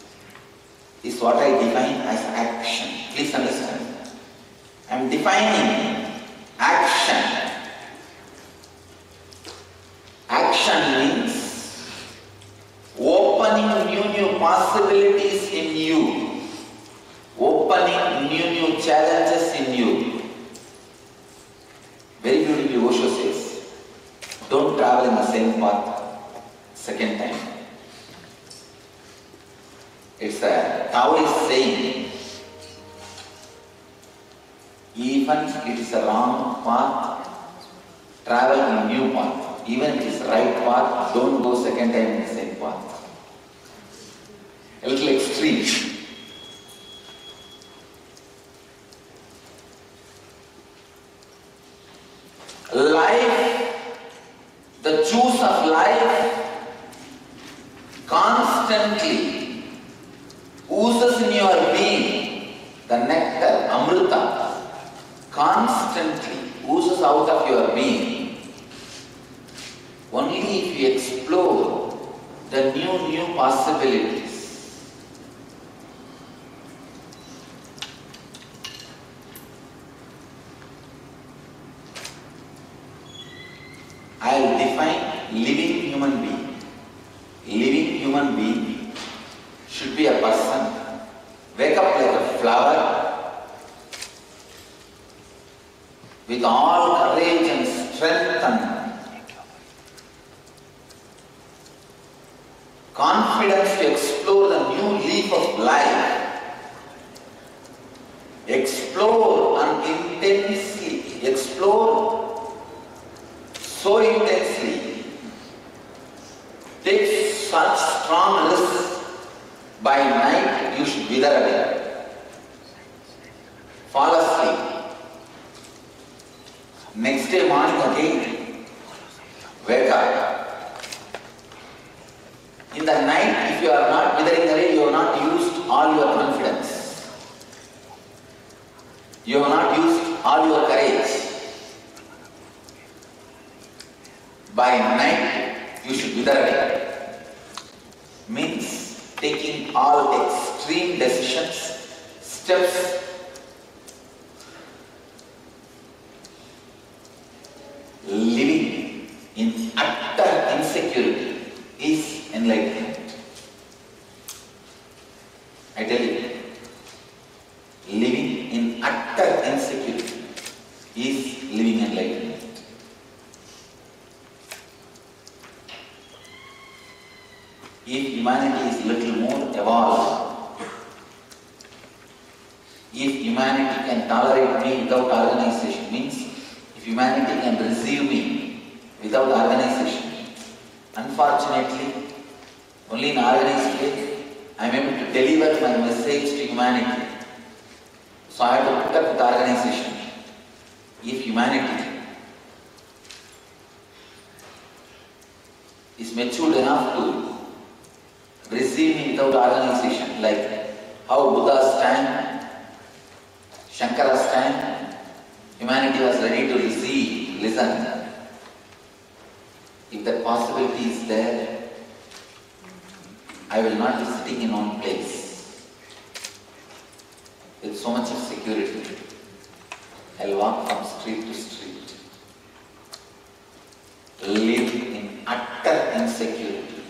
is what I define as action. Please understand. I am defining action. Action means opening new possibilities in you, opening new challenges in you. Very beautifully Osho says, don't travel in the same path second time. It's a Taoist saying, even if it is a wrong path, travel in a new path. Even if it is the right path, don't go second time in the same path. A little extreme. Life, the juice of life constantly oozes in your being. The nectar, amrita, constantly oozes out of your being. Only if you explore the new possibilities. I will define living human being. Living human being should be a person, wake up like a flower, with all courage and strength and confidence to explore the new leaf of life. Explore and intensely, explore so intensely, take such strong risks. By night you should wither away, fall asleep. Next day morning again, wake up. In the night, if you are not withering away, you have not used all your confidence. You have not used all your courage. By night, you should wither away. Means taking all extreme decisions, steps, living in utter insecurity is enlightenment. I tell you, living in utter insecurity is living enlightenment. If humanity is little more evolved, if humanity can tolerate me without organization, means if humanity can receive me without organization, unfortunately, only in organized way, I am able to deliver my message to humanity. So I have to put up with organization. If humanity is matured enough to receive me without organization, like how Buddha's time, Shankara's time, humanity was ready to receive, listen. If that possibility is there, I will not be sitting in one place. with so much of security. I'll walk from street to street, live in utter insecurity,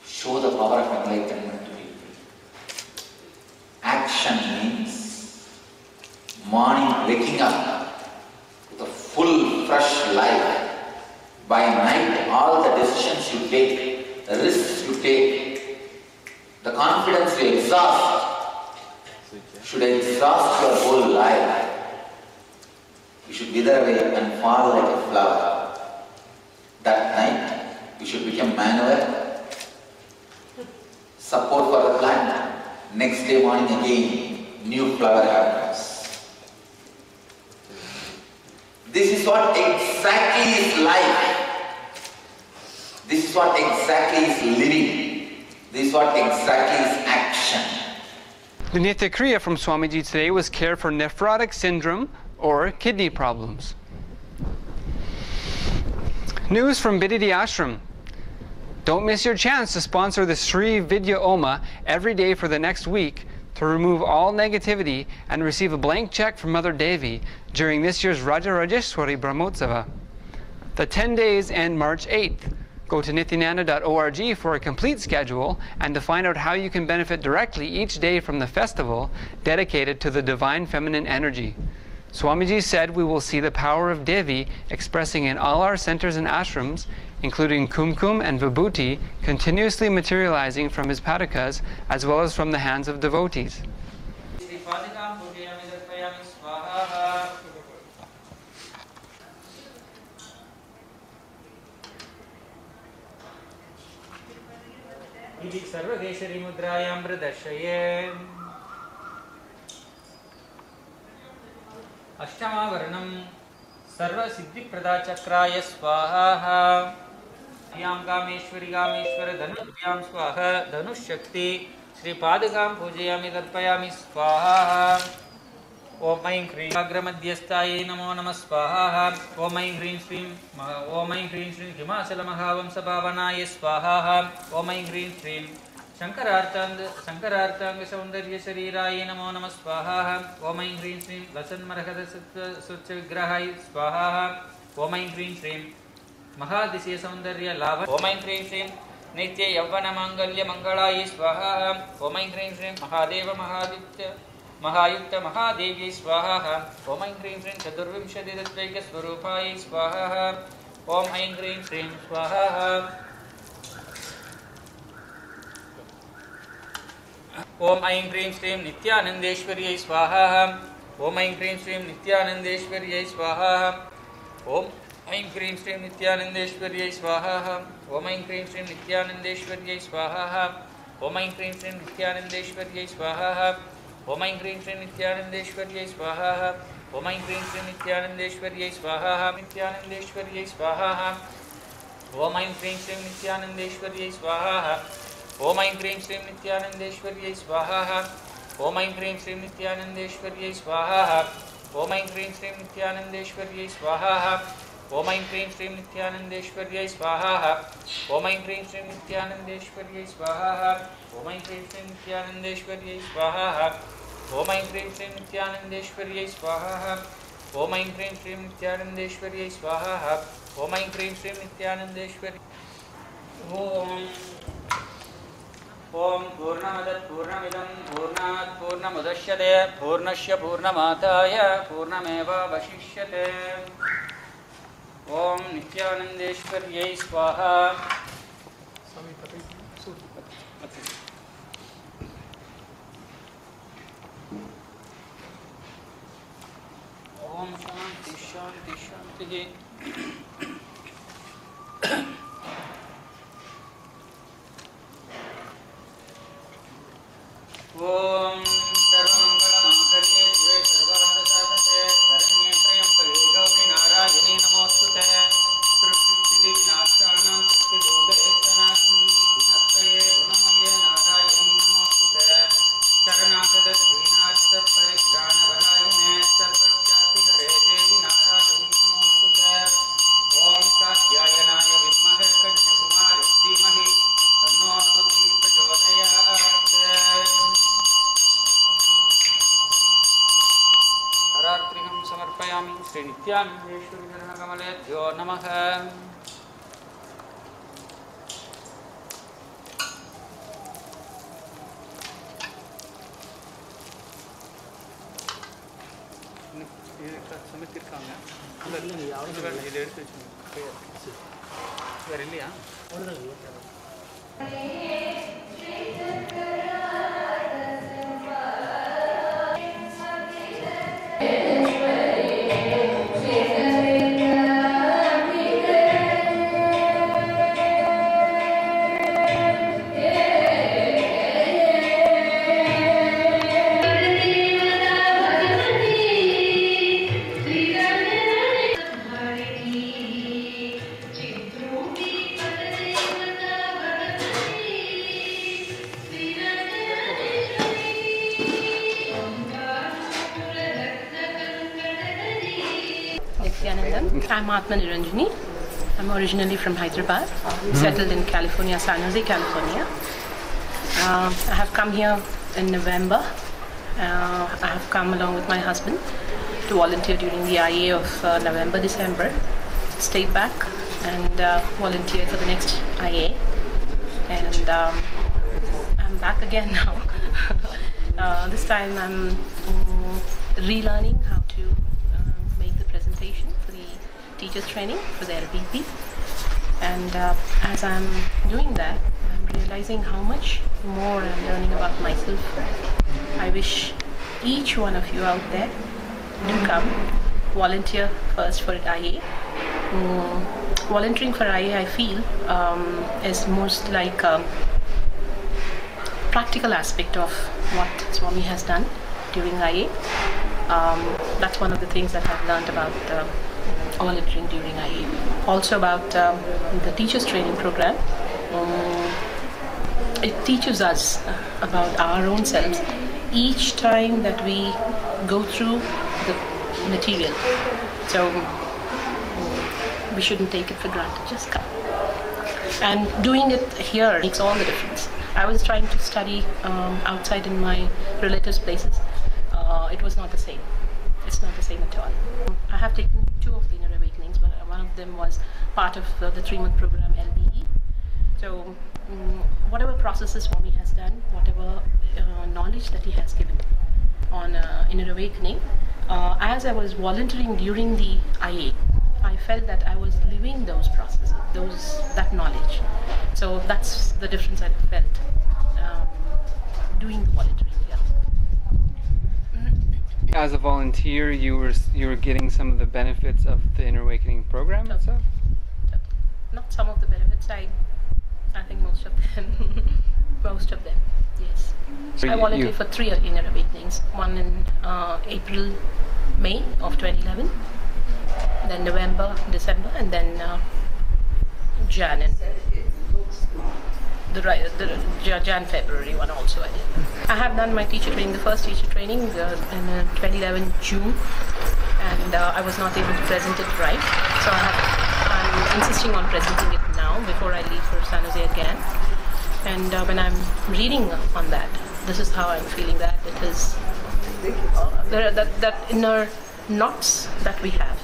show the power of enlightenment to people. Action means morning waking up with a full, fresh life. By night, all the decisions you take, the risks you take, the confidence you exhaust, should exhaust your whole life. You should wither away and fall like a flower. That night, you should become manure, support for the plant. Next day morning again, new flower happens. This is what exactly is life. This is what exactly is living. This is what exactly is action. The Nitya Kriya from Swamiji today was care for nephrotic syndrome or kidney problems. News from Bididi Ashram. Don't miss your chance to sponsor the Sri Vidya Oma every day for the next week to remove all negativity and receive a blank check from Mother Devi during this year's Raja Rajeshwari Brahmotsava. The 10 days end March 8th. Go to nithyananda.org for a complete schedule and to find out how you can benefit directly each day from the festival dedicated to the divine feminine energy. Swamiji said we will see the power of Devi expressing in all our centers and ashrams, including Kumkum and Vibhuti, continuously materializing from his padakas as well as from the hands of devotees. सर्वदेशरी मुद्रायां प्रदर्शये अष्टमावरणं सर्वसिद्धिप्रदाचक्राय स्वाहा यां कामेश्वरी कामेश्वर धनुभ्यां स्वाहा धनुशक्ति श्रीपादकां पूजयामि तर्पयामि स्वाहा ओम ऐं ह्रीं अग्रमध्यस्थायै नमो नमः स्वाहा ओम ऐं ह्रीं श्रीं हिमाचलमहावंशपावनाय स्वाहा ओम ऐं ह्रीं श्रीं शंकरार्तांग सौंदर्य शरीराय नमो नमः स्वाहा ओम ऐं ह्रीं श्रीं लसन्मरहत स्वच्छ विग्रहाय स्वाहा ओम ऐं ह्रीं श्रीं महादिशय सौंदर्य लाभ ओम ऐं ह्रीं श्रीं नित्य यौवन मांगल्य मंगलाय स्वाहा ओम ऐं ह्रीं श्रीं महादेव महायुक्त महादेवी स्वाहा ओम ऐं ह्रीं श्रीं चतुर्विंशति तत्वैक स्वरूपाय स्वाहा ओम ऐं ह्रीं श्रीं स्वाहा ओम ऐं ह्रीं श्रीं नित्यानंदेश्वर्यै स्वाहा ओम ऐं ह्रीं श्रीं नित्यानंदेश्वर्यै स्वाहा ओम ऐं ह्रीं श्रीं नित्यानंदेश्वर्यै स्वाहा ओम ऐं ह्रीं श्रीं नित्यानंदेश्वर्यै स्वाहा ओम ऐं ह्रीं श्रीं नित्यानंदेश्वर्यै स्वाहा ओम ऐं ह्रीं श्रीं नित्यानंदेश्वर्यै स्वाहा ओम ऐं ह्रीं श्रीं नित्यानंदेश्वर्यै स्वाहा नित्यानंदेश्वर्यै स्वाहा ओम ऐं ह्रीं श्रीं नित्यानंदेश्वर्यै स्वाहा ओम ऐं ह्रीं श्रीं नित्यानंदेश्वर्यै स्वाहा ओम ऐं ह्रीं श्रीं नित्यानंदेश्वर्यै स्वाहा ओम ऐं ह्रीं श्रीं नित्यानंदेश्वर्यै स्वाहा ओम ऐं ह्रीं श्रीं नित्यानंदेश्वर्यै स्वाहा ओम ऐं ह्रीं श्रीं नित्यानंदेश्वर्यै स्वाहा ओम ऐं ह्रीं श्रीं नित्यानंदेश्वर्यै स्वाहा ओम ऐं ह्रीं श्रीं नित्यानंदेश्वर्यै स्वाहा ओम ऐं ह्रीं श्रीं नित्यानंदेश्वर्यै स्वाहा ओम ऐं ह्रीं श्रीं नित्यानंदेश्वर्यै ओम पूर्णमदः पूर्णमिदं पूर्णात् पूर्णमुदच्यते पूर्णस्य पूर्णमादाय पूर्णमेवावशिष्यते ओम नित्यानंदेश्वर्यै स्वाहा ओम शांति शांति शांति ओम सर्वमंगलमांगल्ये शिवे सर्वार्थसाधके शरण्ये त्र्यंबके गौरी नारायणी नमोस्तुते सृष्टिविनाशानां शक्तिभूते सनातनी गुणत्रये गुणमये नारायणी नमोस्तुते शरणागतदीनार्थ परित्राणपरायणे सर्वशक्तिहरे देवी नारायणी नमोस्तुते Nityaneshwarikamaletyo namaha. சமைத்திருக்காங்க இதை எடுத்து வச்சுக்கோங்க. வேற இல்லையா? I'm Atma Niranjini. I'm originally from Hyderabad, settled in California, San Jose, California. I have come here in November. I have come along with my husband to volunteer during the IA of November, December. Stayed back and volunteered for the next IA. And I'm back again now. This time I'm relearning how to make the presentation for the teachers training for the LBP. And as I'm doing that, I'm realizing how much more I'm learning about myself. I wish each one of you out there do come, volunteer first for IA. Volunteering for IA, I feel, is most like a practical aspect of what Swami has done during IA. That's one of the things that I've learned about volunteering during IA. Also about the teachers training program. It teaches us about our own selves each time that we go through the material. So we shouldn't take it for granted, just come. And doing it here makes all the difference. I was trying to study outside in my relatives' places. It was not the same. It's not the same at all. I have taken 2 of the inner awakenings, but one of them was part of the 3-month program LBE. So whatever processes Swami has done, whatever knowledge that he has given on inner awakening, as I was volunteering during the IA, I felt that I was living those processes, that knowledge. So that's the difference I felt doing the volunteering. As a volunteer, you were getting some of the benefits of the Inner Awakening program itself? Not some of the benefits. I think most of them. Most of them, yes. So I volunteered for 3 Inner Awakenings. One in April, May of 2011, then November, December, and then Jan and the Jan February one also I did. I have done my teacher training, the first teacher training in 2011 June, and I was not able to present it right, so I'm insisting on presenting it now before I leave for San Jose again. And when I'm reading on that, this is how I'm feeling that it is that inner knots that we have.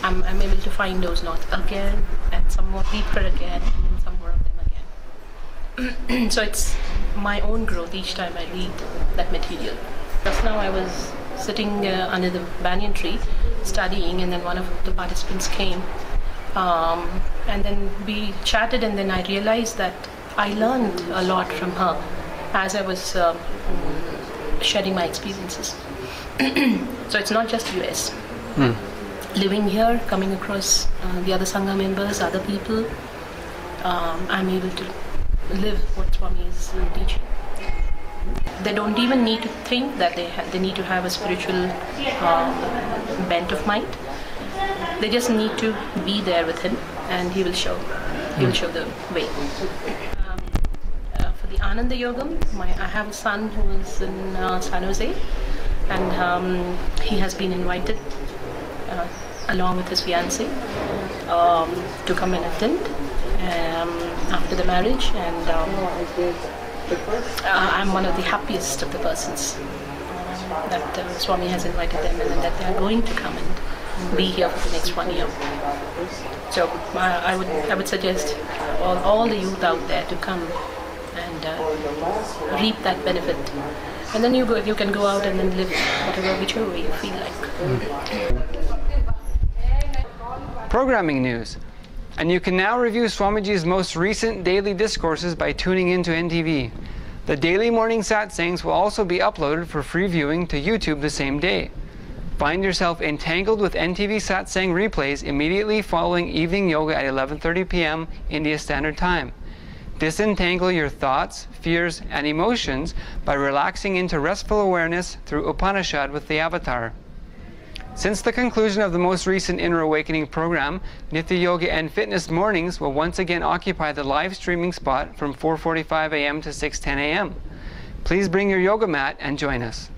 I'm able to find those knots again and some more deeper again, and some more of them again. So it's my own growth each time I read that material. Just now I was sitting under the banyan tree studying, and then one of the participants came, and then we chatted, and then I realized that I learned a lot from her as I was sharing my experiences. So it's not just US. Living here, coming across the other Sangha members, other people, I'm able to live what Swami is teaching. They don't even need to think that they need to have a spiritual bent of mind. They just need to be there with him, and he will show the way. For the Ananda Yogam, I have a son who is in San Jose, and he has been invited along with his fiancée to come and attend after the marriage, and I'm one of the happiest of the persons that Swami has invited them, and that they are going to come and be here for the next 1 year. So I would suggest all the youth out there to come and reap that benefit. And then you can go out and then live whichever way you feel like. Programming news. And you can now review Swamiji's most recent daily discourses by tuning into NTV. The daily morning satsangs will also be uploaded for free viewing to YouTube the same day. Find yourself entangled with NTV satsang replays immediately following evening yoga at 11:30 p.m. India Standard Time. Disentangle your thoughts, fears, and emotions by relaxing into restful awareness through Upanishad with the Avatar. Since the conclusion of the most recent Inner Awakening program, Nithya Yoga and Fitness Mornings will once again occupy the live streaming spot from 4:45 a.m. to 6:10 a.m. Please bring your yoga mat and join us.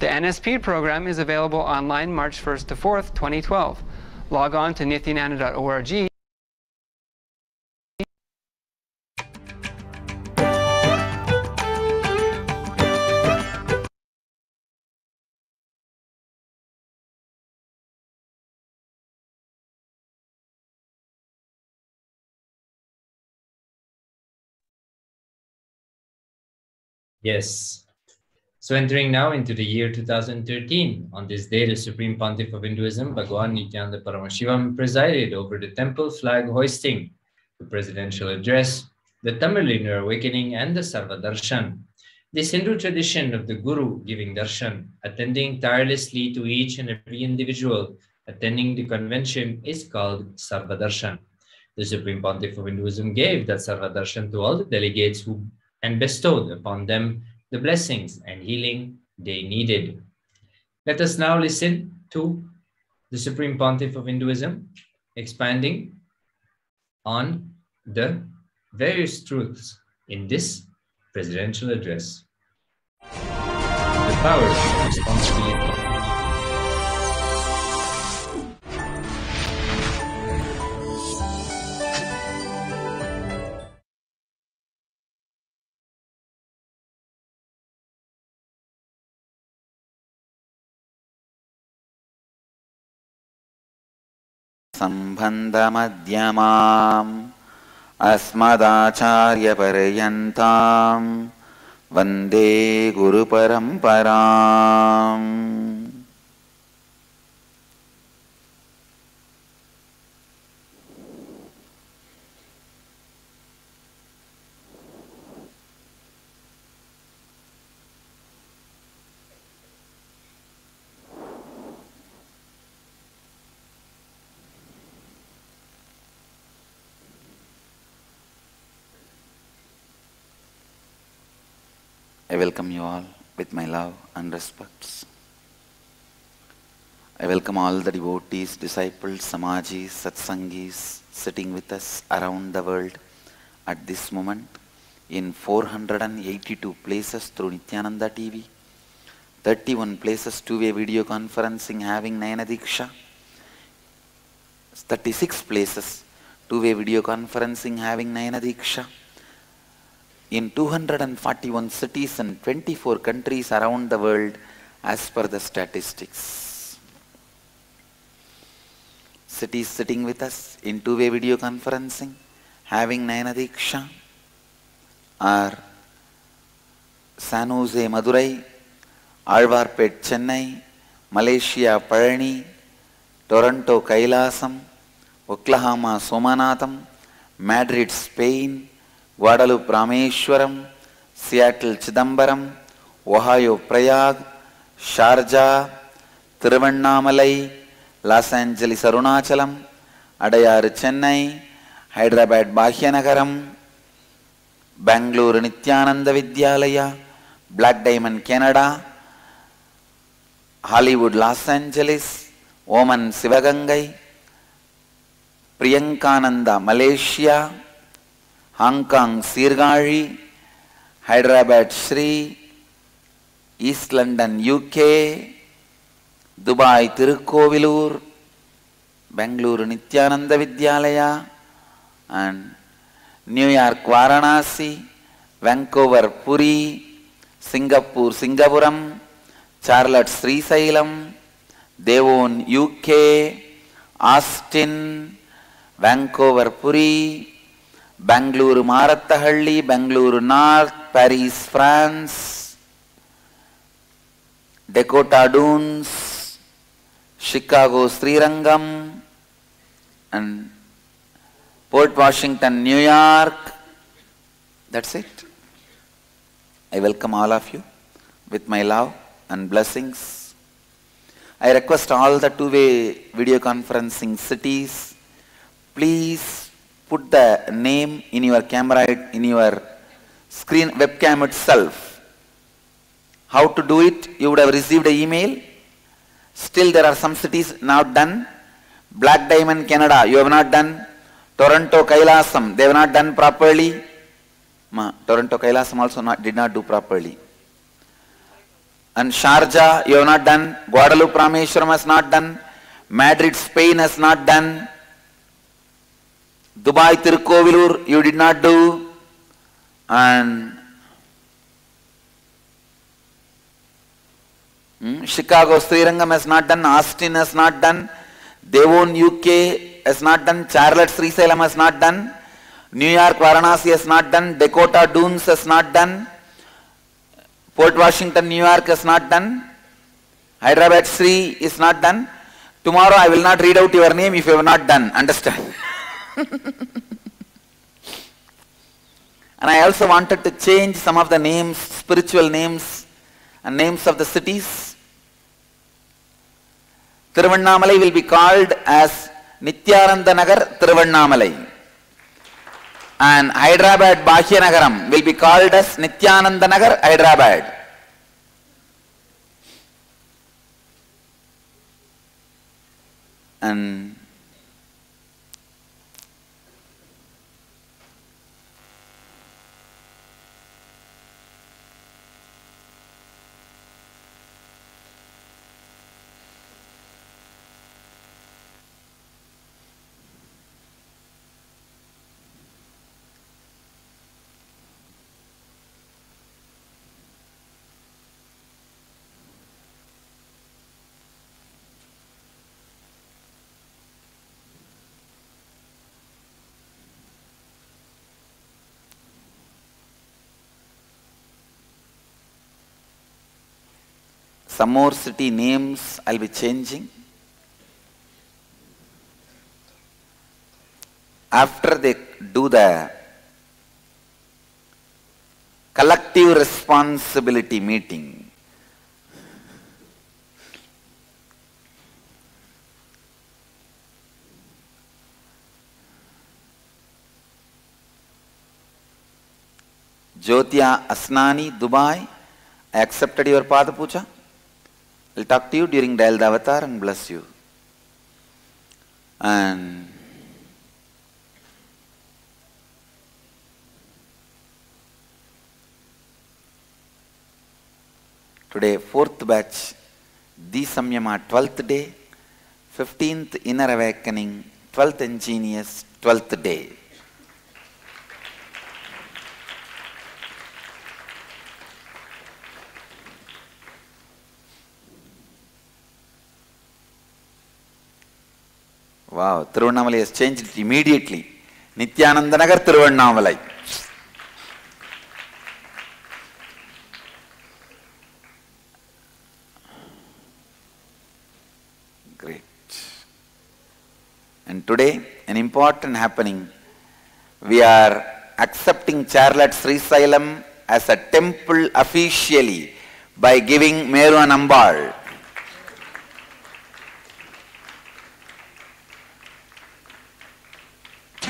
The NSP program is available online March 1st to 4th, 2012. Log on to nithyananda.org. Yes. So entering now into the year 2013, on this day, the Supreme Pontiff of Hinduism, Bhagwan Nithyananda Paramashivam, presided over the temple flag hoisting, the presidential address, the Tamil Inner Awakening, and the Sarva Darshan. This Hindu tradition of the Guru giving darshan, attending tirelessly to each and every individual attending the convention, is called Sarva Darshan. The Supreme Pontiff of Hinduism gave that Sarva Darshan to all the delegates and bestowed upon them the blessings and healing they needed. Let us now listen to the Supreme Pontiff of Hinduism expanding on the various truths in this presidential address. The power of responsibility. Sambandhamadhyamam asmadacharyaparyantam vande guru paramparam. I welcome you all with my love and respects. I welcome all the devotees, disciples, samajis, satsangis sitting with us around the world at this moment in 482 places through Nithyananda TV, 31 places two-way video conferencing having Nayana Diksha, 36 places two-way video conferencing having Nayana Diksha, in 241 cities and 24 countries around the world as per the statistics. Cities sitting with us in two-way video conferencing having Nayana Diksha are San Jose, Madurai, Alvarpet, Chennai, Malaysia, Palani, Toronto, Kailasam, Oklahoma, Somanatham, Madrid, Spain, Guadalupe, Rameshwaram, Seattle, Chidambaram, Ohio, Prayag, Sharjah, Tiruvannamalai, Los Angeles, Arunachalam, Adayar, Chennai, Hyderabad, Bhagyanagaram, Bangalore, Nithyananda Vidyalaya, Black Diamond, Canada, Hollywood, Los Angeles, Oman, Sivagangai, Priyankananda, Malaysia, Hong Kong, Sirgari, Hyderabad, Sri, East London, UK, Dubai, Tirukovilur, Bangalore, Nithyananda Vidyalaya, and New York, Varanasi, Vancouver, Puri, Singapore, Singapuram, Charlotte, Sri Sailam, Devon, UK, Austin, Vancouver, Puri, Bangalore, Marathahalli, Bangalore North, Paris, France, Dakota Dunes, Chicago, Srirangam, and Port Washington, New York. That's it. I welcome all of you with my love and blessings. I request all the two-way video conferencing cities, please put the name in your camera, in your screen webcam itself. How to do it? You would have received an email. Still there are some cities not done. Black Diamond, Canada, you have not done. Toronto, Kailasam, they have not done properly. Toronto, Kailasam also did not do properly. And Sharjah, you have not done. Guadalupe, Rameshwaram has not done. Madrid, Spain has not done. Dubai, Tirukovilur, you did not do. And Chicago, Srirangam has not done. Austin has not done. Devon, UK has not done. Charlotte, Srisalem has not done. New York, Varanasi has not done. Dakota Dunes has not done. Port Washington, New York has not done. Hyderabad, Sri is not done. Tomorrow I will not read out your name if you have not done. Understand? And I also wanted to change some of the names, spiritual names and names of the cities. Tiruvannamalai will be called as Nithyananda Nagar Tiruvannamalai. And Hyderabad Bhagyanagaram will be called as Nithyananda Nagar Hyderabad. And some more city names I'll be changing. After they do the collective responsibility meeting, Jyotia Asnani, Dubai, I accepted your Pada Puja. I'll talk to you during Dayal Avatar and bless you. And today, 4th batch, Di Samyama, 12th day, 15th Inner Awakening, 12th Ingenious, 12th day. Wow, Tiruvannamalai has changed it immediately. Nithyananda Nagar Tiruvannamalai. Great. And today, an important happening. We are accepting Charlotte Srisalem as a temple officially by giving Meru and Ambal.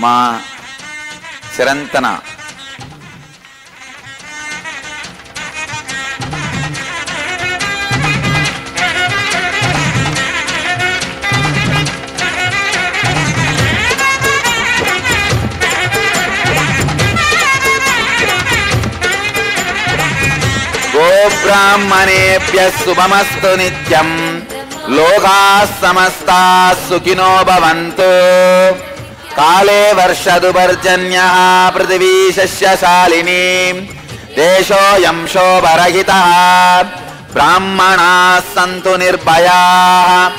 Ma Chirantana. Brahmanebhyah subhamastu nityam lokaः samastāः sukino bhavantu kale varshadu varjanyah prithivī shasya shalini deshoyam shobharahitah Brahmana santu nirbhayaha.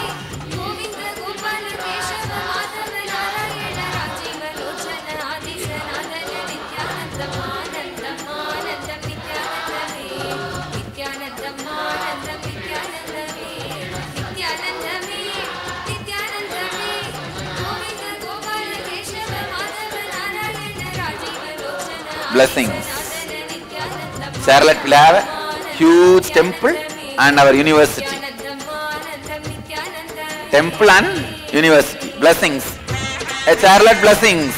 Blessings. Charlotte will have a huge temple and our university. Temple and university. Blessings. A Charlotte, blessings.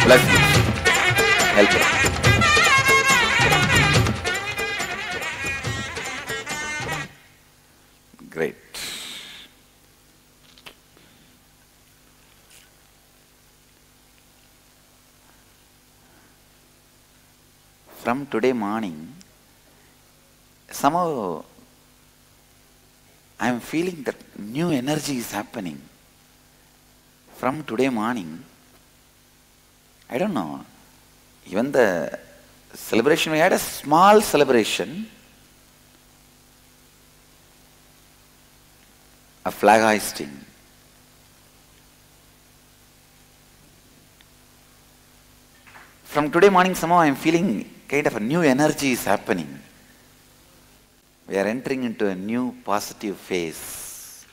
Blessings. Help us. Great. From today morning, somehow I am feeling that new energy is happening. From today morning, I don't know, even the celebration, we had a small celebration, a flag hoisting. From today morning, somehow I am feeling kind of a new energy is happening. We are entering into a new positive phase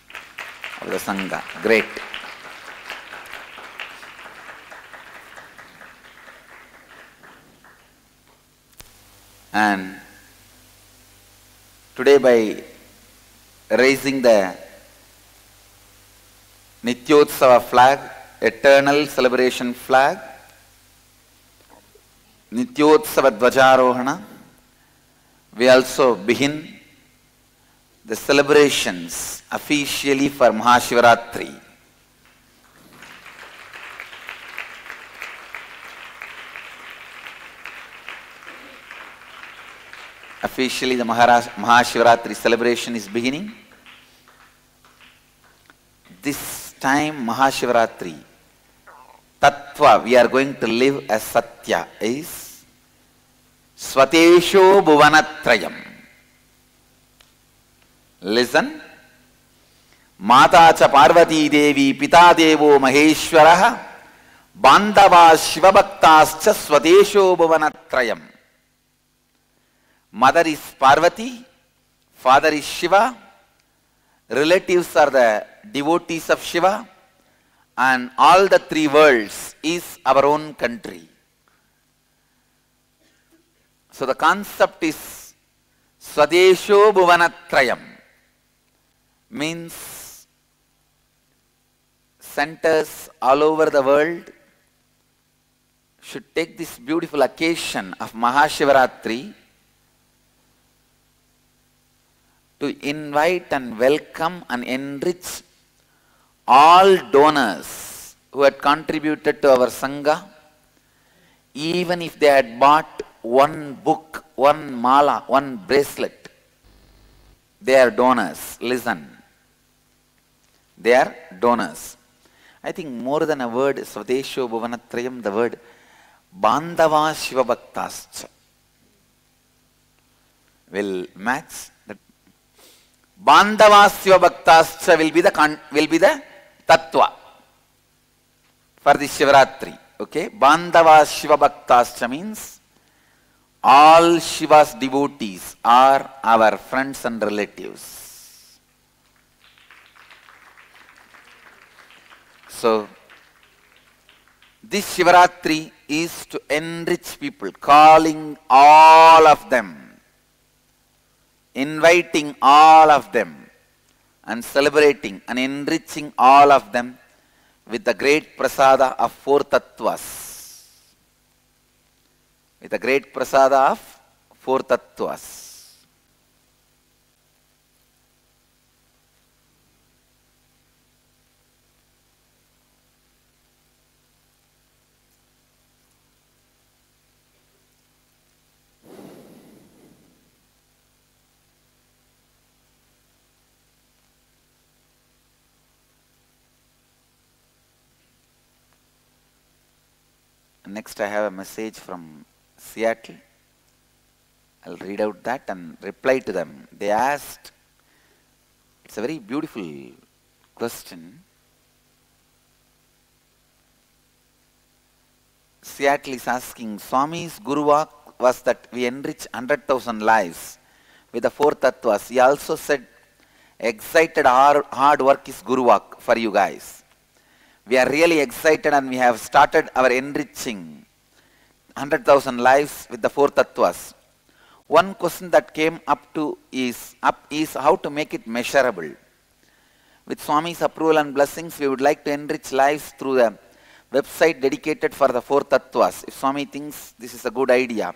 of the Sangha. Great. And today, by raising the Nityotsava flag, eternal celebration flag, Nityotsava Dvajarohana, we also begin the celebrations officially for Mahashivaratri. Officially, the Mahashivaratri celebration is beginning. This time, Mahashivaratri, Tattva, we are going to live as Satya, is Swatesho Bhuvanatrayam. Listen. Mata cha Parvati Devi, Pita Devo Maheshwaraha, Bandava Shivabhaktascha Swatesho Bhuvanatrayam. Mother is Parvati, father is Shiva, relatives are the devotees of Shiva, and all the three worlds is our own country. So the concept is Swadesho Bhuvanatrayam, means centers all over the world should take this beautiful occasion of Mahashivaratri to invite and welcome and enrich all donors who had contributed to our Sangha, even if they had bought one book, one mala, one bracelet. They are donors. Listen. They are donors. I think more than a word, Swadesho Bhuvanatrayam, the word Bandava Shivabhaktascha will match. Bandavasya Bhaktascha will be the Tattva for the Shivaratri. Okay? Bandava Shiva Bhaktascha means all Shiva's devotees are our friends and relatives. So, this Shivaratri is to enrich people, calling all of them, inviting all of them, and celebrating and enriching all of them with the great prasada of four tattvas. With the great prasada of four tattvas. next I have a message from Seattle. I'll read out that and reply to them. They asked, it's a very beautiful question. Seattle is asking, Swami's Guru was that we enrich 100,000 lives with the 4 tattvas. He also said, excited hard work is Guru work for you guys. We are really excited and we have started our enriching 100,000 lives with the 4 tattvas. One question that came up is how to make it measurable. With Swami's approval and blessings, we would like to enrich lives through the website dedicated for the 4 tattvas. If Swami thinks this is a good idea,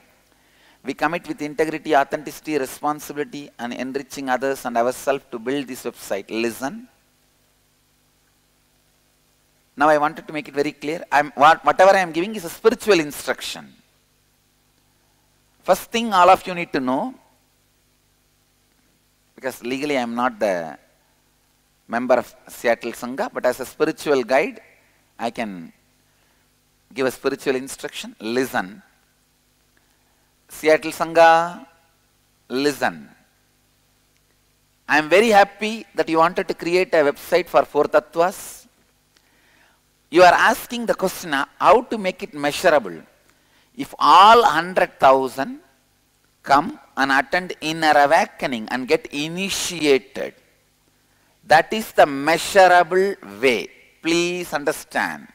we commit with integrity, authenticity, responsibility and enriching others and ourselves to build this website. Listen. Now I wanted to make it very clear. Whatever I am giving is a spiritual instruction. First thing all of you need to know, because legally I am not the member of Seattle Sangha, but as a spiritual guide, I can give a spiritual instruction. Listen. Seattle Sangha, listen. I am very happy that you wanted to create a website for 4 tattvas. You are asking the question, how to make it measurable. If all 100,000 come and attend inner awakening and get initiated, that is the measurable way. Please understand.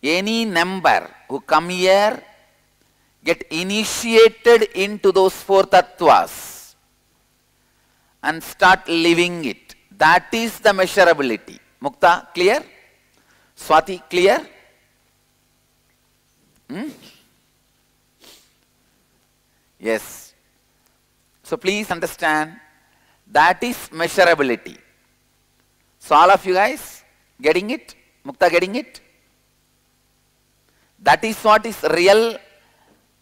Any number who come here, get initiated into those 4 tattvas and start living it. That is the measurability. Mukta, clear? Swati, clear? Yes. So please understand, that is measurability. So all of you guys getting it? Mukta getting it? That is what is real,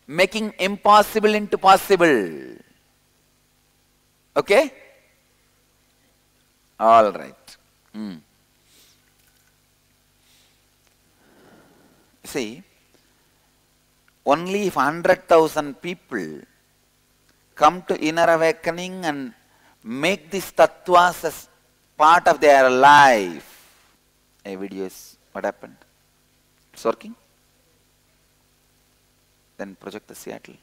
making impossible into possible. Okay? All right. See, only if 100,000 people come to inner awakening and make these tattvas as part of their life. A video is, what happened? It's working? Then project the Seattle.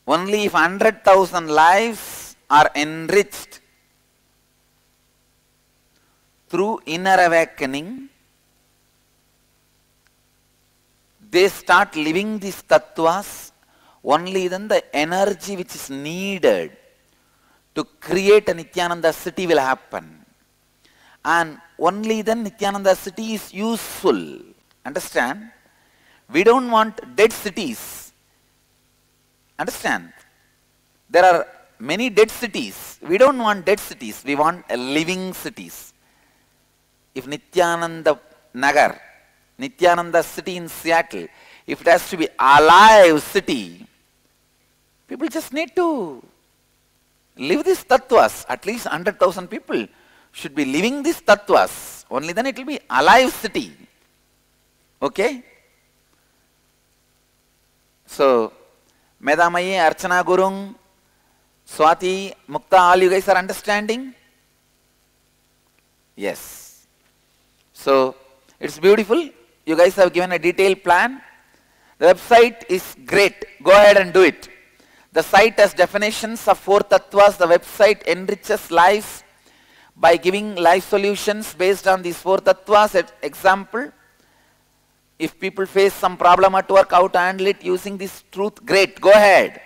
Only if 100,000 lives are enriched through inner awakening, they start living these tattvas, only then the energy which is needed to create a Nithyananda city will happen. And only then Nithyananda city is useful. Understand? We don't want dead cities. Understand? There are many dead cities. We don't want dead cities. We want living cities. If Nithyananda Nagar, Nithyananda city in Seattle, if it has to be alive city, people just need to live these tattvas. At least 100,000 people should be living these tattvas. Only then it will be alive city. Okay? So, Medamayi, Archana Gurung, Swati, Mukta, all you guys are understanding? Yes. So, it's beautiful. You guys have given a detailed plan. The website is great. Go ahead and do it. The site has definitions of 4 tattvas. The website enriches lives by giving life solutions based on these 4 tattvas. Example, if people face some problem at work, how to handle it using this truth, great, go ahead.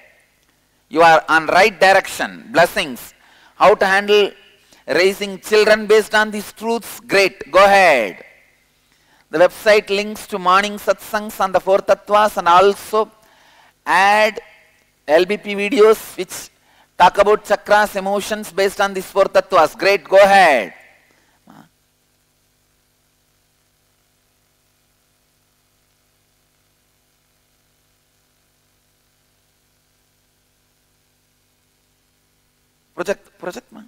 You are on right direction. Blessings. How to handle raising children based on these truths, great, go ahead. The website links to morning satsangs on the 4 tattvas and also add LBP videos which talk about chakras, emotions based on these 4 tattvas. Great, go ahead. Project ma.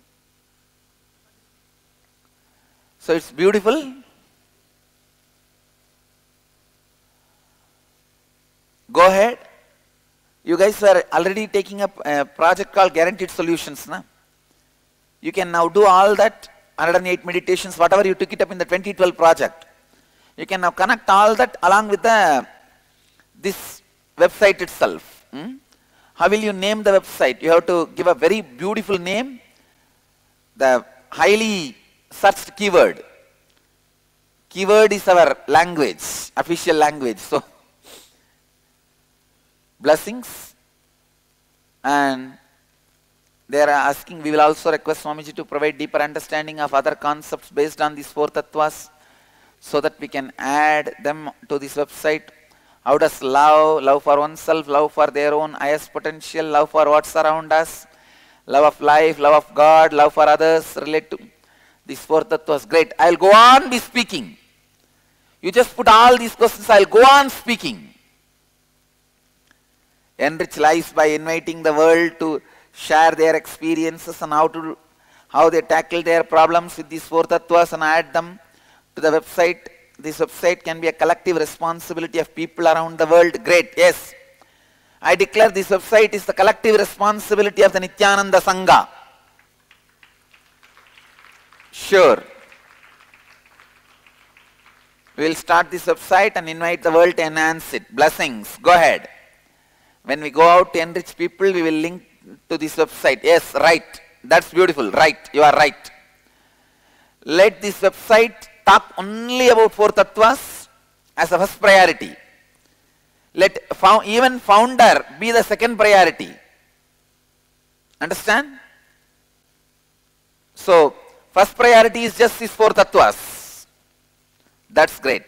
So it's beautiful. Go ahead. You guys are already taking up a project called Guaranteed Solutions. Na? You can now do all that 108 meditations, whatever you took it up in the 2012 project. You can now connect all that along with this website itself. How will you name the website? You have to give a very beautiful name, the highly searched keyword. Keyword is our language, official language. So, blessings. And they are asking, we will also request Swamiji to provide deeper understanding of other concepts based on these 4 tattvas so that we can add them to this website. How does love for oneself, love for their own highest potential, love for what's around us, love of life, love of God, love for others relate to these 4 tattvas? Great. I'll go on be speaking. You just put all these questions, I'll go on speaking. Enrich lives by inviting the world to share their experiences and how they tackle their problems with these 4 tattvas and add them to the website. This website can be a collective responsibility of people around the world. Great, yes. I declare this website is the collective responsibility of the Nithyananda Sangha. Sure. We will start this website and invite the world to enhance it. Blessings. Go ahead. When we go out to enrich people, we will link to this website. Yes, right. That's beautiful. Right. You are right. Let this website talk only about 4 tattvas as a first priority. Let even founder be the second priority. Understand? So, first priority is just these 4 tattvas. That's great.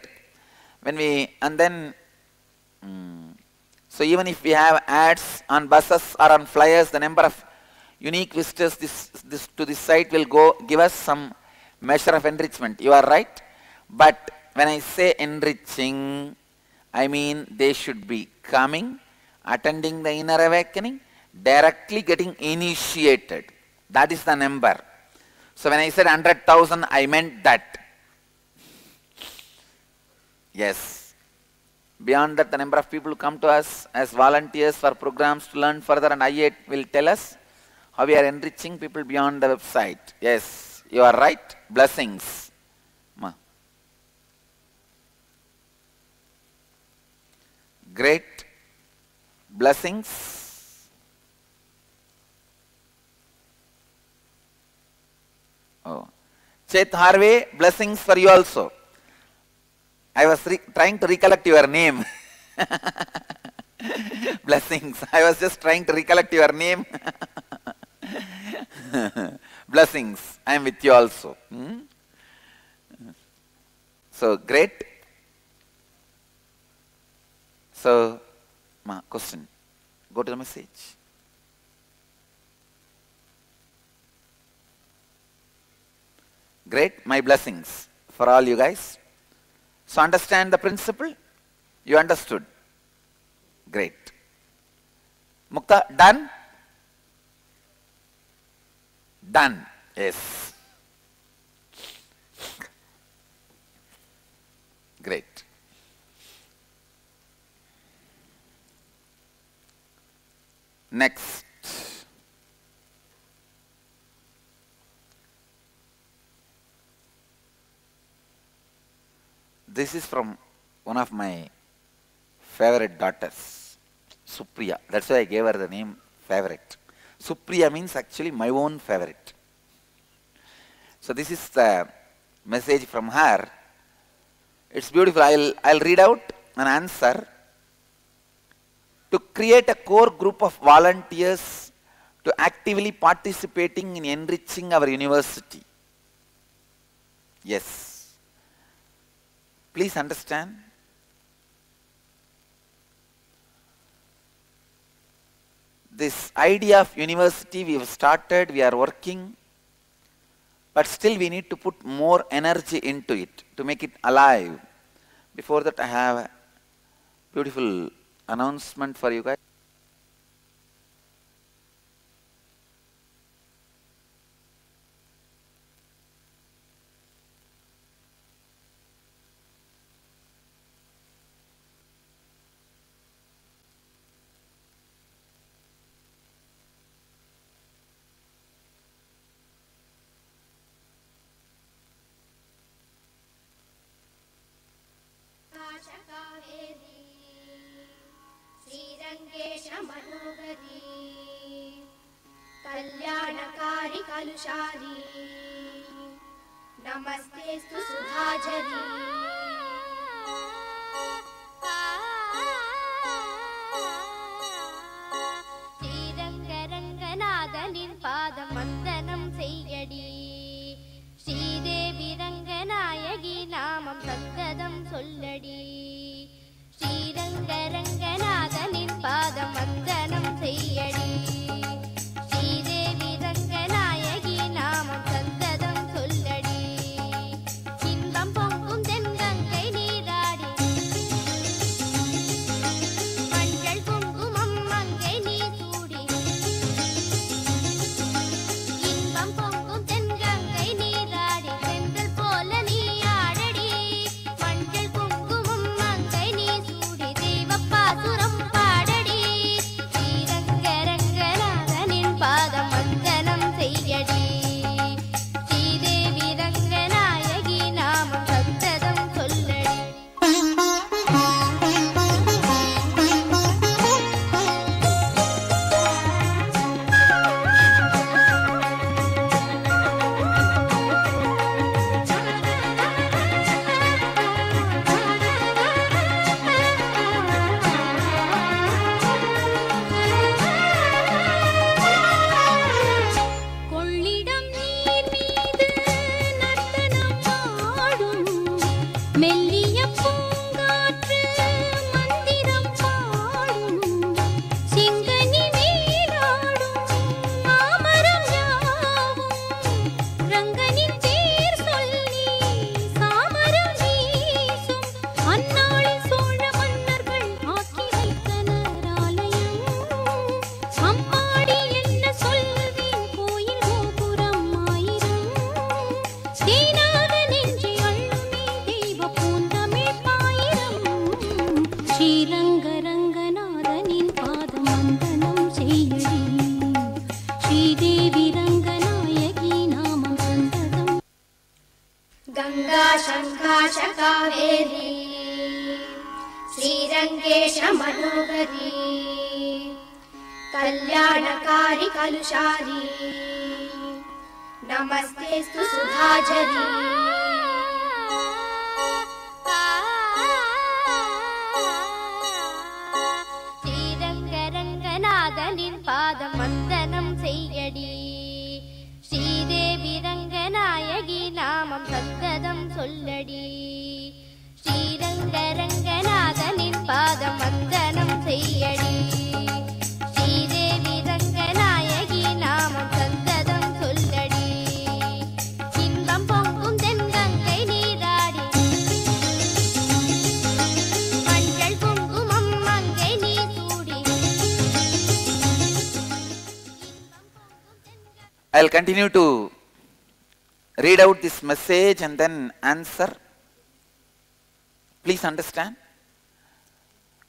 When we, and then, so even if we have ads on buses or on flyers, the number of unique visitors to this site will give us some measure of enrichment. You are right. But when I say enriching, I mean they should be coming, attending the inner awakening, directly getting initiated. That is the number. So when I said 100,000, I meant that. Yes. Beyond that, the number of people who come to us as volunteers for programs to learn further, and I8 will tell us how we are enriching people beyond the website. Yes, you are right. Blessings. Ma. Great. Blessings. Oh. Chet Harvey, blessings for you also. I was trying to recollect your name. Blessings. I was just trying to recollect your name. Blessings. I am with you also. So, great. So, question. Go to the message. Great. My blessings for all you guys. So understand the principle? You understood? Great. Mukta, done? Done. Yes. Great. Next. This is from one of my favorite daughters, Supriya. That's why I gave her the name favorite. Supriya means actually my own favorite. So this is the message from her. It's beautiful. I'll read out an answer. To create a core group of volunteers to actively participating in enriching our university. Yes. Please understand. This idea of university we have started, we are working, but still we need to put more energy into it to make it alive. Before that, I have a beautiful announcement for you guys. श्रीरङ्गेश मनोहरी कल्याणकारी कलुषारी नमस्तेस्तु सुधाझरी श्रीरङ्गरङ्गनाथनिन् पादं वन्दनं सेय्यडी श्रीदेवी रङ्गनायकी नामं सद्गदं सोल्लडी श्रीरङ्गरङ्गनाथनिन् पादं वन्दनं सेय्यडी श्रीदेवी रङ्गनायकी नामं सद्गदं सोल्लडी इன்பம் பொங்கும் தென்கங்கை நீராடி மஞ்சள் குங்குமம் மங்கை நீ சூடி இன்பம் பொங்கும் தென்கங்கை நீராடி செந்தல் போல நீ ஆடடி மஞ்சள் குங்குமம் மங்கை நீ சூடி தெய்வப்பாசுரம் பாடடி ஸ்ரீரங்கரங்கநாதனின் பாதம் வந்தனம் செய்யடி ஸ்ரீதேவி ரங்கநாயகி நாமம் சந்ததம் சொல்லடி கொள்ளிடம் நீர் மீது நர்த்தனம் ஆடும் மெல்லிய பூங்காற்று மந்திரம் பாடும் செங்கனி மேலாடும் மாமரம் யாவும் ரங்கனின் பேர் சொல்லி சாமரம் வீசும் அந்நாளில் சோழ மன்னர்கள் ஆக்கி வைத்தனர் ஆலயம் அம்மாடி என்ன சொல்வேன் கோயில் கோபுரம் ஆயிரம் தேனாக நெஞ்சி அள்ளுமே தெய்வ பூந்தமிழ் பாயிரம் ஸ்ரீரங்கரங்கநாதனின் பாதம் வந்தனம் செய்யடி ஸ்ரீதேவி ரங்கநாயகி நாமம் சந்ததம் गंगा शंकाश कावेरी श्रीरंगेश मनोहरी कल्याणकारी कलुषारी नमस्तेस्तु सुधाझरी श्रीरंगरंगनाथनिன் பாதம் வந்தனம் செய்யடி ஸ்ரீதேவி ரங்கநாயகி நாமம் சந்ததம் சொல்லடி ஸ்ரீரங்கரங்கநாதனின் பாதம் வந்தனம் செய்யடி ஸ்ரீதேவி ரங்கநாயகி நாமம் சந்ததம் சொல்லடி இன்பம் பொங்கும் தென்கங்கை நீராடி மஞ்சள் குங்குமம் மங்கை நீ சூடி I'll continue to read out this message and then answer. Please understand.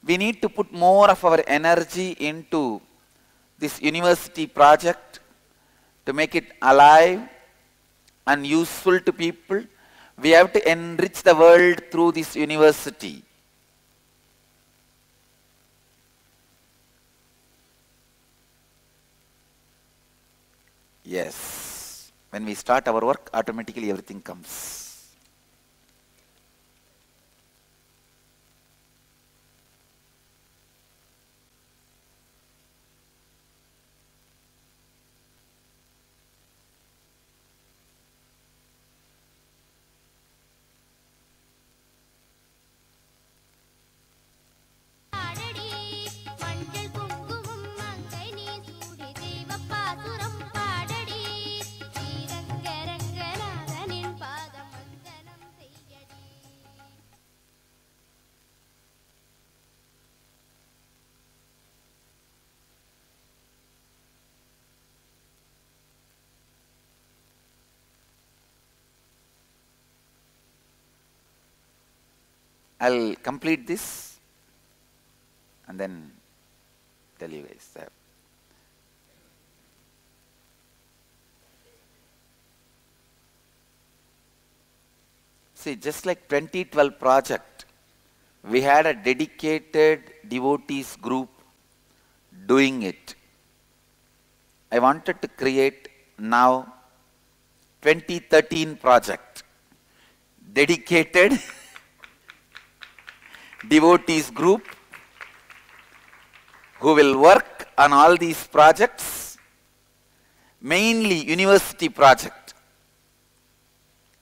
We need to put more of our energy into this university project to make it alive and useful to people. We have to enrich the world through this university. Yes, when we start our work, automatically everything comes. ஆடடி மஞ்சள் குங்குமம் மங்கை நீ சூடி தெய்வப்பாசுரம் பாடடி ஸ்ரீரங்கரங்கநாதனின் பாதம் வந்தனம் செய்யடி I'll complete this and then tell you guys that. See, just like 2012 project, we had a dedicated devotees group doing it. I wanted to create now 2013 project, dedicated devotees group who will work on all these projects, mainly university project.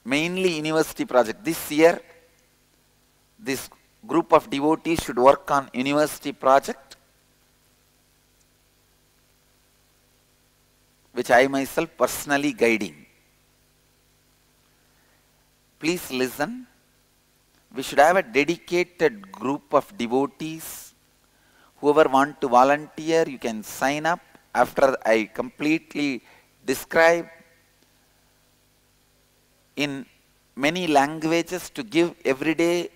Mainly university project. This year, this group of devotees should work on university project, which I myself personally guiding. Please listen. We should have a dedicated group of devotees. Whoever want to volunteer, you can sign up after I completely describe in many languages to give everyday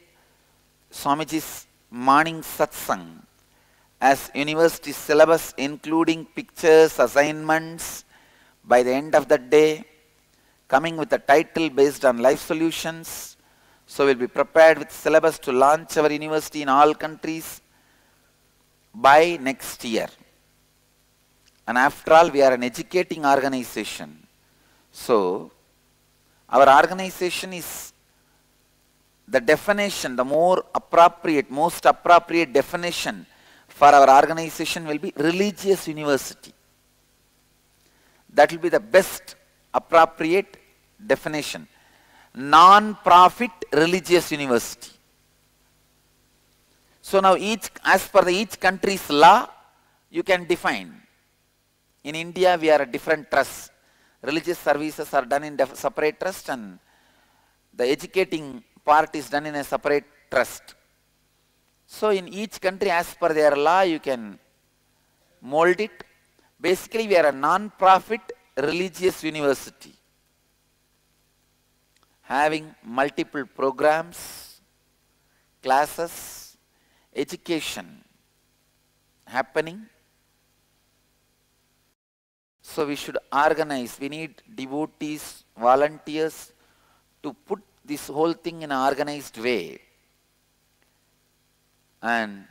Swamiji's morning satsang as university syllabus, including pictures, assignments by the end of the day, coming with a title based on life solutions. So we'll be prepared with syllabus to launch our university in all countries by next year. And after all, we are an educating organization. So our organization is the definition, the most appropriate definition for our organization will be religious university. That will be the best appropriate definition. Non-profit religious university. So now as per each country's law, you can define. In India, we are a different trust. Religious services are done in separate trust and the educating part is done in a separate trust. So in each country, as per their law, you can mold it. Basically, we are a non-profit religious university, having multiple programs, classes, education happening. So we should organize, we need devotees, volunteers to put this whole thing in an organized way and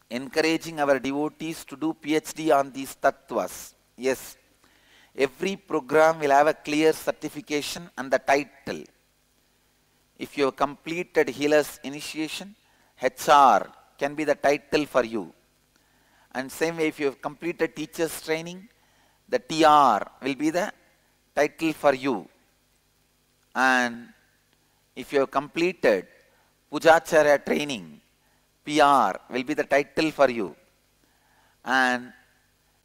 encouraging our devotees to do PhD on these tattvas. Yes, every program will have a clear certification and the title. If you have completed healer's initiation, HR can be the title for you. And same way, if you have completed teacher's training, the TR will be the title for you. And if you have completed Pujacharya training, PR will be the title for you. And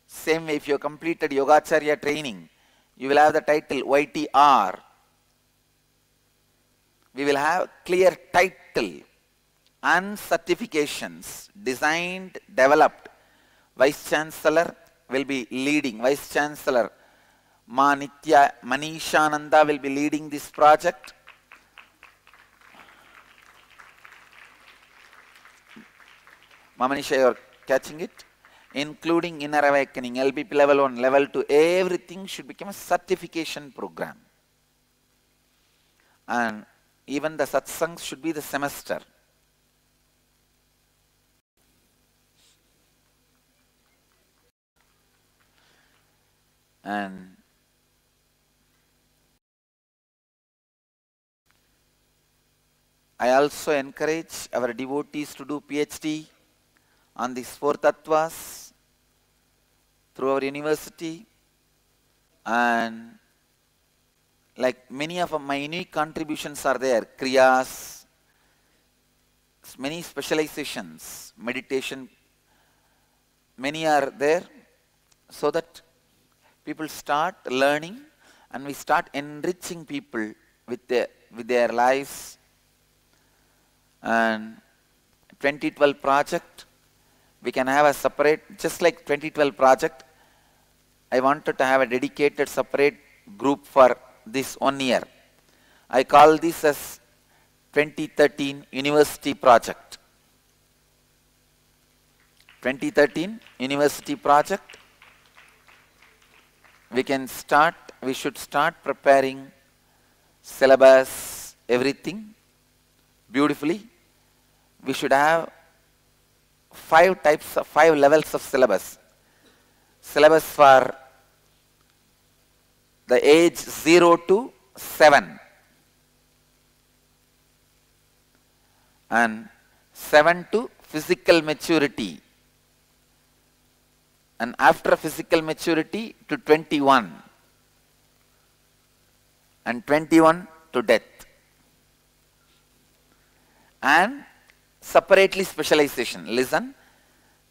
same way, if you have completed Yogacharya training, you will have the title YTR. We will have clear title and certifications designed, developed. Vice Chancellor will be leading. Vice Chancellor Manishananda will be leading this project. Mamanisha, you are catching it? Including inner awakening, LBP level 1, level 2, everything should become a certification program. And even the satsangs should be the semester. And I also encourage our devotees to do PhD on these 4 tattvas through our university. And like many of my unique contributions are there, kriyas, many specializations, meditation, many are there, so that people start learning and we start enriching people with their lives. And 2012 project, we can have a separate, just like 2012 project, I wanted to have a dedicated separate group for this 1 year. I call this as 2013 University Project. 2013 University Project. We should start preparing syllabus, everything beautifully. We should have five levels of syllabus. Syllabus for the age 0 to 7 and 7 to physical maturity, and after physical maturity to 21, and 21 to death, and separately specialization. Listen,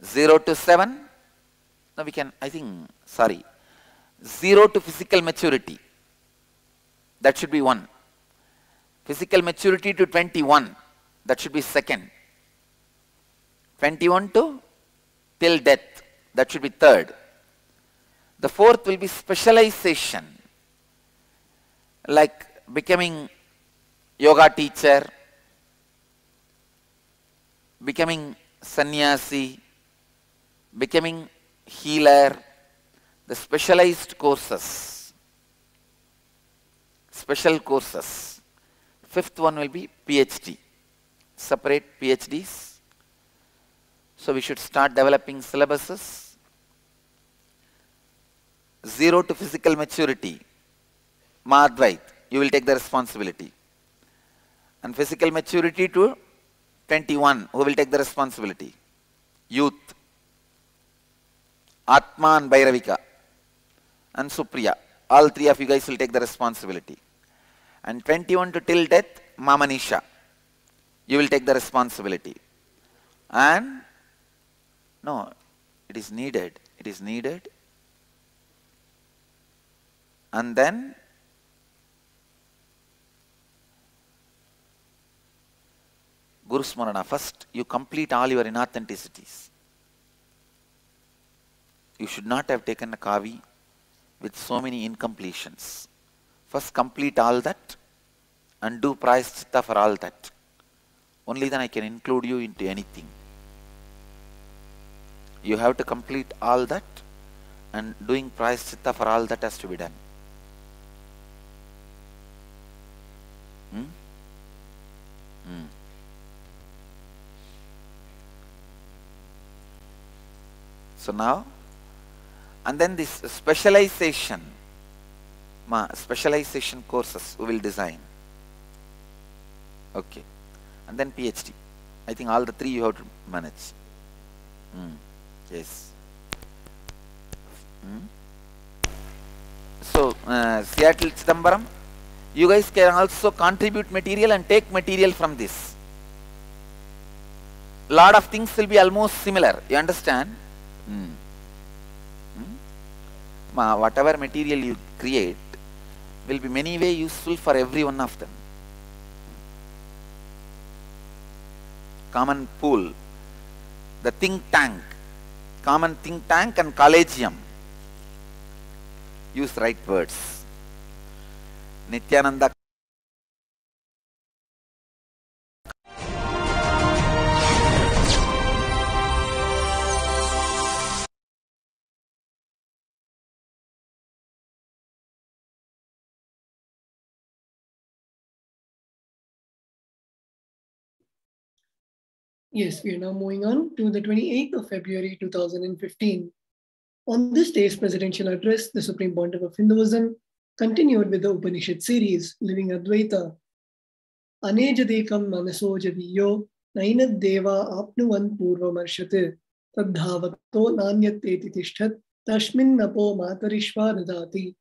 0 to 7, now we can, 0 to physical maturity, that should be 1. Physical maturity to 21, that should be 2nd. 21 to till death, that should be 3rd. The 4th will be specialization, like becoming yoga teacher, becoming sannyasi, becoming healer, the specialized courses, special courses. 5th one will be PhD, separate PhDs. So we should start developing syllabuses. 0 to physical maturity, Madhvait, you will take the responsibility. And physical maturity to 21, who will take the responsibility? Youth, Atma and Bhairavika and Supriya, all 3 of you guys will take the responsibility. And 21 to till death, Mamanisha, you will take the responsibility. And no, it is needed. And then Guru Smarana. First, you complete all your inauthenticities. You should not have taken a kavi with so many incompletions. First, complete all that and do prayaschitta for all that. Only then I can include you into anything. You have to complete all that, and doing prayaschitta for all that has to be done. So now, and then this specialization courses we will design. Okay. And then PhD. I think all the 3 you have to manage. Yes. So, Seattle Chidambaram, you guys can also contribute material and take material from this. Lot of things will be almost similar. You understand? Whatever material you create will be many ways useful for every one of them. Common pool, the think tank, common think tank and collegium. Use right words. Nithyananda. Yes, we are now moving on to the 28th of February 2015. On this day's presidential address, the Supreme Pontiff of Hinduism continued with the Upanishad series, Living Advaita. Anejadekam manasojadiyo nainad deva apnuvan purvamarshate tadhavato nanyateti tishtat tashmin napo matarishva dadati.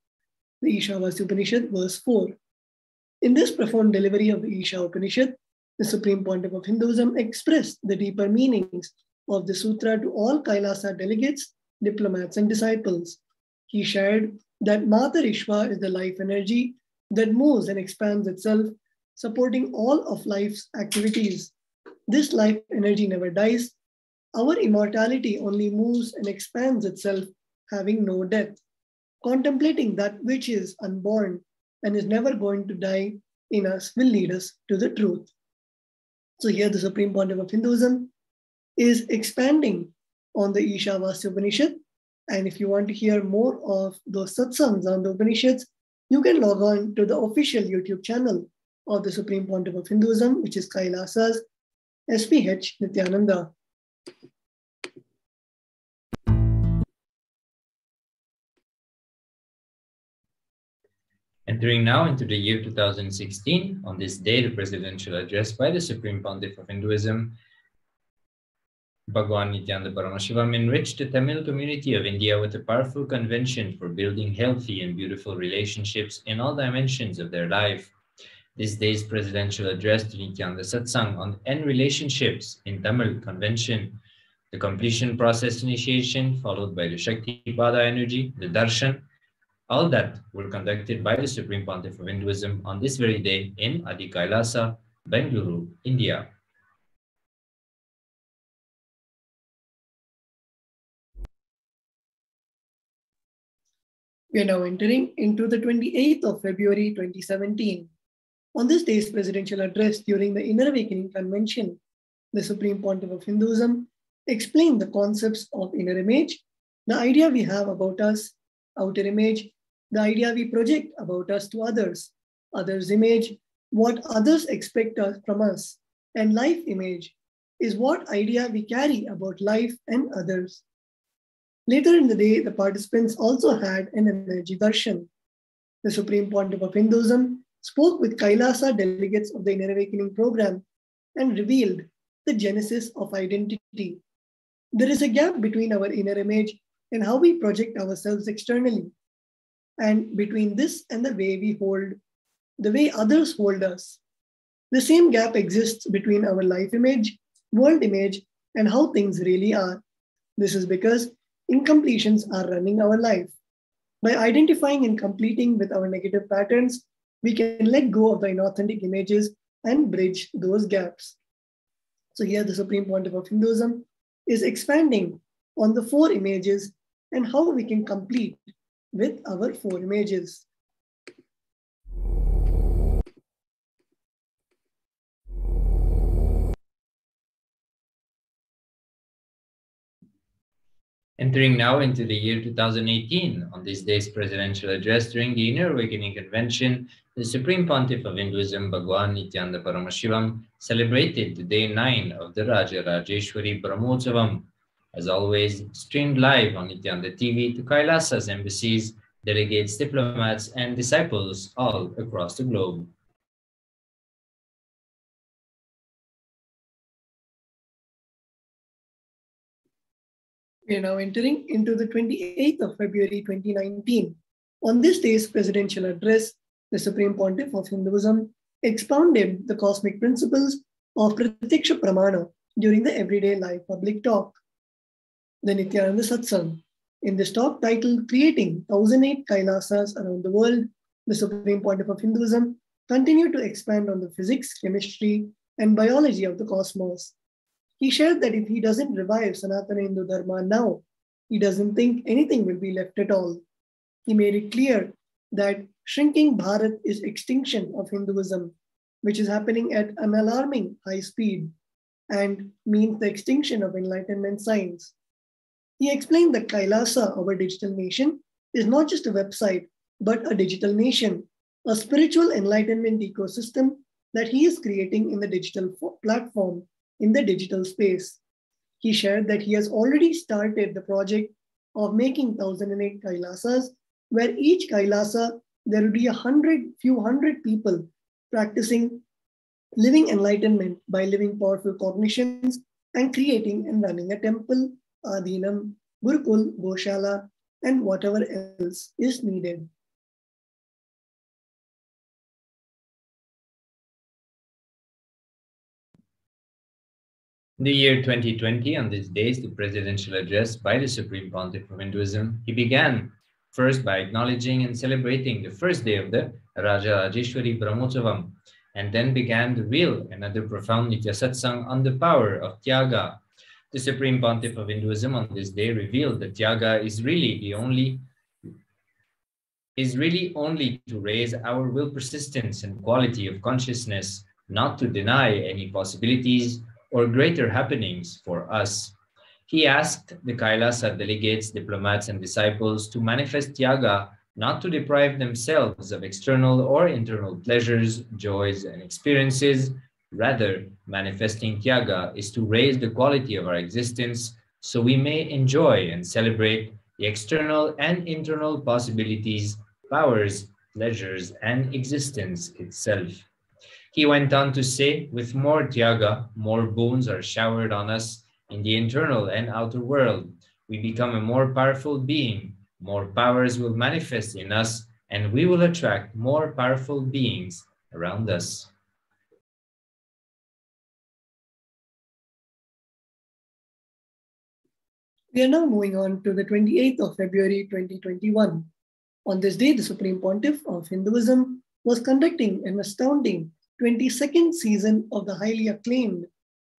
The Ishavasya Upanishad, verse 4. In this profound delivery of the Isha Upanishad, the Supreme Pontiff of Hinduism expressed the deeper meanings of the sutra to all Kailasa delegates, diplomats, and disciples. He shared that Matarishva is the life energy that moves and expands itself, supporting all of life's activities. This life energy never dies. Our immortality only moves and expands itself, having no death. Contemplating that which is unborn and is never going to die in us will lead us to the truth. So here the Supreme Pontiff of Hinduism is expanding on the Ishavasya Upanishad. And if you want to hear more of those satsangs on the Upanishads, you can log on to the official YouTube channel of the Supreme Pontiff of Hinduism, which is KAILASA's HDH Nithyananda. Entering now into the year 2016, on this day, the presidential address by the Supreme Pontiff of Hinduism, Bhagwan Nithyananda Paramashivam, enriched the Tamil community of India with a powerful convention for building healthy and beautiful relationships in all dimensions of their life. This day's presidential address to Nithyananda Satsang on N relationships in Tamil convention, the completion process initiation followed by the Shakti Pada energy, the Darshan, all that were conducted by the Supreme Pontiff of Hinduism on this very day in Adi KAILASA, Bengaluru, India. We are now entering into the 28th of February 2017. On this day's presidential address during the Inner Awakening Convention, the Supreme Pontiff of Hinduism explained the concepts of inner image, the idea we have about us, outer image, the idea we project about us to others, others' image, what others expect from us, and life image is what idea we carry about life and others. Later in the day, the participants also had an energy darshan. The Supreme Pontiff of Hinduism spoke with KAILASA delegates of the Inner Awakening program and revealed the genesis of identity. There is a gap between our inner image and how we project ourselves externally, and between this and the way others hold us. The same gap exists between our life image, world image, and how things really are. This is because incompletions are running our life. By identifying and completing with our negative patterns, we can let go of the inauthentic images and bridge those gaps. So here the Supreme Pontiff of Hinduism is expanding on the 4 images and how we can complete with our 4 images. Entering now into the year 2018, on this day's presidential address during the Inner Awakening Convention, the Supreme Pontiff of Hinduism, Bhagwan Nithyananda Paramashivam, celebrated the day 9 of the Raja Rajeshwari Brahmotsavam. As always, streamed live on Nithyananda TV to KAILASA's embassies, delegates, diplomats, and disciples all across the globe. We are now entering into the 28th of February 2019. On this day's presidential address, the Supreme Pontiff of Hinduism expounded the cosmic principles of Pratiksha Pramana during the everyday life public talk. The Nithyananda Satsang. In this talk titled Creating 1008 Kailasas Around the World, the Supreme Pontiff of Hinduism continued to expand on the physics, chemistry, and biology of the cosmos. He shared that if he doesn't revive Sanatana Hindu Dharma now, he doesn't think anything will be left at all. He made it clear that shrinking Bharat is extinction of Hinduism, which is happening at an alarming high speed and means the extinction of Enlightenment science. He explained that KAILASA, our digital nation, is not just a website, but a digital nation, a spiritual enlightenment ecosystem that he is creating in the digital platform, in the digital space. He shared that he has already started the project of making 1008 Kailasas, where each Kailasa, there will be few hundred people practicing living enlightenment by living powerful cognitions and creating and running a temple, Adhinam, Gurukul, Goshala, and whatever else is needed. In the year 2020, on this day, the presidential address by the Supreme Pontiff of Hinduism, he began first by acknowledging and celebrating the first day of the Raja Rajeshwari Brahmotsavam, and then began the real and other profound Nitya Satsang on the power of Tyaga. The Supreme Pontiff of Hinduism on this day revealed that Tyaga is really only to raise our will persistence and quality of consciousness, not to deny any possibilities or greater happenings for us. He asked the Kailasa delegates, diplomats, and disciples to manifest Tyaga, not to deprive themselves of external or internal pleasures, joys, and experiences. Rather, manifesting Tyaga is to raise the quality of our existence so we may enjoy and celebrate the external and internal possibilities, powers, pleasures, and existence itself. He went on to say, with more tyaga, more boons are showered on us in the internal and outer world. We become a more powerful being, more powers will manifest in us, and we will attract more powerful beings around us. We are now moving on to the 28th of February 2021. On this day, the Supreme Pontiff of Hinduism was conducting an astounding 22nd season of the highly acclaimed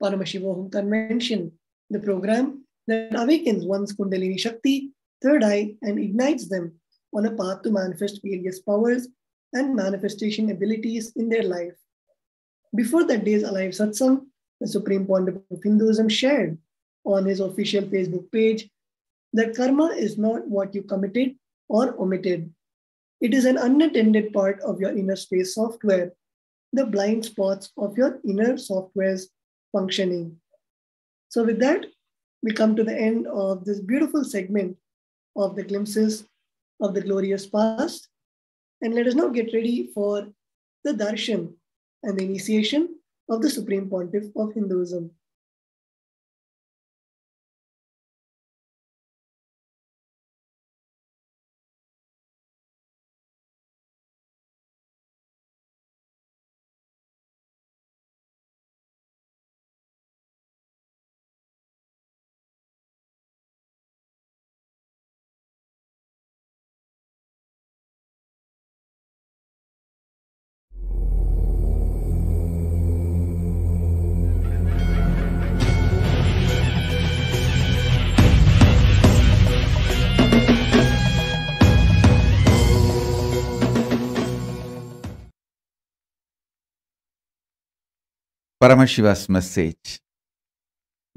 Paramashivoham Convention, the program that awakens one's Kundalini Shakti, third eye, and ignites them on a path to manifest various powers and manifestation abilities in their life. Before that day's Alive Satsang, the Supreme Pontiff of Hinduism shared on his official Facebook page that karma is not what you committed or omitted. It is an unattended part of your inner space software, the blind spots of your inner software's functioning. So with that, we come to the end of this beautiful segment of the glimpses of the glorious past. And let us now get ready for the darshan and the initiation of the Supreme Pontiff of Hinduism. Paramashiva's message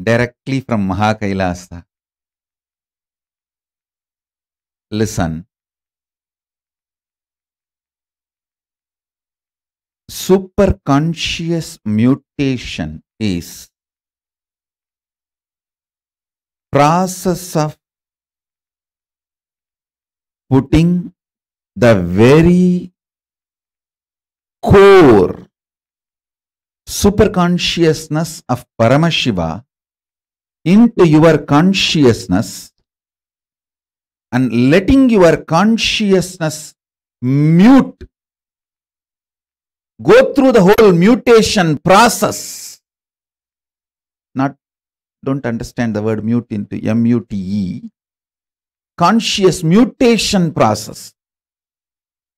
directly from KAILASA. Listen. Superconscious mutation is process of putting the very core superconsciousness of Paramashiva into your consciousness and letting your consciousness mute, go through the whole mutation process. Don't understand the word mute into M-U-T-E. Conscious mutation process.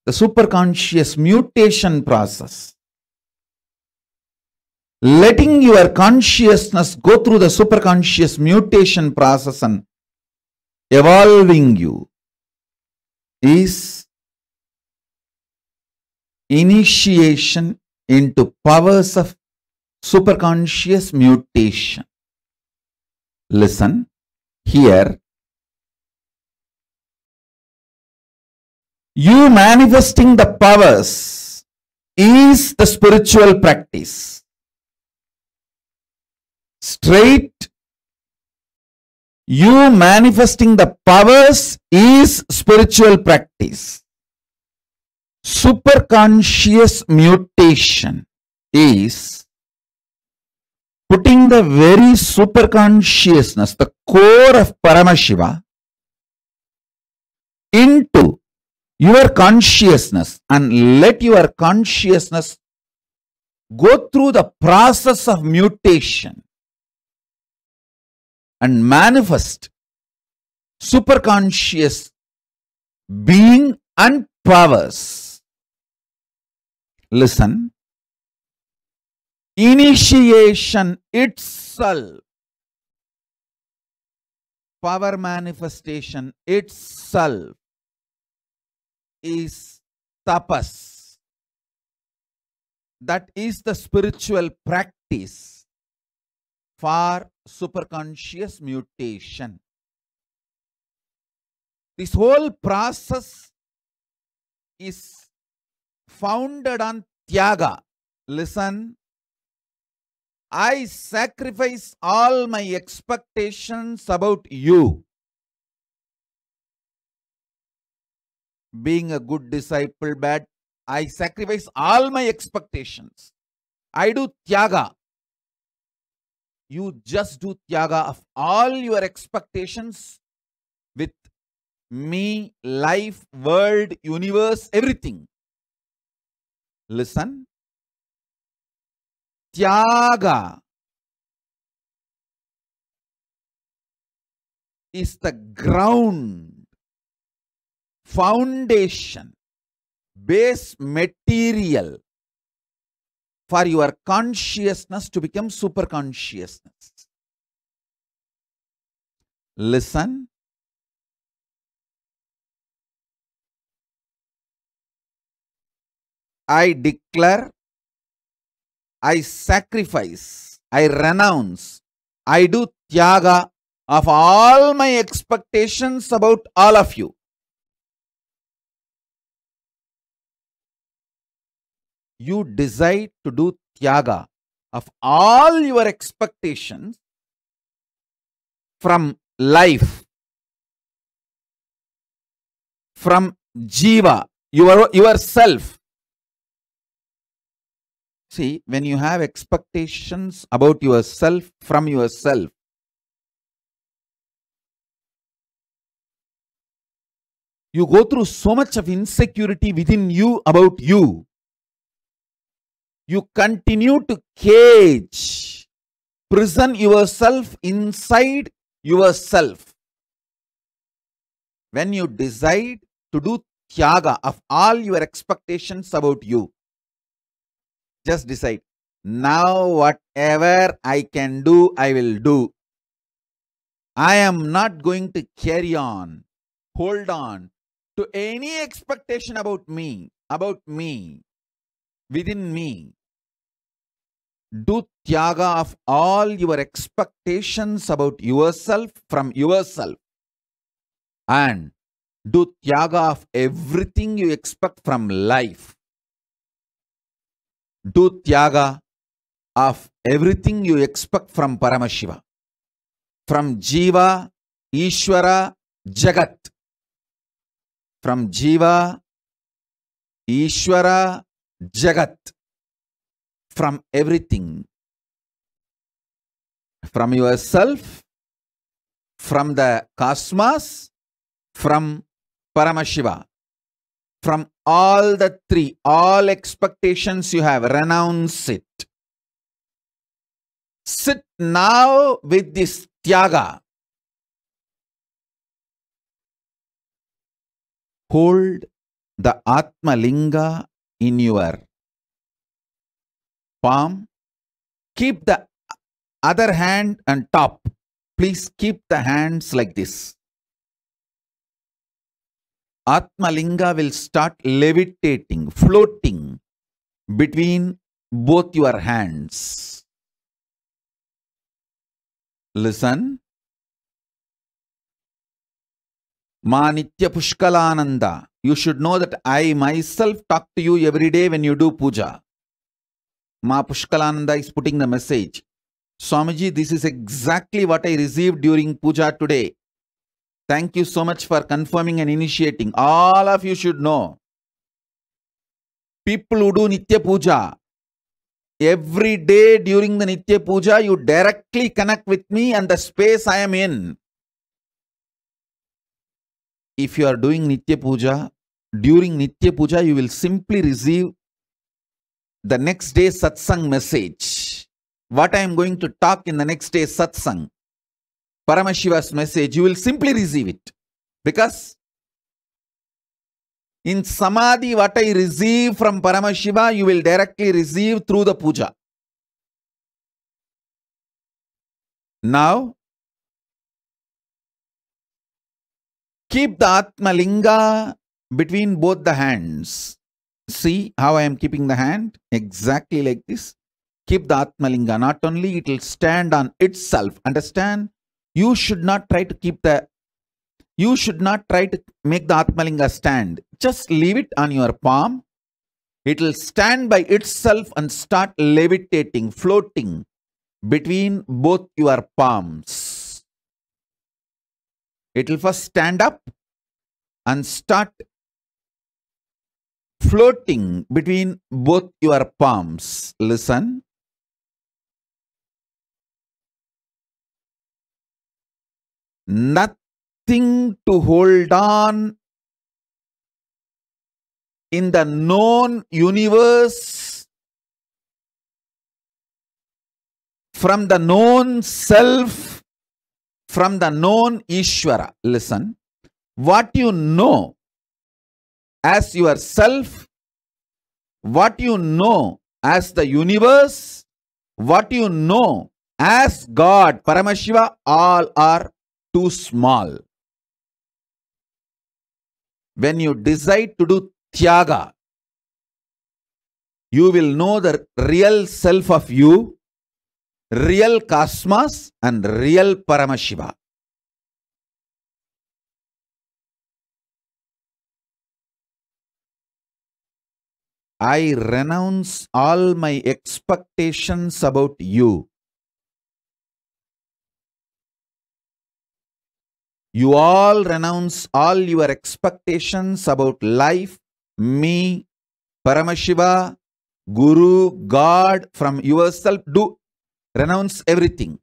The superconscious mutation process. Letting your consciousness go through the superconscious mutation process and evolving you is initiation into powers of superconscious mutation. Listen, here, you manifesting the powers is the spiritual practice. Straight, you manifesting the powers is spiritual practice. Superconscious mutation is putting the very superconsciousness, the core of Paramashiva, into your consciousness and let your consciousness go through the process of mutation and manifest superconscious being and powers. Listen, initiation itself, power manifestation itself is tapas. That is the spiritual practice for superconscious mutation. This whole process is founded on tyaga. Listen, I sacrifice all my expectations about you. being a good disciple, bad. I sacrifice all my expectations. I do tyaga. You just do tyaga of all your expectations with me, life, world, universe, everything. Listen. Tyaga is the ground, foundation, base material for your consciousness to become super consciousness. Listen. I declare, I sacrifice, I renounce, I do tyaga of all my expectations about all of you. You decide to do tyaga of all your expectations from life, from jiva, yourself. See, when you have expectations about yourself from yourself, you go through so much of insecurity within you about you. You continue to cage, prison yourself inside yourself. When you decide to do tyaga of all your expectations about you, just decide, now whatever I can do, I will do. I am not going to carry on, hold on to any expectation about me, within me. Do tyaga of all your expectations about yourself from yourself. And do tyaga of everything you expect from life. Do tyaga of everything you expect from Paramashiva. From Jiva, Ishvara, Jagat. From Jiva, Ishvara, Jagat. From everything. From yourself, from the cosmos, from Paramashiva. From all the three, all expectations you have, renounce it. Sit now with this tyaga. Hold the Atma Linga in your palm. Keep the other hand on top. Please keep the hands like this. Atma Linga will start levitating, floating between both your hands. Listen. Ma Nitya Pushkalananda. You should know that I myself talk to you every day when you do puja. Ma Pushkalananda is putting the message. Swamiji, this is exactly what I received during puja today. Thank you so much for confirming and initiating. All of you should know. People who do Nitya Puja, every day during the Nitya Puja, you directly connect with me and the space I am in. If you are doing Nitya Puja, during Nitya Puja, you will simply receive the next day satsang message. What I am going to talk in the next day satsang, Paramashiva's message, you will simply receive it. Because in Samadhi, what I receive from Paramashiva, you will directly receive through the puja. Now, keep the Atma Linga between both the hands. See how I am keeping the hand? Exactly like this. Keep the Atma Linga. Not only it will stand on itself. Understand? You should not try to make the Atma Linga stand. Just leave it on your palm. It will stand by itself and start levitating, floating between both your palms. It will first stand up and start floating between both your palms. Listen. Nothing to hold on in the known universe from the known self, from the known Ishvara. Listen. What you know as yourself, what you know as the universe, what you know as God, Paramashiva, all are too small. When you decide to do Tyaga, you will know the real self of you, real cosmos and real Paramashiva. I renounce all my expectations about you. You all renounce all your expectations about life, me, Paramashiva, Guru, God, from yourself. Do renounce everything.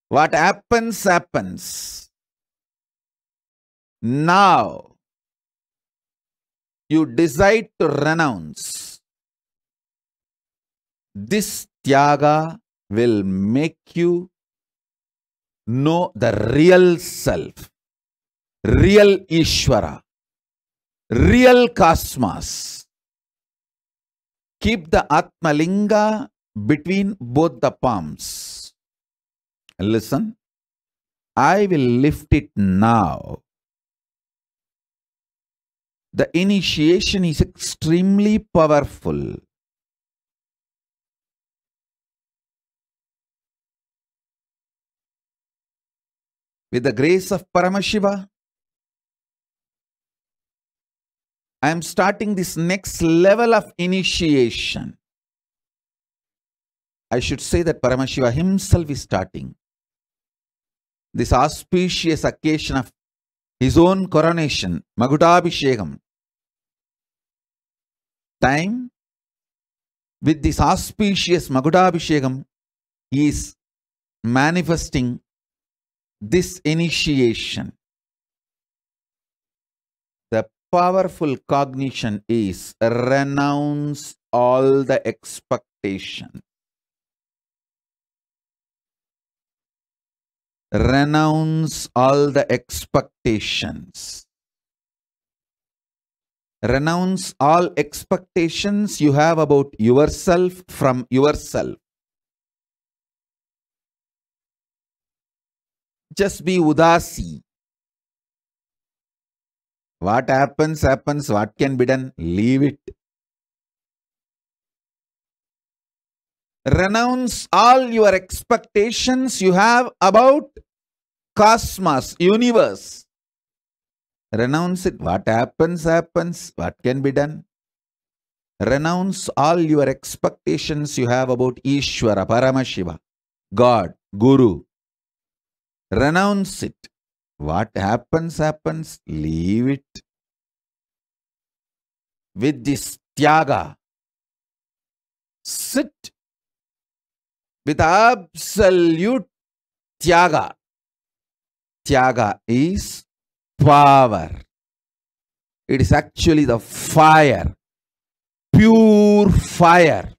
What happens, happens. Now, you decide to renounce. This Tyaga will make you know the real self, real Ishvara, real cosmos. Keep the Atmalinga between both the palms. Listen, I will lift it now. The initiation is extremely powerful. With the grace of Paramashiva, I am starting this next level of initiation. I should say that Paramashiva himself is starting this auspicious occasion of his own coronation, Magutabhishekam. Time with this auspicious Magutabhishekam, he is manifesting this initiation. The powerful cognition is renounce all the expectations. Renounce all the expectations. Renounce all expectations you have about yourself from yourself. Just be udasi. What happens, happens. What can be done? Leave it. Renounce all your expectations you have about cosmos, universe. Renounce it. What happens, happens. What can be done? Renounce all your expectations you have about Ishvara, Paramashiva, God, Guru. Renounce it. What happens, happens. Leave it. With this Tyaga, sit with absolute Tyaga. Tyaga is power. It is actually the fire, pure fire.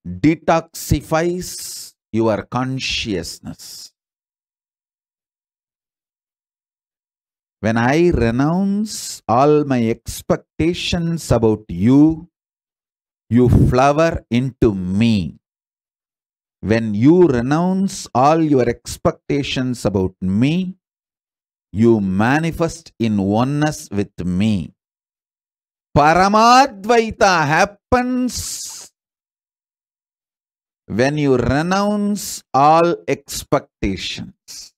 Detoxifies your consciousness. When I renounce all my expectations about you, you flower into me. When you renounce all your expectations about me, you manifest in oneness with me. Paramadvaita happens when you renounce all expectations.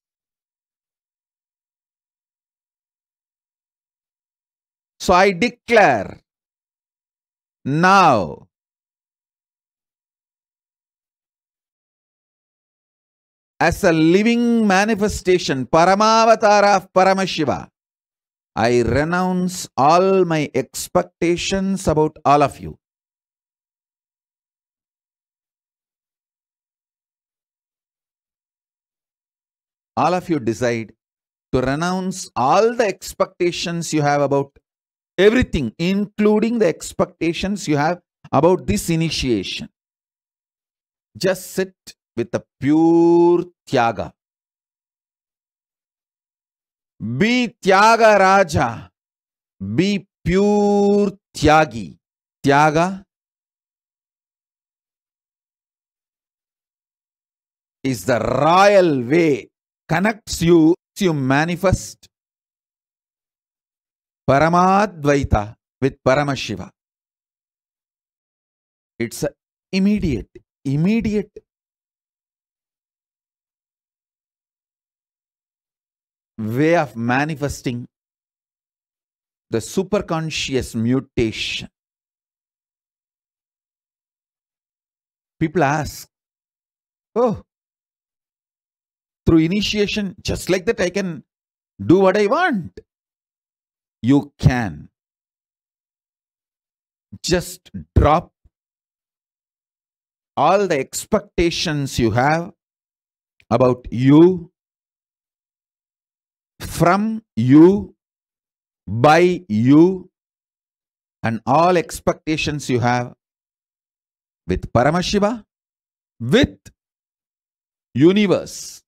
So I declare now, as a living manifestation, Paramavatara of Paramashiva, I renounce all my expectations about all of you. All of you decide to renounce all the expectations you have about everything, including the expectations you have about this initiation. Just sit with a pure Tyaga. Be Tyaga Raja. Be pure Tyagi. Tyaga is the royal way, connects you to manifest Paramadvaita with Paramashiva. It's an immediate way of manifesting the superconscious mutation. People ask, oh, through initiation, just like that I can do what I want. You can. Just drop all the expectations you have about you, from you, by you, and all expectations you have with Paramashiva, with universe.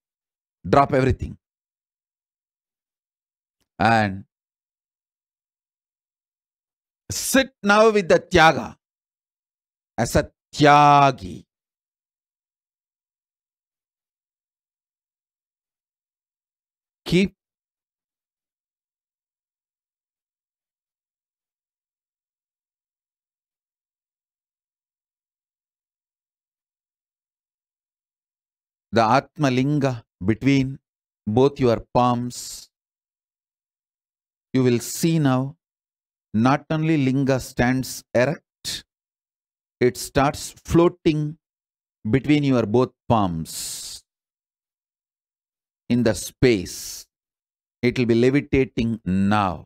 Drop everything. And sit now with the Tyaga as a Tyagi. Keep the Atma Linga between both your palms. You will see now, not only Linga stands erect, it starts floating between your both palms in the space. It will be levitating now.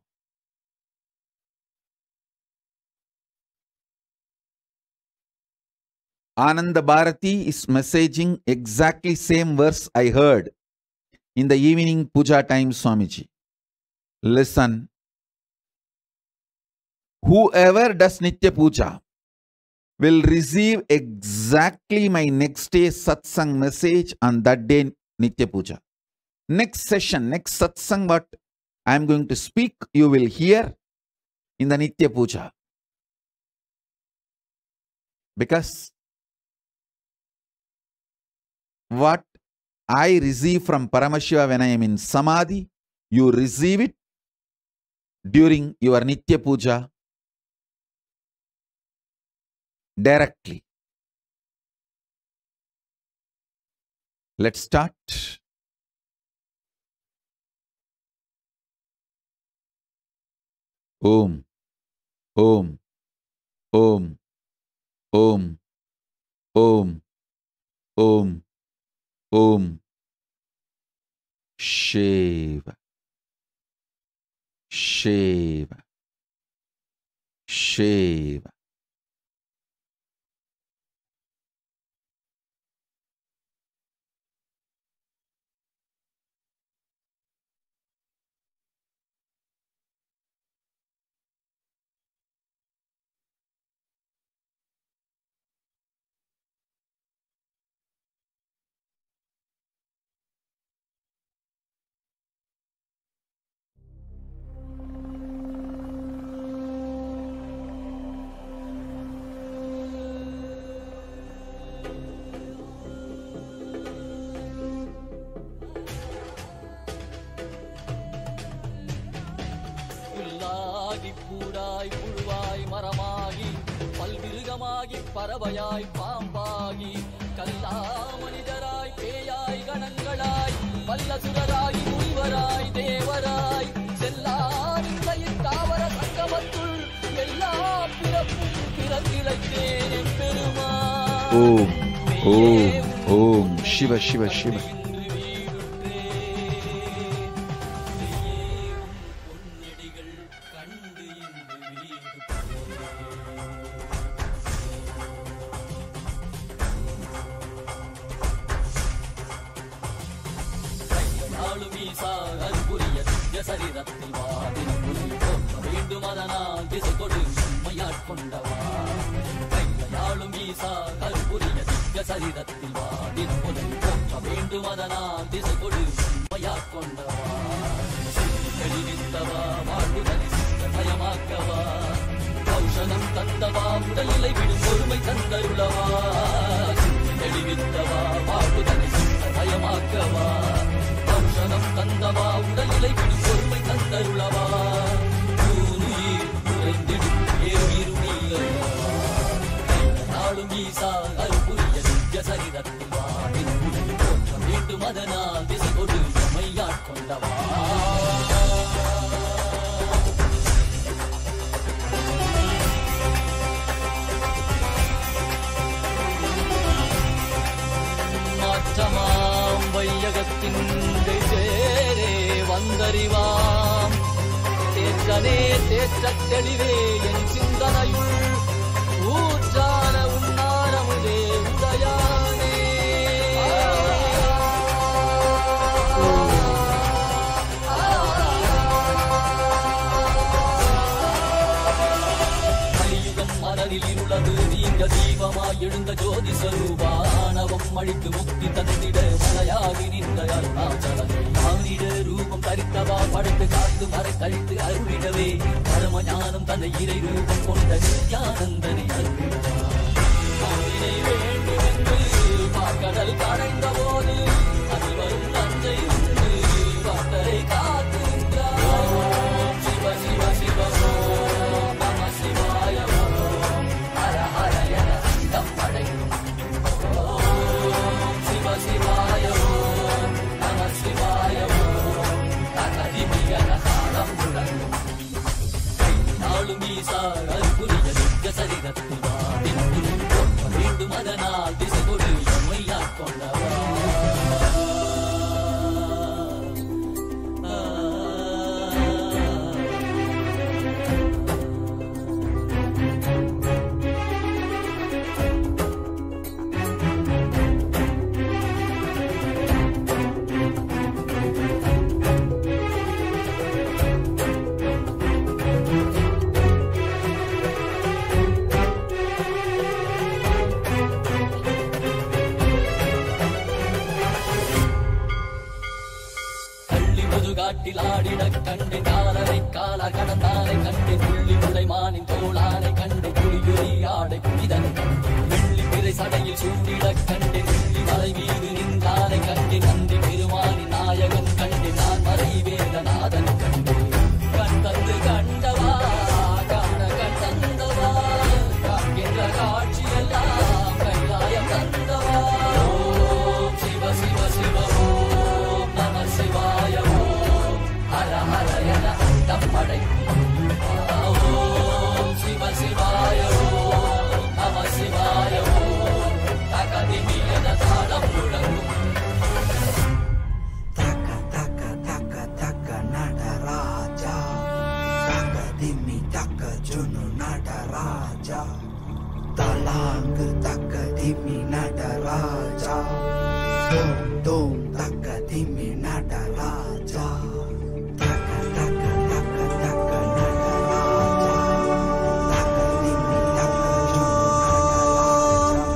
Ananda Bharati is messaging exactly same verse I heard in the evening puja time, Swamiji. Listen. Whoever does Nitya Puja will receive exactly my next day satsang message on that day Nitya Puja. Next session, next satsang what I am going to speak, you will hear in the Nitya Puja. Because what I receive from Paramashiva when I am in Samadhi, you receive it during your Nitya Puja directly. Let's start. Om, Om, Om, Om, Om, Om, Om. Shiva, Shiva, Shiva. பறவையாய் பாம்பாகி கல்லாமனிதராய் பேயாய் கணங்களாய் வல்லசுரராய் முனிவராய் தேவராய் செல்லாரின் தாவர சங்கமத்துள் எல்லா பிறப்பும் பிறந்திழைத்தேன் எம்பெருமான். ஓம் ஓம் ஓம் சிவ சிவ சிவ. திவ்ய சரீரத்தில் வாதினம் புலி போற்ற வேண்டும் அதனால் திசை கொடு நம்மையாட்கொண்டவா கையாளும் ஈசா கருபுரிய திவ்ய சரீரத்தில் வாதினம் புலி போற்ற வேண்டும் அதனால் திசை கொடு நம்மையாட்கொண்டவா தெளிவித்தவா வாழ்வுதலை பயமாக்கவா ஔஷதம் தந்தவா உடலிலை விடும் பொறுமை தந்தருளவா தெளிவித்தவா வாழ்வுதலை பயமாக்கவா ஔஷதம் தந்தவா உடலிலை விடும் பொறுமை தந்தருளவா ஊனுயிர் உறைந்திடும் ஏறுயிருமீயவா நாளும் ஈசா அருள்புரிய திவ்ய சரீரத்தில் வாடின் புலி போற்ற வேண்டும் அதனால் திசை கொடு நம்மையாட்கொண்டவா மாற்றமாம் வையகத்தின் தேரே வந்தறிவாம் தேற்றனே தேற்றத் தெளிவே என் சிந்தனையுள் ஊற்றான உன்னாரமுதே உதயானே கலியுகம் மனதில் இருளது நீங்க தீபமாய் எழுந்த ஜோதி ஸ்வரூபானவம் அழித்து முக்தி தந்திட மலையாகி நின்ற அருணாச்சலமே மானிட ரூபம் தரித்தவா படைத்து காத்து மறை கழித்து அருளிடவே பரம ஞானம் தன்னை இறை ரூபம் கொண்ட நித்யானந்தனை அருளிடவா வேண்டுமென்று பார்க்கடல் கடைந்த போது அதிவரும் நஞ்சை உண்டு பக்தரை காத்துகின்றார் சிவ சிவ சிவ ஓம் நம சிவாய ஓம் ஹர ஹர என சிதம் படைக்கும் ஓம் சிவ சிவாய ஓம் நம சிவாய ஓம் தகதிமியன காலம் முழங்கும் நாளும் ஈசா அருள்புரிய திவ்ய சரீரத்தில் வாடின் புலி போற்ற வேண்டும் அதனால் திசை கொடு நம்மையாட்கொண்டவா காட்டில் ஆடிட கண்டு காலனை கால கடந்தானை கண்டு புள்ளி முளைமானின் தோளானை கண்டு புலியுரி ஆடை புனிதன் வெள்ளி பிறை சடையில் சூடிட கண்டு புள்ளி மலை மீது நின்றானை கண்டு நந்தி பெருமானின் நாயகன் கண்டு நான் மறை வேதநாதன் கண்டு கண் தந்து கண்டவா காண கண் தந்தவா காண்கின்ற காட்சியெல்லாம் கைலாயம் தந்தவா ஓம் சிவ சிவ சிவ ஓம் நம சிவாய ஓம் ஹர ஹர என அண்டம் படைக்கும் ஓம் சிவ சிவாய ஓம் நம சிவாய ஓம் தகதிமியன தாளம் முழங்கும் தக்க தக்க தக்க தக்க நடராஜா தகதிமி தக்க ஜுனு நடராஜா தலாங்கு தகதிமி நடராஜா தோம் தோம் தகதிமி நடராஜா தக்க தக்க தக்க தக்க நடராஜா தகதிமி தக்க ஜுனு நடராஜா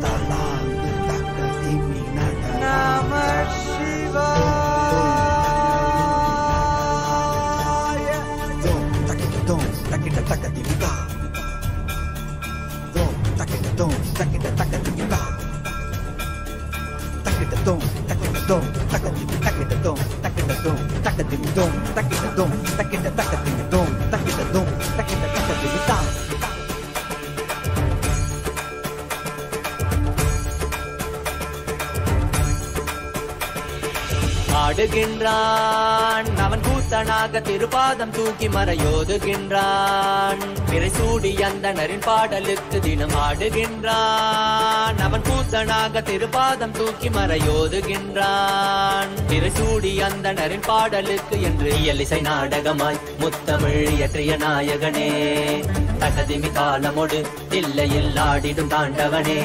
தலாங்கு தகதிமி நடராஜா நம சிவாய தோம் தக்கிட்ட தோம் தக்கிட்ட தக்கதிமிகா தோம் தக்கிட்ட தோம் தக்கிட்ட தக்கதிமிகா தக்கிட்ட தோம் தக்கிட்ட தோம் தக்கதிமி தக்கிட்ட தோம் தக்கிட்ட தோம் தக்கதிமி தோம் தக்கிட்ட தோம் தக்கிட்ட தக்கதிமி தோம் தக்கிட்ட தோம் தக்கிட்ட தக்கதிமிகா ஆடுகின்றான் அவன் கூத்தனாக திருப்பாதம் தூக்கி மறையோதுகின்றான் பிறை சூடி அந்தணரின் பாடலுக்கு தினம் ஆடுகின்றான் அவன் கூத்தனாக திருப்பாதம் தூக்கி மறையோதுகின்றான் பிறை சூடி அந்தணரின் பாடலுக்கு என்று இயலிசை நாடகமாய் முத்தமிழ் இயற்றிய நாயகனே தகதிமி காலமொடு இல்லையில் ஆடிடும் தாண்டவனே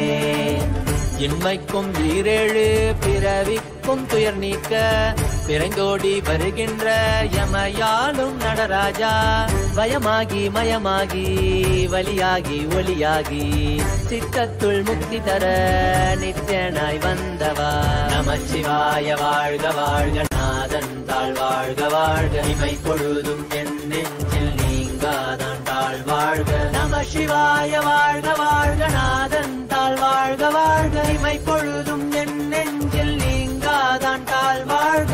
இன்மைக்கும் வீரேழு பிறவிக்கும் பிறக்கும் துயர் நீக்க விரைந்தோடி வருகின்ற யமயாலும் நடராஜா வயமாகி மயமாகி வலியாகி ஒலியாகி சித்தத்துள் முக்தி தர நித்யனாய் வந்தவா நமச்சிவாய வாழ்க வாழ்க நாதன் தாழ் வாழ்க வாழ்க இமை பொழுதும் என் நெஞ்சில் நீங்காதான் தாழ் வாழ்க நமசிவாய வாழ்க வாழ்க நாதன் தாழ் வாழ்க வாழ்க இமை பொழுதும் என் நெஞ்சில் நீங்காதான் தாழ் வாழ்க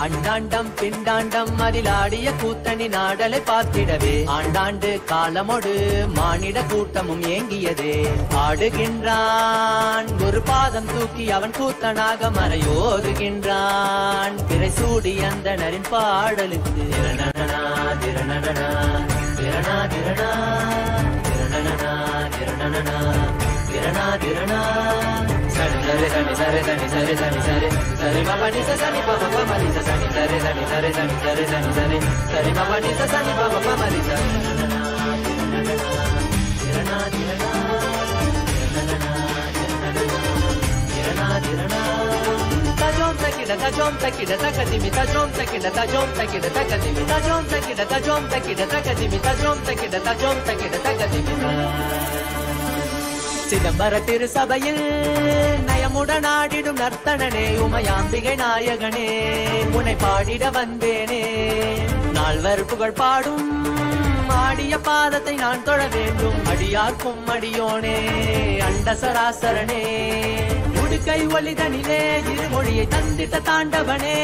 அண்டாண்டம் பிண்டாண்டம் அதிலாடிய கூத்தணி நாடலை பார்த்திடவே ஆண்டாண்டு காலமோடு மானிட கூட்டமும் ஏங்கியதே ஆடுகின்றான் ஒரு பாதம் தூக்கி அவன் கூத்தனாக மறையோதுகின்றான் திரை சூடி அந்தனரின் பாடலுக்கு திரணனா திரணனா திரணா திரணா திரணனா திரணனா திரணா திரணா சரி சரி சரி சரி சரி சரி சரி சரி சரி மபனி சனி பப மரி சனி சரி சரி சரி சரி சரி சரி சரி சரி மபனி சனி பப மரி சனி திரணா திரணா திரணா திரணா tajom takida takadimi tajom takida takadimi tajom takida takadimi tajom takida takadimi சிதம்பர திரு சபையில் நயமுடனாடிடும் நர்த்தனனே உமையாம்பிகை நாயகனே உன்னை பாடிட வந்தேனே நால்வர் புகழ் பாடும் ஆடிய பாதத்தை நான் தொழ வேண்டும் அடியார்க்கும் அடியோனே அண்ட சராசரனே உடுக்கை ஒளிதனிலே இருமொழியை தந்திட்ட தாண்டவனே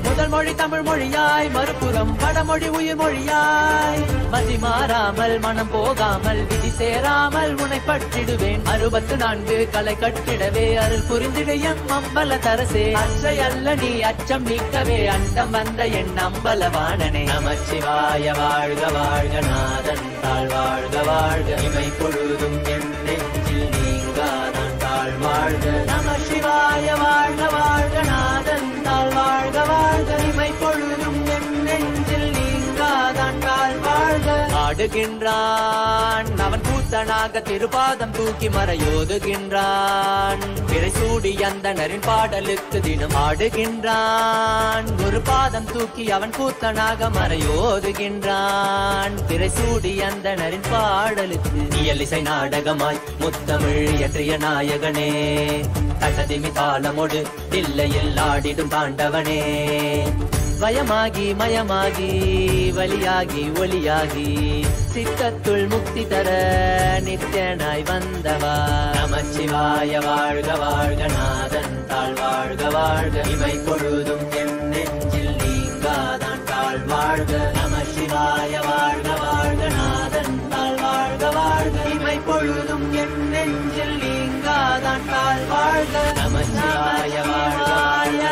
முதல் மொழி தமிழ் மொழியாய் மறுபுறம் வடமொழி உயிர் மொழியாய் மதி மாறாமல் மனம் போகாமல் விதி சேராமல் உன்னை பற்றிடுவேன் 64 கலை கட்டிடவே அருள் புரிந்திடு எம் அம்பல தரசே அச்சை அல்ல நீ அச்சம் நீக்கவே அண்டம் வந்த என் அம்பலவாணனே நமச்சிவாய வாழ்க வாழ்க நாதன் தாழ் வாழ்க வாழ்க இமை பொழுதும் என் நெஞ்சில் நீங்காதான் தாழ் வாழ்க நமசிவாய வாழ்க வாழ்க நாதன் தாழ் வாழ்க வாழ்க இமை பொழுதும் என் நெஞ்சில் நீங்காதான் தாழ் வாழ்க ஆடுகின்றான் அவன் கூத்தனாக திருபாதம் தூக்கி மறையோதுகின்றான் பிறை சூடி அந்தனரின் பாடலுக்கு தினம் ஆடுகின்றான் ஒரு பாதம் தூக்கி அவன் கூத்தனாக மறையோதுகின்றான் பிறை சூடி அந்தனரின் பாடலுக்கு இயலிசை நாடகமாய் முத்தமிழ் இயற்றிய நாயகனே தட்டதிமி தாளமோடு இல்லையில் ஆடிடும் தாண்டவனே வயமாகி மயமாகி வலியாகி ஒலியாகி சித்தத்துள் முக்தி தர நித்யனாய் வந்தவா நமச்சிவாய வாழ்க வாழ்க நாதன் தாழ் வாழ்க வாழ்க இமை பொழுதும் என் நெஞ்சில் நீங்காதான் தாழ் வாழ்க நமசிவாய வாழ்க வாழ்க நாதன் தாழ் வாழ்க வாழ்க இமை பொழுதும் என் நெஞ்சில் நீங்காதான் தாழ் வாழ்க நமசிவாய வாழ்க வாழ்க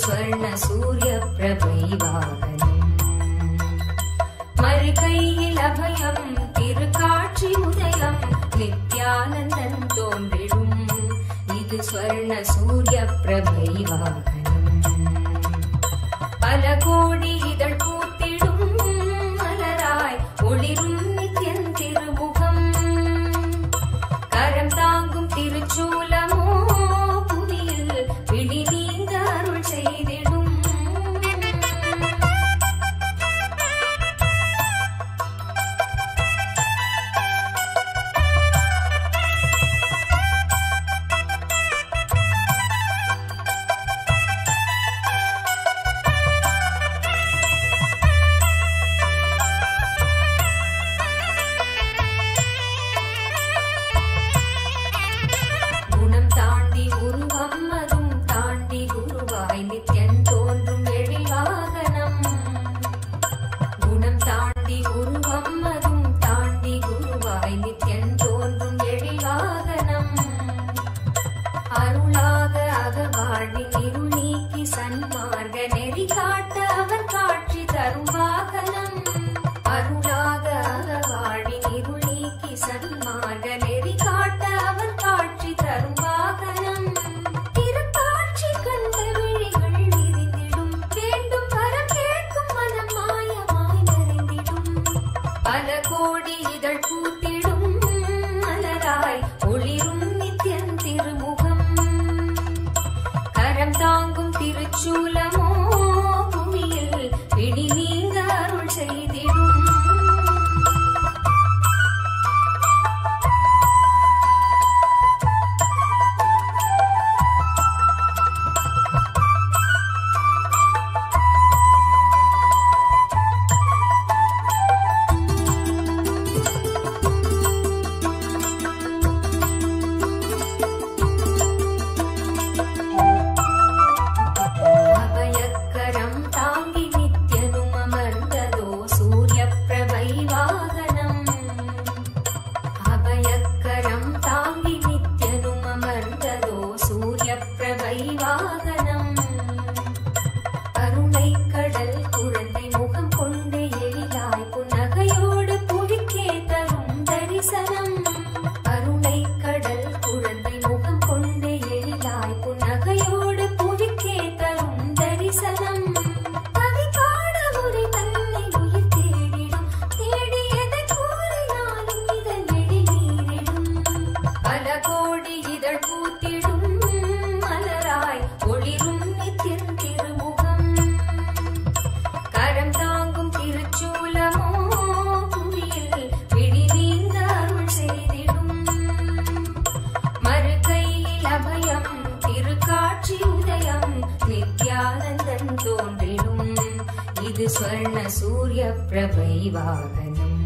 ஸ்வர்ண சூரிய பிரபை வாகனம் மறுகையில் அபயம் திருக்காட்சி உதயம் நித்யானந்தன் தோன்றிடும் இது ஸ்வர்ண சூரிய பிரபை வாகனம் பல கோடி இதழ் பூத்திடும் மலராய் ஒளிரும் நித்யன் திருமுகம் கரம் தாங்கும் திருச்சூலமோ புவியில் பிடி நீங்க அருள் செய்திடும் சன்மார்க நெறி காட்ட அவர் காட்சி தரும் வாகனம் அருளாக அகவாழி இருள் நீக்கி சன்மார்க நெறி காட்ட அவர் காட்சி தரும் வாகனம் திருக்காட்சி கண்ட விழிகள் விரிந்திடும் வேண்டும் வரம் கேட்கும் மனம் மாயமாய் நிறைந்திடும் பல கோடி இதழ் பூத்திடும் மலராய் ஒளிரும் நித்யன் திருமுகம் கரம் தாங்கும் திருச்சூலமோ புவியில் பிடி நீங்க அருள் செய்திடும் அபயக்கரம் தாங்கி நித்யனும் அமர்ந்ததோ சூரிய பிரபை வாகனம் அபயக்கரம் தாங்கி நித்யனும் அமர்ந்ததோ சூரிய பிரபை வாகனம் கருணை கடல் குழந்தை முகம் கொண்டு எழிலாய் புன்னகையோடு புவிக்கே தரும் தரிசனம் கருணை கடல் குழந்தை முகம் கொண்டு எழிலாய் புன்னகையோடு புவிக்கே தரும் தரிசனம் கவி பாட முறை தன்னை உயிர் தேடிடும் தேடியதை கூறினாலும் இதன் நெடி நீரிடும் பல கோடி இதழ் பூத்திடும் மலராய் ஒளிரும் நித்தின் திருமுகம் கரம் தாங்கும் திருச்சூலமோ புவியில் பிடி நீங்க அருள் செய்திடும் மறுகையில் அபயம் திருக்காட்சி உதயம் நித்யானந்தன் தோன்றிடும் இது ஸ்வர்ண சூரிய பிரபை வாகனம்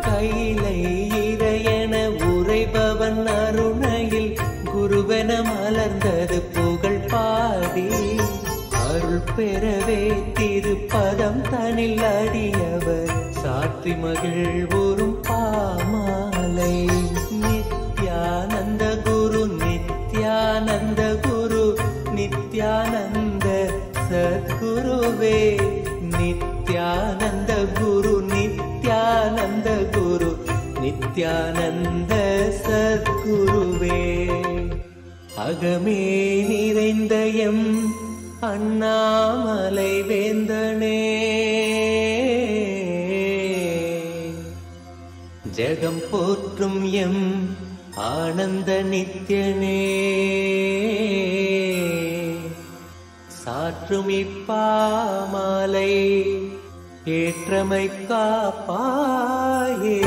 கைலை இறையென உரைபவன் அருணையில் குருவென மலர்ந்தது புகழ் பாடி அருள் பெறவே திருப்பதம் தனில் அடியவர் சாற்றி மகிழ்வுறும் பாமாலை நித்யானந்த குரு நித்யானந்த குரு நித்யானந்த சத்குருவே நித்யானந்த குரு நித்யானந்த குரு நித்யானந்த சத்குருவே அகமே நிறைந்த எம் அண்ணாமலை வேந்தனே ஜெகம் போற்றும் எம் ஆனந்த நித்யனே சாற்றும் இப்பாமாலை ஏற்றமை காப்பாயே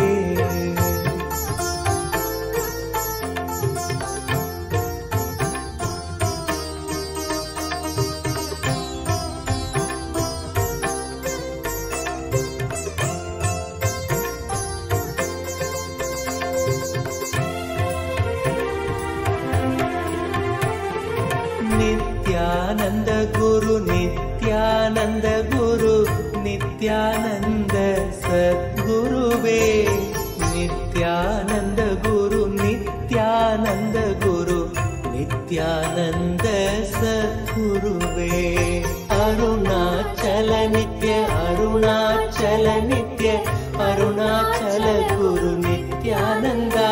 நித்யானந்த குரு நித்யானந்த குரு நித்யானந்த சத்குருவே நித்யானந்த குரு நித்யானந்த குரு நித்யானந்த சத்குருவே அருணாச்சல நித்ய அருணாச்சல நித்ய அருணாச்சல குரு நித்யானந்தா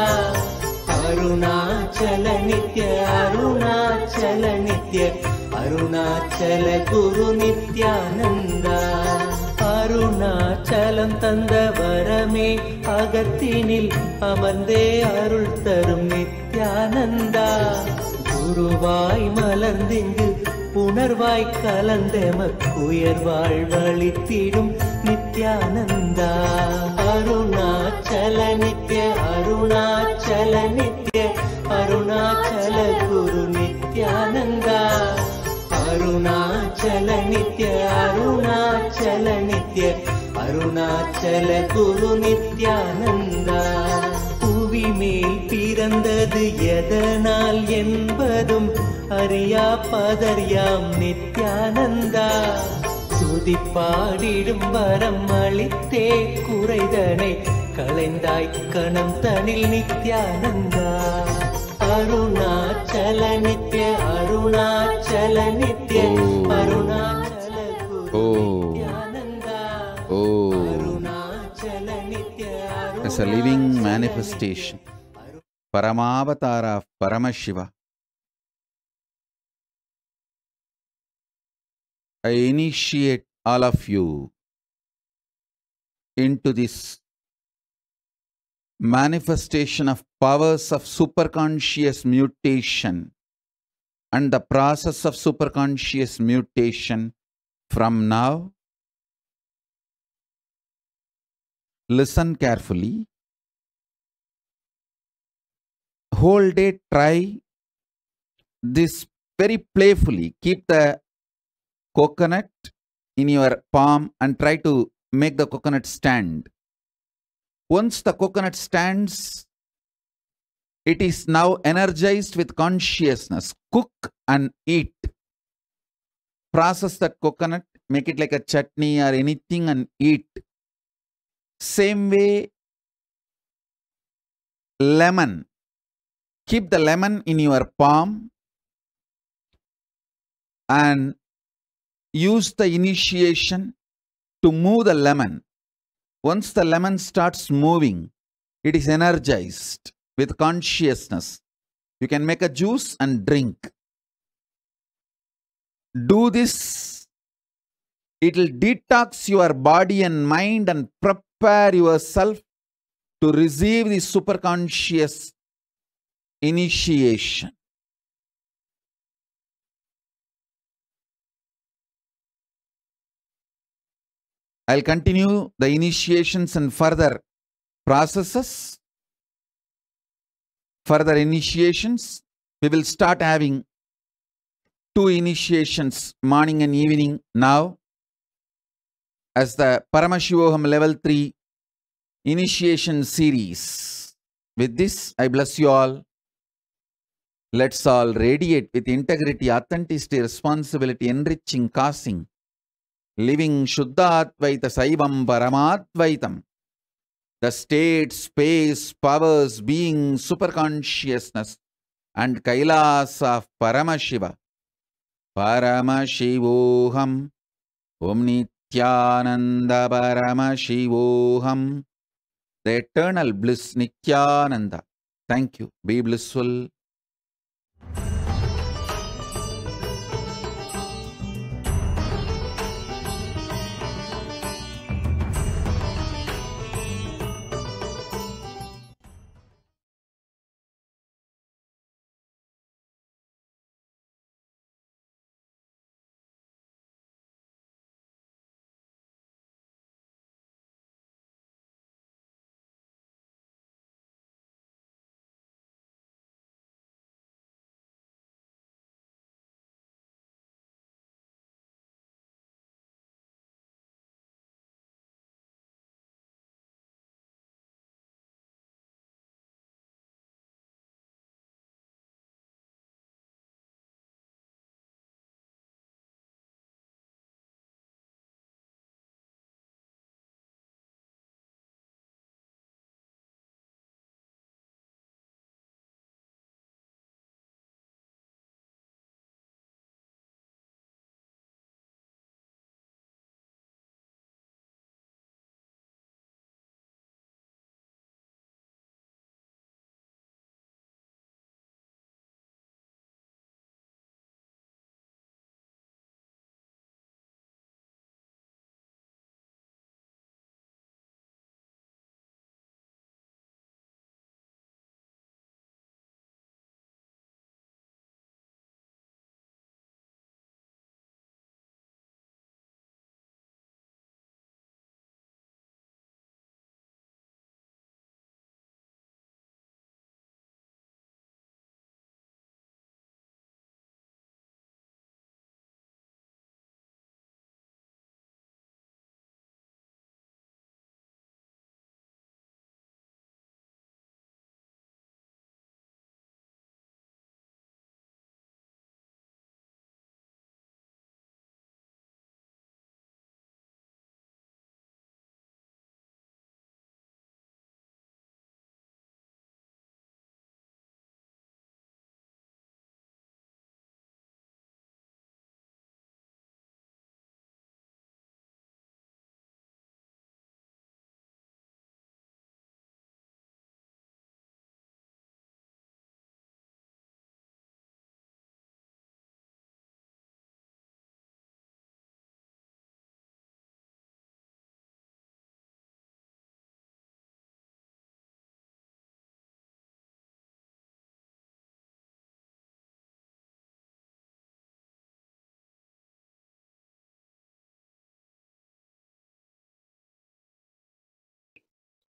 அருணாச்சல நித்ய அருணாச்சல நித்ய அருணாச்சல குரு நித்யானந்தா அருணாச்சலம் தந்த வரமே அகத்தினில் அமர்ந்தே அருள் தரும் நித்யானந்தா குருவாய் மலர்ந்திங்கு உணர்வாய் கலந்தெமக்குயர்வாழ் வழித்திடும் நித்யானந்தா அருணாச்சல நித்ய அருணாச்சல நித்ய அருணாச்சல குரு நித்யானந்தா அருணாச்சல நித்ய அருணாச்சல நித்ய அருணாச்சல குரு நித்யானந்தா. புவி மேல் பிறந்தது எதனால் என்பதும் அறியா பதர்யாம் நித்யானந்தா. துதிப்பாடிடும் வரம் அளித்தே குறைதனை களைந்தாய் கணம் தனில் நித்யானந்தா. அருணாச்சல நித்ய அருணாச்சல நித்ய அருணாச்சல குரு நித்யானந்தா. அருணாச்சல நித்ய as a living manifestation, Paramavatara of Paramashiva, I initiate all of you into this manifestation of powers of superconscious mutation and the process of superconscious mutation from now. Listen carefully. Whole day try this very playfully. Keep the coconut in your palm and try to make the coconut stand. Once the coconut stands, it is now energized with consciousness. Cook and eat. Process that coconut, make it like a chutney or anything and eat. Same way, lemon. Keep the lemon in your palm and use the initiation to move the lemon. Once the lemon starts moving, it is energized with consciousness. You can make a juice and drink. Do this. It will detox your body and mind and prepare yourself to receive the superconscious initiation. I'll continue the initiations and further processes. Further initiations, we will start having 2 initiations, morning and evening now, as the Paramashivoham level 3 initiation series. With this, I bless you all. Let's all radiate with integrity, authenticity, responsibility, enriching, causing, living Shuddhatvaita Saivam Paramadvaitam. The state, space, powers, being, superconsciousness, and KAILASA of Paramashiva. Paramashivoham. Om Nithyananda Paramashivoham. The eternal bliss Nithyananda. Thank you. Be blissful.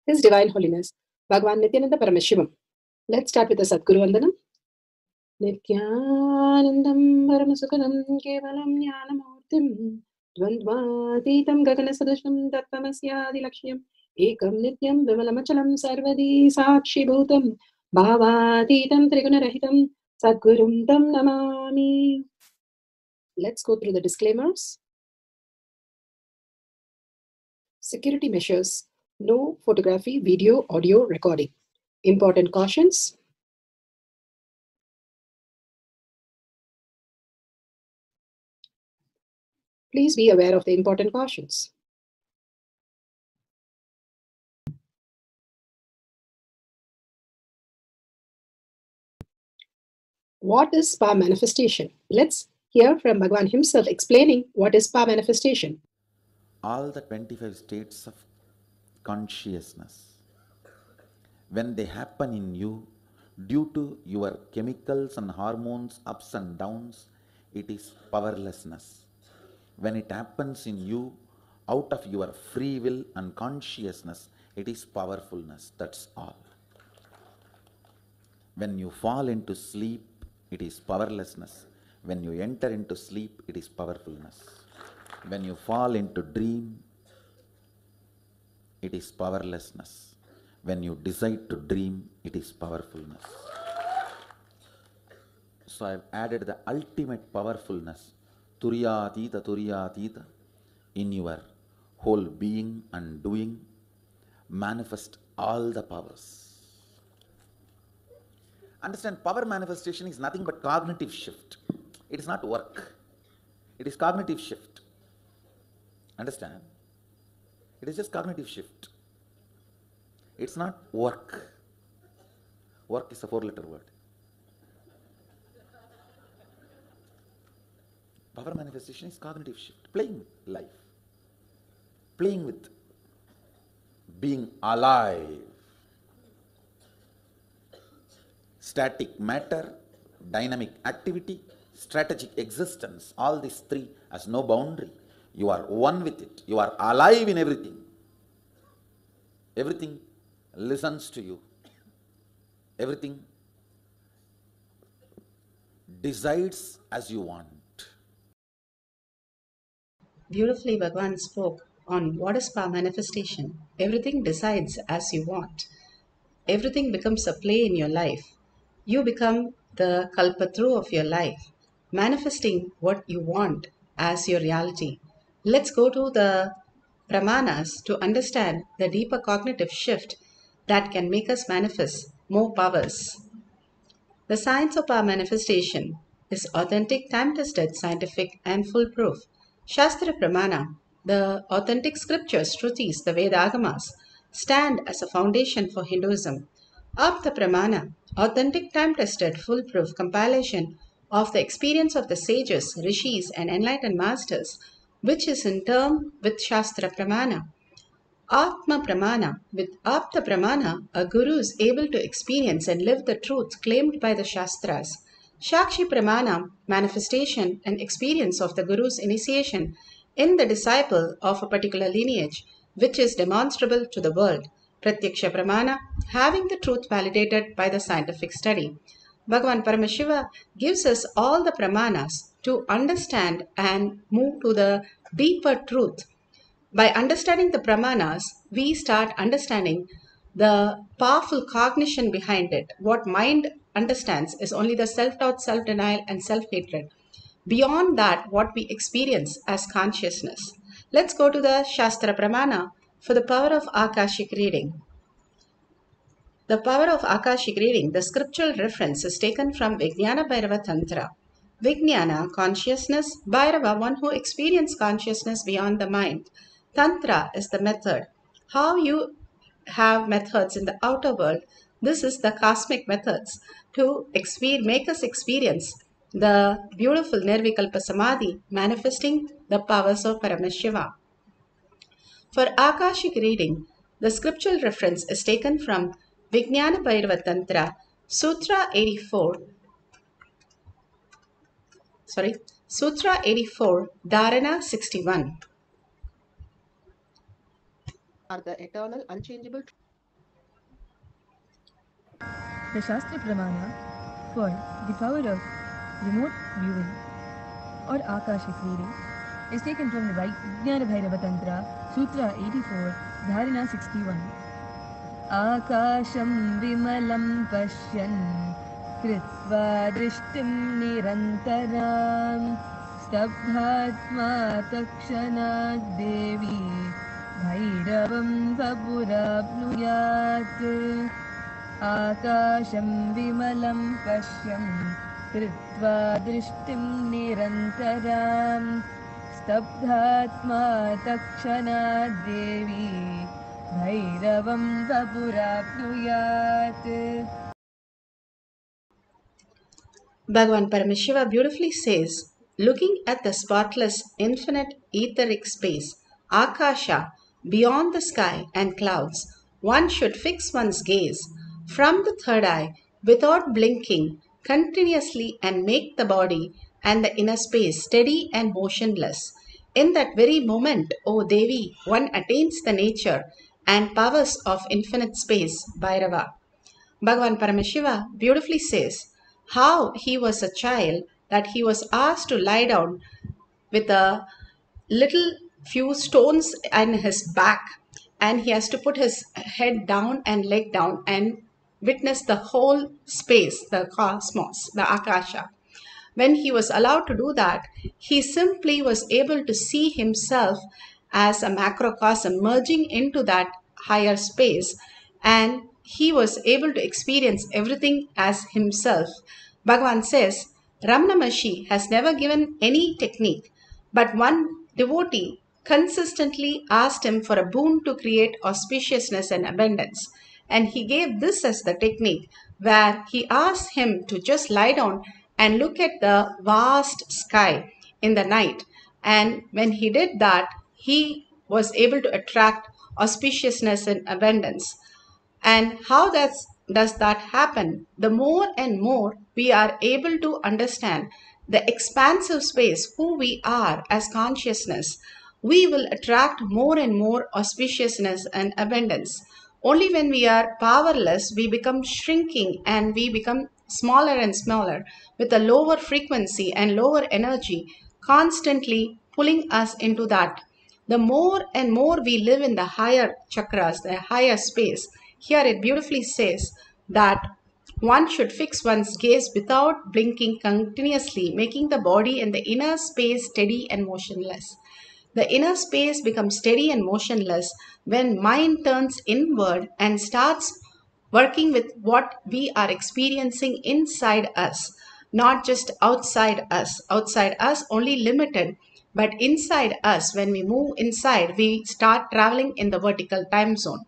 His Divine Holiness, Bhagavan Nithyananda Paramashivam. Let's start with the Sadguru Vandanam. Nithyanandam Paramasukhanam Kevalam Jnanamurtim Dvandvatitam Gaganasadushnam Tattvamasya Lakshmyam Ekam Nityam Vimalamachalam Sarvadi Sakshi Bhutam Bhavatitam Trigunarahitam Sadgurum Tam Namami. Let's go through the disclaimers. Security measures. No photography, video, audio recording. Important cautions. Please be aware of the important cautions. What is spa manifestation? Let's hear from Bhagavan himself explaining what is spa manifestation. All the 25 states of consciousness, when they happen in you, due to your chemicals and hormones ups and downs, it is powerlessness. When it happens in you, out of your free will and consciousness, it is powerfulness. That's all. When you fall into sleep, it is powerlessness. When you enter into sleep, it is powerfulness. When you fall into dream, it is powerlessness. When you decide to dream, it is powerfulness. So I have added the ultimate powerfulness, Turiyatita, in your whole being and doing. Manifest all the powers. Understand, power manifestation is nothing but cognitive shift. It is not work. It is cognitive shift. Understand? It is just cognitive shift. It's not work. Work is a 4-letter word. Power manifestation is cognitive shift. Playing life. Playing with being alive. Static matter, dynamic activity, strategic existence, all these three has no boundary. You are one with it. You are alive in everything. Everything listens to you. Everything decides as you want. Beautifully, Bhagavan spoke on what is power manifestation. Everything decides as you want. Everything becomes a play in your life. You become the kalpatru of your life, manifesting what you want as your reality. Let's go to the pramanas to understand the deeper cognitive shift that can make us manifest more powers. The science of our manifestation is authentic, time-tested, scientific, and foolproof. Shastra Pramana, the authentic scriptures, Shrutis, the Vedagamas, stand as a foundation for Hinduism. Apta Pramana, authentic, time-tested, foolproof compilation of the experience of the sages, rishis, and enlightened masters, which is in term with Shastra Pramana. Atma Pramana. With Apta Pramana, a guru is able to experience and live the truth claimed by the Shastras. Shakshi Pramana, manifestation and experience of the guru's initiation in the disciple of a particular lineage, which is demonstrable to the world. Pratyaksha Pramana, having the truth validated by the scientific study. Bhagavan Paramashiva gives us all the pramanas to understand and move to the deeper truth. By understanding the pramanas, we start understanding the powerful cognition behind it. What mind understands is only the self-doubt, self-denial, and self-hatred. Beyond that, what we experience as consciousness. Let's go to the Shastra Pramana for the power of Akashic reading. The power of Akashic reading, the scriptural reference is taken from Vijnana Bhairava Tantra. Vijnana, consciousness, Bhairava, one who experiences consciousness beyond the mind. Tantra is the method. How you have methods in the outer world, this is the cosmic methods to make us experience the beautiful Nirvikalpa Samadhi, manifesting the powers of Paramashiva. For Akashic reading, the scriptural reference is taken from Vijnana Bhairava Tantra, Sutra 84, Dharana 61. Are the eternal, unchangeable the Shastra Pramana for the power of remote viewing or Akashic reading is taken from the Vijnana Bhairava Tantra, Sutra 84, Dharana 61. Akasham vimalam pashyan kritva drishtim nirantaram stabdhatma takshanat devi bhairavam vapurapnuyat. Akasham vimalam pashyam kritva drishtim nirantaram stabdhatma takshanat devi bhairavam vapurapnuyat. Bhagavan Paramashiva beautifully says, looking at the spotless infinite etheric space, Akasha, beyond the sky and clouds, one should fix one's gaze from the third eye without blinking continuously and make the body and the inner space steady and motionless. In that very moment, O Devi, one attains the nature and powers of infinite space, Bhairava. Bhagavan Paramashiva beautifully says how he was a child that he was asked to lie down with a little few stones on his back, and he has to put his head down and leg down and witness the whole space, the cosmos, the Akasha. When he was allowed to do that, he simply was able to see himself as a macrocosm merging into that higher space, and he was able to experience everything as himself. Bhagavan says, Ramana Maharshi has never given any technique, but one devotee consistently asked him for a boon to create auspiciousness and abundance. And he gave this as the technique, where he asked him to just lie down and look at the vast sky in the night. And when he did that, he was able to attract auspiciousness and abundance. And how does that happen? The more and more we are able to understand the expansive space, who we are as consciousness, we will attract more and more auspiciousness and abundance. Only when we are powerless, we become shrinking and we become smaller and smaller with a lower frequency and lower energy, constantly pulling us into that. The more and more we live in the higher chakras, the higher space, here it beautifully says that one should fix one's gaze without blinking continuously, making the body and the inner space steady and motionless. The inner space becomes steady and motionless when mind turns inward and starts working with what we are experiencing inside us, not just outside us. Outside us, only limited, but inside us, when we move inside, we start traveling in the vertical time zone.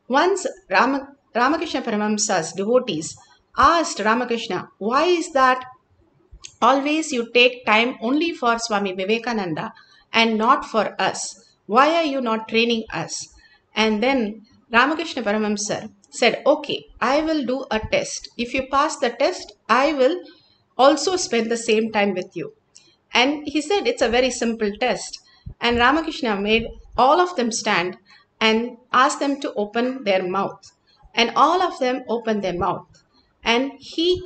Once Ramakrishna Paramahamsa's devotees asked Ramakrishna, why is that always you take time only for Swami Vivekananda and not for us? Why are you not training us? And then Ramakrishna Paramahamsa said, okay, I will do a test. If you pass the test, I will also spend the same time with you. And he said, it's a very simple test. And Ramakrishna made all of them stand and asked them to open their mouth. And all of them opened their mouth. And he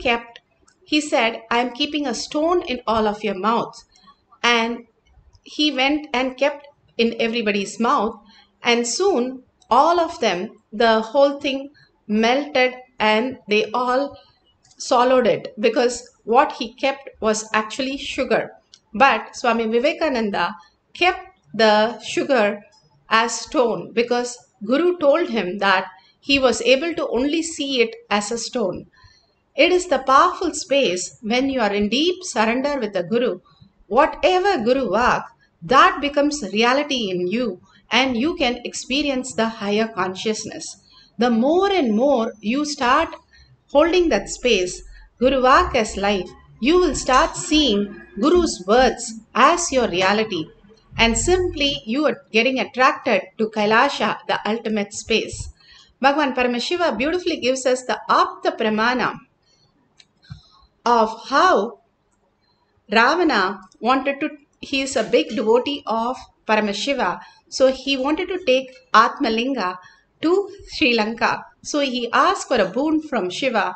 said, I am keeping a stone in all of your mouth. And he went and kept in everybody's mouth. And soon, all of them, the whole thing melted and they all swallowed it, because what he kept was actually sugar. But Swami Vivekananda kept the sugar as stone because Guru told him that he was able to only see it as a stone. It is the powerful space when you are in deep surrender with the Guru. Whatever Guru Vak, that becomes reality in you and you can experience the higher consciousness. The more and more you start holding that space, Guru Vak as life, you will start seeing Guru's words as your reality. And simply you are getting attracted to KAILASA, the ultimate space. Bhagavan Paramashiva beautifully gives us the Apta Pramana of how Ravana wanted to, he is a big devotee of Paramashiva, so he wanted to take Atmalinga to Sri Lanka. So he asks for a boon from Shiva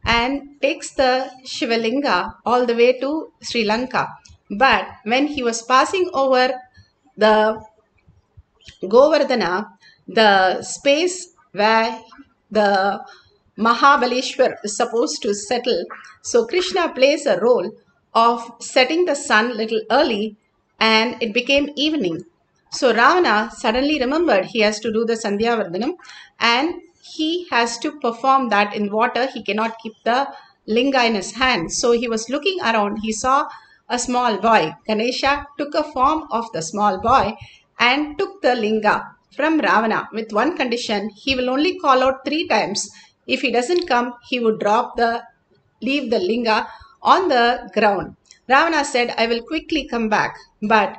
and takes the Shivalinga all the way to Sri Lanka. But when he was passing over the Govardhana, the space where the Mahabaleshwar is supposed to settle, so Krishna plays a role of setting the sun little early and it became evening. So Ravana suddenly remembered he has to do the Sandhya Vardhanam and he has to perform that in water. He cannot keep the linga in his hand. So he was looking around. He saw a small boy. Ganesha took a form of the small boy and took the linga from Ravana with one condition. He will only call out 3 times. If he doesn't come, he would leave the linga on the ground. Ravana said, I will quickly come back. But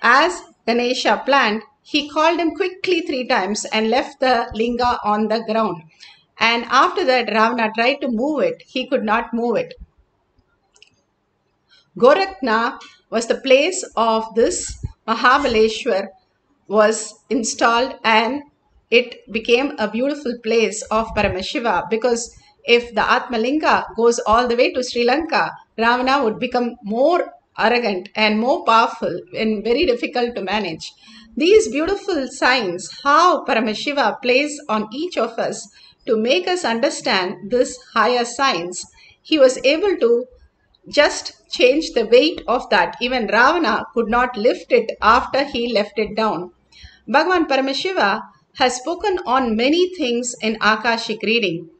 as Ganesha planned, he called him quickly 3 times and left the linga on the ground. And after that, Ravana tried to move it. He could not move it. Gorakhna was the place of this Mahabaleshwar was installed and it became a beautiful place of Paramashiva, because if the Atmalinga goes all the way to Sri Lanka, Ravana would become more arrogant and more powerful and very difficult to manage. These beautiful signs, how Paramashiva plays on each of us to make us understand this higher science. He was able to just change the weight of that. Even Ravana could not lift it after he left it down. Bhagavan Paramashiva has spoken on many things in Akashic reading,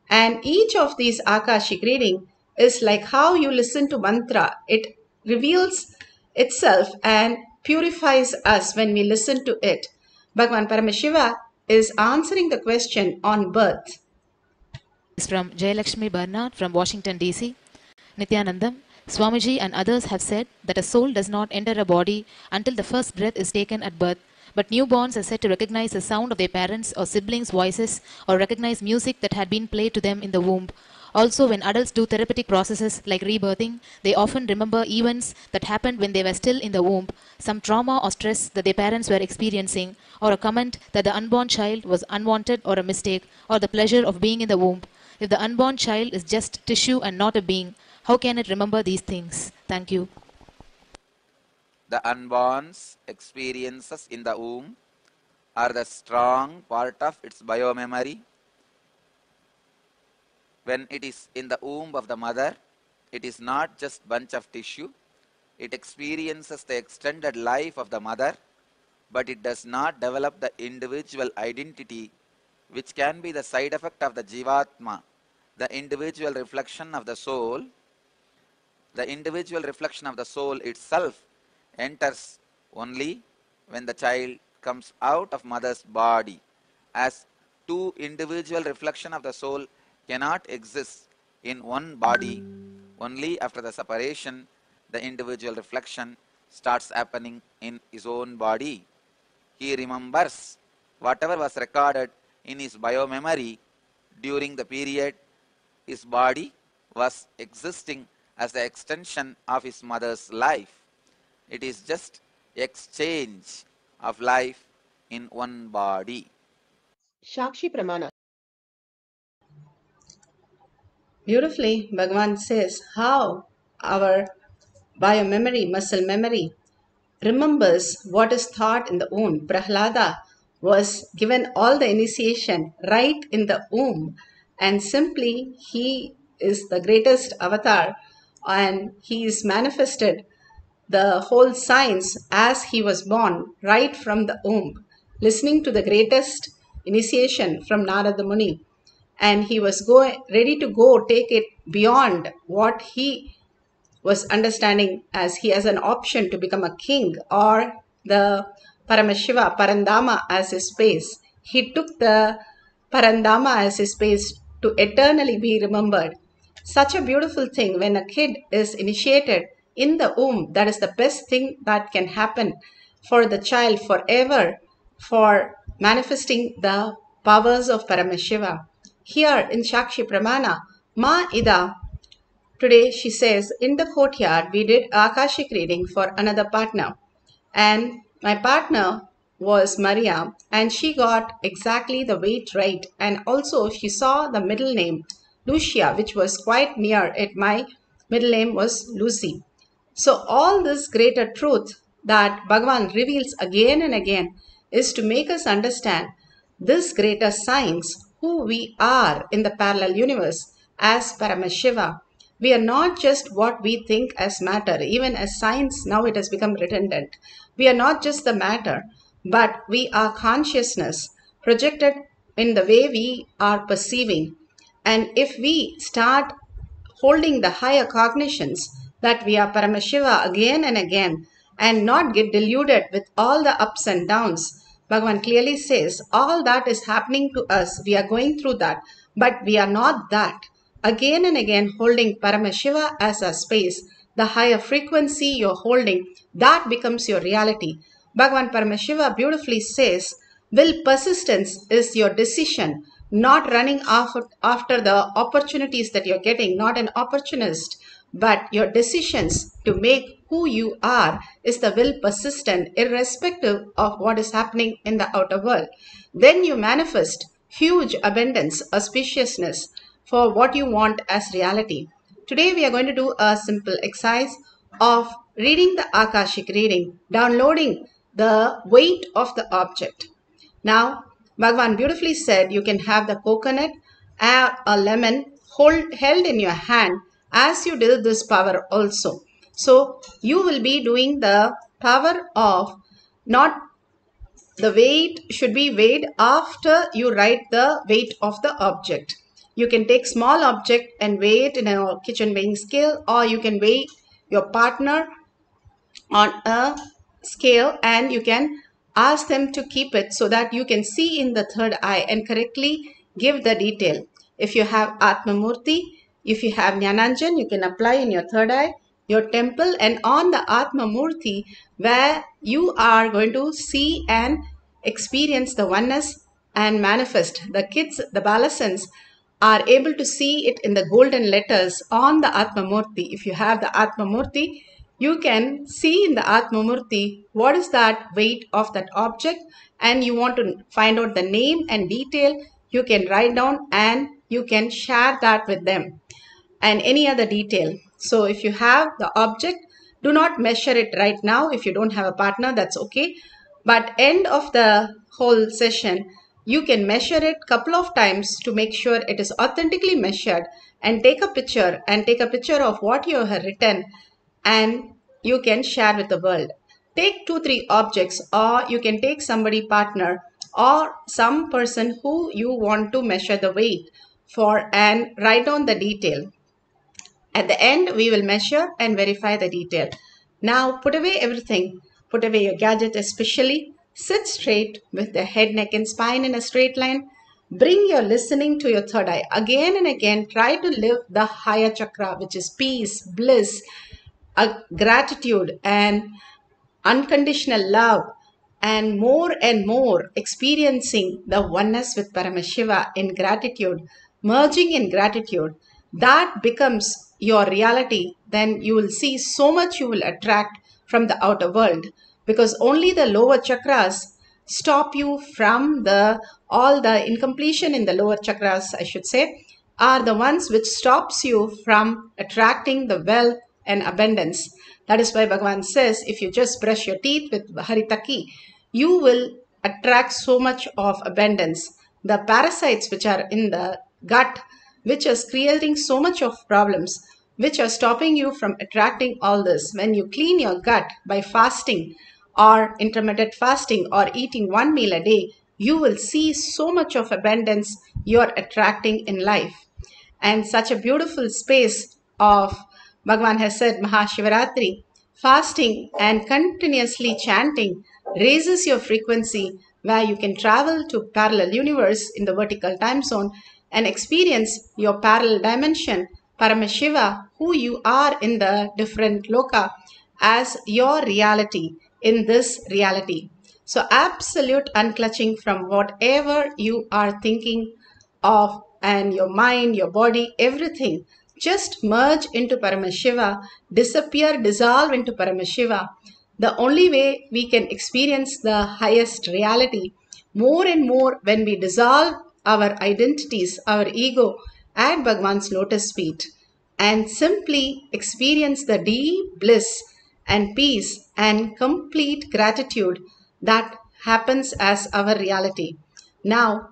and each of these Akashic reading is like how you listen to mantra. It reveals itself and purifies us when we listen to it. Bhagavan Paramashiva is answering the question on birth. Is from Jayalakshmi Bernard from Washington, D.C. Nithyanandam, Swamiji and others have said that a soul does not enter a body until the first breath is taken at birth, but newborns are said to recognize the sound of their parents' or siblings' voices or recognize music that had been played to them in the womb. Also, when adults do therapeutic processes like rebirthing, they often remember events that happened when they were still in the womb, some trauma or stress that their parents were experiencing, or a comment that the unborn child was unwanted or a mistake, or the pleasure of being in the womb. If the unborn child is just tissue and not a being, how can it remember these things? Thank you. The unborn's experiences in the womb are the strong part of its biomemory. When it is in the womb of the mother, it is not just bunch of tissue. It experiences the extended life of the mother, but it does not develop the individual identity, which can be the side effect of the Jivatma, the individual reflection of the soul. The individual reflection of the soul itself enters only when the child comes out of mother's body, as 2 individual reflection of the soul cannot exist in one body. Only after the separation, the individual reflection starts happening in his own body. He remembers whatever was recorded in his biomemory during the period his body was existing as the extension of his mother's life. It is just exchange of life in one body. Shakshi Pramana. Beautifully, Bhagavan says how our biomemory, muscle memory, remembers what is thought in the womb. Prahlada was given all the initiation right in the womb, and simply he is the greatest avatar and he is manifested the whole science as he was born right from the womb, listening to the greatest initiation from Narada Muni. And he was ready to go take it beyond what he was understanding, as he has an option to become a king or the Paramashiva, Parandama as his space. He took the Parandama as his space to eternally be remembered. Such a beautiful thing when a kid is initiated in the womb. That is the best thing that can happen for the child forever, for manifesting the powers of Paramashiva. Here in Shakshi Pramana, Ma Ida, today she says, in the courtyard we did Akashic reading for another partner. And my partner was Maria, and she got exactly the weight right. And also she saw the middle name Lucia, which was quite near it. My middle name was Lucy. So all this greater truth that Bhagavan reveals again and again is to make us understand this greater science, who we are in the parallel universe as Paramashiva. We are not just what we think as matter. Even as science, now it has become redundant. We are not just the matter, but we are consciousness projected in the way we are perceiving. And if we start holding the higher cognitions that we are Paramashiva again and again and not get deluded with all the ups and downs, Bhagavan clearly says all that is happening to us, we are going through that, but we are not that. Again and again holding Paramashiva as a space, the higher frequency you're holding, that becomes your reality. Bhagavan Paramashiva beautifully says, will persistence is your decision, not running after the opportunities that you're getting, not an opportunist, but your decisions to make who you are is the will persistent, irrespective of what is happening in the outer world. Then you manifest huge abundance, auspiciousness for what you want as reality. Today we are going to do a simple exercise of reading the Akashic reading, downloading the weight of the object. Now, Bhagavan beautifully said you can have the coconut or a lemon held in your hand as you do this power also. So, you will be doing the power of not the weight should be weighed after you write the weight of the object. You can take small object and weigh it in a kitchen weighing scale, or you can weigh your partner on a scale and you can ask them to keep it so that you can see in the third eye and correctly give the detail. If you have Atmamurti, if you have Jnananjan, you can apply in your third eye, your temple, and on the Atmamurti where you are going to see and experience the oneness and manifest. The kids, the Balasans, are able to see it in the golden letters on the Atmamurti. If you have the Atmamurti, you can see in the Atmamurti what is that weight of that object, and you want to find out the name and detail, you can write down and you can share that with them, and any other detail. So if you have the object, do not measure it right now. If you don't have a partner, that's okay. But end of the whole session, you can measure it couple of times to make sure it is authentically measured, and take a picture of what you have written, and you can share with the world. Take 2-3 objects, or you can take somebody partner or some person who you want to measure the weight for and write down the detail. At the end, we will measure and verify the detail. Now put away everything. Put away your gadget especially. Sit straight with the head, neck and spine in a straight line. Bring your listening to your third eye. Again and again, try to live the higher chakra, which is peace, bliss, gratitude and unconditional love, and more experiencing the oneness with Paramashiva in gratitude, merging in gratitude. That becomes your reality. Then you will see so much you will attract from the outer world, because only the lower chakras stop you from all the incompletion in the lower chakras, I should say, are the ones which stops you from attracting the wealth and abundance. That is why Bhagavan says, if you just brush your teeth with Haritaki, you will attract so much of abundance. The parasites which are in the gut, which is creating so much of problems, which are stopping you from attracting all this. When you clean your gut by fasting or intermittent fasting or eating 1 meal a day, you will see so much of abundance you are attracting in life. And such a beautiful space of, Bhagavan has said, Mahashivaratri, fasting and continuously chanting raises your frequency, where you can travel to parallel universe in the vertical time zone and experience your parallel dimension, Paramashiva, who you are in the different loka, as your reality in this reality. So absolute unclutching from whatever you are thinking of, and your mind, your body, everything. Just merge into Paramashiva, disappear, dissolve into Paramashiva. The only way we can experience the highest reality more and more when we dissolve our identities, our ego at Bhagwan's lotus feet and simply experience the deep bliss and peace and complete gratitude that happens as our reality. Now,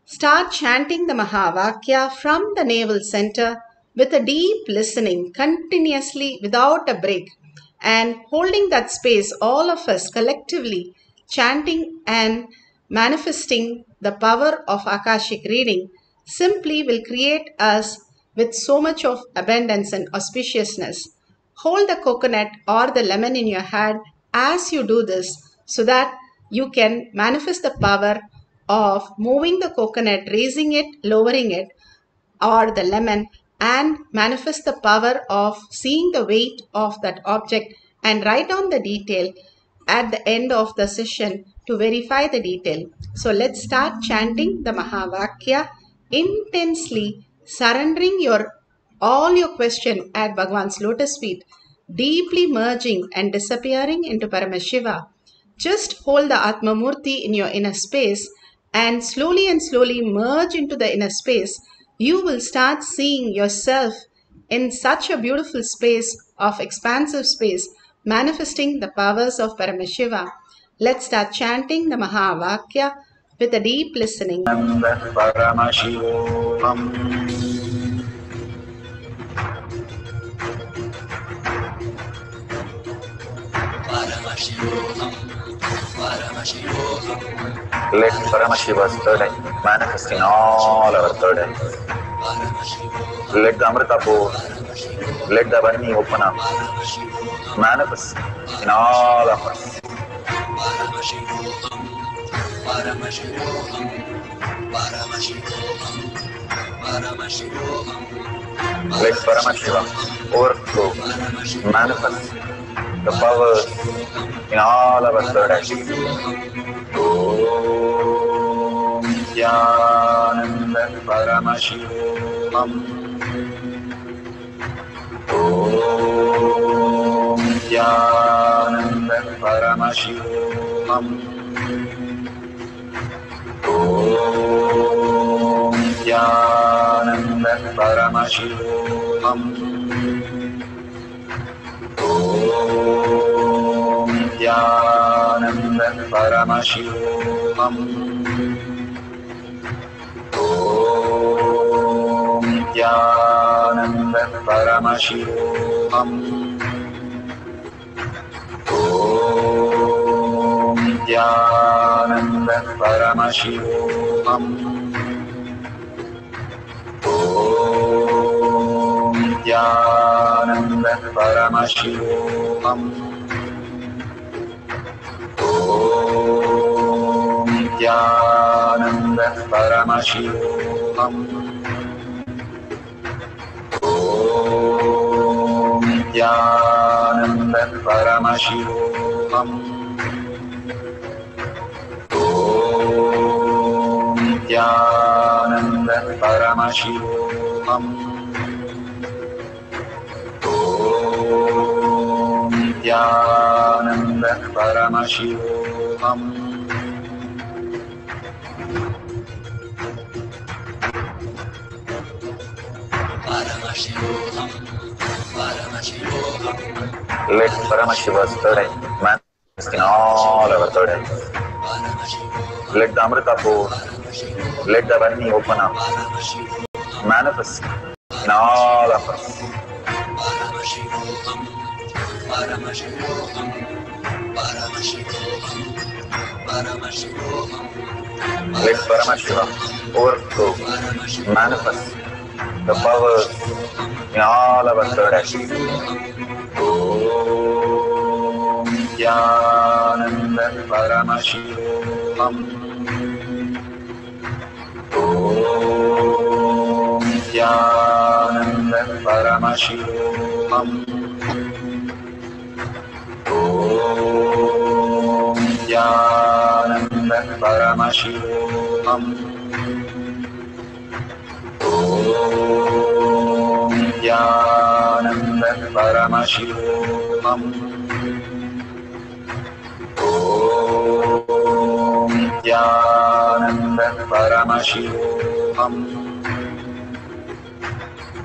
start chanting the Mahavakya from the navel center with a deep listening continuously without a break and holding that space, all of us collectively chanting and manifesting the power of Akashic reading simply will create us with so much of abundance and auspiciousness. Hold the coconut or the lemon in your hand as you do this so that you can manifest the power of moving the coconut, raising it, lowering it, or the lemon, and manifest the power of seeing the weight of that object and write down the detail at the end of the session to verify the detail. So let's start chanting the Mahavakya intensely, surrendering all your question at Bhagwan's lotus feet, deeply merging and disappearing into Paramashiva. Just hold the Atma Murti in your inner space and slowly merge into the inner space. You will start seeing yourself in such a beautiful space of expansive space, manifesting the powers of Paramashiva. Let's start chanting the Mahavakya with a deep listening. Let Paramashiva's third eye manifest in all our third eyes. Let the Amrita pour, let the Varni open up, manifest in all of us. Let Paramashiva overflow, manifest the powers in all our third eyes. Om Nithyananda Paramashivam. Om Nithyananda Paramashivam. Om Nithyananda Paramashivam. Om Nithyananda Paramashivoham. Om Nithyananda Paramashivoham. Om Nithyananda Paramashivoham. Om Nithyananda Paramashivoham. Om Nithyananda Paramashivoham. Om Nithyananda Paramashivoham. Om Nithyananda Paramashivoham. Om Nithyananda Paramashivoham. Let Paramashiva's third eye manifest in all our third eyes. Let the Amrita pour, let the Varni open up, manifest in all of us. Let Paramashiva overflow, manifest the powers in all our third eyes. Om Nithyananda Paramashivoham. Om Nithyananda Paramashivoham. Om Nithyananda Paramashivoham. Om Nithyananda Paramashivoham. Paramashivoham.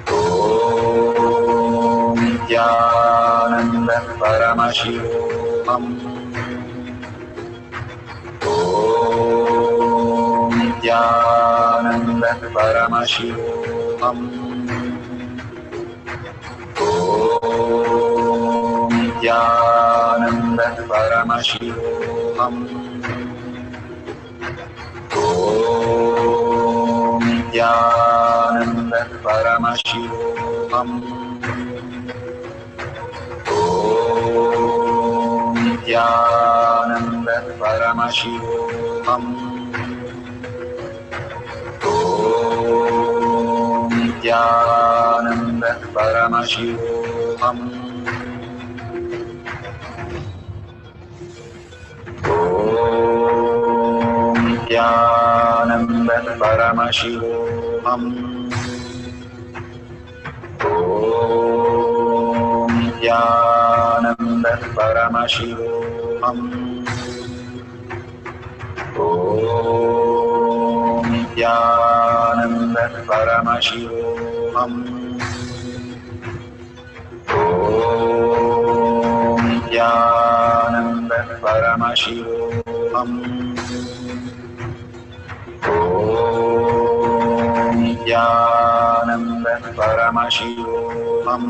Om Nithyananda Paramashivam. Om Nithyananda Paramashivam. Om Nithyananda Paramashivam. Om Nithyananda Paramashivoham. Om Nithyananda Paramashivoham. Om Nithyananda Paramashivoham. Om Nithyananda Paramashivoham. Om Nithyananda Paramashivoham. Om Nithyananda Paramashivoham. Om Nithyananda Paramashivoham. Om Nithyananda Paramashivoham. Om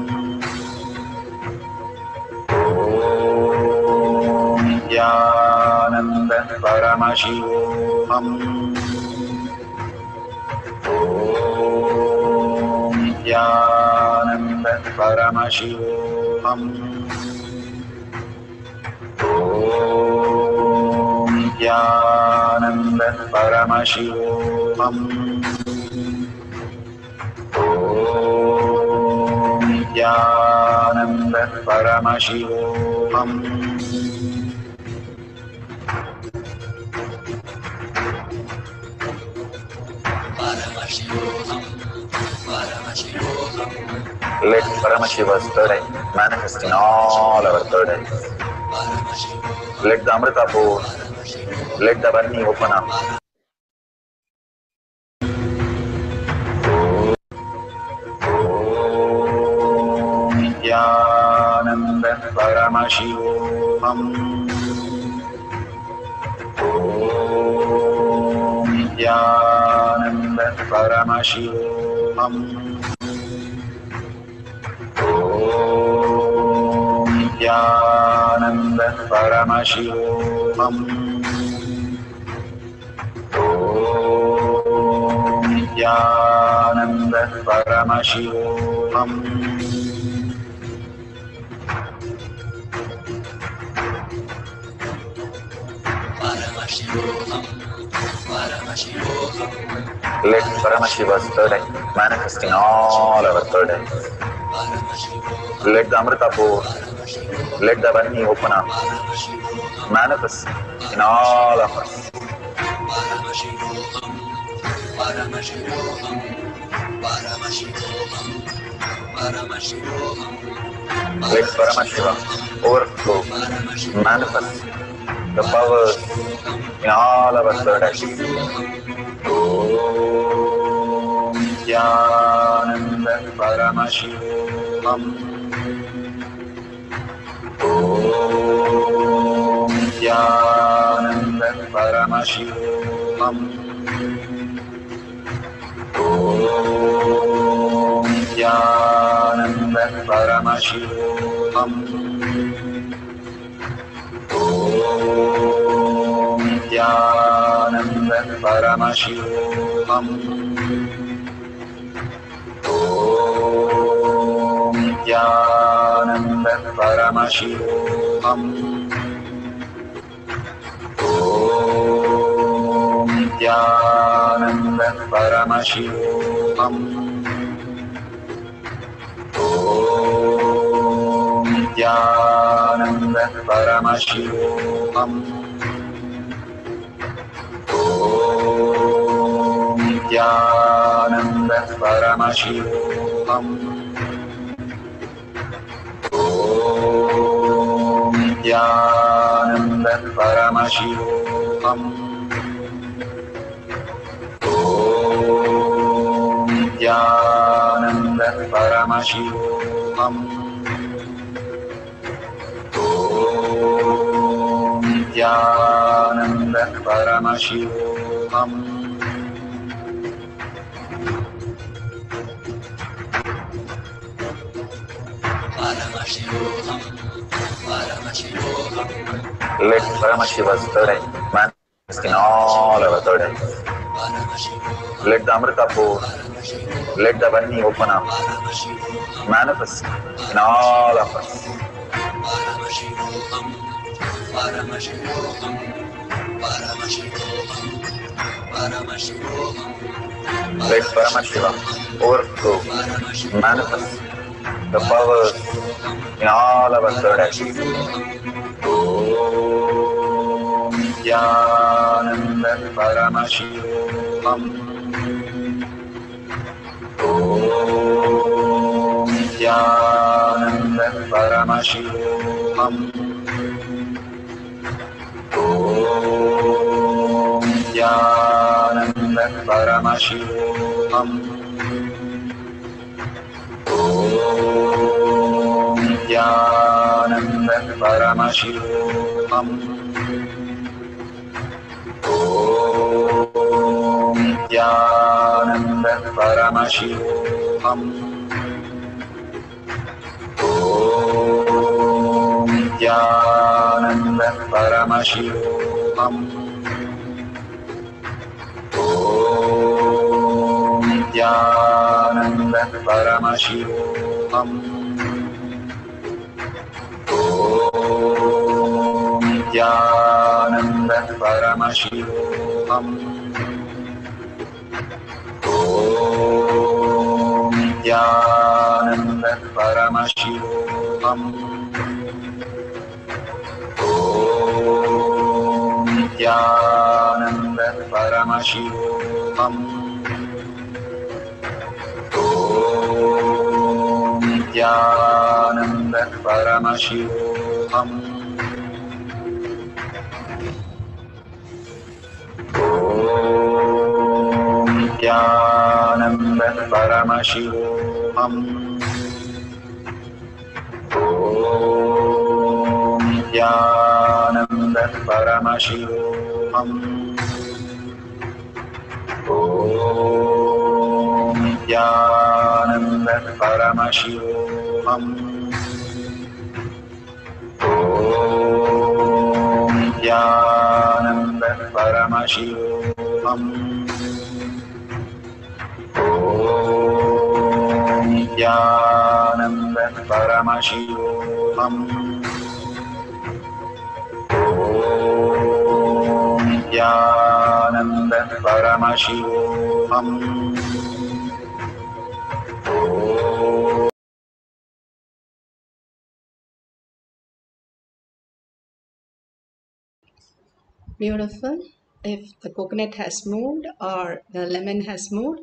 Nithyananda Paramashivoham. Om Nithyananda Paramashivoham. Om Nithyananda Paramashivoham. Om Nithyananda Paramashivoham. Let Paramashiva's third eye manifest in all our third eyes. Let the Amrita pour, let the Varni open up. Om Nithyananda Paramashivoham. Om Nithyananda Paramashivoham. Om Nithyananda Paramashivoham. Om Nithyananda Paramashivoham. Let Paramashiva's third eye manifest in all our third eyes. Let the Amrita pour, let the Varni open up, manifest in all of us. Let Paramashiva overflow, manifest the powers in all our third eyes. Om Nithyananda Paramashivoham. Om Nithyananda Paramashivoham. Om Nithyananda Paramashivoham. Om Nithyananda Paramashivoham. Om Nithyananda Paramashivoham. Om Nithyananda Paramashivoham. Om Nithyananda Paramashivoham. Om Nithyananda Paramashivoham. Om Nithyananda Paramashivoham. Nithyananda Paramashivoham. Om Nithyananda Paramashivoham. Paramashivoham, Paramashivoham. Let Paramashiva's third eye manifest in all our third eyes. Let the Amrita pour, let the Vani open up, manifest in all of us. Paramashivoham, Paramashivoham, Paramashivoham, Paramashivoham. Let Paramashiva overflow, manifest the powers in all our third eyes. Om Nithyananda Paramashivoham. Om Nithyananda Paramashivoham. Om Nithyananda Paramashivoham. Om Nithyananda Paramashivoham. Om Nithyananda Paramashivoham. Om Nithyananda Paramashivoham. Om Nithyananda Paramashivoham. Om Nithyananda Paramashivoham. Om Nithyananda Paramashivoham. Om Nithyananda Paramashivoham. Om Nithyananda Paramashivoham. Om Nithyananda Paramashivoham. Om Nithyananda Paramashivoham. Om Nithyananda Paramashivoham. Om Nithyananda Paramashivoham. Om Nithyananda Paramashivoham. Om Nithyananda Paramashivoham. Beautiful. If the coconut has moved or the lemon has moved,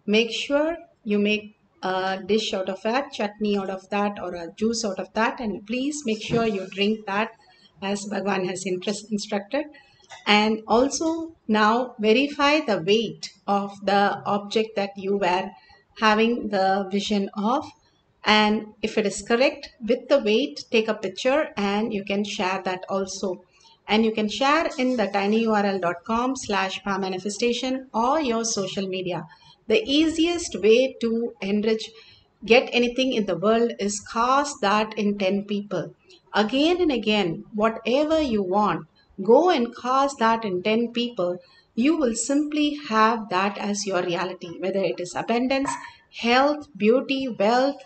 make sure you make a dish out of that, chutney out of that, or a juice out of that, and please make sure you drink that as Bhagwan has instructed. And also now verify the weight of the object that you were having the vision of. And if it is correct with the weight, take a picture and you can share that also. And you can share in the tinyurl.com/manifestation or your social media. The easiest way to enrich, get anything in the world is cast that in 10 people. Again and again, whatever you want, go and cast that in 10 people. You will simply have that as your reality, whether it is abundance, health, beauty, wealth,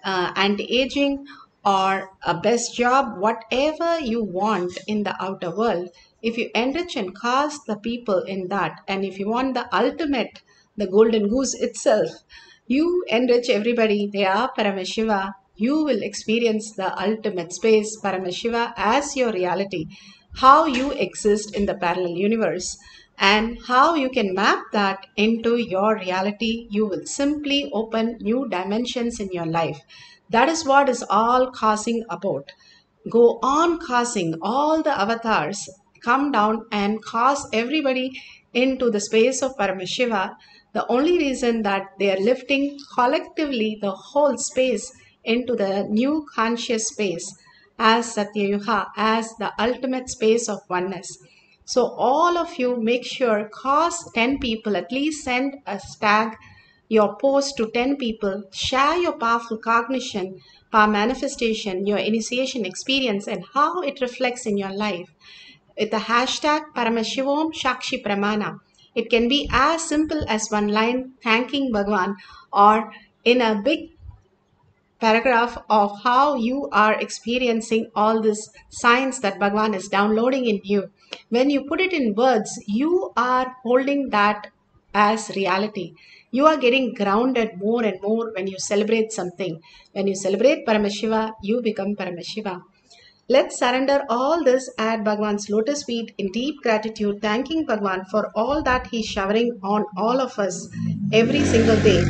anti-aging, or a best job, whatever you want in the outer world. If you enrich and cast the people in that, and if you want the ultimate, the golden goose itself, you enrich everybody. They are Paramashiva. You will experience the ultimate space, Paramashiva, as your reality. How you exist in the parallel universe and how you can map that into your reality. You will simply open new dimensions in your life. That is what is all causing about. Go on causing all the avatars, come down and cause everybody into the space of Paramashiva, the only reason that they are lifting collectively the whole space into the new conscious space as Satyayuga, as the ultimate space of oneness. So all of you make sure, cause 10 people, at least send a tag your post to 10 people, share your powerful cognition, power manifestation, your initiation experience, and how it reflects in your life with the hashtag Paramashivoham Shakshi Pramana. It can be as simple as one line thanking Bhagwan, or in a big paragraph of how you are experiencing all this science that Bhagwan is downloading in you. When you put it in words, you are holding that as reality. You are getting grounded more and more when you celebrate something. When you celebrate Paramashiva, you become Paramashiva. Let's surrender all this at Bhagwan's lotus feet in deep gratitude, thanking Bhagwan for all that he's showering on all of us every single day.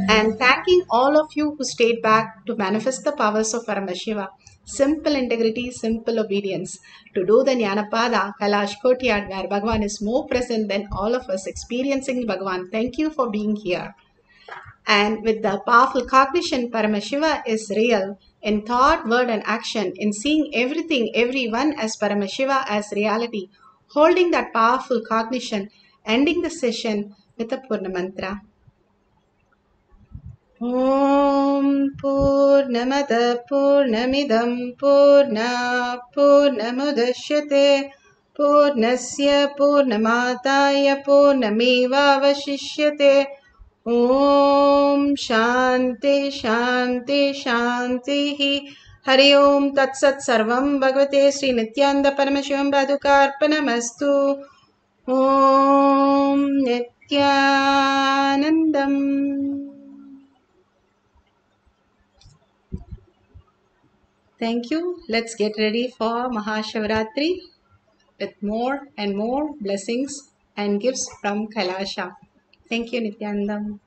And thanking all of you who stayed back to manifest the powers of Paramashiva. Simple integrity, simple obedience. To do the Jnanapada, Kailash Courtyard, where Bhagwan is more present than all of us experiencing Bhagwan. Thank you for being here. And with the powerful cognition, Paramashiva is real in thought, word, and action, in seeing everything, everyone as Paramashiva, as reality. Holding that powerful cognition, ending the session with a Purna Mantra. Om Purnamada Purnamidam Purna Purnamudashyate Purnasya Purnamataya Purnameva Vashishyate. Om Shanti Shanti Shanti Hari Om Tat Sat Sarvam Bhagavate Sri Nithyananda Paramashivam Padukarpanamastu. Om Nithyanandam. Thank you. Let's get ready for Mahashivratri with more and more blessings and gifts from Kailasha. Thank you, Nithyanandam.